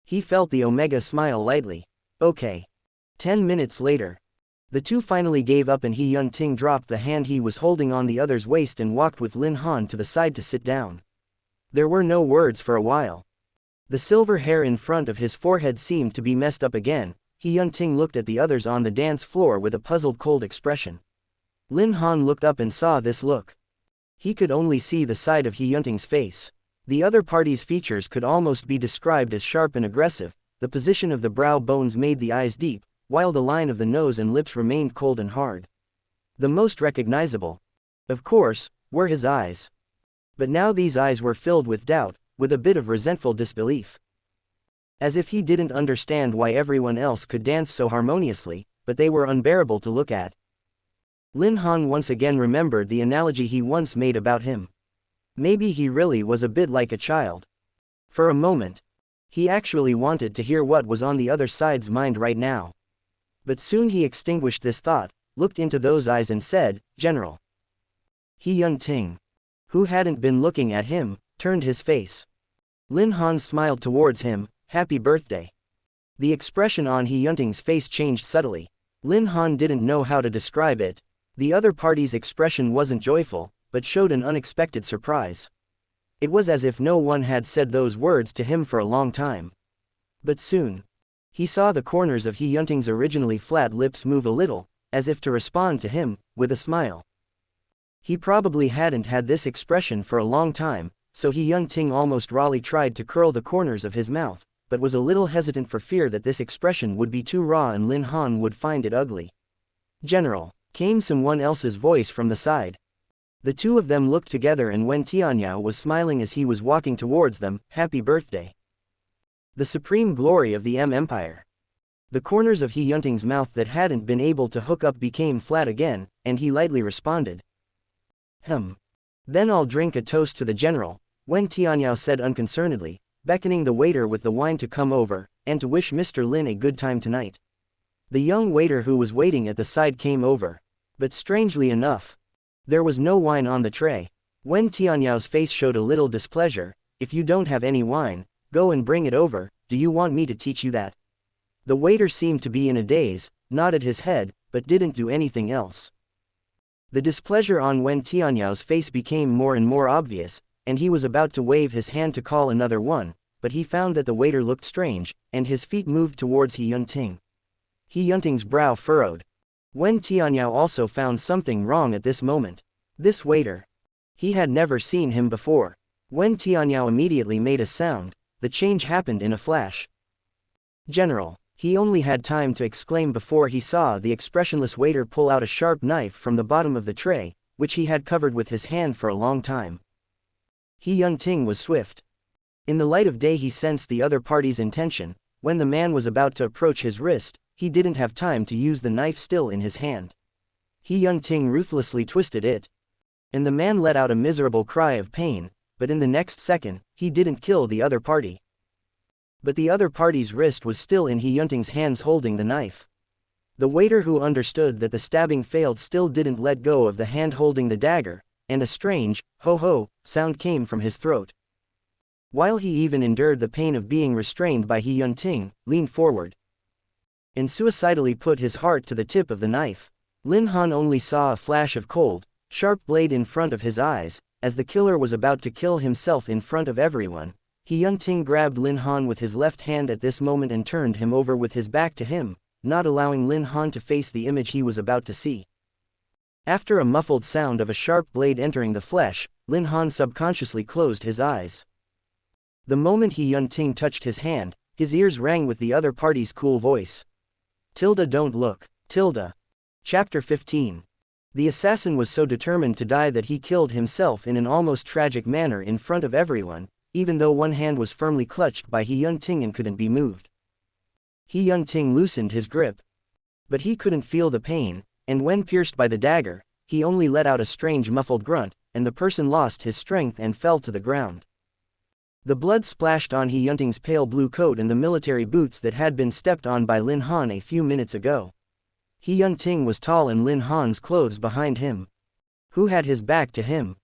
He felt the Omega smile lightly. "Okay." 10 minutes later. The two finally gave up and He Yunting dropped the hand he was holding on the other's waist and walked with Lin Han to the side to sit down. There were no words for a while. The silver hair in front of his forehead seemed to be messed up again. He Yunting looked at the others on the dance floor with a puzzled cold expression. Lin Han looked up and saw this look. He could only see the side of He Yunting's face. The other party's features could almost be described as sharp and aggressive. The position of the brow bones made the eyes deep, while the line of the nose and lips remained cold and hard. The most recognizable, of course, were his eyes. But now these eyes were filled with doubt, with a bit of resentful disbelief. As if he didn't understand why everyone else could dance so harmoniously, but they were unbearable to look at. Lin Han once again remembered the analogy he once made about him. Maybe he really was a bit like a child. For a moment, he actually wanted to hear what was on the other side's mind right now. But soon he extinguished this thought, looked into those eyes and said, "General." He Yunting, who hadn't been looking at him, turned his face. Lin Han smiled towards him, "Happy birthday." The expression on He Yunting's face changed subtly. Lin Han didn't know how to describe it. The other party's expression wasn't joyful, but showed an unexpected surprise. It was as if no one had said those words to him for a long time. But soon, he saw the corners of He Yunting's originally flat lips move a little, as if to respond to him, with a smile. He probably hadn't had this expression for a long time, so He Yunting almost rawly tried to curl the corners of his mouth, but was a little hesitant for fear that this expression would be too raw and Lin Han would find it ugly. "General," came someone else's voice from the side. The two of them looked together and Wen Tianyao was smiling as he was walking towards them, "Happy birthday. The supreme glory of the Empire." The corners of He Yunting's mouth that hadn't been able to hook up became flat again, and he lightly responded. Then I'll drink a toast to the general," Wen Tianyao said unconcernedly, beckoning the waiter with the wine to come over, and to wish Mr. Lin a good time tonight. The young waiter who was waiting at the side came over. But strangely enough, there was no wine on the tray. Wen Tianyao's face showed a little displeasure. "If you don't have any wine, go and bring it over. Do you want me to teach you that?" The waiter seemed to be in a daze, nodded his head, but didn't do anything else. The displeasure on Wen Tianyao's face became more and more obvious, and he was about to wave his hand to call another one, but he found that the waiter looked strange, and his feet moved towards He Yunting. He Yunting's brow furrowed. Wen Tianyao also found something wrong at this moment. This waiter. He had never seen him before. Wen Tianyao immediately made a sound. The change happened in a flash. "General," he only had time to exclaim before he saw the expressionless waiter pull out a sharp knife from the bottom of the tray, which he had covered with his hand for a long time. He Yunting was swift. In the light of day he sensed the other party's intention. When the man was about to approach his wrist, he didn't have time to use the knife still in his hand. He Yunting ruthlessly twisted it. And the man let out a miserable cry of pain, but in the next second, he didn't kill the other party. But the other party's wrist was still in He Yunting's hands holding the knife. The waiter who understood that the stabbing failed still didn't let go of the hand holding the dagger, and a strange, ho-ho, sound came from his throat. While he even endured the pain of being restrained by He Yunting, leaned forward and suicidally put his heart to the tip of the knife. Lin Han only saw a flash of cold, sharp blade in front of his eyes. As the killer was about to kill himself in front of everyone, He Yunting grabbed Lin Han with his left hand at this moment and turned him over with his back to him, not allowing Lin Han to face the image he was about to see. After a muffled sound of a sharp blade entering the flesh, Lin Han subconsciously closed his eyes. The moment He Yunting touched his hand, His ears rang with the other party's cool voice. Tilda, don't look. Tilda. Chapter 15. The assassin was so determined to die that he killed himself in an almost tragic manner in front of everyone, even though one hand was firmly clutched by He Yun-ting and couldn't be moved. He Yun-ting loosened his grip. But he couldn't feel the pain, and when pierced by the dagger, he only let out a strange muffled grunt, and the person lost his strength and fell to the ground. The blood splashed on He Yun-ting's pale blue coat and the military boots that had been stepped on by Lin Han a few minutes ago. He Yun-ting was tall and Lin Han's clothes behind him, who had his back to him,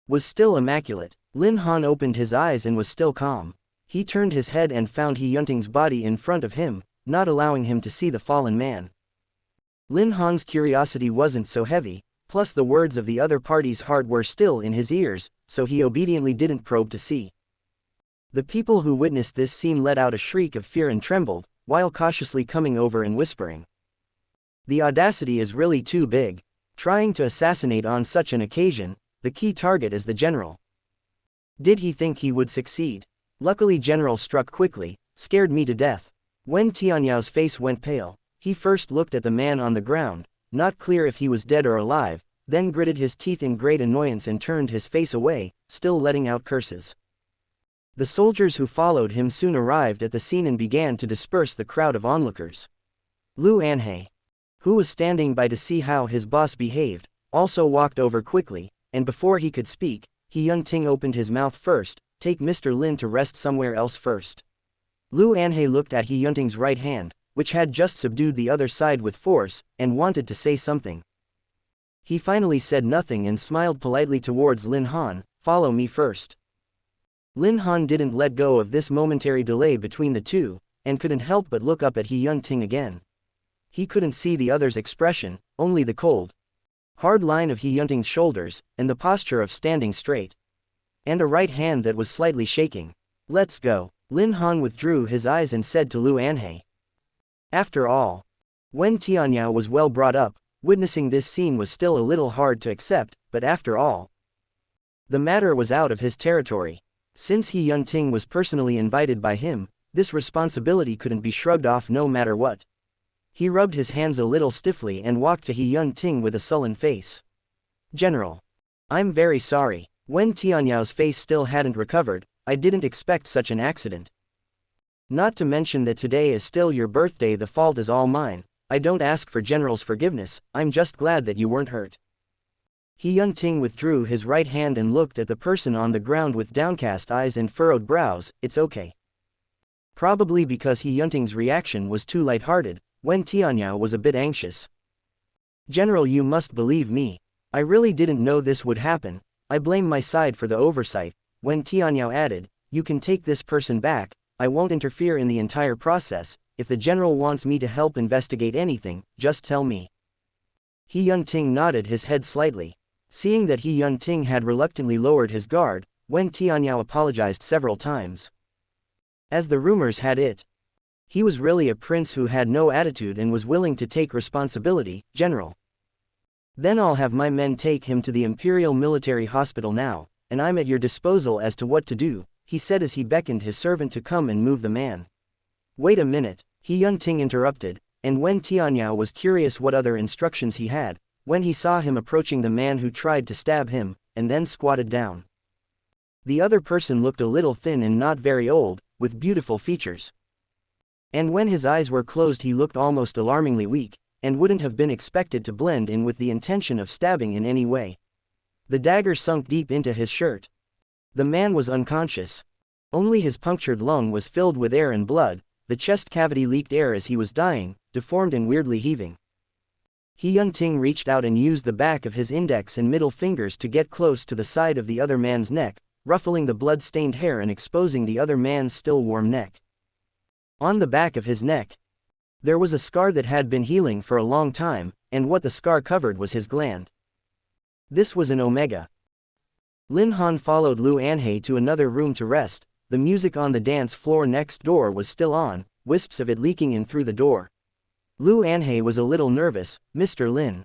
was still immaculate. Lin Han opened his eyes and was still calm. He turned his head and found He Yun-ting's body in front of him, not allowing him to see the fallen man. Lin Han's curiosity wasn't so heavy, plus the words of the other party's heart were still in his ears, so he obediently didn't probe to see. The people who witnessed this scene let out a shriek of fear and trembled, while cautiously coming over and whispering. The audacity is really too big. Trying to assassinate on such an occasion, the key target is the general. Did he think he would succeed? Luckily General struck quickly, scared me to death. When Tianyao face went pale, he first looked at the man on the ground, not clear if he was dead or alive, then gritted his teeth in great annoyance and turned his face away, still letting out curses. The soldiers who followed him soon arrived at the scene and began to disperse the crowd of onlookers. Lu Anhei, who was standing by to see how his boss behaved, also walked over quickly, and before he could speak, He Yun-ting opened his mouth first. Take Mr. Lin to rest somewhere else first. Lu Anhei looked at He Yun-ting's right hand, which had just subdued the other side with force, and wanted to say something. He finally said nothing and smiled politely towards Lin Han. Follow me first. Lin Han didn't let go of this momentary delay between the two, and couldn't help but look up at He Yun-ting again. He couldn't see the other's expression, only the cold, hard line of He Yun-ting's shoulders, and the posture of standing straight. And a right hand that was slightly shaking. Let's go. Lin Han withdrew his eyes and said to Lu Anhei. After all, when Tianyao was well brought up, witnessing this scene was still a little hard to accept, but after all, the matter was out of his territory. Since He Yun-ting was personally invited by him, this responsibility couldn't be shrugged off no matter what. He rubbed his hands a little stiffly and walked to He Yun-ting with a sullen face. General, I'm very sorry. When Tianyao's face still hadn't recovered, I didn't expect such an accident. Not to mention that today is still your birthday. The fault is all mine. I don't ask for General's forgiveness, I'm just glad that you weren't hurt. He Yun-ting withdrew his right hand and looked at the person on the ground with downcast eyes and furrowed brows. It's okay. Probably because He Yun-ting's reaction was too light-hearted, when Tianyao was a bit anxious. General, you must believe me. I really didn't know this would happen. I blame my side for the oversight. When Tianyao added, you can take this person back, I won't interfere in the entire process. If the general wants me to help investigate anything, just tell me. He Yun-ting nodded his head slightly. Seeing that He Yun-ting had reluctantly lowered his guard, when Tianyao apologized several times. As the rumors had it, he was really a prince who had no attitude and was willing to take responsibility. General. Then I'll have my men take him to the Imperial Military Hospital now, and I'm at your disposal as to what to do, he said as he beckoned his servant to come and move the man. Wait a minute, He Yun-ting interrupted, and when Tianyao was curious what other instructions he had, when he saw him approaching the man who tried to stab him, and then squatted down. The other person looked a little thin and not very old, with beautiful features. And when his eyes were closed he looked almost alarmingly weak, and wouldn't have been expected to blend in with the intention of stabbing in any way. The dagger sunk deep into his shirt. The man was unconscious. Only his punctured lung was filled with air and blood, the chest cavity leaked air as he was dying, deformed and weirdly heaving. He Yun-ting reached out and used the back of his index and middle fingers to get close to the side of the other man's neck, ruffling the blood-stained hair and exposing the other man's still warm neck. On the back of his neck, there was a scar that had been healing for a long time, and what the scar covered was his gland. This was an omega. Lin Han followed Lu Anhei to another room to rest. The music on the dance floor next door was still on, wisps of it leaking in through the door. Lu Anhei was a little nervous. Mr. Lin.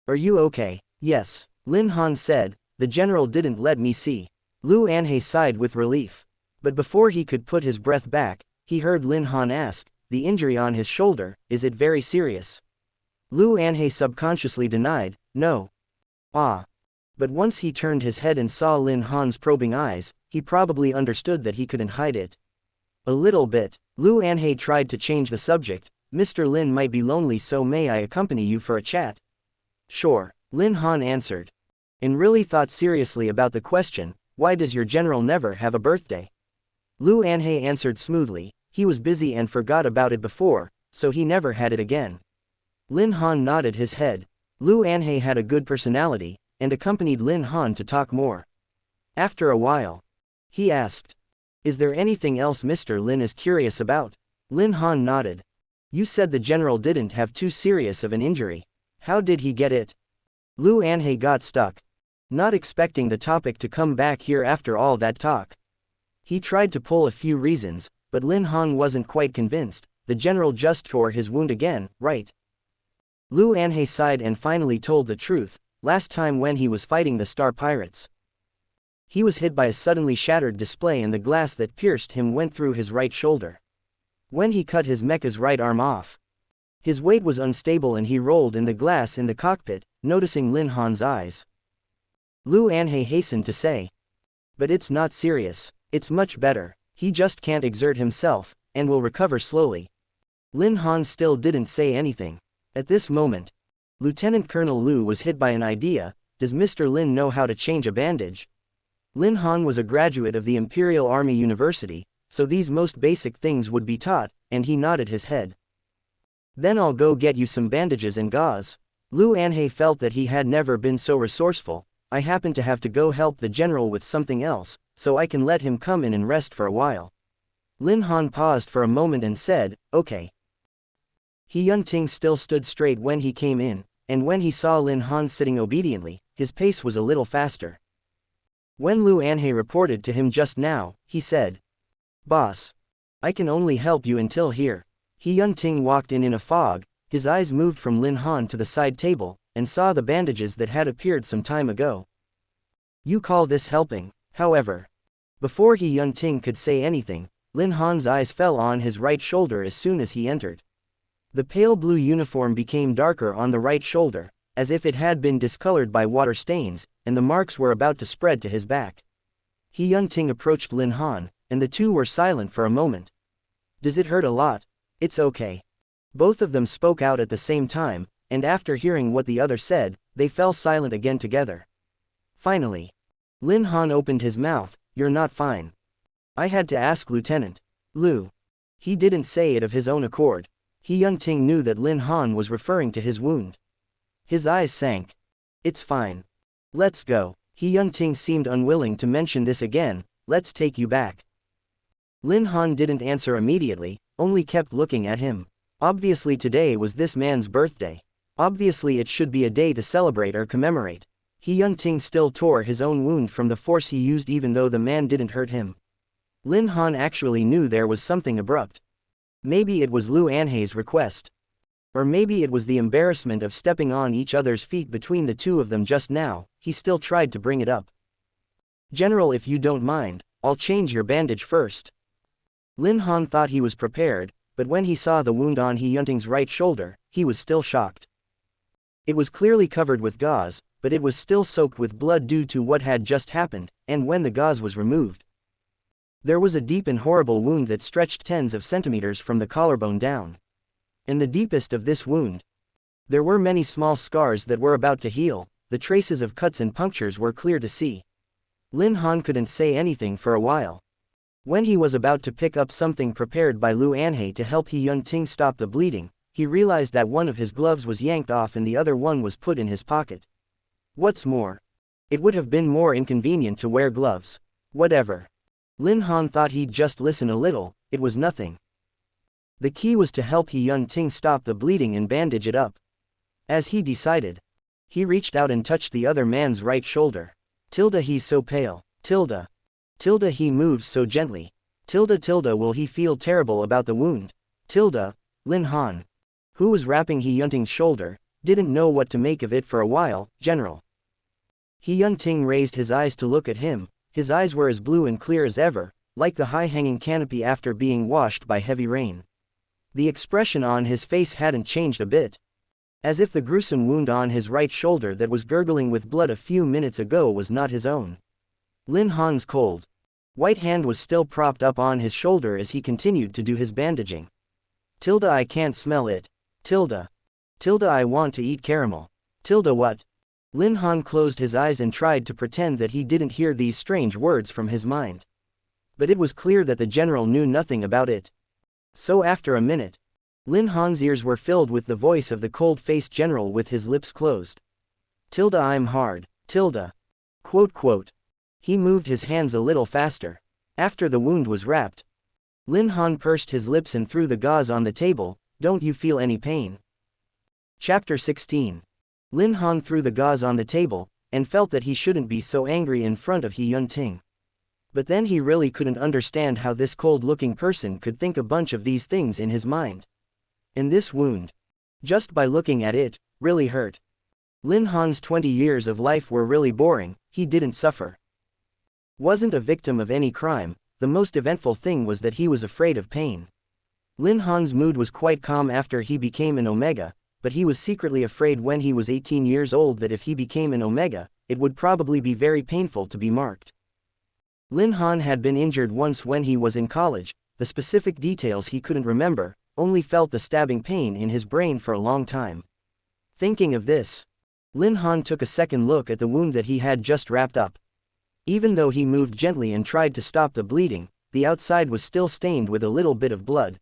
Are you okay? Yes, Lin Han said, the general didn't let me see. Lu Anhei sighed with relief. But before he could put his breath back, he heard Lin Han ask, the injury on his shoulder, is it very serious? Lu Anhe subconsciously denied, no. Ah. But once he turned his head and saw Lin Han's probing eyes, he probably understood that he couldn't hide it. A little bit. Lu Anhe tried to change the subject. Mr. Lin might be lonely, so may I accompany you for a chat? Sure, Lin Han answered. And really thought seriously about the question, why does your general never have a birthday? Lu Anhe answered smoothly, he was busy and forgot about it before, so he never had it again. Lin Han nodded his head. Lu Anhe had a good personality, and accompanied Lin Han to talk more. After a while, he asked, is there anything else Mr. Lin is curious about? Lin Han nodded. You said the general didn't have too serious of an injury. How did he get it? Lu Anhe got stuck. Not expecting the topic to come back here after all that talk. He tried to pull a few reasons, but Lin Han wasn't quite convinced. The general just tore his wound again, right? Lu Anhe sighed and finally told the truth. Last time when he was fighting the Star Pirates, he was hit by a suddenly shattered display and the glass that pierced him went through his right shoulder. When he cut his mecha's right arm off, his weight was unstable and he rolled in the glass in the cockpit, noticing Lin Han's eyes. Lu Anhe hastened to say, but it's not serious, it's much better, he just can't exert himself, and will recover slowly. Lin Han still didn't say anything. At this moment, Lieutenant Colonel Lu was hit by an idea. Does Mr. Lin know how to change a bandage? Lin Han was a graduate of the Imperial Army University, so these most basic things would be taught, and he nodded his head. Then I'll go get you some bandages and gauze. Lu Anhe felt that he had never been so resourceful. I happen to have to go help the general with something else, so I can let him come in and rest for a while. Lin Han paused for a moment and said, okay. He Yunting still stood straight when he came in, and when he saw Lin Han sitting obediently, his pace was a little faster. When Lu Anhe reported to him just now, he said, Boss, I can only help you until here. He Yunting walked in a fog. His eyes moved from Lin Han to the side table, and saw the bandages that had appeared some time ago. You call this helping? However, before He Yunting could say anything, Lin Han's eyes fell on his right shoulder as soon as he entered. The pale blue uniform became darker on the right shoulder, as if it had been discolored by water stains, and the marks were about to spread to his back. He Yunting approached Lin Han, and the two were silent for a moment. Does it hurt a lot? It's okay. Both of them spoke out at the same time, and after hearing what the other said, they fell silent again together. Finally, Lin Han opened his mouth, you're not fine. I had to ask Lieutenant Lu. He didn't say it of his own accord. He Yunting knew that Lin Han was referring to his wound. His eyes sank. It's fine. Let's go. He Yunting seemed unwilling to mention this again. Let's take you back. Lin Han didn't answer immediately, only kept looking at him. Obviously today was this man's birthday. Obviously it should be a day to celebrate or commemorate. He Yunting still tore his own wound from the force he used even though the man didn't hurt him. Lin Han actually knew there was something abrupt. Maybe it was Lu Anhe's request. Or maybe it was the embarrassment of stepping on each other's feet between the two of them just now. He still tried to bring it up. General, if you don't mind, I'll change your bandage first. Lin Han thought he was prepared, but when he saw the wound on He Yunting's right shoulder, he was still shocked. It was clearly covered with gauze, but it was still soaked with blood due to what had just happened, and when the gauze was removed, there was a deep and horrible wound that stretched tens of centimeters from the collarbone down. In the deepest of this wound, there were many small scars that were about to heal. The traces of cuts and punctures were clear to see. Lin Han couldn't say anything for a while. When he was about to pick up something prepared by Lu Anhe to help He Yunting stop the bleeding, he realized that one of his gloves was yanked off and the other one was put in his pocket. What's more, it would have been more inconvenient to wear gloves. Whatever. Lin Han thought he'd just listen a little. It was nothing. The key was to help He Yunting stop the bleeding and bandage it up. As he decided, he reached out and touched the other man's right shoulder. He's so pale. He moves so gently. Will he feel terrible about the wound? Lin Han, who was wrapping He Yunting's shoulder, didn't know what to make of it for a while. General. He Yunting raised his eyes to look at him. His eyes were as blue and clear as ever. like the high-hanging canopy after being washed by heavy rain. The expression on his face hadn't changed a bit. As if the gruesome wound on his right shoulder that was gurgling with blood a few minutes ago was not his own. Lin Han's cold, white hand was still propped up on his shoulder as he continued to do his bandaging. I can't smell it. I want to eat caramel. What? Lin Han closed his eyes and tried to pretend that he didn't hear these strange words from his mind. But it was clear that the general knew nothing about it. So after a minute, Lin Han's ears were filled with the voice of the cold-faced general with his lips closed. I'm hard. Quote. He moved his hands a little faster. After the wound was wrapped, Lin Han pursed his lips and threw the gauze on the table. Don't you feel any pain? Chapter 16. Lin Han threw the gauze on the table, and felt that he shouldn't be so angry in front of He Yun-ting. But then he really couldn't understand how this cold-looking person could think a bunch of these things in his mind. And this wound, just by looking at it, really hurt. Lin Han's 20 years of life were really boring. He didn't suffer. Wasn't a victim of any crime. The most eventful thing was that he was afraid of pain. Lin Han's mood was quite calm after he became an Omega, but he was secretly afraid when he was 18 years old that if he became an Omega, it would probably be very painful to be marked. Lin Han had been injured once when he was in college. The specific details he couldn't remember, only felt the stabbing pain in his brain for a long time. Thinking of this, Lin Han took a second look at the wound that he had just wrapped up. Even though he moved gently and tried to stop the bleeding, the outside was still stained with a little bit of blood.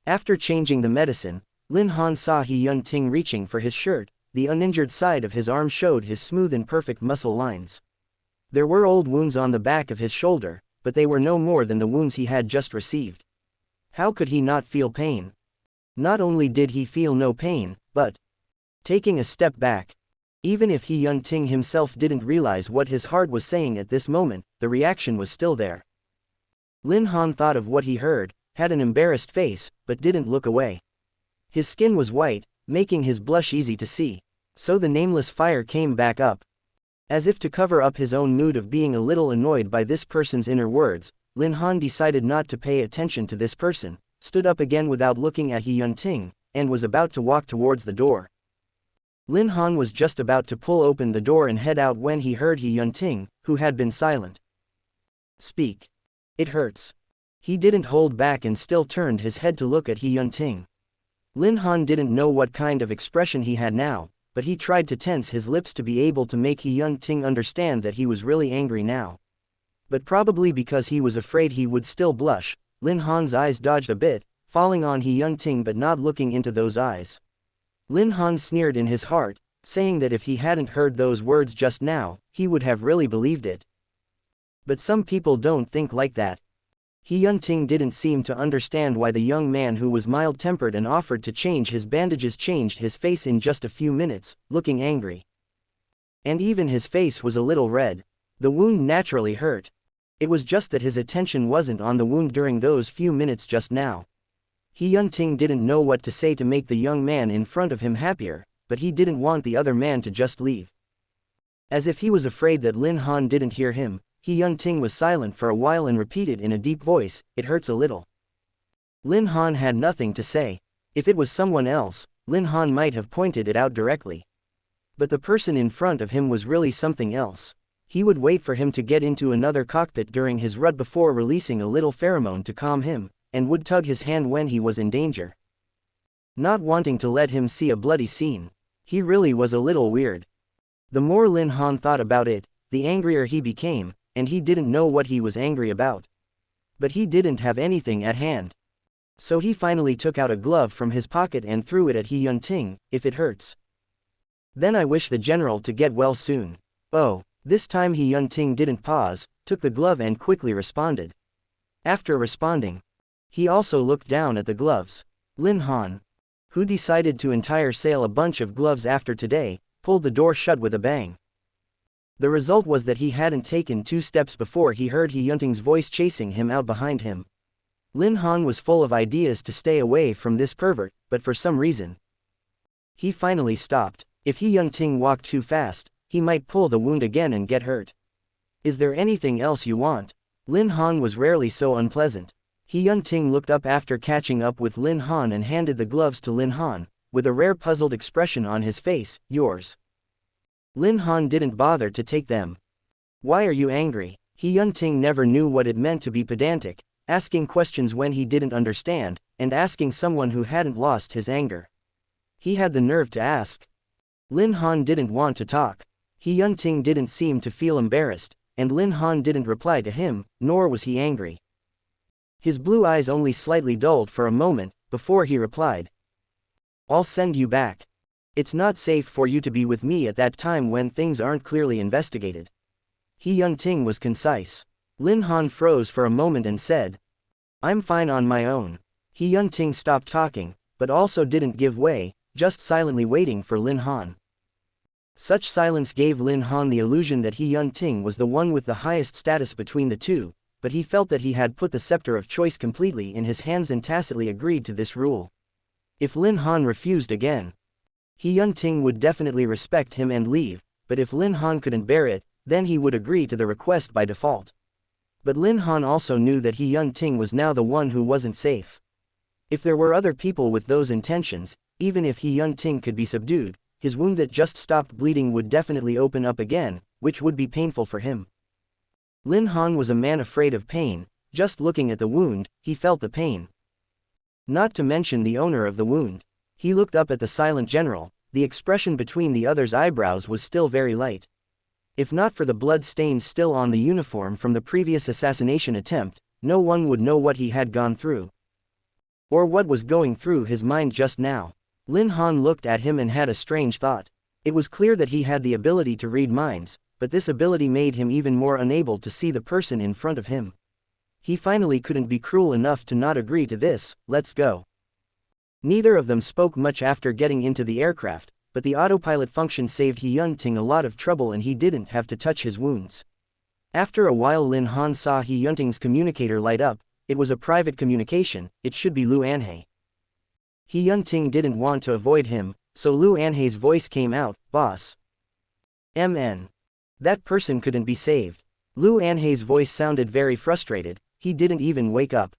After changing the medicine, Lin Han saw He Yun-ting reaching for his shirt. The uninjured side of his arm showed his smooth and perfect muscle lines. There were old wounds on the back of his shoulder, but they were no more than the wounds he had just received. How could he not feel pain? Not only did he feel no pain, but taking a step back. Even if He Yun-ting himself didn't realize what his heart was saying at this moment, the reaction was still there. Lin Han thought of what he heard, had an embarrassed face, but didn't look away. His skin was white, making his blush easy to see. So the nameless fire came back up. As if to cover up his own mood of being a little annoyed by this person's inner words, Lin Han decided not to pay attention to this person, stood up again without looking at He Yun-ting, and was about to walk towards the door. Lin Han was just about to pull open the door and head out when he heard He Yun-ting, who had been silent. Speak. It hurts. He didn't hold back and still turned his head to look at He Yun-ting. Lin Han didn't know what kind of expression he had now, but he tried to tense his lips to be able to make He Yun-ting understand that he was really angry now. But probably because he was afraid he would still blush, Lin Han's eyes dodged a bit, falling on He Yun-ting but not looking into those eyes. Lin Han sneered in his heart, saying that if he hadn't heard those words just now, he would have really believed it. But some people don't think like that. He Yun-ting didn't seem to understand why the young man who was mild-tempered and offered to change his bandages changed his face in just a few minutes, looking angry. And even his face was a little red. The wound naturally hurt. It was just that his attention wasn't on the wound during those few minutes just now. He Yun-ting didn't know what to say to make the young man in front of him happier, but he didn't want the other man to just leave. As if he was afraid that Lin Han didn't hear him, He Yun-ting was silent for a while and repeated in a deep voice, "It hurts a little." Lin Han had nothing to say. If it was someone else, Lin Han might have pointed it out directly. But the person in front of him was really something else. He would wait for him to get into another cockpit during his rut before releasing a little pheromone to calm him, and would tug his hand when he was in danger. Not wanting to let him see a bloody scene. He really was a little weird. The more Lin Han thought about it, the angrier he became, and he didn't know what he was angry about. But he didn't have anything at hand. So he finally took out a glove from his pocket and threw it at He Yun-ting. "If it hurts, then I wish the general to get well soon." Oh. This time He Yun-ting didn't pause, took the glove and quickly responded. After responding, he also looked down at the gloves. Lin Han, who decided to entire sale a bunch of gloves after today, pulled the door shut with a bang. The result was that he hadn't taken 2 steps before he heard He Yun-ting's voice chasing him out behind him. Lin Han was full of ideas to stay away from this pervert, but for some reason, he finally stopped. If He Yun-ting walked too fast, he might pull the wound again and get hurt. "Is there anything else you want?" Lin Han was rarely so unpleasant. He Yun-ting looked up after catching up with Lin Han and handed the gloves to Lin Han, with a rare puzzled expression on his face. Yours. Lin Han didn't bother to take them. Why are you angry? He Yun-ting never knew what it meant to be pedantic, asking questions when he didn't understand, and asking someone who hadn't lost his anger. He had the nerve to ask. Lin Han didn't want to talk. He Yun-ting didn't seem to feel embarrassed, and Lin Han didn't reply to him, nor was he angry. His blue eyes only slightly dulled for a moment, before he replied. I'll send you back. It's not safe for you to be with me at that time when things aren't clearly investigated. He Yun-ting was concise. Lin Han froze for a moment and said, I'm fine on my own. He Yun-ting stopped talking, but also didn't give way, just silently waiting for Lin Han. Such silence gave Lin Han the illusion that He Yun-ting was the one with the highest status between the two, but he felt that he had put the scepter of choice completely in his hands and tacitly agreed to this rule. If Lin Han refused again, He Yun-ting would definitely respect him and leave, but if Lin Han couldn't bear it, then he would agree to the request by default. But Lin Han also knew that He Yun-ting was now the one who wasn't safe. If there were other people with those intentions, even if He Yun-ting could be subdued, his wound that just stopped bleeding would definitely open up again, which would be painful for him. Lin Han was a man afraid of pain. Just looking at the wound, he felt the pain. Not to mention the owner of the wound. He looked up at the silent general. The expression between the other's eyebrows was still very light. If not for the blood stains still on the uniform from the previous assassination attempt, no one would know what he had gone through. Or what was going through his mind just now. Lin Han looked at him and had a strange thought. It was clear that he had the ability to read minds, but this ability made him even more unable to see the person in front of him. He finally couldn't be cruel enough to not agree to this. Let's go. Neither of them spoke much after getting into the aircraft, but the autopilot function saved He Yun-ting a lot of trouble and he didn't have to touch his wounds. After a while Lin Han saw He Yun-ting's communicator light up. It was a private communication. It should be Lu Anhei. He Yun-ting didn't want to avoid him, so Lu Anhei's voice came out. Boss. MN. That person couldn't be saved. Lu Anhei's voice sounded very frustrated. He didn't even wake up.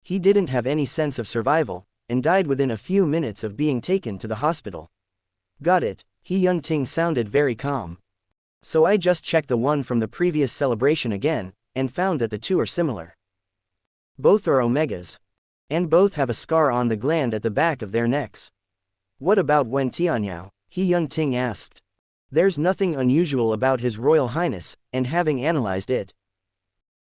He didn't have any sense of survival, and died within a few minutes of being taken to the hospital. Got it. He Yun-ting sounded very calm. So I just checked the one from the previous celebration again, and found that the two are similar. Both are Omegas. And both have a scar on the gland at the back of their necks. What about Wen Tianyao? He Yun-ting asked. There's nothing unusual about His Royal Highness, and having analyzed it,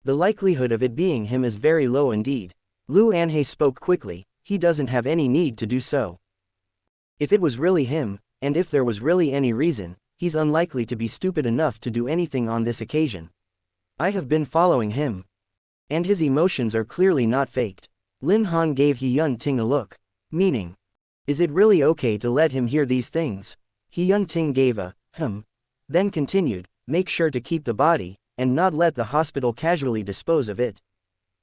the likelihood of it being him is very low indeed. Lu Anhei spoke quickly. He doesn't have any need to do so. If it was really him, and if there was really any reason, he's unlikely to be stupid enough to do anything on this occasion. I have been following him. And his emotions are clearly not faked. Lin Han gave He Yun-ting a look. Meaning, is it really okay to let him hear these things? He Yun-ting gave a then continued, make sure to keep the body, and not let the hospital casually dispose of it.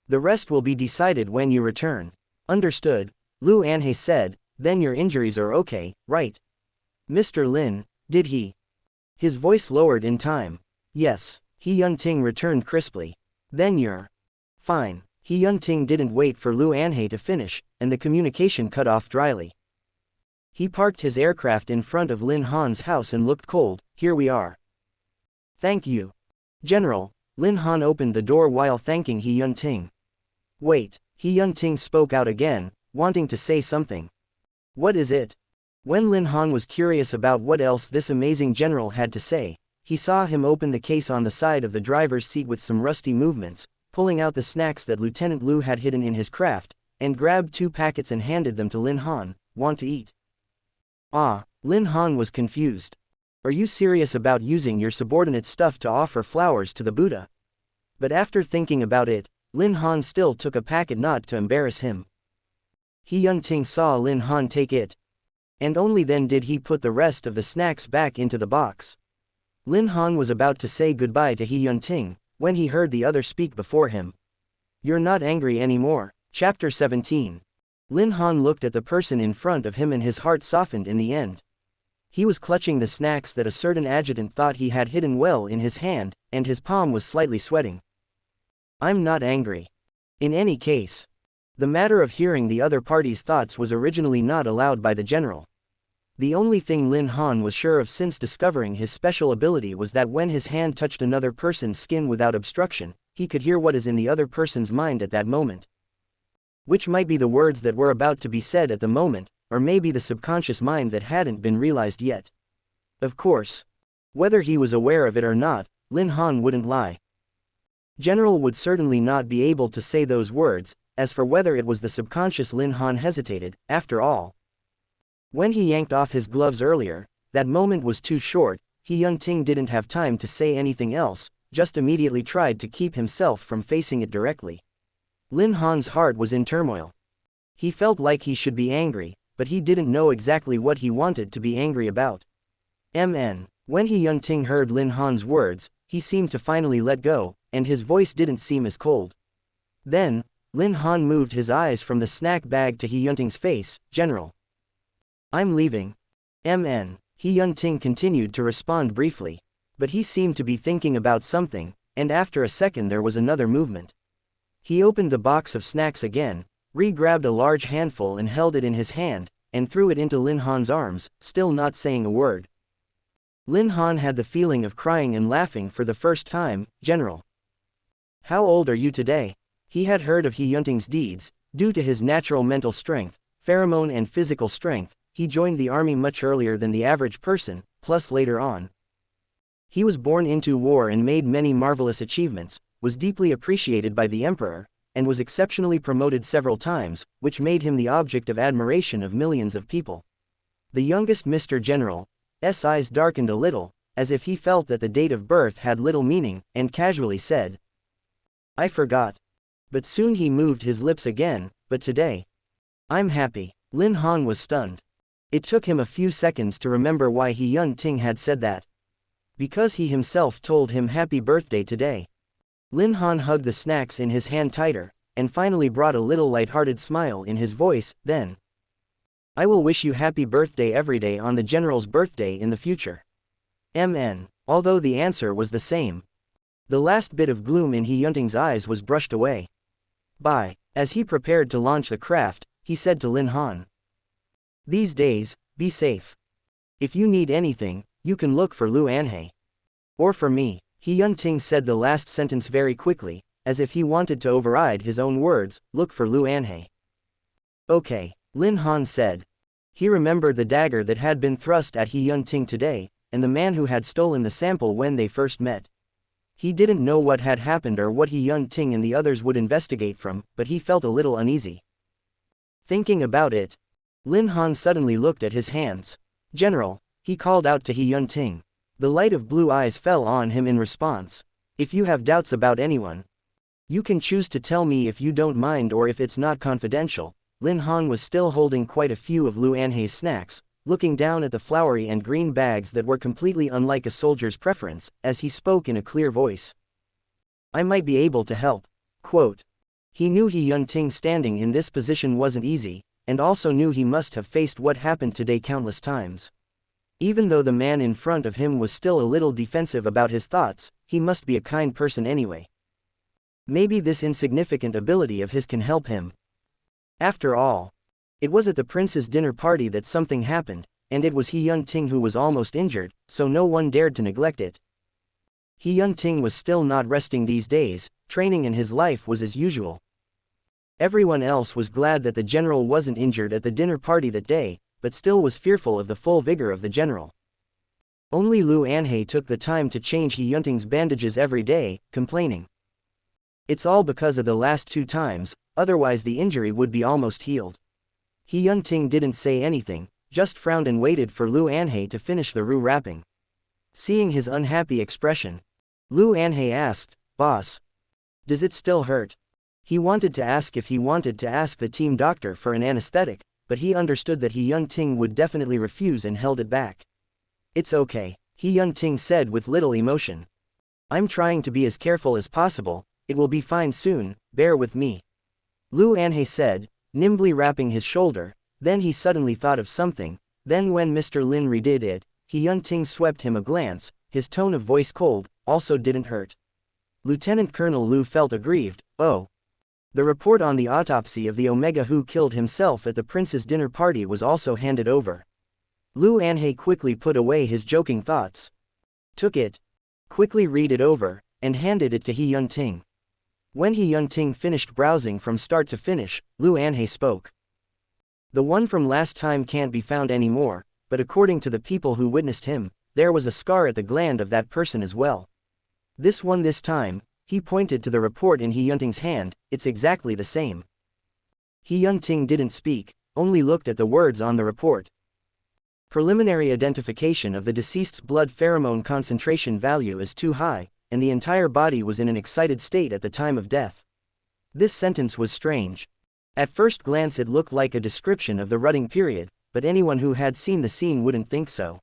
The rest will be decided when you return. Understood, Lu Anhei said. Then your injuries are okay, right? Mr. Lin, did he? His voice lowered in time. Yes, He Yun-ting returned crisply. Then you're fine. He Yun-ting didn't wait for Lu Anhei to finish, and the communication cut off dryly. He parked his aircraft in front of Lin Han's house and looked cold. Here we are. Thank you. General. Lin Han opened the door while thanking He Yun-ting. Wait. He Yun-ting spoke out again, wanting to say something. What is it? When Lin Han was curious about what else this amazing general had to say, he saw him open the case on the side of the driver's seat with some rusty movements, pulling out the snacks that Lieutenant Lu had hidden in his craft, and grabbed 2 packets and handed them to Lin Han. Want to eat? Ah, Lin Han was confused. Are you serious about using your subordinate stuff to offer flowers to the Buddha? But after thinking about it, Lin Han still took a packet not to embarrass him. He Yun-ting saw Lin Han take it. And only then did he put the rest of the snacks back into the box. Lin Han was about to say goodbye to He Yun-ting, when he heard the other speak before him. You're not angry anymore. Chapter 17. Lin Han looked at the person in front of him and his heart softened in the end. He was clutching the snacks that a certain adjutant thought he had hidden well in his hand, and his palm was slightly sweating. I'm not angry. In any case, the matter of hearing the other party's thoughts was originally not allowed by the general. The only thing Lin Han was sure of since discovering his special ability was that when his hand touched another person's skin without obstruction, he could hear what is in the other person's mind at that moment. Which might be the words that were about to be said at the moment, or maybe the subconscious mind that hadn't been realized yet. Of course, whether he was aware of it or not, Lin Han wouldn't lie. General would certainly not be able to say those words. As for whether it was the subconscious, Lin Han hesitated. After all, when he yanked off his gloves earlier, that moment was too short. He Yunting didn't have time to say anything else, just immediately tried to keep himself from facing it directly. Lin Han's heart was in turmoil. He felt like he should be angry, but he didn't know exactly what he wanted to be angry about. When He Yunting heard Lin Han's words, he seemed to finally let go, and his voice didn't seem as cold. Then, Lin Han moved his eyes from the snack bag to He Yunting's face. General, I'm leaving. He Yunting continued to respond briefly. But he seemed to be thinking about something, and after a second there was another movement. He opened the box of snacks again, re-grabbed a large handful and held it in his hand, and threw it into Lin Han's arms, still not saying a word. Lin Han had the feeling of crying and laughing for the first time. General, how old are you today? He had heard of He Yunting's deeds. Due to his natural mental strength, pheromone and physical strength, he joined the army much earlier than the average person, plus later on. He was born into war and made many marvelous achievements, was deeply appreciated by the emperor, and was exceptionally promoted several times, which made him the object of admiration of millions of people. The youngest Mr. General's eyes darkened a little, as if he felt that the date of birth had little meaning, and casually said, I forgot. But soon he moved his lips again. But today, I'm happy. Lin Han was stunned. It took him a few seconds to remember why He Yunting had said that. Because he himself told him happy birthday today. Lin Han hugged the snacks in his hand tighter, and finally brought a little light-hearted smile in his voice. Then, I will wish you happy birthday every day on the general's birthday in the future. Although the answer was the same, the last bit of gloom in He Yunting's eyes was brushed away. Bye. As he prepared to launch the craft, he said to Lin Han, these days, be safe. If you need anything, you can look for Lu Anhe. Or for me. He Yunting said the last sentence very quickly, as if he wanted to override his own words. Look for Lu Anhe. Okay, Lin Han said. He remembered the dagger that had been thrust at He Yunting today, and the man who had stolen the sample when they first met. He didn't know what had happened or what He Yunting and the others would investigate from, but he felt a little uneasy. Thinking about it, Lin Han suddenly looked at his hands. General, he called out to He Yunting. The light of blue eyes fell on him in response. If you have doubts about anyone, you can choose to tell me if you don't mind or if it's not confidential. Lin Han was still holding quite a few of Lu Anhe's snacks, looking down at the flowery and green bags that were completely unlike a soldier's preference, as he spoke in a clear voice. I might be able to help. Quote. He knew He Yunting standing in this position wasn't easy, and also knew he must have faced what happened today countless times. Even though the man in front of him was still a little defensive about his thoughts, he must be a kind person anyway. Maybe this insignificant ability of his can help him. After all, it was at the prince's dinner party that something happened, and it was He Yunting who was almost injured, so no one dared to neglect it. He Yunting was still not resting these days. Training in his life was as usual. Everyone else was glad that the general wasn't injured at the dinner party that day, but still was fearful of the full vigor of the general. Only Lu Anhe took the time to change He Yunting's bandages every day, complaining. It's all because of the last 2 times, otherwise the injury would be almost healed. He Yunting didn't say anything, just frowned and waited for Lu Anhe to finish the roux wrapping. Seeing his unhappy expression, Lu Anhe asked, Boss, does it still hurt? He wanted to ask if he wanted to ask the team doctor for an anesthetic, but he understood that He Yunting would definitely refuse and held it back. It's okay, He Yunting said with little emotion. I'm trying to be as careful as possible, it will be fine soon, bear with me. Lu Anhe said, nimbly wrapping his shoulder. Then he suddenly thought of something. Then when Mr. Lin redid it, He Yunting swept him a glance, his tone of voice cold, also didn't hurt. Lieutenant Colonel Liu felt aggrieved. Oh. The report on the autopsy of the Omega who killed himself at the prince's dinner party was also handed over. Liu Anhei quickly put away his joking thoughts. Took it. Quickly read it over, and handed it to He Yunting. When He Yunting finished browsing from start to finish, Liu Anhei spoke. The one from last time can't be found anymore, but according to the people who witnessed him, there was a scar at the gland of that person as well. This one this time, he pointed to the report in He Yunting's hand, it's exactly the same. He Yunting didn't speak, only looked at the words on the report. Preliminary identification of the deceased's blood pheromone concentration value is too high, and the entire body was in an excited state at the time of death. This sentence was strange. At first glance it looked like a description of the rutting period, but anyone who had seen the scene wouldn't think so.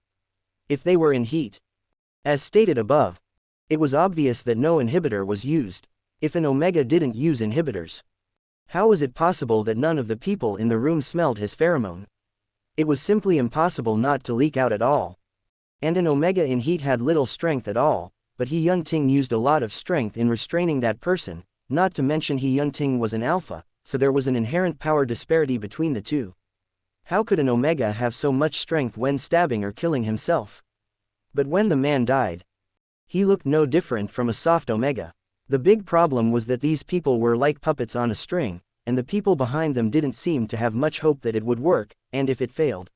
If they were in heat. As stated above, it was obvious that no inhibitor was used. If an Omega didn't use inhibitors, how was it possible that none of the people in the room smelled his pheromone? It was simply impossible not to leak out at all. And an Omega in heat had little strength at all, but He Yunting used a lot of strength in restraining that person, not to mention He Yunting was an alpha, so there was an inherent power disparity between the two. How could an Omega have so much strength when stabbing or killing himself? But when the man died, he looked no different from a soft Omega. The big problem was that these people were like puppets on a string, and the people behind them didn't seem to have much hope that it would work, and if it failed,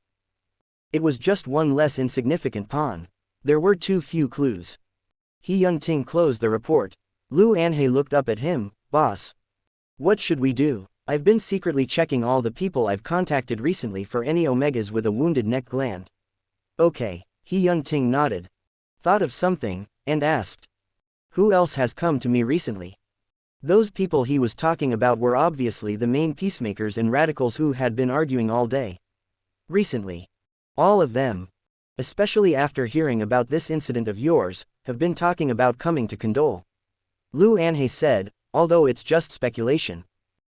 it was just one less insignificant pawn. There were too few clues. He Yunting closed the report. Liu Anhei looked up at him. Boss. What should we do? I've been secretly checking all the people I've contacted recently for any Omegas with a wounded neck gland. Okay. He Yunting nodded. Thought of something, and asked. Who else has come to me recently? Those people he was talking about were obviously the main peacemakers and radicals who had been arguing all day. Recently. All of them, especially after hearing about this incident of yours, have been talking about coming to condole. Liu Anhei said, although it's just speculation.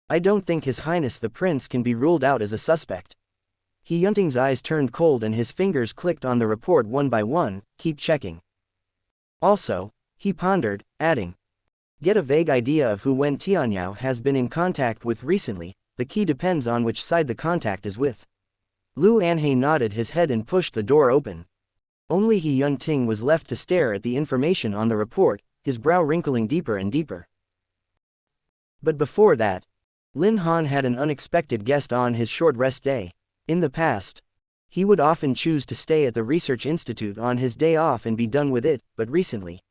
I don't think His Highness the Prince can be ruled out as a suspect. He Yunting's eyes turned cold and his fingers clicked on the report one by one. Keep checking. Also, he pondered, adding. Get a vague idea of who Wen Tianyao has been in contact with recently, the key depends on which side the contact is with. Liu Anhei nodded his head and pushed the door open. Only He Yunting was left to stare at the information on the report, his brow wrinkling deeper and deeper. But before that, Lin Han had an unexpected guest on his short rest day. In the past, he would often choose to stay at the research institute on his day off and be done with it, but recently,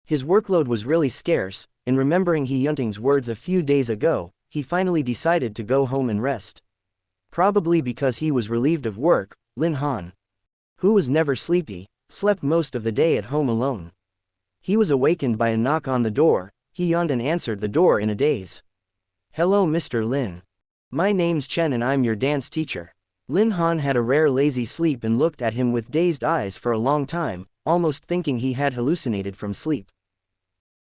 his workload was really scarce, and remembering He Yunting's words a few days ago, he finally decided to go home and rest. Probably because he was relieved of work, Lin Han, who was never sleepy, slept most of the day at home alone. He was awakened by a knock on the door. He yawned and answered the door in a daze. Hello Mr. Lin. My name's Chen and I'm your dance teacher. Lin Han had a rare lazy sleep and looked at him with dazed eyes for a long time, almost thinking he had hallucinated from sleep.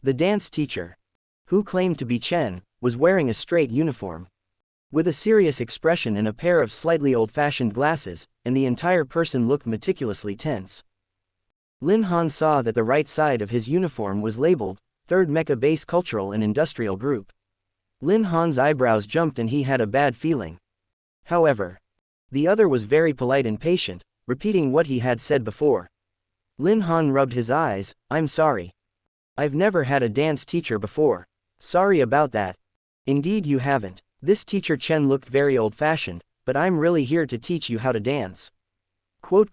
The dance teacher, who claimed to be Chen, was wearing a straight uniform, with a serious expression and a pair of slightly old-fashioned glasses, and the entire person looked meticulously tense. Lin Han saw that the right side of his uniform was labeled, 3rd Mecha Base Cultural and Industrial Group. Lin Han's eyebrows jumped and he had a bad feeling. However, the other was very polite and patient, repeating what he had said before. Lin Han rubbed his eyes. I'm sorry. I've never had a dance teacher before. Sorry about that. Indeed you haven't. This teacher Chen looked very old-fashioned, but I'm really here to teach you how to dance. Quote.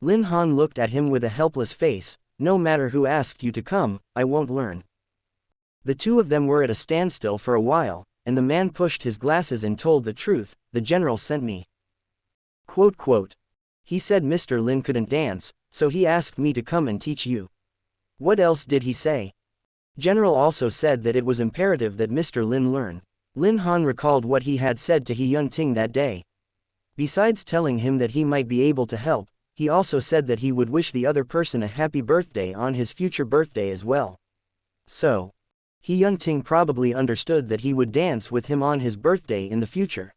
Lin Han looked at him with a helpless face. No matter who asked you to come, I won't learn. The two of them were at a standstill for a while, and the man pushed his glasses and told the truth. The general sent me. He said Mr. Lin couldn't dance, so he asked me to come and teach you. What else did he say? General also said that it was imperative that Mr. Lin learn. Lin Han recalled what he had said to He Yunting that day. Besides telling him that he might be able to help, he also said that he would wish the other person a happy birthday on his future birthday as well. So, He Yunting probably understood that he would dance with him on his birthday in the future.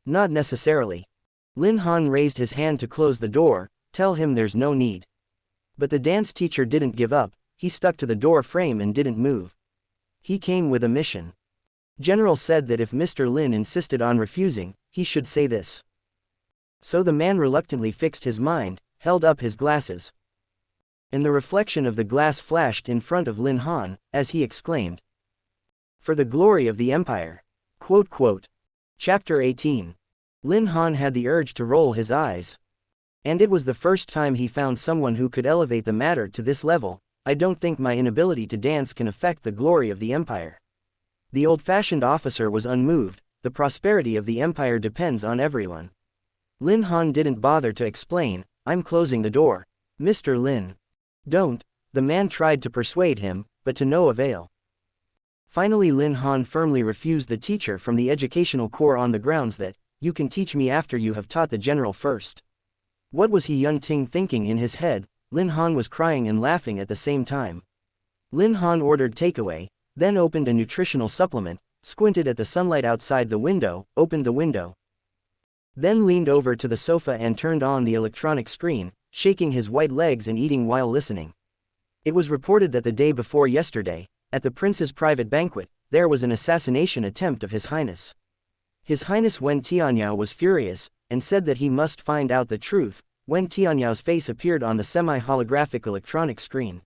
Not necessarily. Lin Han raised his hand to close the door. Tell him there's no need. But the dance teacher didn't give up. he stuck to the door frame and didn't move. He came with a mission. General said that if Mr. Lin insisted on refusing, he should say this. So the man reluctantly fixed his mind, held up his glasses. And the reflection of the glass flashed in front of Lin Han, as he exclaimed, "For the glory of the Empire." Quote, quote. Chapter 18. Lin Han had the urge to roll his eyes. And it was the first time he found someone who could elevate the matter to this level. "I don't think my inability to dance can affect the glory of the Empire." The old-fashioned officer was unmoved. The prosperity of the Empire depends on everyone. Lin Han didn't bother to explain. "I'm closing the door. Mr. Lin." "Don't." The man tried to persuade him, but to no avail. Finally Lin Han firmly refused the teacher from the educational corps on the grounds that, "You can teach me after you have taught the general first." What was He Yun-ting thinking in his head? Lin Han was crying and laughing at the same time. Lin Han ordered takeaway, then opened a nutritional supplement, squinted at the sunlight outside the window, opened the window. Then leaned over to the sofa and turned on the electronic screen, shaking his white legs and eating while listening. It was reported that the day before yesterday, at the prince's private banquet, there was an assassination attempt of His Highness. His Highness Wen Tianyao was furious, and said that he must find out the truth. Wen Tianyao's face appeared on the semi-holographic electronic screen.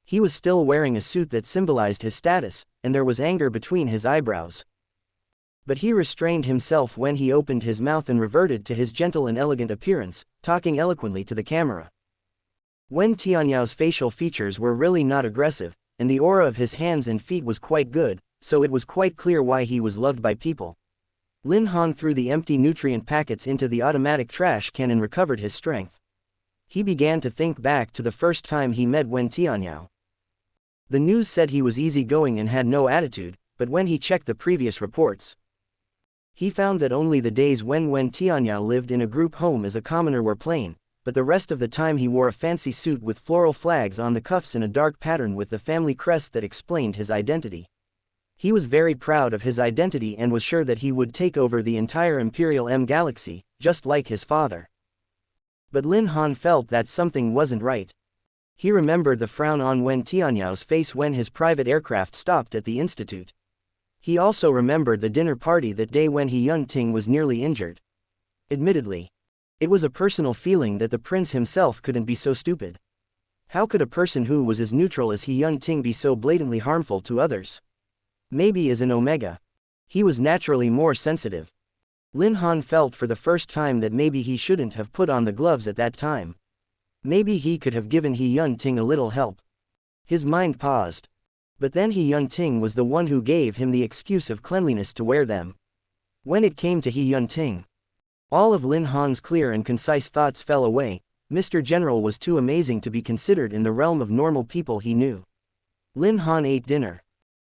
He was still wearing a suit that symbolized his status, and there was anger between his eyebrows. But he restrained himself when he opened his mouth and reverted to his gentle and elegant appearance, talking eloquently to the camera. Wen Tianyao's facial features were really not aggressive, and the aura of his hands and feet was quite good, so it was quite clear why he was loved by people. Lin Han threw the empty nutrient packets into the automatic trash can and recovered his strength. He began to think back to the first time he met Wen Tianyao. The news said he was easygoing and had no attitude, but when he checked the previous reports, he found that only the days when Wen Tianyao lived in a group home as a commoner were plain, but the rest of the time he wore a fancy suit with floral flags on the cuffs and a dark pattern with the family crest that explained his identity. He was very proud of his identity and was sure that he would take over the entire Imperial M galaxy, just like his father. But Lin Han felt that something wasn't right. He remembered the frown on Wen Tianyao's face when his private aircraft stopped at the institute. He also remembered the dinner party that day when He Yun-ting was nearly injured. Admittedly, it was a personal feeling that the prince himself couldn't be so stupid. How could a person who was as neutral as He Yun-ting be so blatantly harmful to others? Maybe as an Omega, he was naturally more sensitive. Lin Han felt for the first time that maybe he shouldn't have put on the gloves at that time. Maybe he could have given He Yun-ting a little help. His mind paused. But then He Yun-ting was the one who gave him the excuse of cleanliness to wear them. When it came to He Yun-ting, all of Lin Han's clear and concise thoughts fell away. Mr. General was too amazing to be considered in the realm of normal people he knew. Lin Han ate dinner,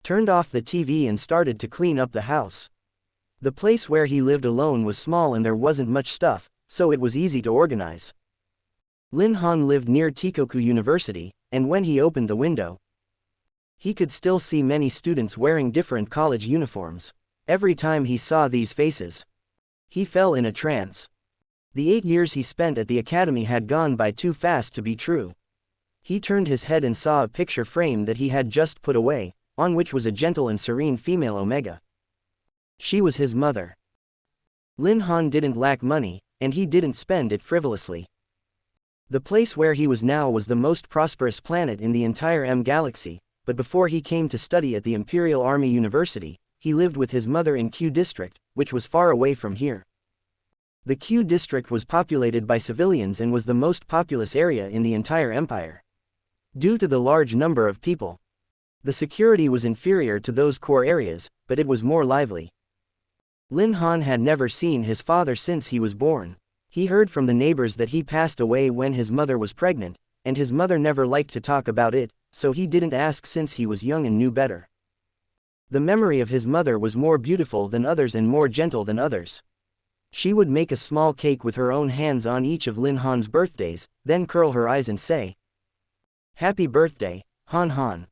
turned off the TV and started to clean up the house. The place where he lived alone was small and there wasn't much stuff, so it was easy to organize. Lin Han lived near Tikoku University, and when he opened the window, he could still see many students wearing different college uniforms. Every time he saw these faces, he fell in a trance. The 8 years he spent at the academy had gone by too fast to be true. He turned his head and saw a picture frame that he had just put away, on which was a gentle and serene female Omega. She was his mother. Lin Han didn't lack money, and he didn't spend it frivolously. The place where he was now was the most prosperous planet in the entire M galaxy, but before he came to study at the Imperial Army University, he lived with his mother in Q District, which was far away from here. The Q District was populated by civilians and was the most populous area in the entire empire. Due to the large number of people, the security was inferior to those core areas, but it was more lively. Lin Han had never seen his father since he was born. He heard from the neighbors that he passed away when his mother was pregnant, and his mother never liked to talk about it, so he didn't ask since he was young and knew better. The memory of his mother was more beautiful than others and more gentle than others. She would make a small cake with her own hands on each of Lin Han's birthdays, then curl her eyes and say, "Happy birthday, Han Han."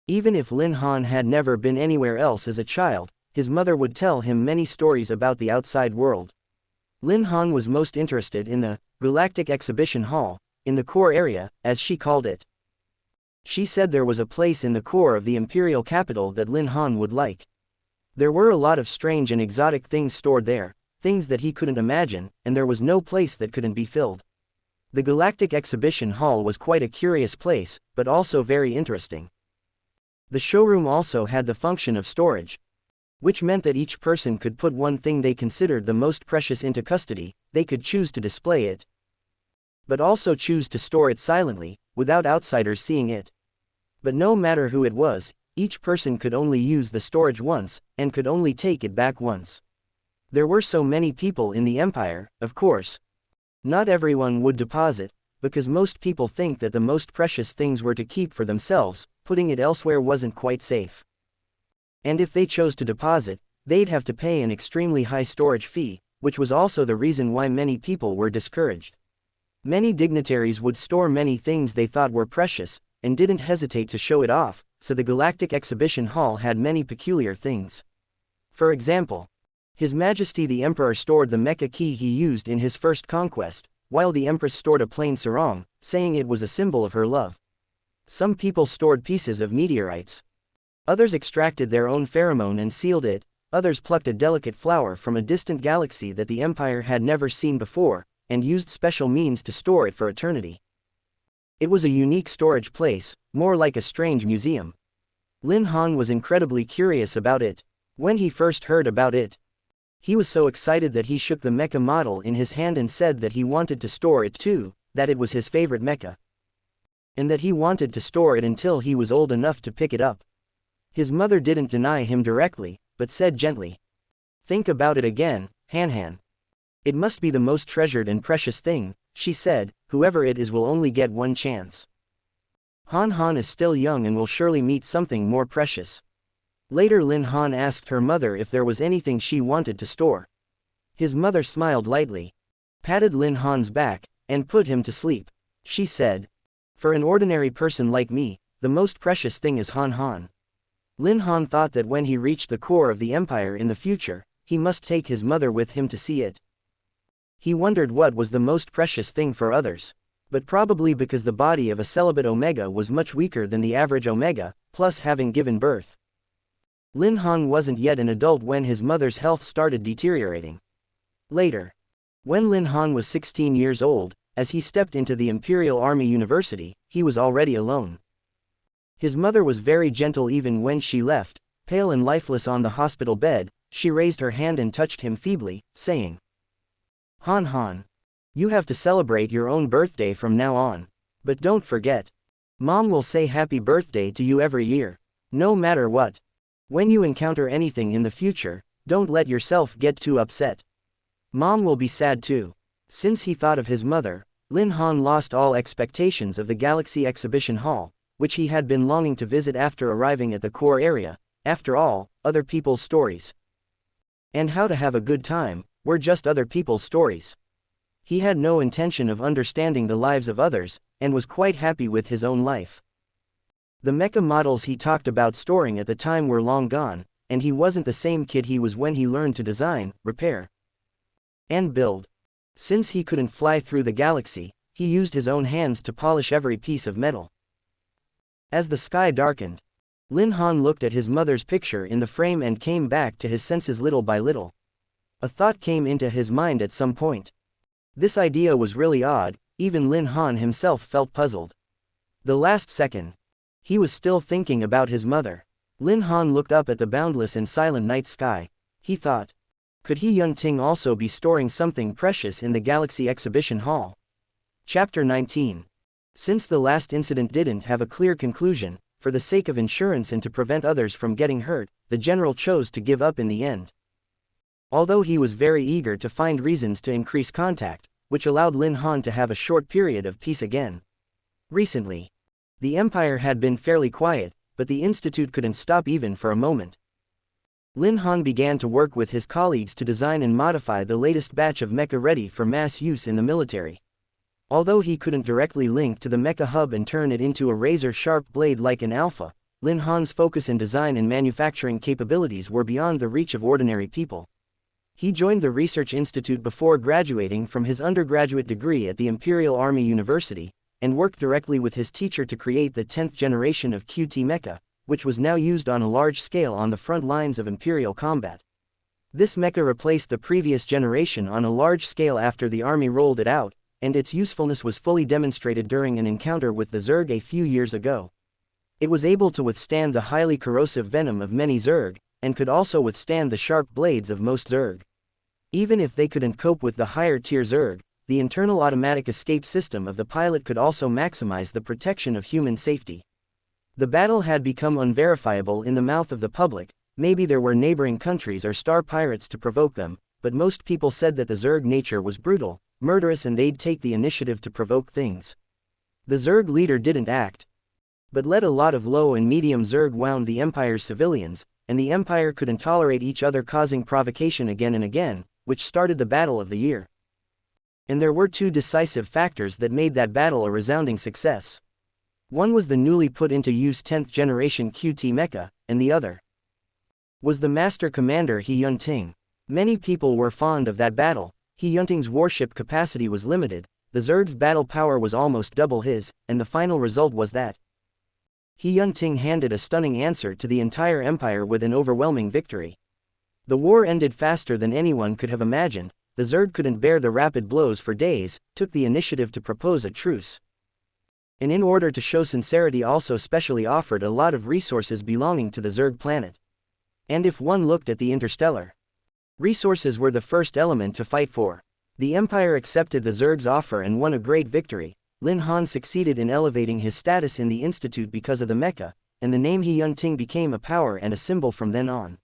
Even if Lin Han had never been anywhere else as a child, his mother would tell him many stories about the outside world. Lin Han was most interested in the Galactic Exhibition Hall, in the core area, as she called it. She said there was a place in the core of the imperial capital that Lin Han would like. There were a lot of strange and exotic things stored there, things that he couldn't imagine, and there was no place that couldn't be filled. The Galactic Exhibition Hall was quite a curious place, but also very interesting. The showroom also had the function of storage, which meant that each person could put one thing they considered the most precious into custody. They could choose to display it, but also choose to store it silently, without outsiders seeing it. But no matter who it was, each person could only use the storage once, and could only take it back once. There were so many people in the Empire, of course. Not everyone would deposit, because most people think that the most precious things were to keep for themselves, putting it elsewhere wasn't quite safe. And if they chose to deposit, they'd have to pay an extremely high storage fee, which was also the reason why many people were discouraged. Many dignitaries would store many things they thought were precious, and didn't hesitate to show it off, so the Galactic Exhibition Hall had many peculiar things. For example, His Majesty the Emperor stored the mecha key he used in his first conquest, while the Empress stored a plain sarong, saying it was a symbol of her love. Some people stored pieces of meteorites. Others extracted their own pheromone and sealed it. Others plucked a delicate flower from a distant galaxy that the Empire had never seen before, and used special means to store it for eternity. It was a unique storage place, more like a strange museum. Lin Han was incredibly curious about it. When he first heard about it, he was so excited that he shook the mecha model in his hand and said that he wanted to store it too, that it was his favorite mecha, and that he wanted to store it until he was old enough to pick it up. His mother didn't deny him directly, but said gently, "Think about it again, Han Han. It must be the most treasured and precious thing," she said. "Whoever it is will only get one chance. Han Han is still young and will surely meet something more precious." Later Lin Han asked her mother if there was anything she wanted to store. His mother smiled lightly, patted Lin Han's back, and put him to sleep. She said, "For an ordinary person like me, the most precious thing is Han Han." Lin Han thought that when he reached the core of the Empire in the future, he must take his mother with him to see it. He wondered what was the most precious thing for others. But probably because the body of a celibate Omega was much weaker than the average Omega, plus having given birth. Lin Han wasn't yet an adult when his mother's health started deteriorating. Later, when Lin Han was 16 years old, as he stepped into the Imperial Army University, he was already alone. His mother was very gentle even when she left. Pale and lifeless on the hospital bed, she raised her hand and touched him feebly, saying, "Han Han, you have to celebrate your own birthday from now on. But don't forget. Mom will say happy birthday to you every year. No matter what. When you encounter anything in the future, don't let yourself get too upset. Mom will be sad too." Since he thought of his mother, Lin Han lost all expectations of the Galaxy Exhibition Hall, which he had been longing to visit after arriving at the core area. After all, other people's stories, and how to have a good time, were just other people's stories. He had no intention of understanding the lives of others, and was quite happy with his own life. The mecha models he talked about storing at the time were long gone, and he wasn't the same kid he was when he learned to design, repair, and build. Since he couldn't fly through the galaxy, he used his own hands to polish every piece of metal. As the sky darkened, Lin Han looked at his mother's picture in the frame and came back to his senses little by little. A thought came into his mind at some point. This idea was really odd. Even Lin Han himself felt puzzled. The last second, he was still thinking about his mother. Lin Han looked up at the boundless and silent night sky. He thought, could he Yun Ting also be storing something precious in the Galaxy Exhibition Hall? Chapter 19. Since the last incident didn't have a clear conclusion, for the sake of insurance and to prevent others from getting hurt, the general chose to give up in the end. Although he was very eager to find reasons to increase contact, which allowed Lin Han to have a short period of peace again. Recently, the Empire had been fairly quiet, but the Institute couldn't stop even for a moment. Lin Han began to work with his colleagues to design and modify the latest batch of mecha ready for mass use in the military. Although he couldn't directly link to the mecha hub and turn it into a razor-sharp blade like an alpha, Lin Han's focus in design and manufacturing capabilities were beyond the reach of ordinary people. He joined the Research Institute before graduating from his undergraduate degree at the Imperial Army University, and worked directly with his teacher to create the 10th generation of QT mecha, which was now used on a large scale on the front lines of Imperial combat. This mecha replaced the previous generation on a large scale after the army rolled it out, and its usefulness was fully demonstrated during an encounter with the Zerg a few years ago. It was able to withstand the highly corrosive venom of many Zerg, and could also withstand the sharp blades of most Zerg. Even if they couldn't cope with the higher tier Zerg, the internal automatic escape system of the pilot could also maximize the protection of human safety. The battle had become unverifiable in the mouth of the public. Maybe there were neighboring countries or star pirates to provoke them, but most people said that the Zerg nature was brutal, murderous, and they'd take the initiative to provoke things. The Zerg leader didn't act, but let a lot of low and medium Zerg wound the Empire's civilians, and the Empire couldn't tolerate each other causing provocation again and again, which started the battle of the year. And there were two decisive factors that made that battle a resounding success. One was the newly put into use 10th generation QT mecha, and the other was the Master Commander He Yun-Ting. Many people were fond of that battle. He Yun-Ting's warship capacity was limited, the Zerg's battle power was almost double his, and the final result was that He Yun-Ting handed a stunning answer to the entire Empire with an overwhelming victory. The war ended faster than anyone could have imagined. The Zerg couldn't bear the rapid blows for days, took the initiative to propose a truce. And in order to show sincerity also specially offered a lot of resources belonging to the Zerg planet. And if one looked at the interstellar resources were the first element to fight for. The Empire accepted the Zerg's offer and won a great victory. Lin Han succeeded in elevating his status in the Institute because of the mecha, and the name He Yun-Ting became a power and a symbol from then on.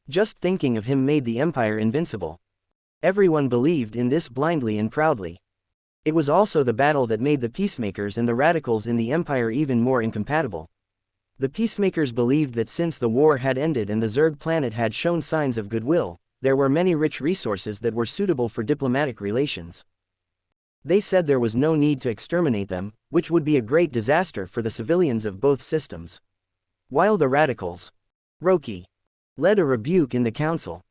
Just thinking of him made the Empire invincible. Everyone believed in this blindly and proudly. It was also the battle that made the peacemakers and the radicals in the Empire even more incompatible. The peacemakers believed that since the war had ended and the Zerg planet had shown signs of goodwill, there were many rich resources that were suitable for diplomatic relations. They said there was no need to exterminate them, which would be a great disaster for the civilians of both systems. While the radicals, Roki, led a rebuke in the council,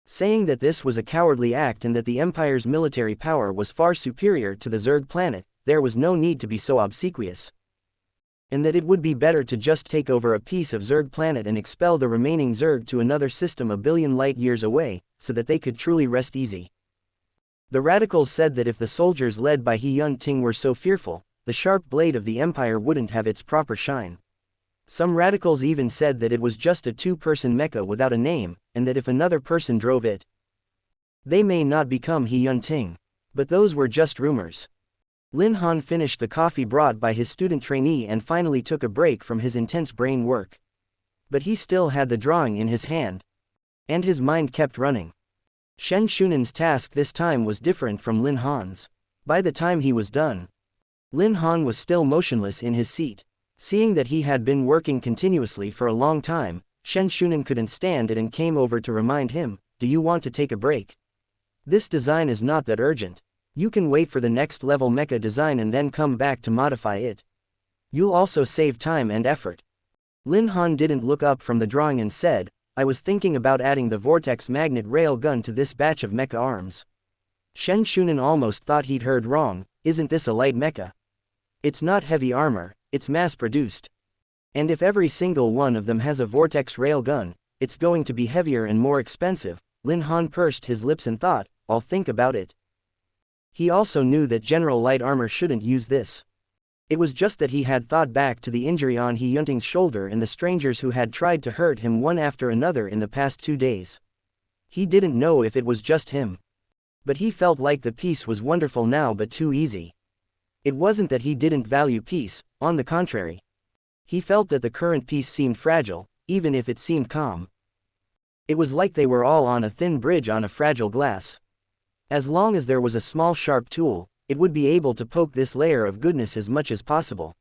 saying that this was a cowardly act and that the Empire's military power was far superior to the Zerg planet, there was no need to be so obsequious. And that it would be better to just take over a piece of Zerg planet and expel the remaining Zerg to another system a billion light years away, so that they could truly rest easy. The radicals said that if the soldiers led by He Yun-Ting were so fearful, the sharp blade of the Empire wouldn't have its proper shine. Some radicals even said that it was just a two-person mecha without a name, and that if another person drove it, they may not become He Yun-Ting. But those were just rumors. Lin Han finished the coffee brought by his student trainee and finally took a break from his intense brain work. But he still had the drawing in his hand. And his mind kept running. Shen Shunan's task this time was different from Lin Han's. By the time he was done, Lin Han was still motionless in his seat. Seeing that he had been working continuously for a long time, Shen Shunan couldn't stand it and came over to remind him, "Do you want to take a break? This design is not that urgent. You can wait for the next level mecha design and then come back to modify it. You'll also save time and effort." Lin Han didn't look up from the drawing and said, "I was thinking about adding the Vortex Magnet Rail Gun to this batch of mecha arms." Shen Shunan almost thought he'd heard wrong. "Isn't this a light mecha? It's not heavy armor, it's mass-produced. And if every single one of them has a Vortex Rail Gun, it's going to be heavier and more expensive." Lin Han pursed his lips and thought, "I'll think about it." He also knew that general light armor shouldn't use this. It was just that he had thought back to the injury on He Yun-Ting's shoulder and the strangers who had tried to hurt him one after another in the past 2 days. He didn't know if it was just him. But he felt like the peace was wonderful now but too easy. It wasn't that he didn't value peace, on the contrary. He felt that the current peace seemed fragile, even if it seemed calm. It was like they were all on a thin bridge on a fragile glass. As long as there was a small sharp tool, it would be able to poke this layer of goodness as much as possible.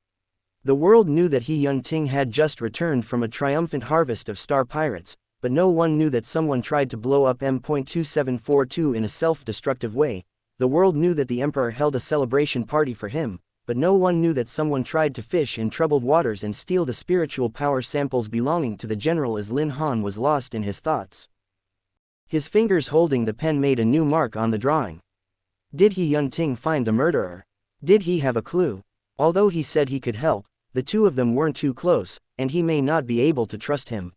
The world knew that He Yun-Ting had just returned from a triumphant harvest of star pirates, but no one knew that someone tried to blow up M.2742 in a self-destructive way. The world knew that the Emperor held a celebration party for him, but no one knew that someone tried to fish in troubled waters and steal the spiritual power samples belonging to the general as Lin Han was lost in his thoughts. His fingers holding the pen made a new mark on the drawing. Did He Yun-Ting find the murderer? Did he have a clue? Although he said he could help, the two of them weren't too close, and he may not be able to trust him.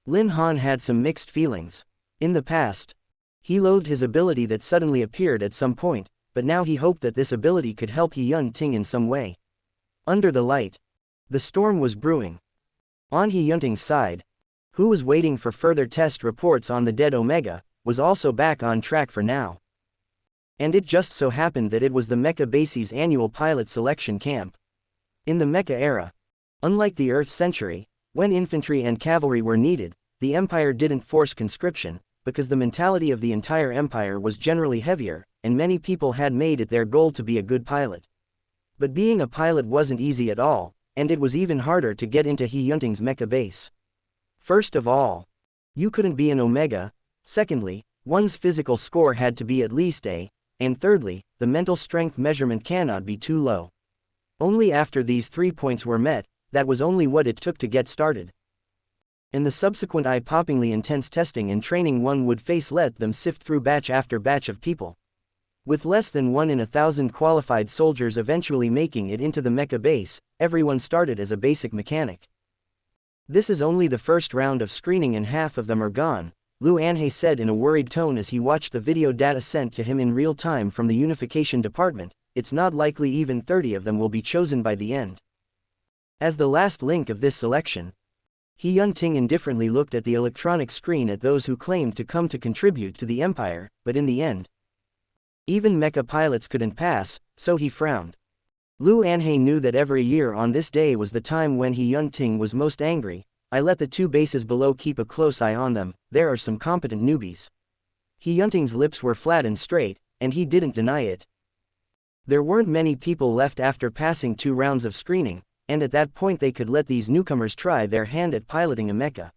Lin Han had some mixed feelings. In the past, he loathed his ability that suddenly appeared at some point, but now he hoped that this ability could help He Yun Ting in some way. Under the light, the storm was brewing. On He Yun Ting's side, who was waiting for further test reports on the dead Omega, was also back on track for now. And it just so happened that it was the ms.bei's annual pilot selection camp. In the mecha era, unlike the Earth century, when infantry and cavalry were needed, the Empire didn't force conscription, because the mentality of the entire Empire was generally heavier, and many people had made it their goal to be a good pilot. But being a pilot wasn't easy at all, and it was even harder to get into He Yun Ting's mecha base. First of all, you couldn't be an Omega. Secondly, one's physical score had to be at least A, and thirdly, the mental strength measurement cannot be too low. Only after these 3 points were met, that was only what it took to get started. In the subsequent eye-poppingly intense testing and training, one would let them sift through batch after batch of people. With less than 1 in 1,000 qualified soldiers eventually making it into the mecha base, everyone started as a basic mechanic. This is only the first round of screening and half of them are gone, Lu Anhei said in a worried tone as he watched the video data sent to him in real time from the Unification Department. It's not likely even 30 of them will be chosen by the end. As the last link of this selection, He Yun Ting indifferently looked at the electronic screen at those who claimed to come to contribute to the Empire, but in the end, even mecha pilots couldn't pass, so he frowned. Lu Anhei knew that every year on this day was the time when He Yun Ting was most angry. I let the 2 bases below keep a close eye on them, there are some competent newbies. He Yun Ting's lips were flat and straight, and he didn't deny it. There weren't many people left after passing 2 rounds of screening, and at that point they could let these newcomers try their hand at piloting a mecha.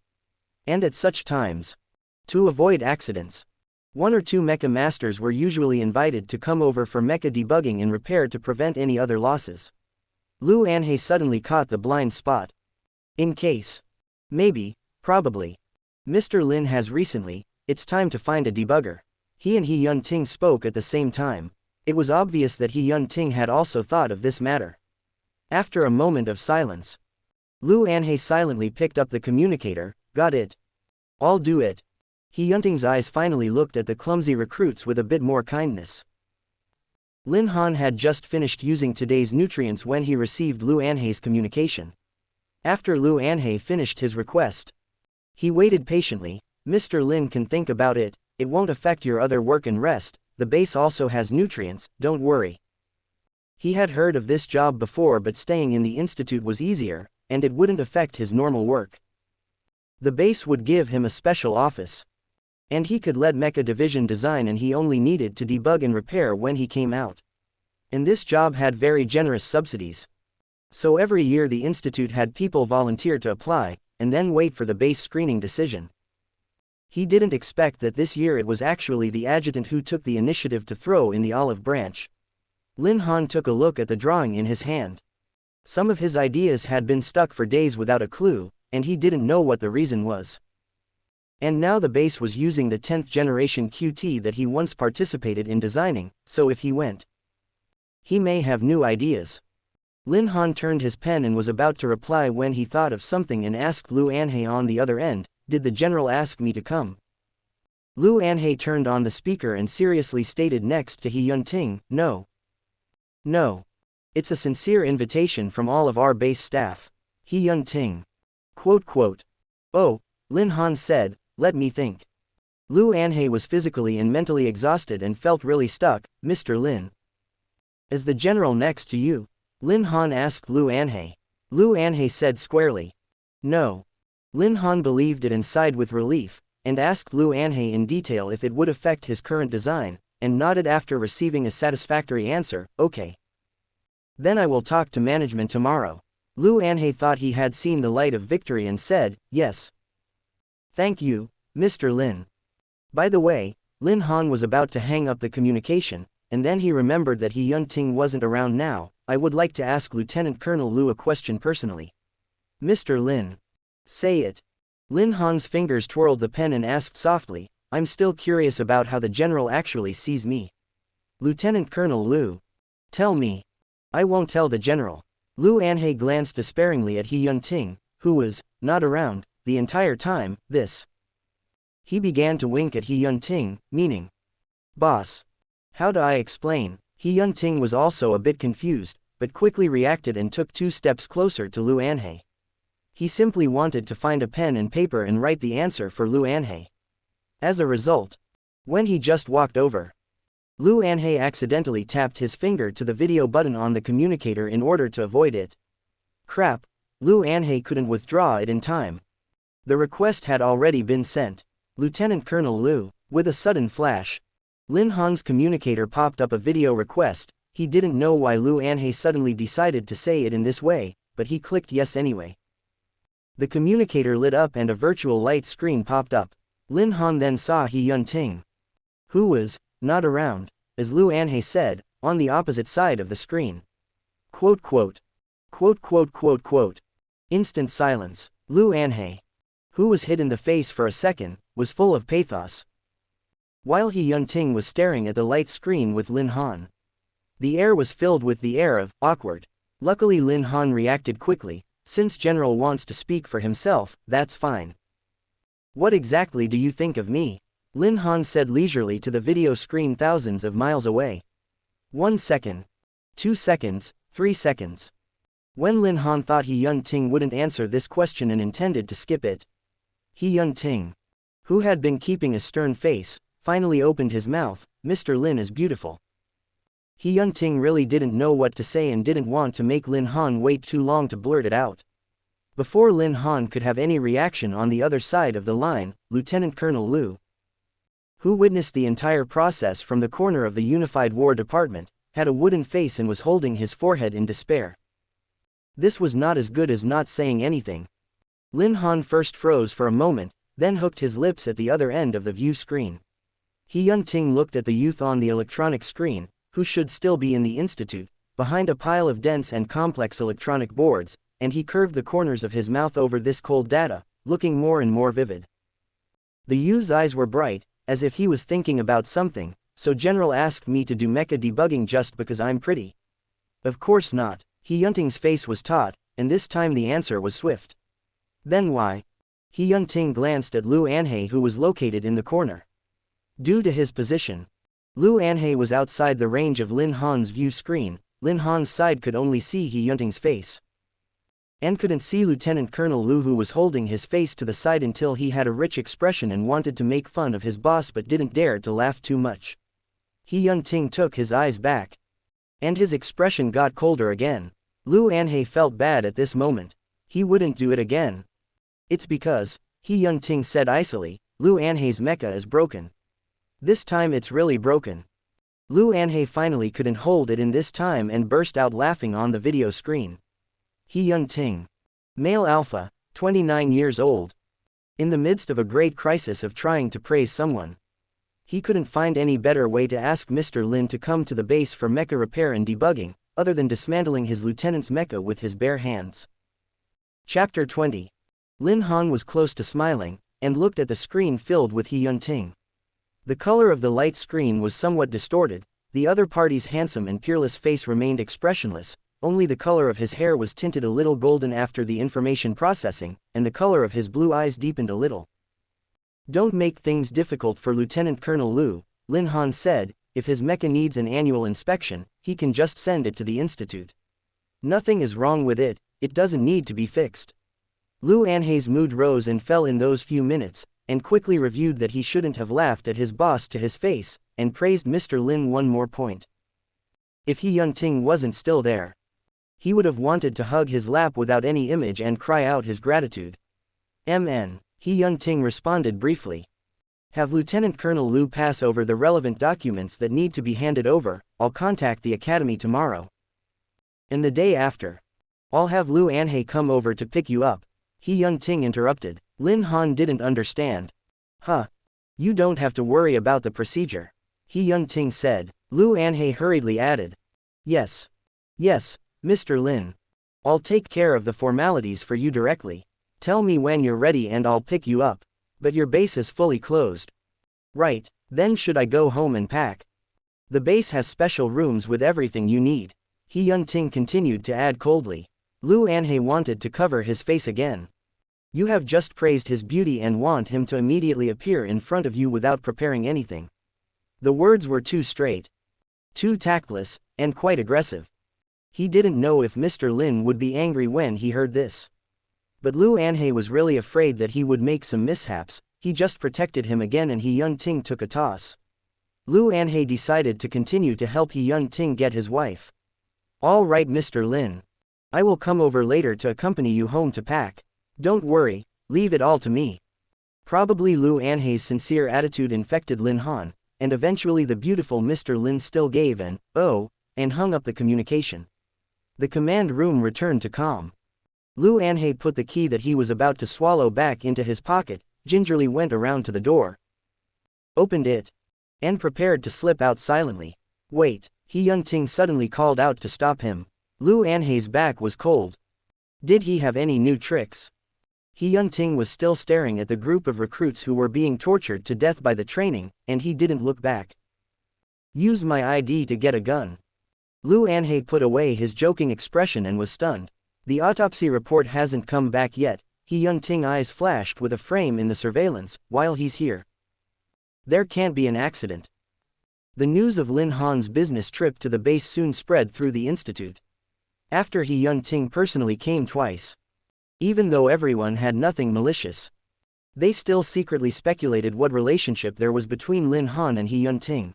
And at such times, to avoid accidents, 1 or 2 mecha masters were usually invited to come over for mecha debugging and repair to prevent any other losses. Lu Anhei suddenly caught the blind spot. In case, maybe, probably, Mr. Lin has recently, it's time to find a debugger. He and He Yun Ting spoke at the same time. It was obvious that He Yun Ting had also thought of this matter. After a moment of silence, Lu Anhei silently picked up the communicator. Got it. I'll do it. He Yun Ting's eyes finally looked at the clumsy recruits with a bit more kindness. Lin Han had just finished using today's nutrients when he received Lu Anhei's communication. After Lu Anhei finished his request, he waited patiently. Mr. Lin can think about it, it won't affect your other work and rest, the base also has nutrients, don't worry. He had heard of this job before, but staying in the institute was easier, and it wouldn't affect his normal work. The base would give him a special office, and he could let Mecha Division design, and he only needed to debug and repair when he came out. And this job had very generous subsidies. So every year the institute had people volunteer to apply, and then wait for the base screening decision. He didn't expect that this year it was actually the adjutant who took the initiative to throw in the olive branch. Lin Han took a look at the drawing in his hand. Some of his ideas had been stuck for days without a clue, and he didn't know what the reason was. And now the base was using the 10th generation QT that he once participated in designing, so if he went, he may have new ideas. Lin Han turned his pen and was about to reply when he thought of something and asked Lu Anhei on the other end, "Did the general ask me to come?" Lu Anhei turned on the speaker and seriously stated next to He Yun Ting, "No. No. It's a sincere invitation from all of our base staff." He Yun Ting. Quote. "Oh," Lin Han said, "let me think." Lu Anhei was physically and mentally exhausted and felt really stuck. "Mr. Lin, is the general next to you?" Lin Han asked Lu Anhei. Lu Anhei said squarely, "No." Lin Han believed it and sighed with relief, and asked Lu Anhei in detail if it would affect his current design, and nodded after receiving a satisfactory answer, "Okay. Then I will talk to management tomorrow." Lu Anhei thought he had seen the light of victory and said, "Yes. Thank you, Mr. Lin." By the way, Lin Han was about to hang up the communication, and then he remembered that He Yun Ting wasn't around now. "I would like to ask Lieutenant Colonel Lu a question personally." "Mr. Lin." "Say it." Lin Han's fingers twirled the pen and asked softly, "I'm still curious about how the general actually sees me." "Lieutenant Colonel Lu. Tell me." I won't tell the general. Lu Anhei glanced despairingly at He Yun-ting, who was not around the entire time. He began to wink at He Yun-ting, meaning, "Boss." How do I explain? He Yun-ting was also a bit confused, but quickly reacted and took 2 steps closer to Lu Anhei. He simply wanted to find a pen and paper and write the answer for Lu Anhei. As a result, when he just walked over, Lu Anhei accidentally tapped his finger to the video button on the communicator in order to avoid it. Crap, Lu Anhei couldn't withdraw it in time. The request had already been sent. Lieutenant Colonel Lu, with a sudden flash, Lin Han's communicator popped up a video request. He didn't know why Lu Anhei suddenly decided to say it in this way, but he clicked yes anyway. The communicator lit up and a virtual light screen popped up. Lin Han then saw He Yun-ting, who was not around, as Lu Anhei said, on the opposite side of the screen. Quote quote. Quote quote quote quote. Instant silence. Lu Anhei, who was hit in the face for a second, was full of pathos. While He Yun-ting was staring at the light screen with Lin Han, the air was filled with the air of awkward. Luckily Lin Han reacted quickly. Since General wants to speak for himself, that's fine. What exactly do you think of me? Lin Han said leisurely to the video screen thousands of miles away. 1 second. 2 seconds, 3 seconds. When Lin Han thought He Yun-ting wouldn't answer this question and intended to skip it, He Yun-ting, who had been keeping a stern face, finally opened his mouth. Mr. Lin is beautiful. He Yun-ting really didn't know what to say and didn't want to make Lin Han wait too long to blurt it out. Before Lin Han could have any reaction on the other side of the line, Lieutenant Colonel Lu, who witnessed the entire process from the corner of the Unified War Department, had a wooden face and was holding his forehead in despair. This was not as good as not saying anything. Lin Han first froze for a moment, then hooked his lips at the other end of the view screen. He Yun-ting looked at the youth on the electronic screen, who should still be in the institute, behind a pile of dense and complex electronic boards, and he curved the corners of his mouth over this cold data, looking more and more vivid. The youth's eyes were bright, as if he was thinking about something. So General asked me to do mecha debugging just because I'm pretty? Of course not. He Yun-ting's face was taut, and this time the answer was swift. Then why? He Yun-ting glanced at Lu Anhei, who was located in the corner. Due to his position, Lu Anhei was outside the range of Lin Han's view screen. Lin Han's side could only see He Yun-ting's face, and couldn't see Lieutenant Colonel Lu, who was holding his face to the side until he had a rich expression and wanted to make fun of his boss but didn't dare to laugh too much. He Yun-ting took his eyes back, and his expression got colder again. Lu Anhei felt bad at this moment. He wouldn't do it again. It's because, He Yun-ting said icily, Lu Anhei's mecha is broken. This time it's really broken. Lu Anhei finally couldn't hold it in this time and burst out laughing on the video screen. He Yun-ting, male alpha, 29 years old. In the midst of a great crisis of trying to praise someone, he couldn't find any better way to ask Mr. Lin to come to the base for mecha repair and debugging, other than dismantling his lieutenant's mecha with his bare hands. Chapter 20. Lin Han was close to smiling, and looked at the screen filled with He Yun-ting. The color of the light screen was somewhat distorted. The other party's handsome and peerless face remained expressionless. Only the color of his hair was tinted a little golden after the information processing, and the color of his blue eyes deepened a little. Don't make things difficult for Lieutenant Colonel Lu, Lin Han said. If his mecha needs an annual inspection, he can just send it to the institute. Nothing is wrong with it, it doesn't need to be fixed. Lu Anhei's mood rose and fell in those few minutes, and quickly reviewed that he shouldn't have laughed at his boss to his face, and praised Mr. Lin one more point. If He Yun-ting wasn't still there, he would have wanted to hug his lap without any image and cry out his gratitude. MN. He Yun-ting responded briefly. Have Lieutenant Colonel Lu pass over the relevant documents that need to be handed over. I'll contact the academy tomorrow. And the day after, I'll have Lu Anhei come over to pick you up. He Yun-ting interrupted. Lin Han didn't understand. You don't have to worry about the procedure, He Yun-ting said. Lu Anhei hurriedly added. Yes, Mr. Lin. I'll take care of the formalities for you directly. Tell me when you're ready and I'll pick you up. But your base is fully closed. Right, then should I go home and pack? The base has special rooms with everything you need. He Yun-ting continued to add coldly. Lu Anhe wanted to cover his face again. You have just praised his beauty and want him to immediately appear in front of you without preparing anything. The words were too straight, too tactless, and quite aggressive. He didn't know if Mr. Lin would be angry when he heard this. But Lu Anhe was really afraid that he would make some mishaps. He just protected him again and He Yun-ting took a toss. Lu Anhe decided to continue to help He Yun-ting get his wife. All right Mr. Lin. I will come over later to accompany you home to pack. Don't worry, leave it all to me. Probably Lu Anhe's sincere attitude infected Lin Han, and eventually the beautiful Mr. Lin still gave an "oh" and hung up the communication. The command room returned to calm. Lu Anhe put the key that he was about to swallow back into his pocket, gingerly went around to the door, opened it, and prepared to slip out silently. Wait, He Yun-ting suddenly called out to stop him. Lu Anhe's back was cold. Did he have any new tricks? He Yun-ting was still staring at the group of recruits who were being tortured to death by the training, and he didn't look back. Use my ID to get a gun. Lu Anhe put away his joking expression and was stunned. The autopsy report hasn't come back yet. He Yun-ting eyes flashed with a frame in the surveillance. While he's here, there can't be an accident. The news of Lin Han's business trip to the base soon spread through the institute. After He Yun-ting personally came twice. Even though everyone had nothing malicious, they still secretly speculated what relationship there was between Lin Han and He Yun-ting.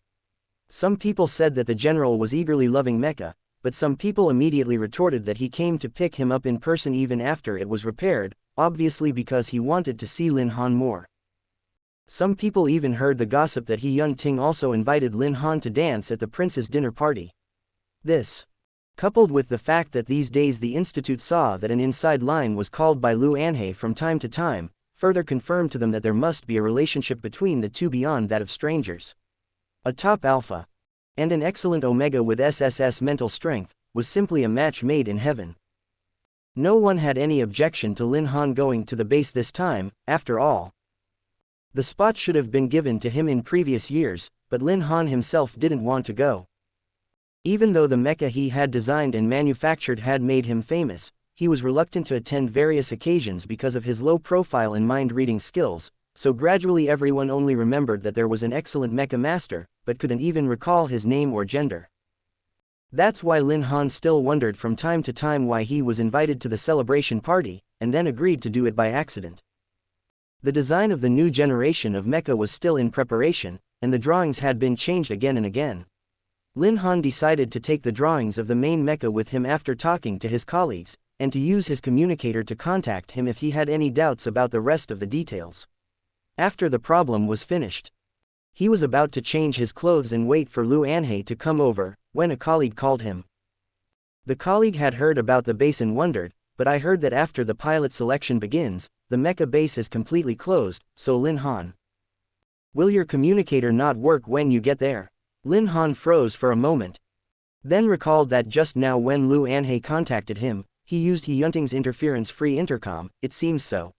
Some people said that the general was eagerly loving Mecha, but some people immediately retorted that he came to pick him up in person even after it was repaired, obviously because he wanted to see Lin Han more. Some people even heard the gossip that He Yun-ting also invited Lin Han to dance at the prince's dinner party. This, coupled with the fact that these days the institute saw that an inside line was called by Lu Anhe from time to time, further confirmed to them that there must be a relationship between the two beyond that of strangers. A top alpha, and an excellent omega with SSS mental strength, was simply a match made in heaven. No one had any objection to Lin Han going to the base this time. After all, the spot should have been given to him in previous years, but Lin Han himself didn't want to go. Even though the mecha he had designed and manufactured had made him famous, he was reluctant to attend various occasions because of his low profile and mind-reading skills, so gradually everyone only remembered that there was an excellent mecha master, but couldn't even recall his name or gender. That's why Lin Han still wondered from time to time why he was invited to the celebration party, and then agreed to do it by accident. The design of the new generation of mecha was still in preparation, and the drawings had been changed again and again. Lin Han decided to take the drawings of the main mecha with him after talking to his colleagues, and to use his communicator to contact him if he had any doubts about the rest of the details. After the problem was finished, he was about to change his clothes and wait for Lu Anhe to come over, when a colleague called him. The colleague had heard about the base and wondered, but I heard that after the pilot selection begins, the mecha base is completely closed, so Lin Han. Will your communicator not work when you get there? Lin Han froze for a moment. Then recalled that just now when Lu Anhe contacted him, he used He Yun-ting's interference-free intercom. It seems so.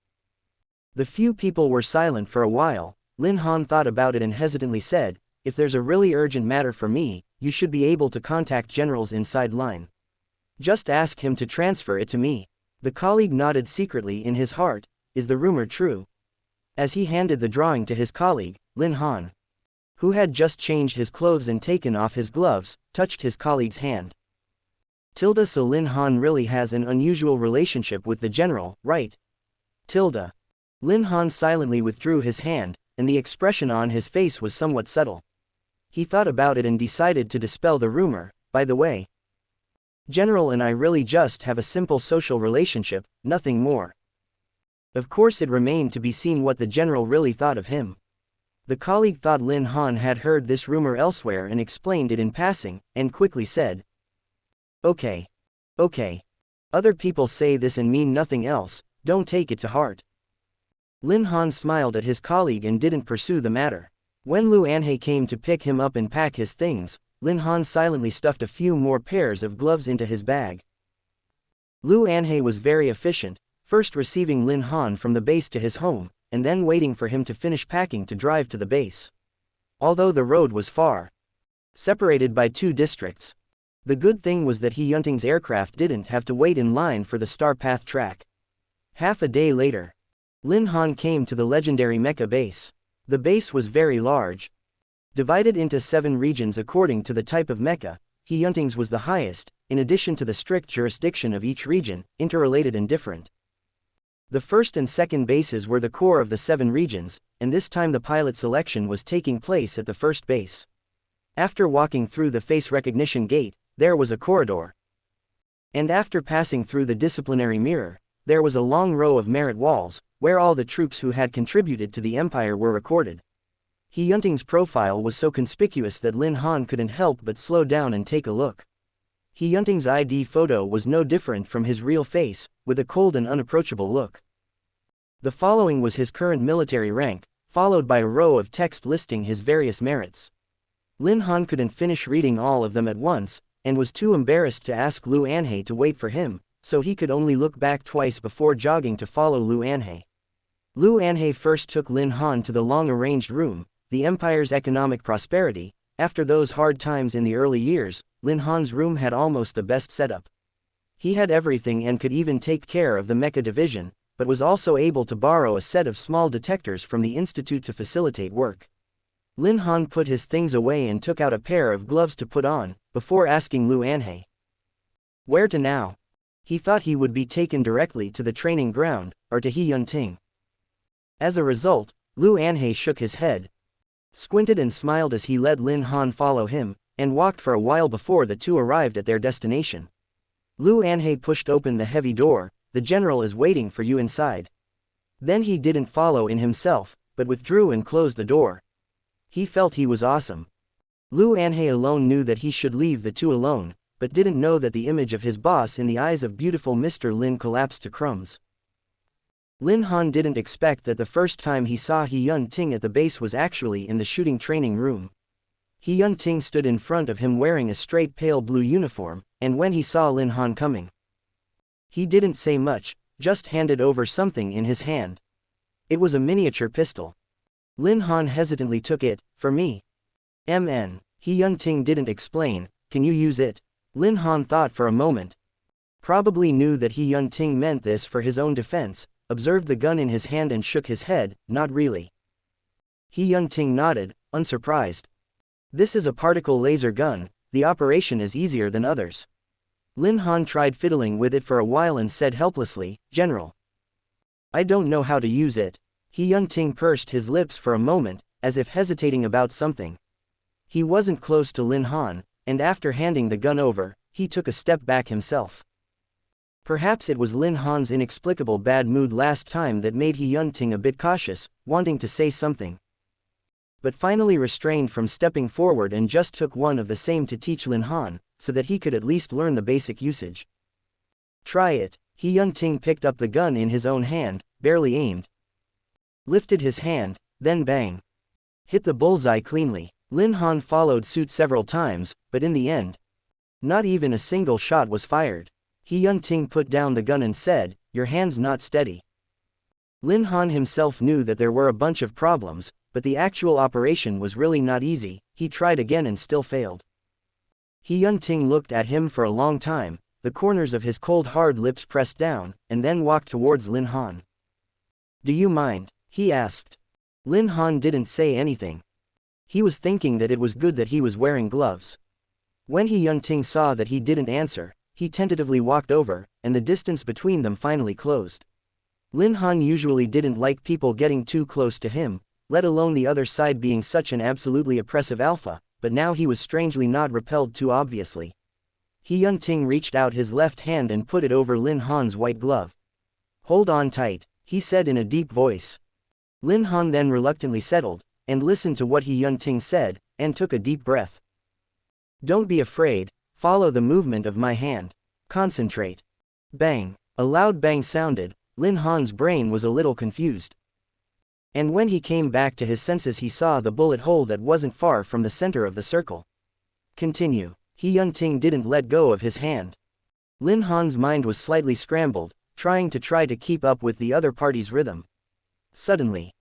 The few people were silent for a while. Lin Han thought about it and hesitantly said, if there's a really urgent matter for me, you should be able to contact General's inside line. Just ask him to transfer it to me. The colleague nodded secretly in his heart. Is the rumor true? As he handed the drawing to his colleague, Lin Han, who had just changed his clothes and taken off his gloves, touched his colleague's hand. So Lin Han really has an unusual relationship with the general, right? Lin Han silently withdrew his hand, and the expression on his face was somewhat subtle. He thought about it and decided to dispel the rumor. By the way, General and I really just have a simple social relationship, nothing more. Of course it remained to be seen what the general really thought of him. The colleague thought Lin Han had heard this rumor elsewhere and explained it in passing, and quickly said, Okay. Other people say this and mean nothing else, don't take it to heart. Lin Han smiled at his colleague and didn't pursue the matter. When Lu Anhe came to pick him up and pack his things, Lin Han silently stuffed a few more pairs of gloves into his bag. Lu Anhe was very efficient, first receiving Lin Han from the base to his home, and then waiting for him to finish packing to drive to the base. Although the road was far separated by two districts, The good thing was that He Yunting's aircraft didn't have to wait in line for the Star Path track. Half a day later, Lin Han came to the legendary mecha base. The base was very large. Divided into 7 regions according to the type of mecha, He Yunting's was the highest, in addition to the strict jurisdiction of each region, interrelated and different. The first and second bases were the core of the 7 regions, and this time the pilot selection was taking place at the first base. After walking through the face recognition gate, there was a corridor. And after passing through the disciplinary mirror, there was a long row of merit walls, where all the troops who had contributed to the empire were recorded. He Yunting's profile was so conspicuous that Lin Han couldn't help but slow down and take a look. He Yunting's ID photo was no different from his real face, with a cold and unapproachable look. The following was his current military rank, followed by a row of text listing his various merits. Lin Han couldn't finish reading all of them at once, and was too embarrassed to ask Lu Anhei to wait for him, so he could only look back twice before jogging to follow Lu Anhei. Lu Anhei first took Lin Han to the long-arranged room, the Empire's economic prosperity. After those hard times in the early years, Lin Han's room had almost the best setup. He had everything and could even take care of the mecha division, but was also able to borrow a set of small detectors from the institute to facilitate work. Lin Han put his things away and took out a pair of gloves to put on, before asking Lu Anhei where to now. He thought he would be taken directly to the training ground, or to He Yunting. As a result, Lu Anhei shook his head, squinted and smiled as he let Lin Han follow him, and walked for a while before the two arrived at their destination. Lu Anhei pushed open the heavy door. The general is waiting for you inside. Then he didn't follow in himself, but withdrew and closed the door. He felt he was awesome. Lu Anhei alone knew that he should leave the two alone, but didn't know that the image of his boss in the eyes of beautiful Mr. Lin collapsed to crumbs. Lin Han didn't expect that the first time he saw He Yunting at the base was actually in the shooting training room. He Yunting stood in front of him wearing a straight pale blue uniform, and when he saw Lin Han coming, he didn't say much, just handed over something in his hand. It was a miniature pistol. Lin Han hesitantly took it. For me. MN. He Yunting didn't explain. Can you use it? Lin Han thought for a moment. Probably knew that He Yunting meant this for his own defense, observed the gun in his hand and shook his head. Not really. He Yunting nodded, unsurprised. This is a particle laser gun. The operation is easier than others. Lin Han tried fiddling with it for a while and said helplessly, General, I don't know how to use it. He Yunting pursed his lips for a moment, as if hesitating about something. He wasn't close to Lin Han, and after handing the gun over, he took a step back himself. Perhaps it was Lin Han's inexplicable bad mood last time that made He Yunting a bit cautious, wanting to say something, but finally restrained from stepping forward and just took one of the same to teach Lin Han, so that he could at least learn the basic usage. Try it. He Yunting picked up the gun in his own hand, barely aimed, lifted his hand, then bang. Hit the bullseye cleanly. Lin Han followed suit several times, but in the end, not even a single shot was fired. He Yunting put down the gun and said, Your hand's not steady. Lin Han himself knew that there were a bunch of problems, but the actual operation was really not easy. He tried again and still failed. He Yunting looked at him for a long time, the corners of his cold hard lips pressed down, and then walked towards Lin Han. Do you mind? He asked. Lin Han didn't say anything. He was thinking that it was good that he was wearing gloves. When He Yunting saw that he didn't answer, he tentatively walked over, and the distance between them finally closed. Lin Han usually didn't like people getting too close to him, let alone the other side being such an absolutely oppressive alpha, but now he was strangely not repelled too obviously. He Yunting reached out his left hand and put it over Lin Han's white glove. Hold on tight, he said in a deep voice. Lin Han then reluctantly settled, and listened to what He Yunting said, and took a deep breath. Don't be afraid, follow the movement of my hand. Concentrate. Bang. A loud bang sounded. Lin Han's brain was a little confused. And when he came back to his senses he saw the bullet hole that wasn't far from the center of the circle. Continue. He Yunting didn't let go of his hand. Lin Han's mind was slightly scrambled, trying to keep up with the other party's rhythm. Suddenly,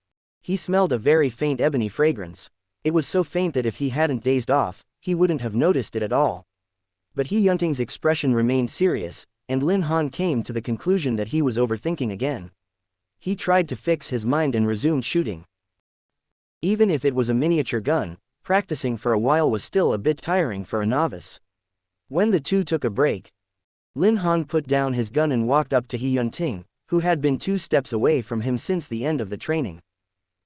he smelled a very faint ebony fragrance. It was so faint that if he hadn't dazed off, he wouldn't have noticed it at all. But He Yunting's expression remained serious, and Lin Han came to the conclusion that he was overthinking again. He tried to fix his mind and resumed shooting. Even if it was a miniature gun, practicing for a while was still a bit tiring for a novice. When the two took a break, Lin Han put down his gun and walked up to He Yunting, who had been 2 steps away from him since the end of the training.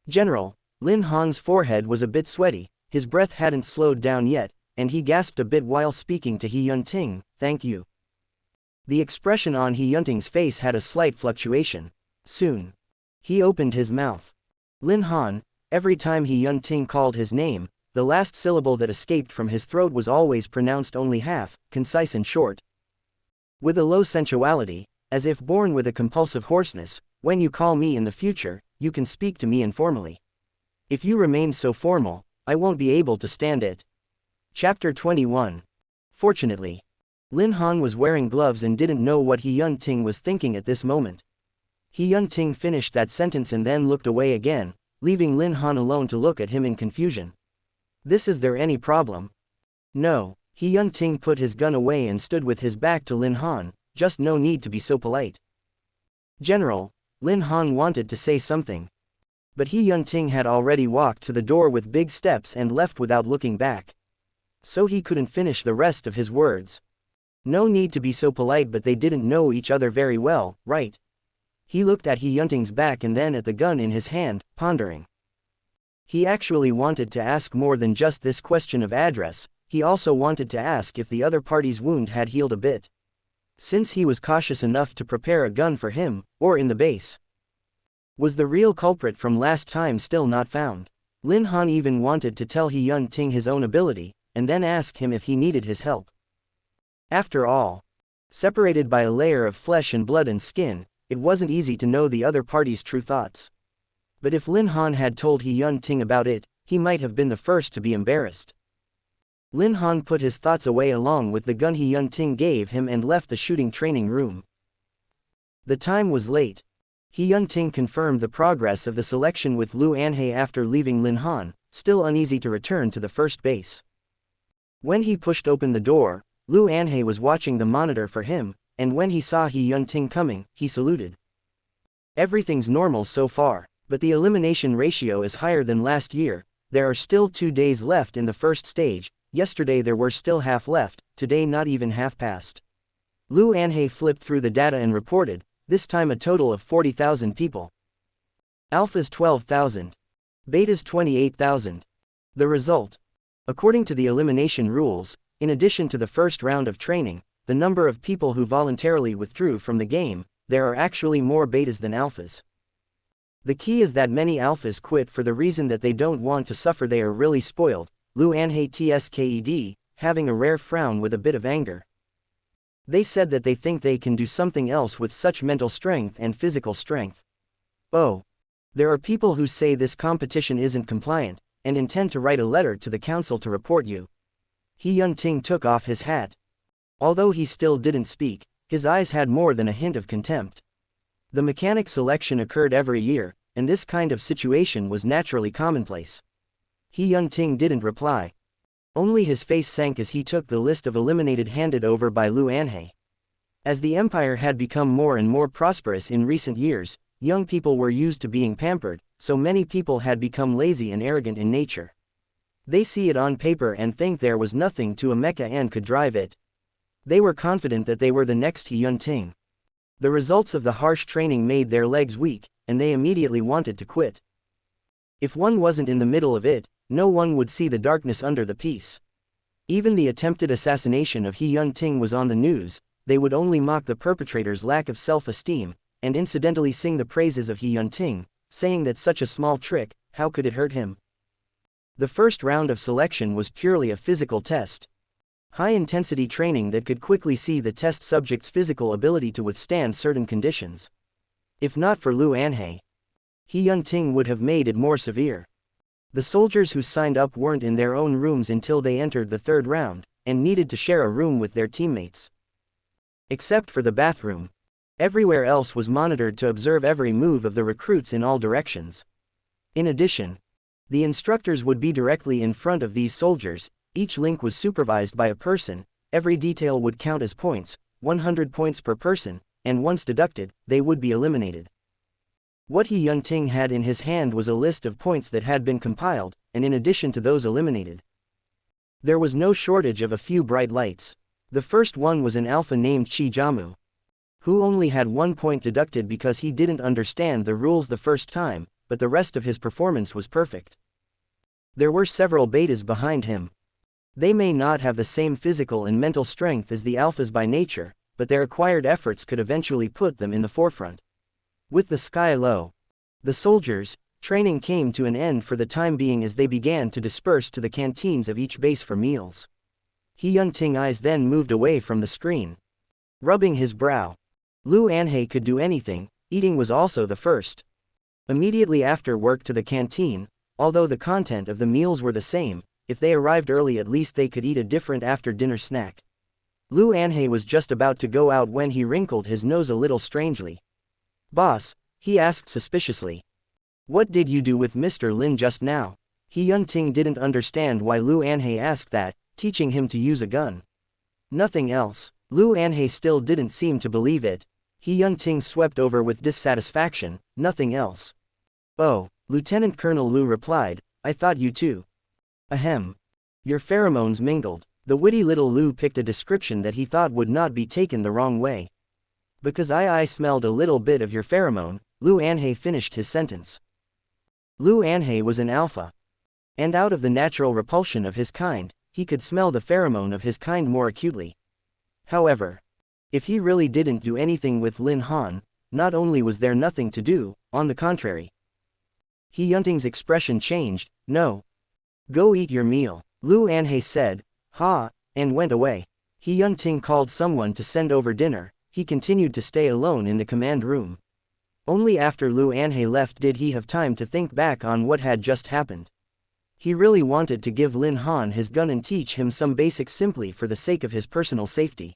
General, Lin Han's forehead was a bit sweaty, his breath hadn't slowed down yet, and he gasped a bit while speaking to He Yunting, "Thank you." The expression on He Yunting's face had a slight fluctuation. Soon, he opened his mouth. Lin Han, every time He Yunting called his name, the last syllable that escaped from his throat was always pronounced only half, concise and short. With a low sensuality, as if born with a compulsive hoarseness, "When you call me in the future, you can speak to me informally. If you remain so formal, I won't be able to stand it." Chapter 21. Fortunately, Lin Han was wearing gloves and didn't know what He Yunting was thinking at this moment. He Yunting finished that sentence and then looked away again, leaving Lin Han alone to look at him in confusion. Is there any problem?" "No." He Yunting put his gun away and stood with his back to Lin Han, "Just no need to be so polite." "General," Lin Han wanted to say something. But He Yunting had already walked to the door with big steps and left without looking back. So he couldn't finish the rest of his words. No need to be so polite, but they didn't know each other very well, right? He looked at He Yunting's back and then at the gun in his hand, pondering. He actually wanted to ask more than just this question of address. He also wanted to ask if the other party's wound had healed a bit. Since he was cautious enough to prepare a gun for him, or in the base. Was the real culprit from last time still not found? Lin Han even wanted to tell He Yunting his own ability, and then ask him if he needed his help. After all, separated by a layer of flesh and blood and skin, it wasn't easy to know the other party's true thoughts. But if Lin Han had told He Yunting about it, he might have been the first to be embarrassed. Lin Han put his thoughts away along with the gun He Yunting gave him and left the shooting training room. The time was late. He Yunting confirmed the progress of the selection with Lu Anhei after leaving Lin Han, still uneasy to return to the first base. When he pushed open the door, Lu Anhei was watching the monitor for him, and when he saw He Yunting coming, he saluted. "Everything's normal so far, but the elimination ratio is higher than last year. There are still 2 days left in the first stage. Yesterday there were still half left, today not even half passed." Lu Anhei flipped through the data and reported, this time a total of 40,000 people. Alphas 12,000. Betas 28,000. The result. According to the elimination rules, in addition to the first round of training, the number of people who voluntarily withdrew from the game, there are actually more betas than alphas. The key is that many alphas quit for the reason that they don't want to suffer. They are really spoiled. Lu Anhei tsked, having a rare frown with a bit of anger. They said that they think they can do something else with such mental strength and physical strength. Oh. There are people who say this competition isn't compliant, and intend to write a letter to the council to report you. He Yunting took off his hat. Although he still didn't speak, his eyes had more than a hint of contempt. The mechanic selection occurred every year, and this kind of situation was naturally commonplace. He Yunting didn't reply. Only his face sank as he took the list of eliminated handed over by Lu Anhei. As the empire had become more and more prosperous in recent years, young people were used to being pampered, so many people had become lazy and arrogant in nature. They see it on paper and think there was nothing to a mecha and could drive it. They were confident that they were the next He Yunting. The results of the harsh training made their legs weak, and they immediately wanted to quit. If one wasn't in the middle of it, no one would see the darkness under the piece. Even the attempted assassination of He Yunting was on the news. They would only mock the perpetrator's lack of self-esteem, and incidentally sing the praises of He Yunting, saying that such a small trick, how could it hurt him? The first round of selection was purely a physical test. High-intensity training that could quickly see the test subject's physical ability to withstand certain conditions. If not for Lu Anhei, He Yunting would have made it more severe. The soldiers who signed up weren't in their own rooms until they entered the third round, and needed to share a room with their teammates. Except for the bathroom. Everywhere else was monitored to observe every move of the recruits in all directions. In addition, the instructors would be directly in front of these soldiers. Each link was supervised by a person, every detail would count as points, 100 points per person, and once deducted, they would be eliminated. What He Yunting had in his hand was a list of points that had been compiled, and in addition to those eliminated, there was no shortage of a few bright lights. The first one was an alpha named Chi Jamu, who only had 1 point deducted because he didn't understand the rules the first time, but the rest of his performance was perfect. There were several betas behind him. They may not have the same physical and mental strength as the alphas by nature, but their acquired efforts could eventually put them in the forefront. With the sky low, the soldiers' training came to an end for the time being as they began to disperse to the canteens of each base for meals. He Yunting's eyes then moved away from the screen, rubbing his brow. Lu Anhei could do anything, eating was also the first. Immediately after work to the canteen, although the content of the meals were the same, if they arrived early at least they could eat a different after-dinner snack. Lu Anhei was just about to go out when he wrinkled his nose a little strangely. "Boss," he asked suspiciously. "What did you do with Mr. Lin just now?" He Yunting didn't understand why Lu Anhei asked that, teaching him to use a gun. "Nothing else." Lu Anhei still didn't seem to believe it. He Yunting swept over with dissatisfaction, "Nothing else." "Oh," Lieutenant Colonel Lu replied, "I thought you too." "Ahem. Your pheromones mingled." The witty little Lu picked a description that he thought would not be taken the wrong way. "Because I smelled a little bit of your pheromone," Lu Anhei finished his sentence. Lu Anhei was an alpha. And out of the natural repulsion of his kind, he could smell the pheromone of his kind more acutely. However, if he really didn't do anything with Lin Han, not only was there nothing to do, on the contrary. He Yunting's expression changed. "No. Go eat your meal," Lu Anhei said, "Ha," and went away. He Yunting called someone to send over dinner. He continued to stay alone in the command room. Only after Lu Anhei left did he have time to think back on what had just happened. He really wanted to give Lin Han his gun and teach him some basics simply for the sake of his personal safety.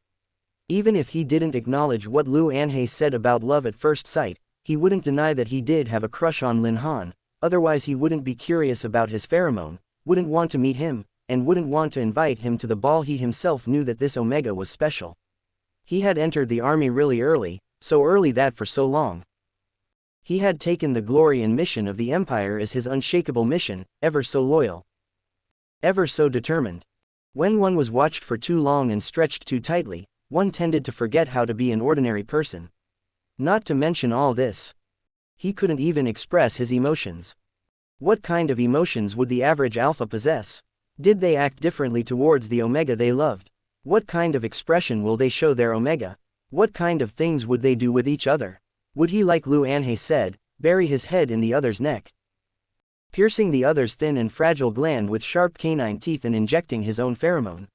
Even if he didn't acknowledge what Lu Anhei said about love at first sight, he wouldn't deny that he did have a crush on Lin Han, otherwise he wouldn't be curious about his pheromone, wouldn't want to meet him, and wouldn't want to invite him to the ball. He himself knew that this Omega was special. He had entered the army really early, so early that for so long he had taken the glory and mission of the Empire as his unshakable mission, ever so loyal, ever so determined. When one was watched for too long and stretched too tightly, one tended to forget how to be an ordinary person. Not to mention all this, he couldn't even express his emotions. What kind of emotions would the average alpha possess? Did they act differently towards the Omega they loved? What kind of expression will they show their Omega? What kind of things would they do with each other? Would he, like Lu Anhei said, bury his head in the other's neck, piercing the other's thin and fragile gland with sharp canine teeth and injecting his own pheromone?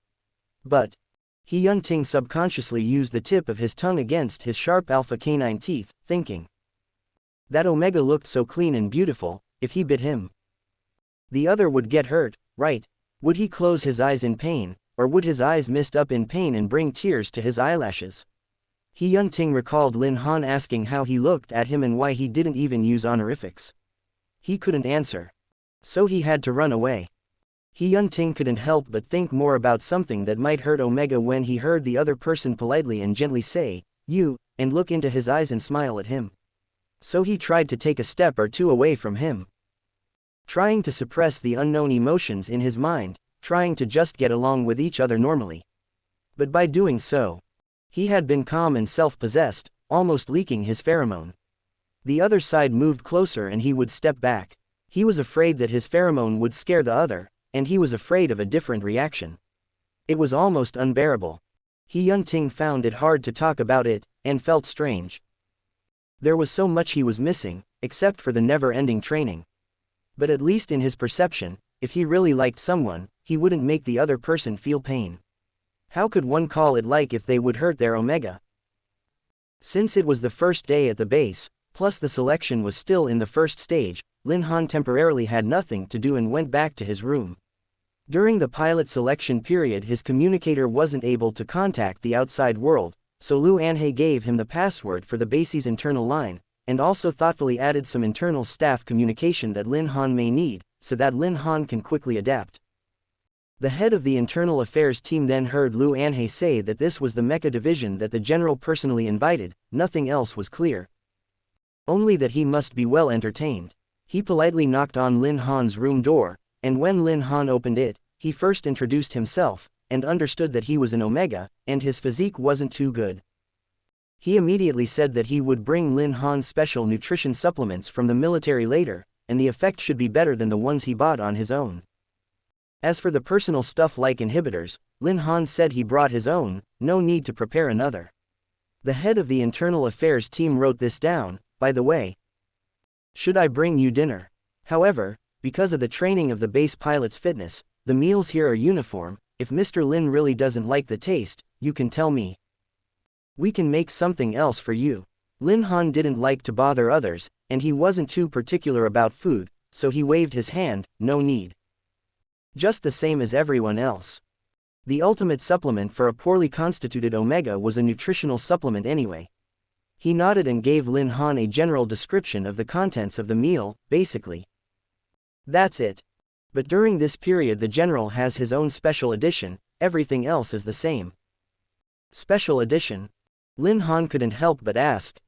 But He Yunting subconsciously used the tip of his tongue against his sharp alpha canine teeth, thinking that Omega looked so clean and beautiful. If he bit him, the other would get hurt, right? Would he close his eyes in pain, or would his eyes mist up in pain and bring tears to his eyelashes? He Yunting recalled Lin Han asking how he looked at him and why he didn't even use honorifics. He couldn't answer, so he had to run away. He Yunting couldn't help but think more about something that might hurt Omega when he heard the other person politely and gently say, "You," and look into his eyes and smile at him. So he tried to take a step or two away from him, trying to suppress the unknown emotions in his mind, trying to just get along with each other normally. But by doing so, he had been calm and self-possessed, almost leaking his pheromone. The other side moved closer and he would step back. He was afraid that his pheromone would scare the other, and he was afraid of a different reaction. It was almost unbearable. He Yunting found it hard to talk about it, and felt strange. There was so much he was missing, except for the never-ending training. But at least in his perception, if he really liked someone, he wouldn't make the other person feel pain. How could one call it like if they would hurt their Omega? Since it was the first day at the base, plus the selection was still in the first stage, Lin Han temporarily had nothing to do and went back to his room. During the pilot selection period his communicator wasn't able to contact the outside world, so Lu Anhei gave him the password for the base's internal line, and also thoughtfully added some internal staff communication that Lin Han may need, so that Lin Han can quickly adapt. The head of the internal affairs team then heard Lu Anhe say that this was the mecha division that the general personally invited. Nothing else was clear. Only that he must be well entertained. He politely knocked on Lin Han's room door, and when Lin Han opened it, he first introduced himself, and understood that he was an Omega, and his physique wasn't too good. He immediately said that he would bring Lin Han special nutrition supplements from the military later, and the effect should be better than the ones he bought on his own. As for the personal stuff like inhibitors, Lin Han said he brought his own, no need to prepare another. The head of the internal affairs team wrote this down. By the way, should I bring you dinner? However, because of the training of the base pilot's fitness, the meals here are uniform. If Mr. Lin really doesn't like the taste, you can tell me. We can make something else for you. Lin Han didn't like to bother others, and he wasn't too particular about food, so he waved his hand. No need. Just the same as everyone else. The ultimate supplement for a poorly constituted Omega was a nutritional supplement anyway. He nodded and gave Lin Han a general description of the contents of the meal. Basically, that's it. But during this period the general has his own special edition, everything else is the same. Special edition? Lin Han couldn't help but ask.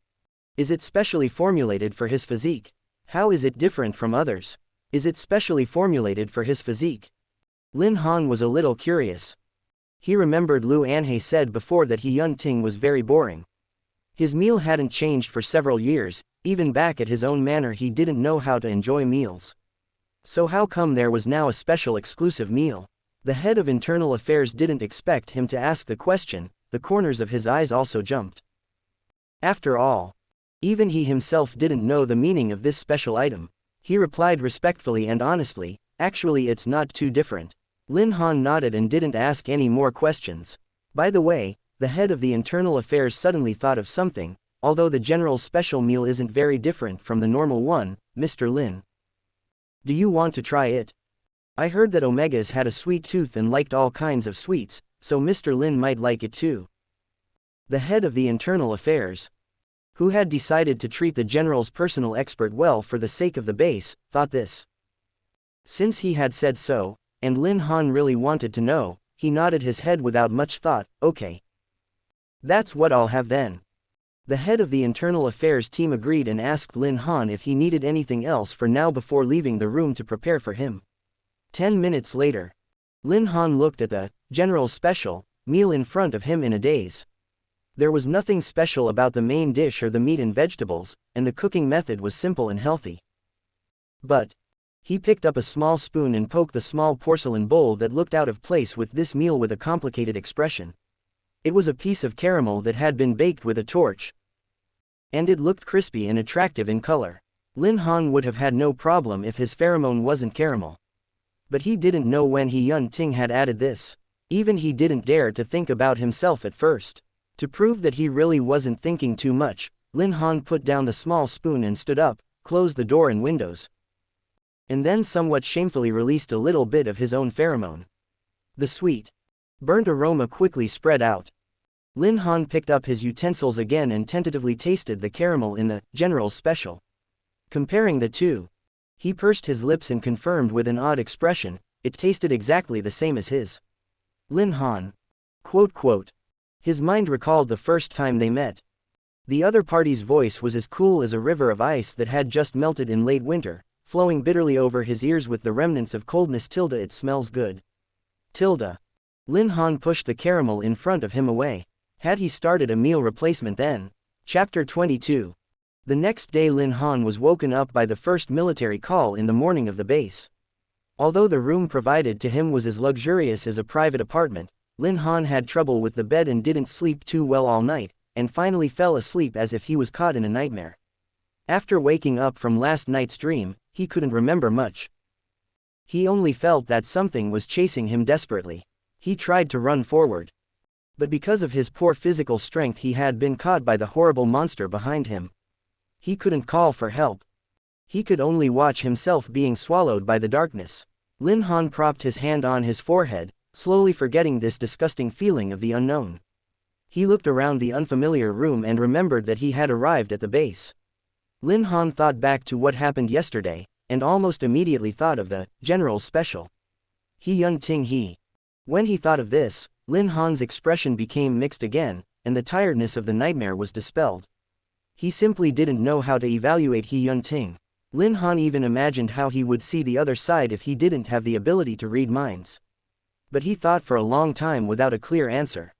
Is it specially formulated for his physique? How is it different from others? Is it specially formulated for his physique? Lin Han was a little curious. He remembered Lu Anhe said before that Yun Ting was very boring. His meal hadn't changed for several years, even back at his own manor he didn't know how to enjoy meals. So how come there was now a special exclusive meal? The head of internal affairs didn't expect him to ask the question. The corners of his eyes also jumped. After all, even he himself didn't know the meaning of this special item. He replied respectfully and honestly, actually it's not too different. Lin Han nodded and didn't ask any more questions. By the way, the head of the internal affairs suddenly thought of something. Although the general's special meal isn't very different from the normal one, Mr. Lin, do you want to try it? I heard that Omegas had a sweet tooth and liked all kinds of sweets, so Mr. Lin might like it too. The head of the internal affairs, who had decided to treat the general's personal expert well for the sake of the base, thought this. Since he had said so, and Lin Han really wanted to know, he nodded his head without much thought. Okay. That's what I'll have then. The head of the internal affairs team agreed and asked Lin Han if he needed anything else for now before leaving the room to prepare for him. 10 minutes later, Lin Han looked at the general's special meal in front of him in a daze. There was nothing special about the main dish or the meat and vegetables, and the cooking method was simple and healthy. But he picked up a small spoon and poked the small porcelain bowl that looked out of place with this meal with a complicated expression. It was a piece of caramel that had been baked with a torch. And it looked crispy and attractive in color. Lin Han would have had no problem if his pheromone wasn't caramel. But he didn't know when Yun Ting had added this. Even he didn't dare to think about himself at first. To prove that he really wasn't thinking too much, Lin Han put down the small spoon and stood up, closed the door and windows. And then somewhat shamefully released a little bit of his own pheromone. The sweet, burnt aroma quickly spread out. Lin Han picked up his utensils again and tentatively tasted the caramel in the general's special. Comparing the two, he pursed his lips and confirmed with an odd expression, it tasted exactly the same as his. Lin Han. Quote. His mind recalled the first time they met. The other party's voice was as cool as a river of ice that had just melted in late winter, flowing bitterly over his ears with the remnants of coldness. It smells good. Lin Han pushed the caramel in front of him away. Had he started a meal replacement then? Chapter 22. The next day Lin Han was woken up by the first military call in the morning of the base. Although the room provided to him was as luxurious as a private apartment, Lin Han had trouble with the bed and didn't sleep too well all night, and finally fell asleep as if he was caught in a nightmare. After waking up from last night's dream, he couldn't remember much. He only felt that something was chasing him desperately. He tried to run forward. But because of his poor physical strength he had been caught by the horrible monster behind him. He couldn't call for help. He could only watch himself being swallowed by the darkness. Lin Han propped his hand on his forehead, slowly forgetting this disgusting feeling of the unknown. He looked around the unfamiliar room and remembered that he had arrived at the base. Lin Han thought back to what happened yesterday, and almost immediately thought of the general's special. Yun Ting he. When he thought of this, Lin Han's expression became mixed again, and the tiredness of the nightmare was dispelled. He simply didn't know how to evaluate He Yun-ting. Lin Han even imagined how he would see the other side if he didn't have the ability to read minds. But he thought for a long time without a clear answer.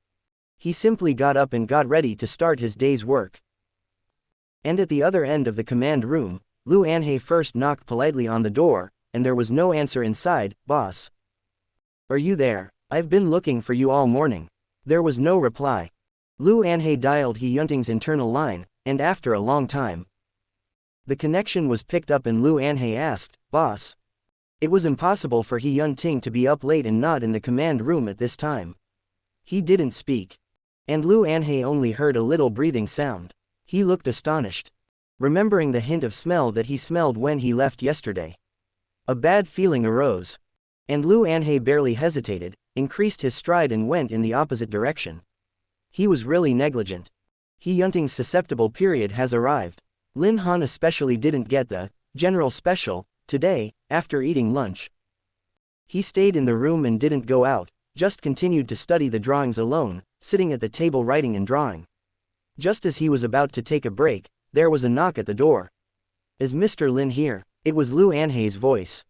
He simply got up and got ready to start his day's work. And at the other end of the command room, Lu Anhei first knocked politely on the door, and there was no answer inside. "Boss. Are you there? I've been looking for you all morning." There was no reply. Lu Anhei dialed He Yunting's internal line, and after a long time, the connection was picked up and Lu Anhei asked, "Boss?" It was impossible for He Yun-ting to be up late and not in the command room at this time. He didn't speak. And Lu Anhei only heard a little breathing sound. He looked astonished, remembering the hint of smell that he smelled when he left yesterday. A bad feeling arose. And Lu Anhei barely hesitated, increased his stride and went in the opposite direction. He was really negligent. He Yunting's susceptible period has arrived. Lin Han especially didn't get the general special today, after eating lunch. He stayed in the room and didn't go out, just continued to study the drawings alone, sitting at the table writing and drawing. Just as he was about to take a break, there was a knock at the door. "Is Mr. Lin here?" It was Lu Anhei's voice.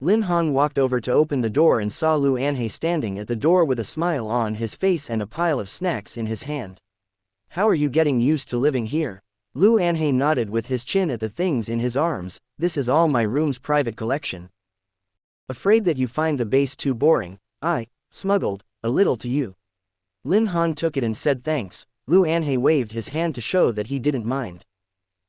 Lin Han walked over to open the door and saw Lu Anhei standing at the door with a smile on his face and a pile of snacks in his hand. "How are you getting used to living here?" Lu Anhei nodded with his chin at the things in his arms. "This is all my room's private collection. Afraid that you find the base too boring? I smuggled a little to you." Lin Han took it and said thanks. Lu Anhei waved his hand to show that he didn't mind.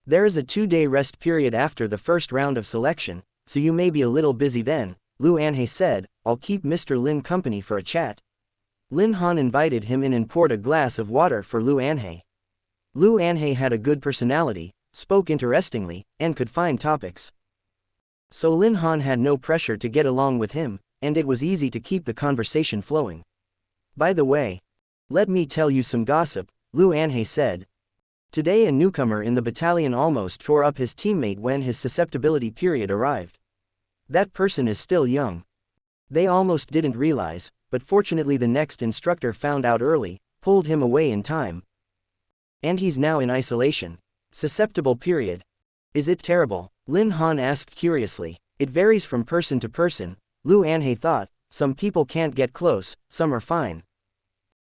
"There is a 2-day rest period after the first round of selection, so you may be a little busy then," Lu Anhei said. "I'll keep Mr. Lin company for a chat." Lin Han invited him in and poured a glass of water for Lu Anhei. Lu Anhei had a good personality, spoke interestingly, and could find topics. So Lin Han had no pressure to get along with him, and it was easy to keep the conversation flowing. "By the way, let me tell you some gossip," Lu Anhei said. "Today a newcomer in the battalion almost tore up his teammate when his susceptibility period arrived. That person is still young. They almost didn't realize, but fortunately the next instructor found out early, pulled him away in time. And he's now in isolation. Susceptible period. Is it terrible?" Lin Han asked curiously. "It varies from person to person," Lu Anhei thought. "Some people can't get close, some are fine.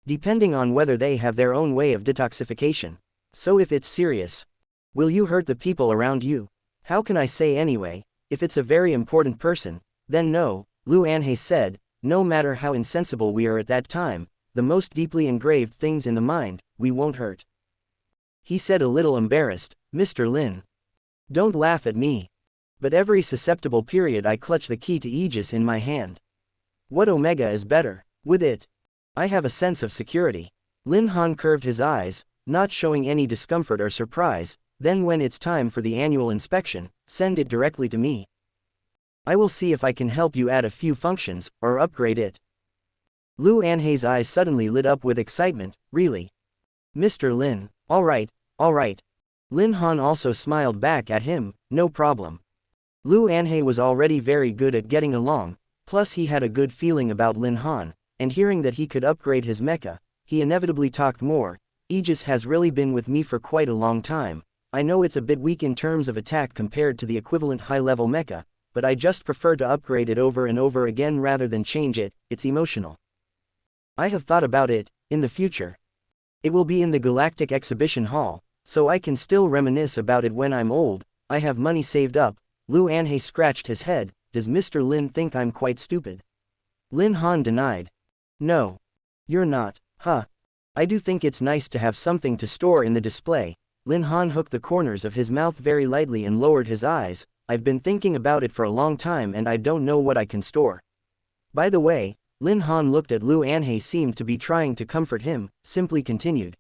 Depending on whether they have their own way of detoxification. So if it's serious, will you hurt the people around you?" "How can I say anyway? If it's a very important person, then no," Lu Anhei said. "No matter how insensible we are at that time, the most deeply engraved things in the mind, we won't hurt." He said a little embarrassed, "Mr. Lin. Don't laugh at me. But every susceptible period I clutch the key to Aegis in my hand. What Omega is better? With it, I have a sense of security." Lin Han curved his eyes, not showing any discomfort or surprise. "Then when it's time for the annual inspection, send it directly to me. I will see if I can help you add a few functions, or upgrade it." Lu Anhei's eyes suddenly lit up with excitement. "Really? Mr. Lin, all right. Lin Han also smiled back at him. "No problem." Lu Anhei was already very good at getting along, plus he had a good feeling about Lin Han, and hearing that he could upgrade his mecha, he inevitably talked more. "Aegis has really been with me for quite a long time. I know it's a bit weak in terms of attack compared to the equivalent high-level mecha, but I just prefer to upgrade it over and over again rather than change it. It's emotional. I have thought about it. In the future, it will be in the Galactic Exhibition Hall, so I can still reminisce about it when I'm old. I have money saved up." Lu Anhei scratched his head. "Does Mr. Lin think I'm quite stupid?" Lin Han denied. "No. You're not. Huh. I do think it's nice to have something to store in the display." Lin Han hooked the corners of his mouth very lightly and lowered his eyes. "I've been thinking about it for a long time and I don't know what I can store." By the way, Lin Han looked at Lu Anhei, seemed to be trying to comfort him, simply continued.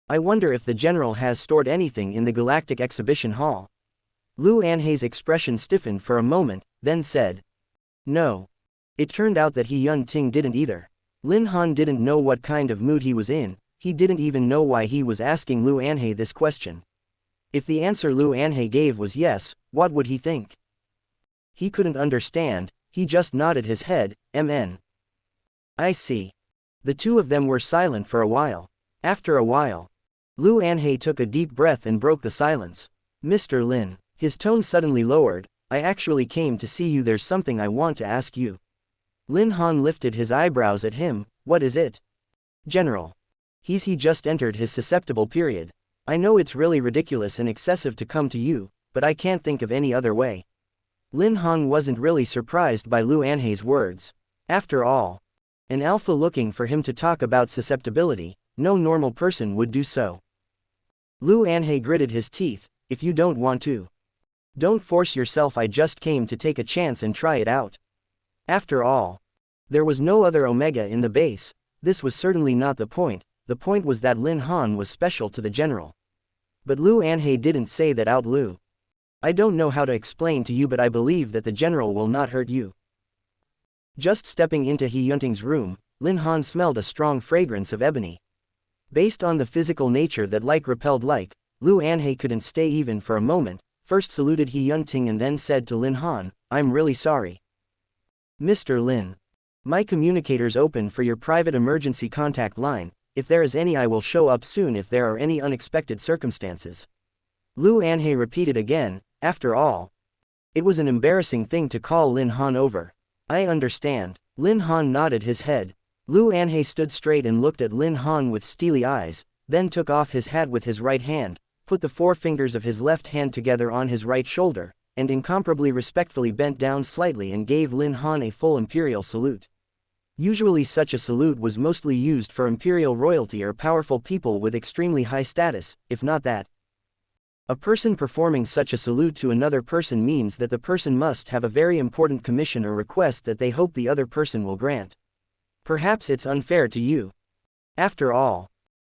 "I wonder if the general has stored anything in the Galactic Exhibition Hall." Lu Anhei's expression stiffened for a moment, then said, "No." It turned out that He Yun-ting didn't either. Lin Han didn't know what kind of mood he was in. He didn't even know why he was asking Lu Anhei this question. If the answer Lu Anhei gave was yes, what would he think? He couldn't understand. He just nodded his head. "MN. I see. The two of them were silent for a while. After a while, Lu Anhei took a deep breath and broke the silence. Mr. Lin. His tone suddenly lowered. I actually came to see you. There's something I want to ask you. Lin Han lifted his eyebrows at him. What is it? General. He just entered his susceptible period. I know it's really ridiculous and excessive to come to you, but I can't think of any other way. Lin Han wasn't really surprised by Lu Anhei's words. After all, an alpha looking for him to talk about susceptibility, no normal person would do so. Lu Anhei gritted his teeth. If you don't want to, don't force yourself. I just came to take a chance and try it out. After all, there was no other Omega in the base. This was certainly not the point. The point was that Lin Han was special to the general. But Lu Anhei didn't say that out. Lu, I don't know how to explain to you, but I believe that the general will not hurt you. Just stepping into He Yunting's room, Lin Han smelled a strong fragrance of ebony. Based on the physical nature that like repelled like, Lu Anhei couldn't stay even for a moment, first saluted He Yunting and then said to Lin Han, I'm really sorry. Mr. Lin. My communicator's open for your private emergency contact line. If there is any, I will show up soon if there are any unexpected circumstances. Lu Anhei repeated again. After all, it was an embarrassing thing to call Lin Han over. I understand. Lin Han nodded his head. Lu Anhei stood straight and looked at Lin Han with steely eyes, then took off his hat with his right hand, put the four fingers of his left hand together on his right shoulder, and incomparably respectfully bent down slightly and gave Lin Han a full imperial salute. Usually such a salute was mostly used for imperial royalty or powerful people with extremely high status, if not that. A person performing such a salute to another person means that the person must have a very important commission or request that they hope the other person will grant. Perhaps it's unfair to you. After all,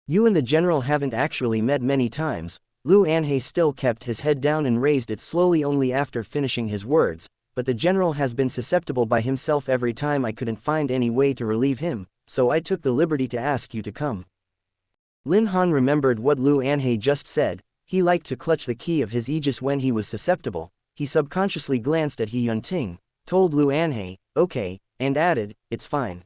you and the general haven't actually met many times. Lu Anhei still kept his head down and raised it slowly only after finishing his words, but the general has been susceptible by himself every time. I couldn't find any way to relieve him, so I took the liberty to ask you to come. Lin Han remembered what Lu Anhei just said. He liked to clutch the key of his aegis when he was susceptible. He subconsciously glanced at He Yunting, told Lu Anhei, okay, and added, it's fine.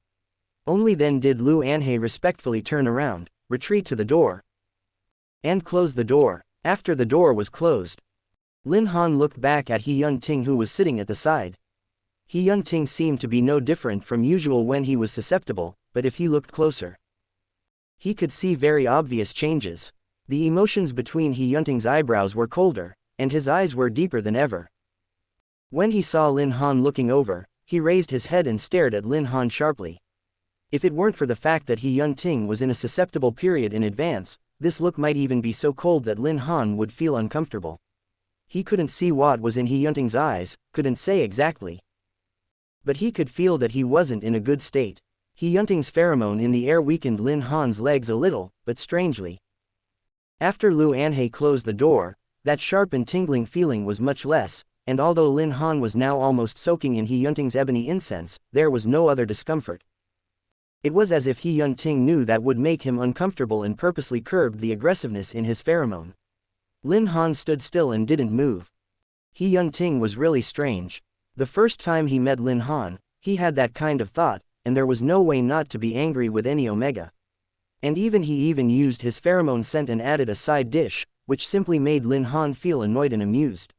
Only then did Lu Anhei respectfully turn around, retreat to the door, and close the door. After the door was closed, Lin Han looked back at He Yunting, who was sitting at the side. He Yunting seemed to be no different from usual when he was susceptible, but if he looked closer, he could see very obvious changes. The emotions between He Yunting's eyebrows were colder, and his eyes were deeper than ever. When he saw Lin Han looking over, he raised his head and stared at Lin Han sharply. If it weren't for the fact that He Yunting was in a susceptible period in advance, this look might even be so cold that Lin Han would feel uncomfortable. He couldn't see what was in He Yunting's eyes, couldn't say exactly. But he could feel that he wasn't in a good state. He Yunting's pheromone in the air weakened Lin Han's legs a little, but strangely. After Lu Anhei closed the door, that sharp and tingling feeling was much less, and although Lin Han was now almost soaking in He Yunting's ebony incense, there was no other discomfort. It was as if He Yunting knew that would make him uncomfortable and purposely curbed the aggressiveness in his pheromone. Lin Han stood still and didn't move. He Yunting was really strange. The first time he met Lin Han, he had that kind of thought, and there was no way not to be angry with any Omega. And he even used his pheromone scent and added a side dish, which simply made Lin Han feel annoyed and amused.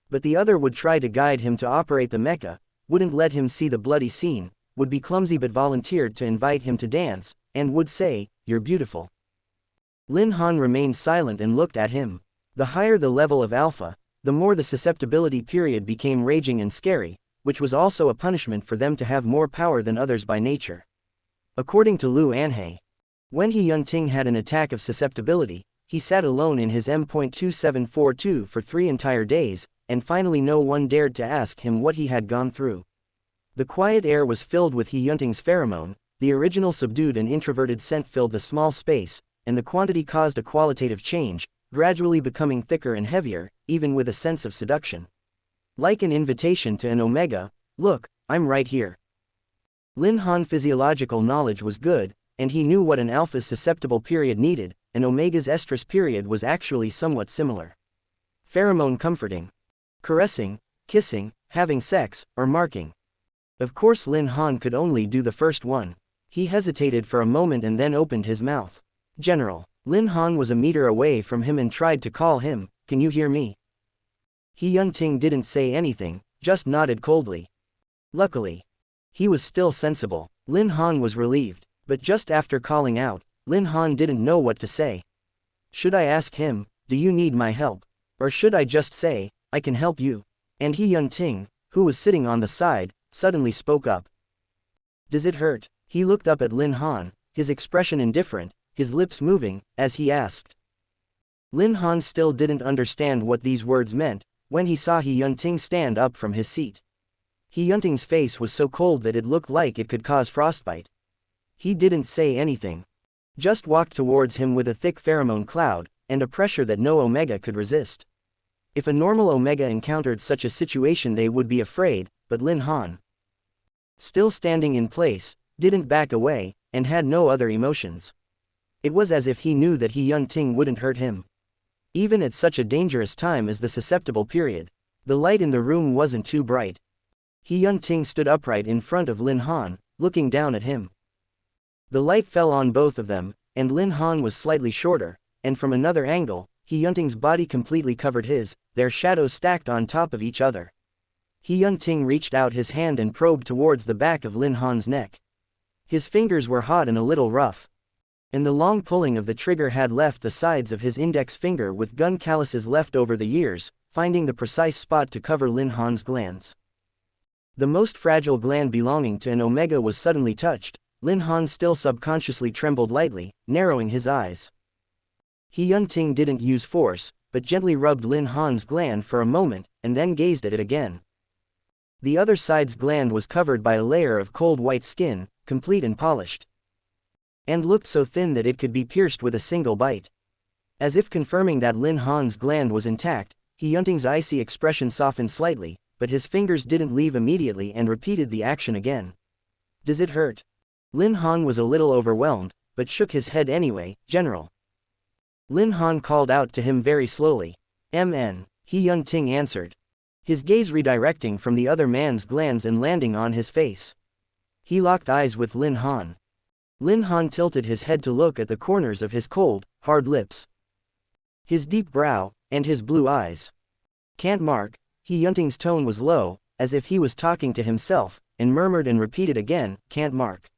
But the other would try to guide him to operate the mecha, wouldn't let him see the bloody scene, would be clumsy but volunteered to invite him to dance, and would say, "You're beautiful." Lin Han remained silent and looked at him. The higher the level of alpha, the more the susceptibility period became raging and scary, which was also a punishment for them to have more power than others by nature. According to Lu Anhei, when He Yunting had an attack of susceptibility, he sat alone in his M.2742 for 3 entire days, and finally no one dared to ask him what he had gone through. The quiet air was filled with He Yunting's pheromone, the original subdued and introverted scent filled the small space, and the quantity caused a qualitative change, gradually becoming thicker and heavier, even with a sense of seduction. Like an invitation to an Omega, "Look, I'm right here." Lin Han's physiological knowledge was good, and he knew what an alpha's susceptible period needed. An Omega's estrus period was actually somewhat similar. Pheromone comforting, caressing, kissing, having sex, or marking. Of course Lin Han could only do the first one. He hesitated for a moment and then opened his mouth. General. Lin Han was a meter away from him and tried to call him, "Can you hear me?" He Yunting didn't say anything, just nodded coldly. Luckily, he was still sensible. Lin Han was relieved, but just after calling out, Lin Han didn't know what to say. Should I ask him, "Do you need my help?" Or should I just say, "I can help you"? And He Yunting, who was sitting on the side, suddenly spoke up. "Does it hurt?" He looked up at Lin Han, his expression indifferent, his lips moving, as he asked. Lin Han still didn't understand what these words meant, when he saw He Yunting stand up from his seat. He Yunting's face was so cold that it looked like it could cause frostbite. He didn't say anything. Just walked towards him with a thick pheromone cloud, and a pressure that no Omega could resist. If a normal Omega encountered such a situation they would be afraid, but Lin Han, still standing in place, didn't back away, and had no other emotions. It was as if he knew that He Yunting wouldn't hurt him. Even at such a dangerous time as the susceptible period, the light in the room wasn't too bright. He Yunting stood upright in front of Lin Han, looking down at him. The light fell on both of them, and Lin Han was slightly shorter, and from another angle, He Yunting's body completely covered his, their shadows stacked on top of each other. He Yunting reached out his hand and probed towards the back of Lin Han's neck. His fingers were hot and a little rough, and the long pulling of the trigger had left the sides of his index finger with gun calluses left over the years, finding the precise spot to cover Lin Han's glands. The most fragile gland belonging to an Omega was suddenly touched. Lin Han still subconsciously trembled lightly, narrowing his eyes. He Yunting didn't use force, but gently rubbed Lin Han's gland for a moment, and then gazed at it again. The other side's gland was covered by a layer of cold white skin, complete and polished, and looked so thin that it could be pierced with a single bite. As if confirming that Lin Han's gland was intact, He Yunting's icy expression softened slightly, but his fingers didn't leave immediately and repeated the action again. "Does it hurt?" Lin Han was a little overwhelmed, but shook his head anyway. "General." Lin Han called out to him very slowly. "MN," He Yunting answered, his gaze redirecting from the other man's glands and landing on his face. He locked eyes with Lin Han. Lin Han tilted his head to look at the corners of his cold, hard lips, his deep brow, and his blue eyes. "Can't mark." He Yunting's tone was low, as if he was talking to himself, and murmured and repeated again, "Can't mark."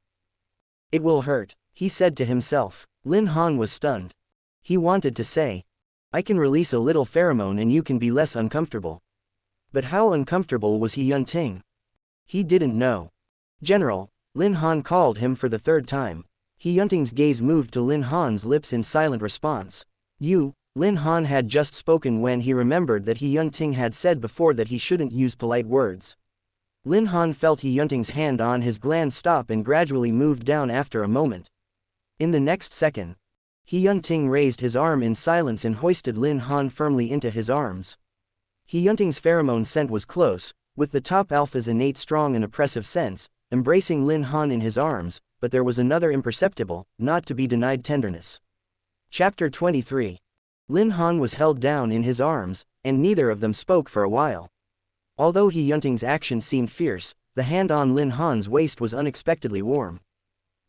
"It will hurt," he said to himself. Lin Han was stunned. He wanted to say, "I can release a little pheromone and you can be less uncomfortable." But how uncomfortable was He Yunting? He didn't know. "General," Lin Han called him for the third time. He Yunting's gaze moved to Lin Han's lips in silent response. "You," Lin Han had just spoken when he remembered that He Yunting had said before that he shouldn't use polite words. Lin Han felt He Yunting's hand on his gland stop and gradually moved down after a moment. In the next second, He Yunting raised his arm in silence and hoisted Lin Han firmly into his arms. He Yunting's pheromone scent was close, with the top alpha's innate strong and oppressive sense, embracing Lin Han in his arms, but there was another imperceptible, not to be denied tenderness. Chapter 23. Lin Han was held down in his arms, and neither of them spoke for a while. Although He Yunting's action seemed fierce, the hand on Lin Han's waist was unexpectedly warm.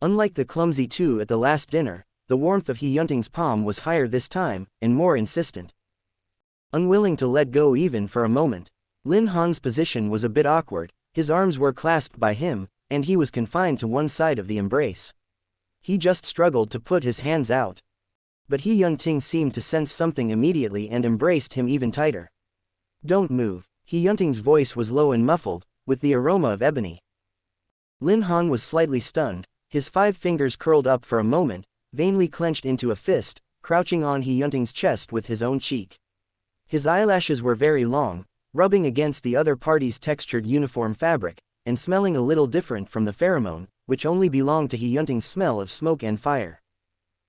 Unlike the clumsy two at the last dinner, the warmth of He Yunting's palm was higher this time, and more insistent. Unwilling to let go even for a moment, Lin Han's position was a bit awkward. His arms were clasped by him, and he was confined to one side of the embrace. He just struggled to put his hands out. But He Yunting seemed to sense something immediately and embraced him even tighter. "Don't move." He Yunting's voice was low and muffled, with the aroma of ebony. Lin Han was slightly stunned, his 5 fingers curled up for a moment, vainly clenched into a fist, crouching on He Yunting's chest with his own cheek. His eyelashes were very long, rubbing against the other party's textured uniform fabric, and smelling a little different from the pheromone, which only belonged to He Yunting's smell of smoke and fire.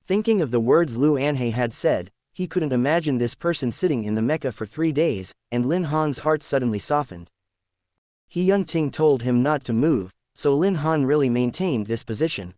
Thinking of the words Lu Anhe had said, he couldn't imagine this person sitting in the mecha for 3 days, and Lin Han's heart suddenly softened. He Yunting told him not to move, so Lin Han really maintained this position,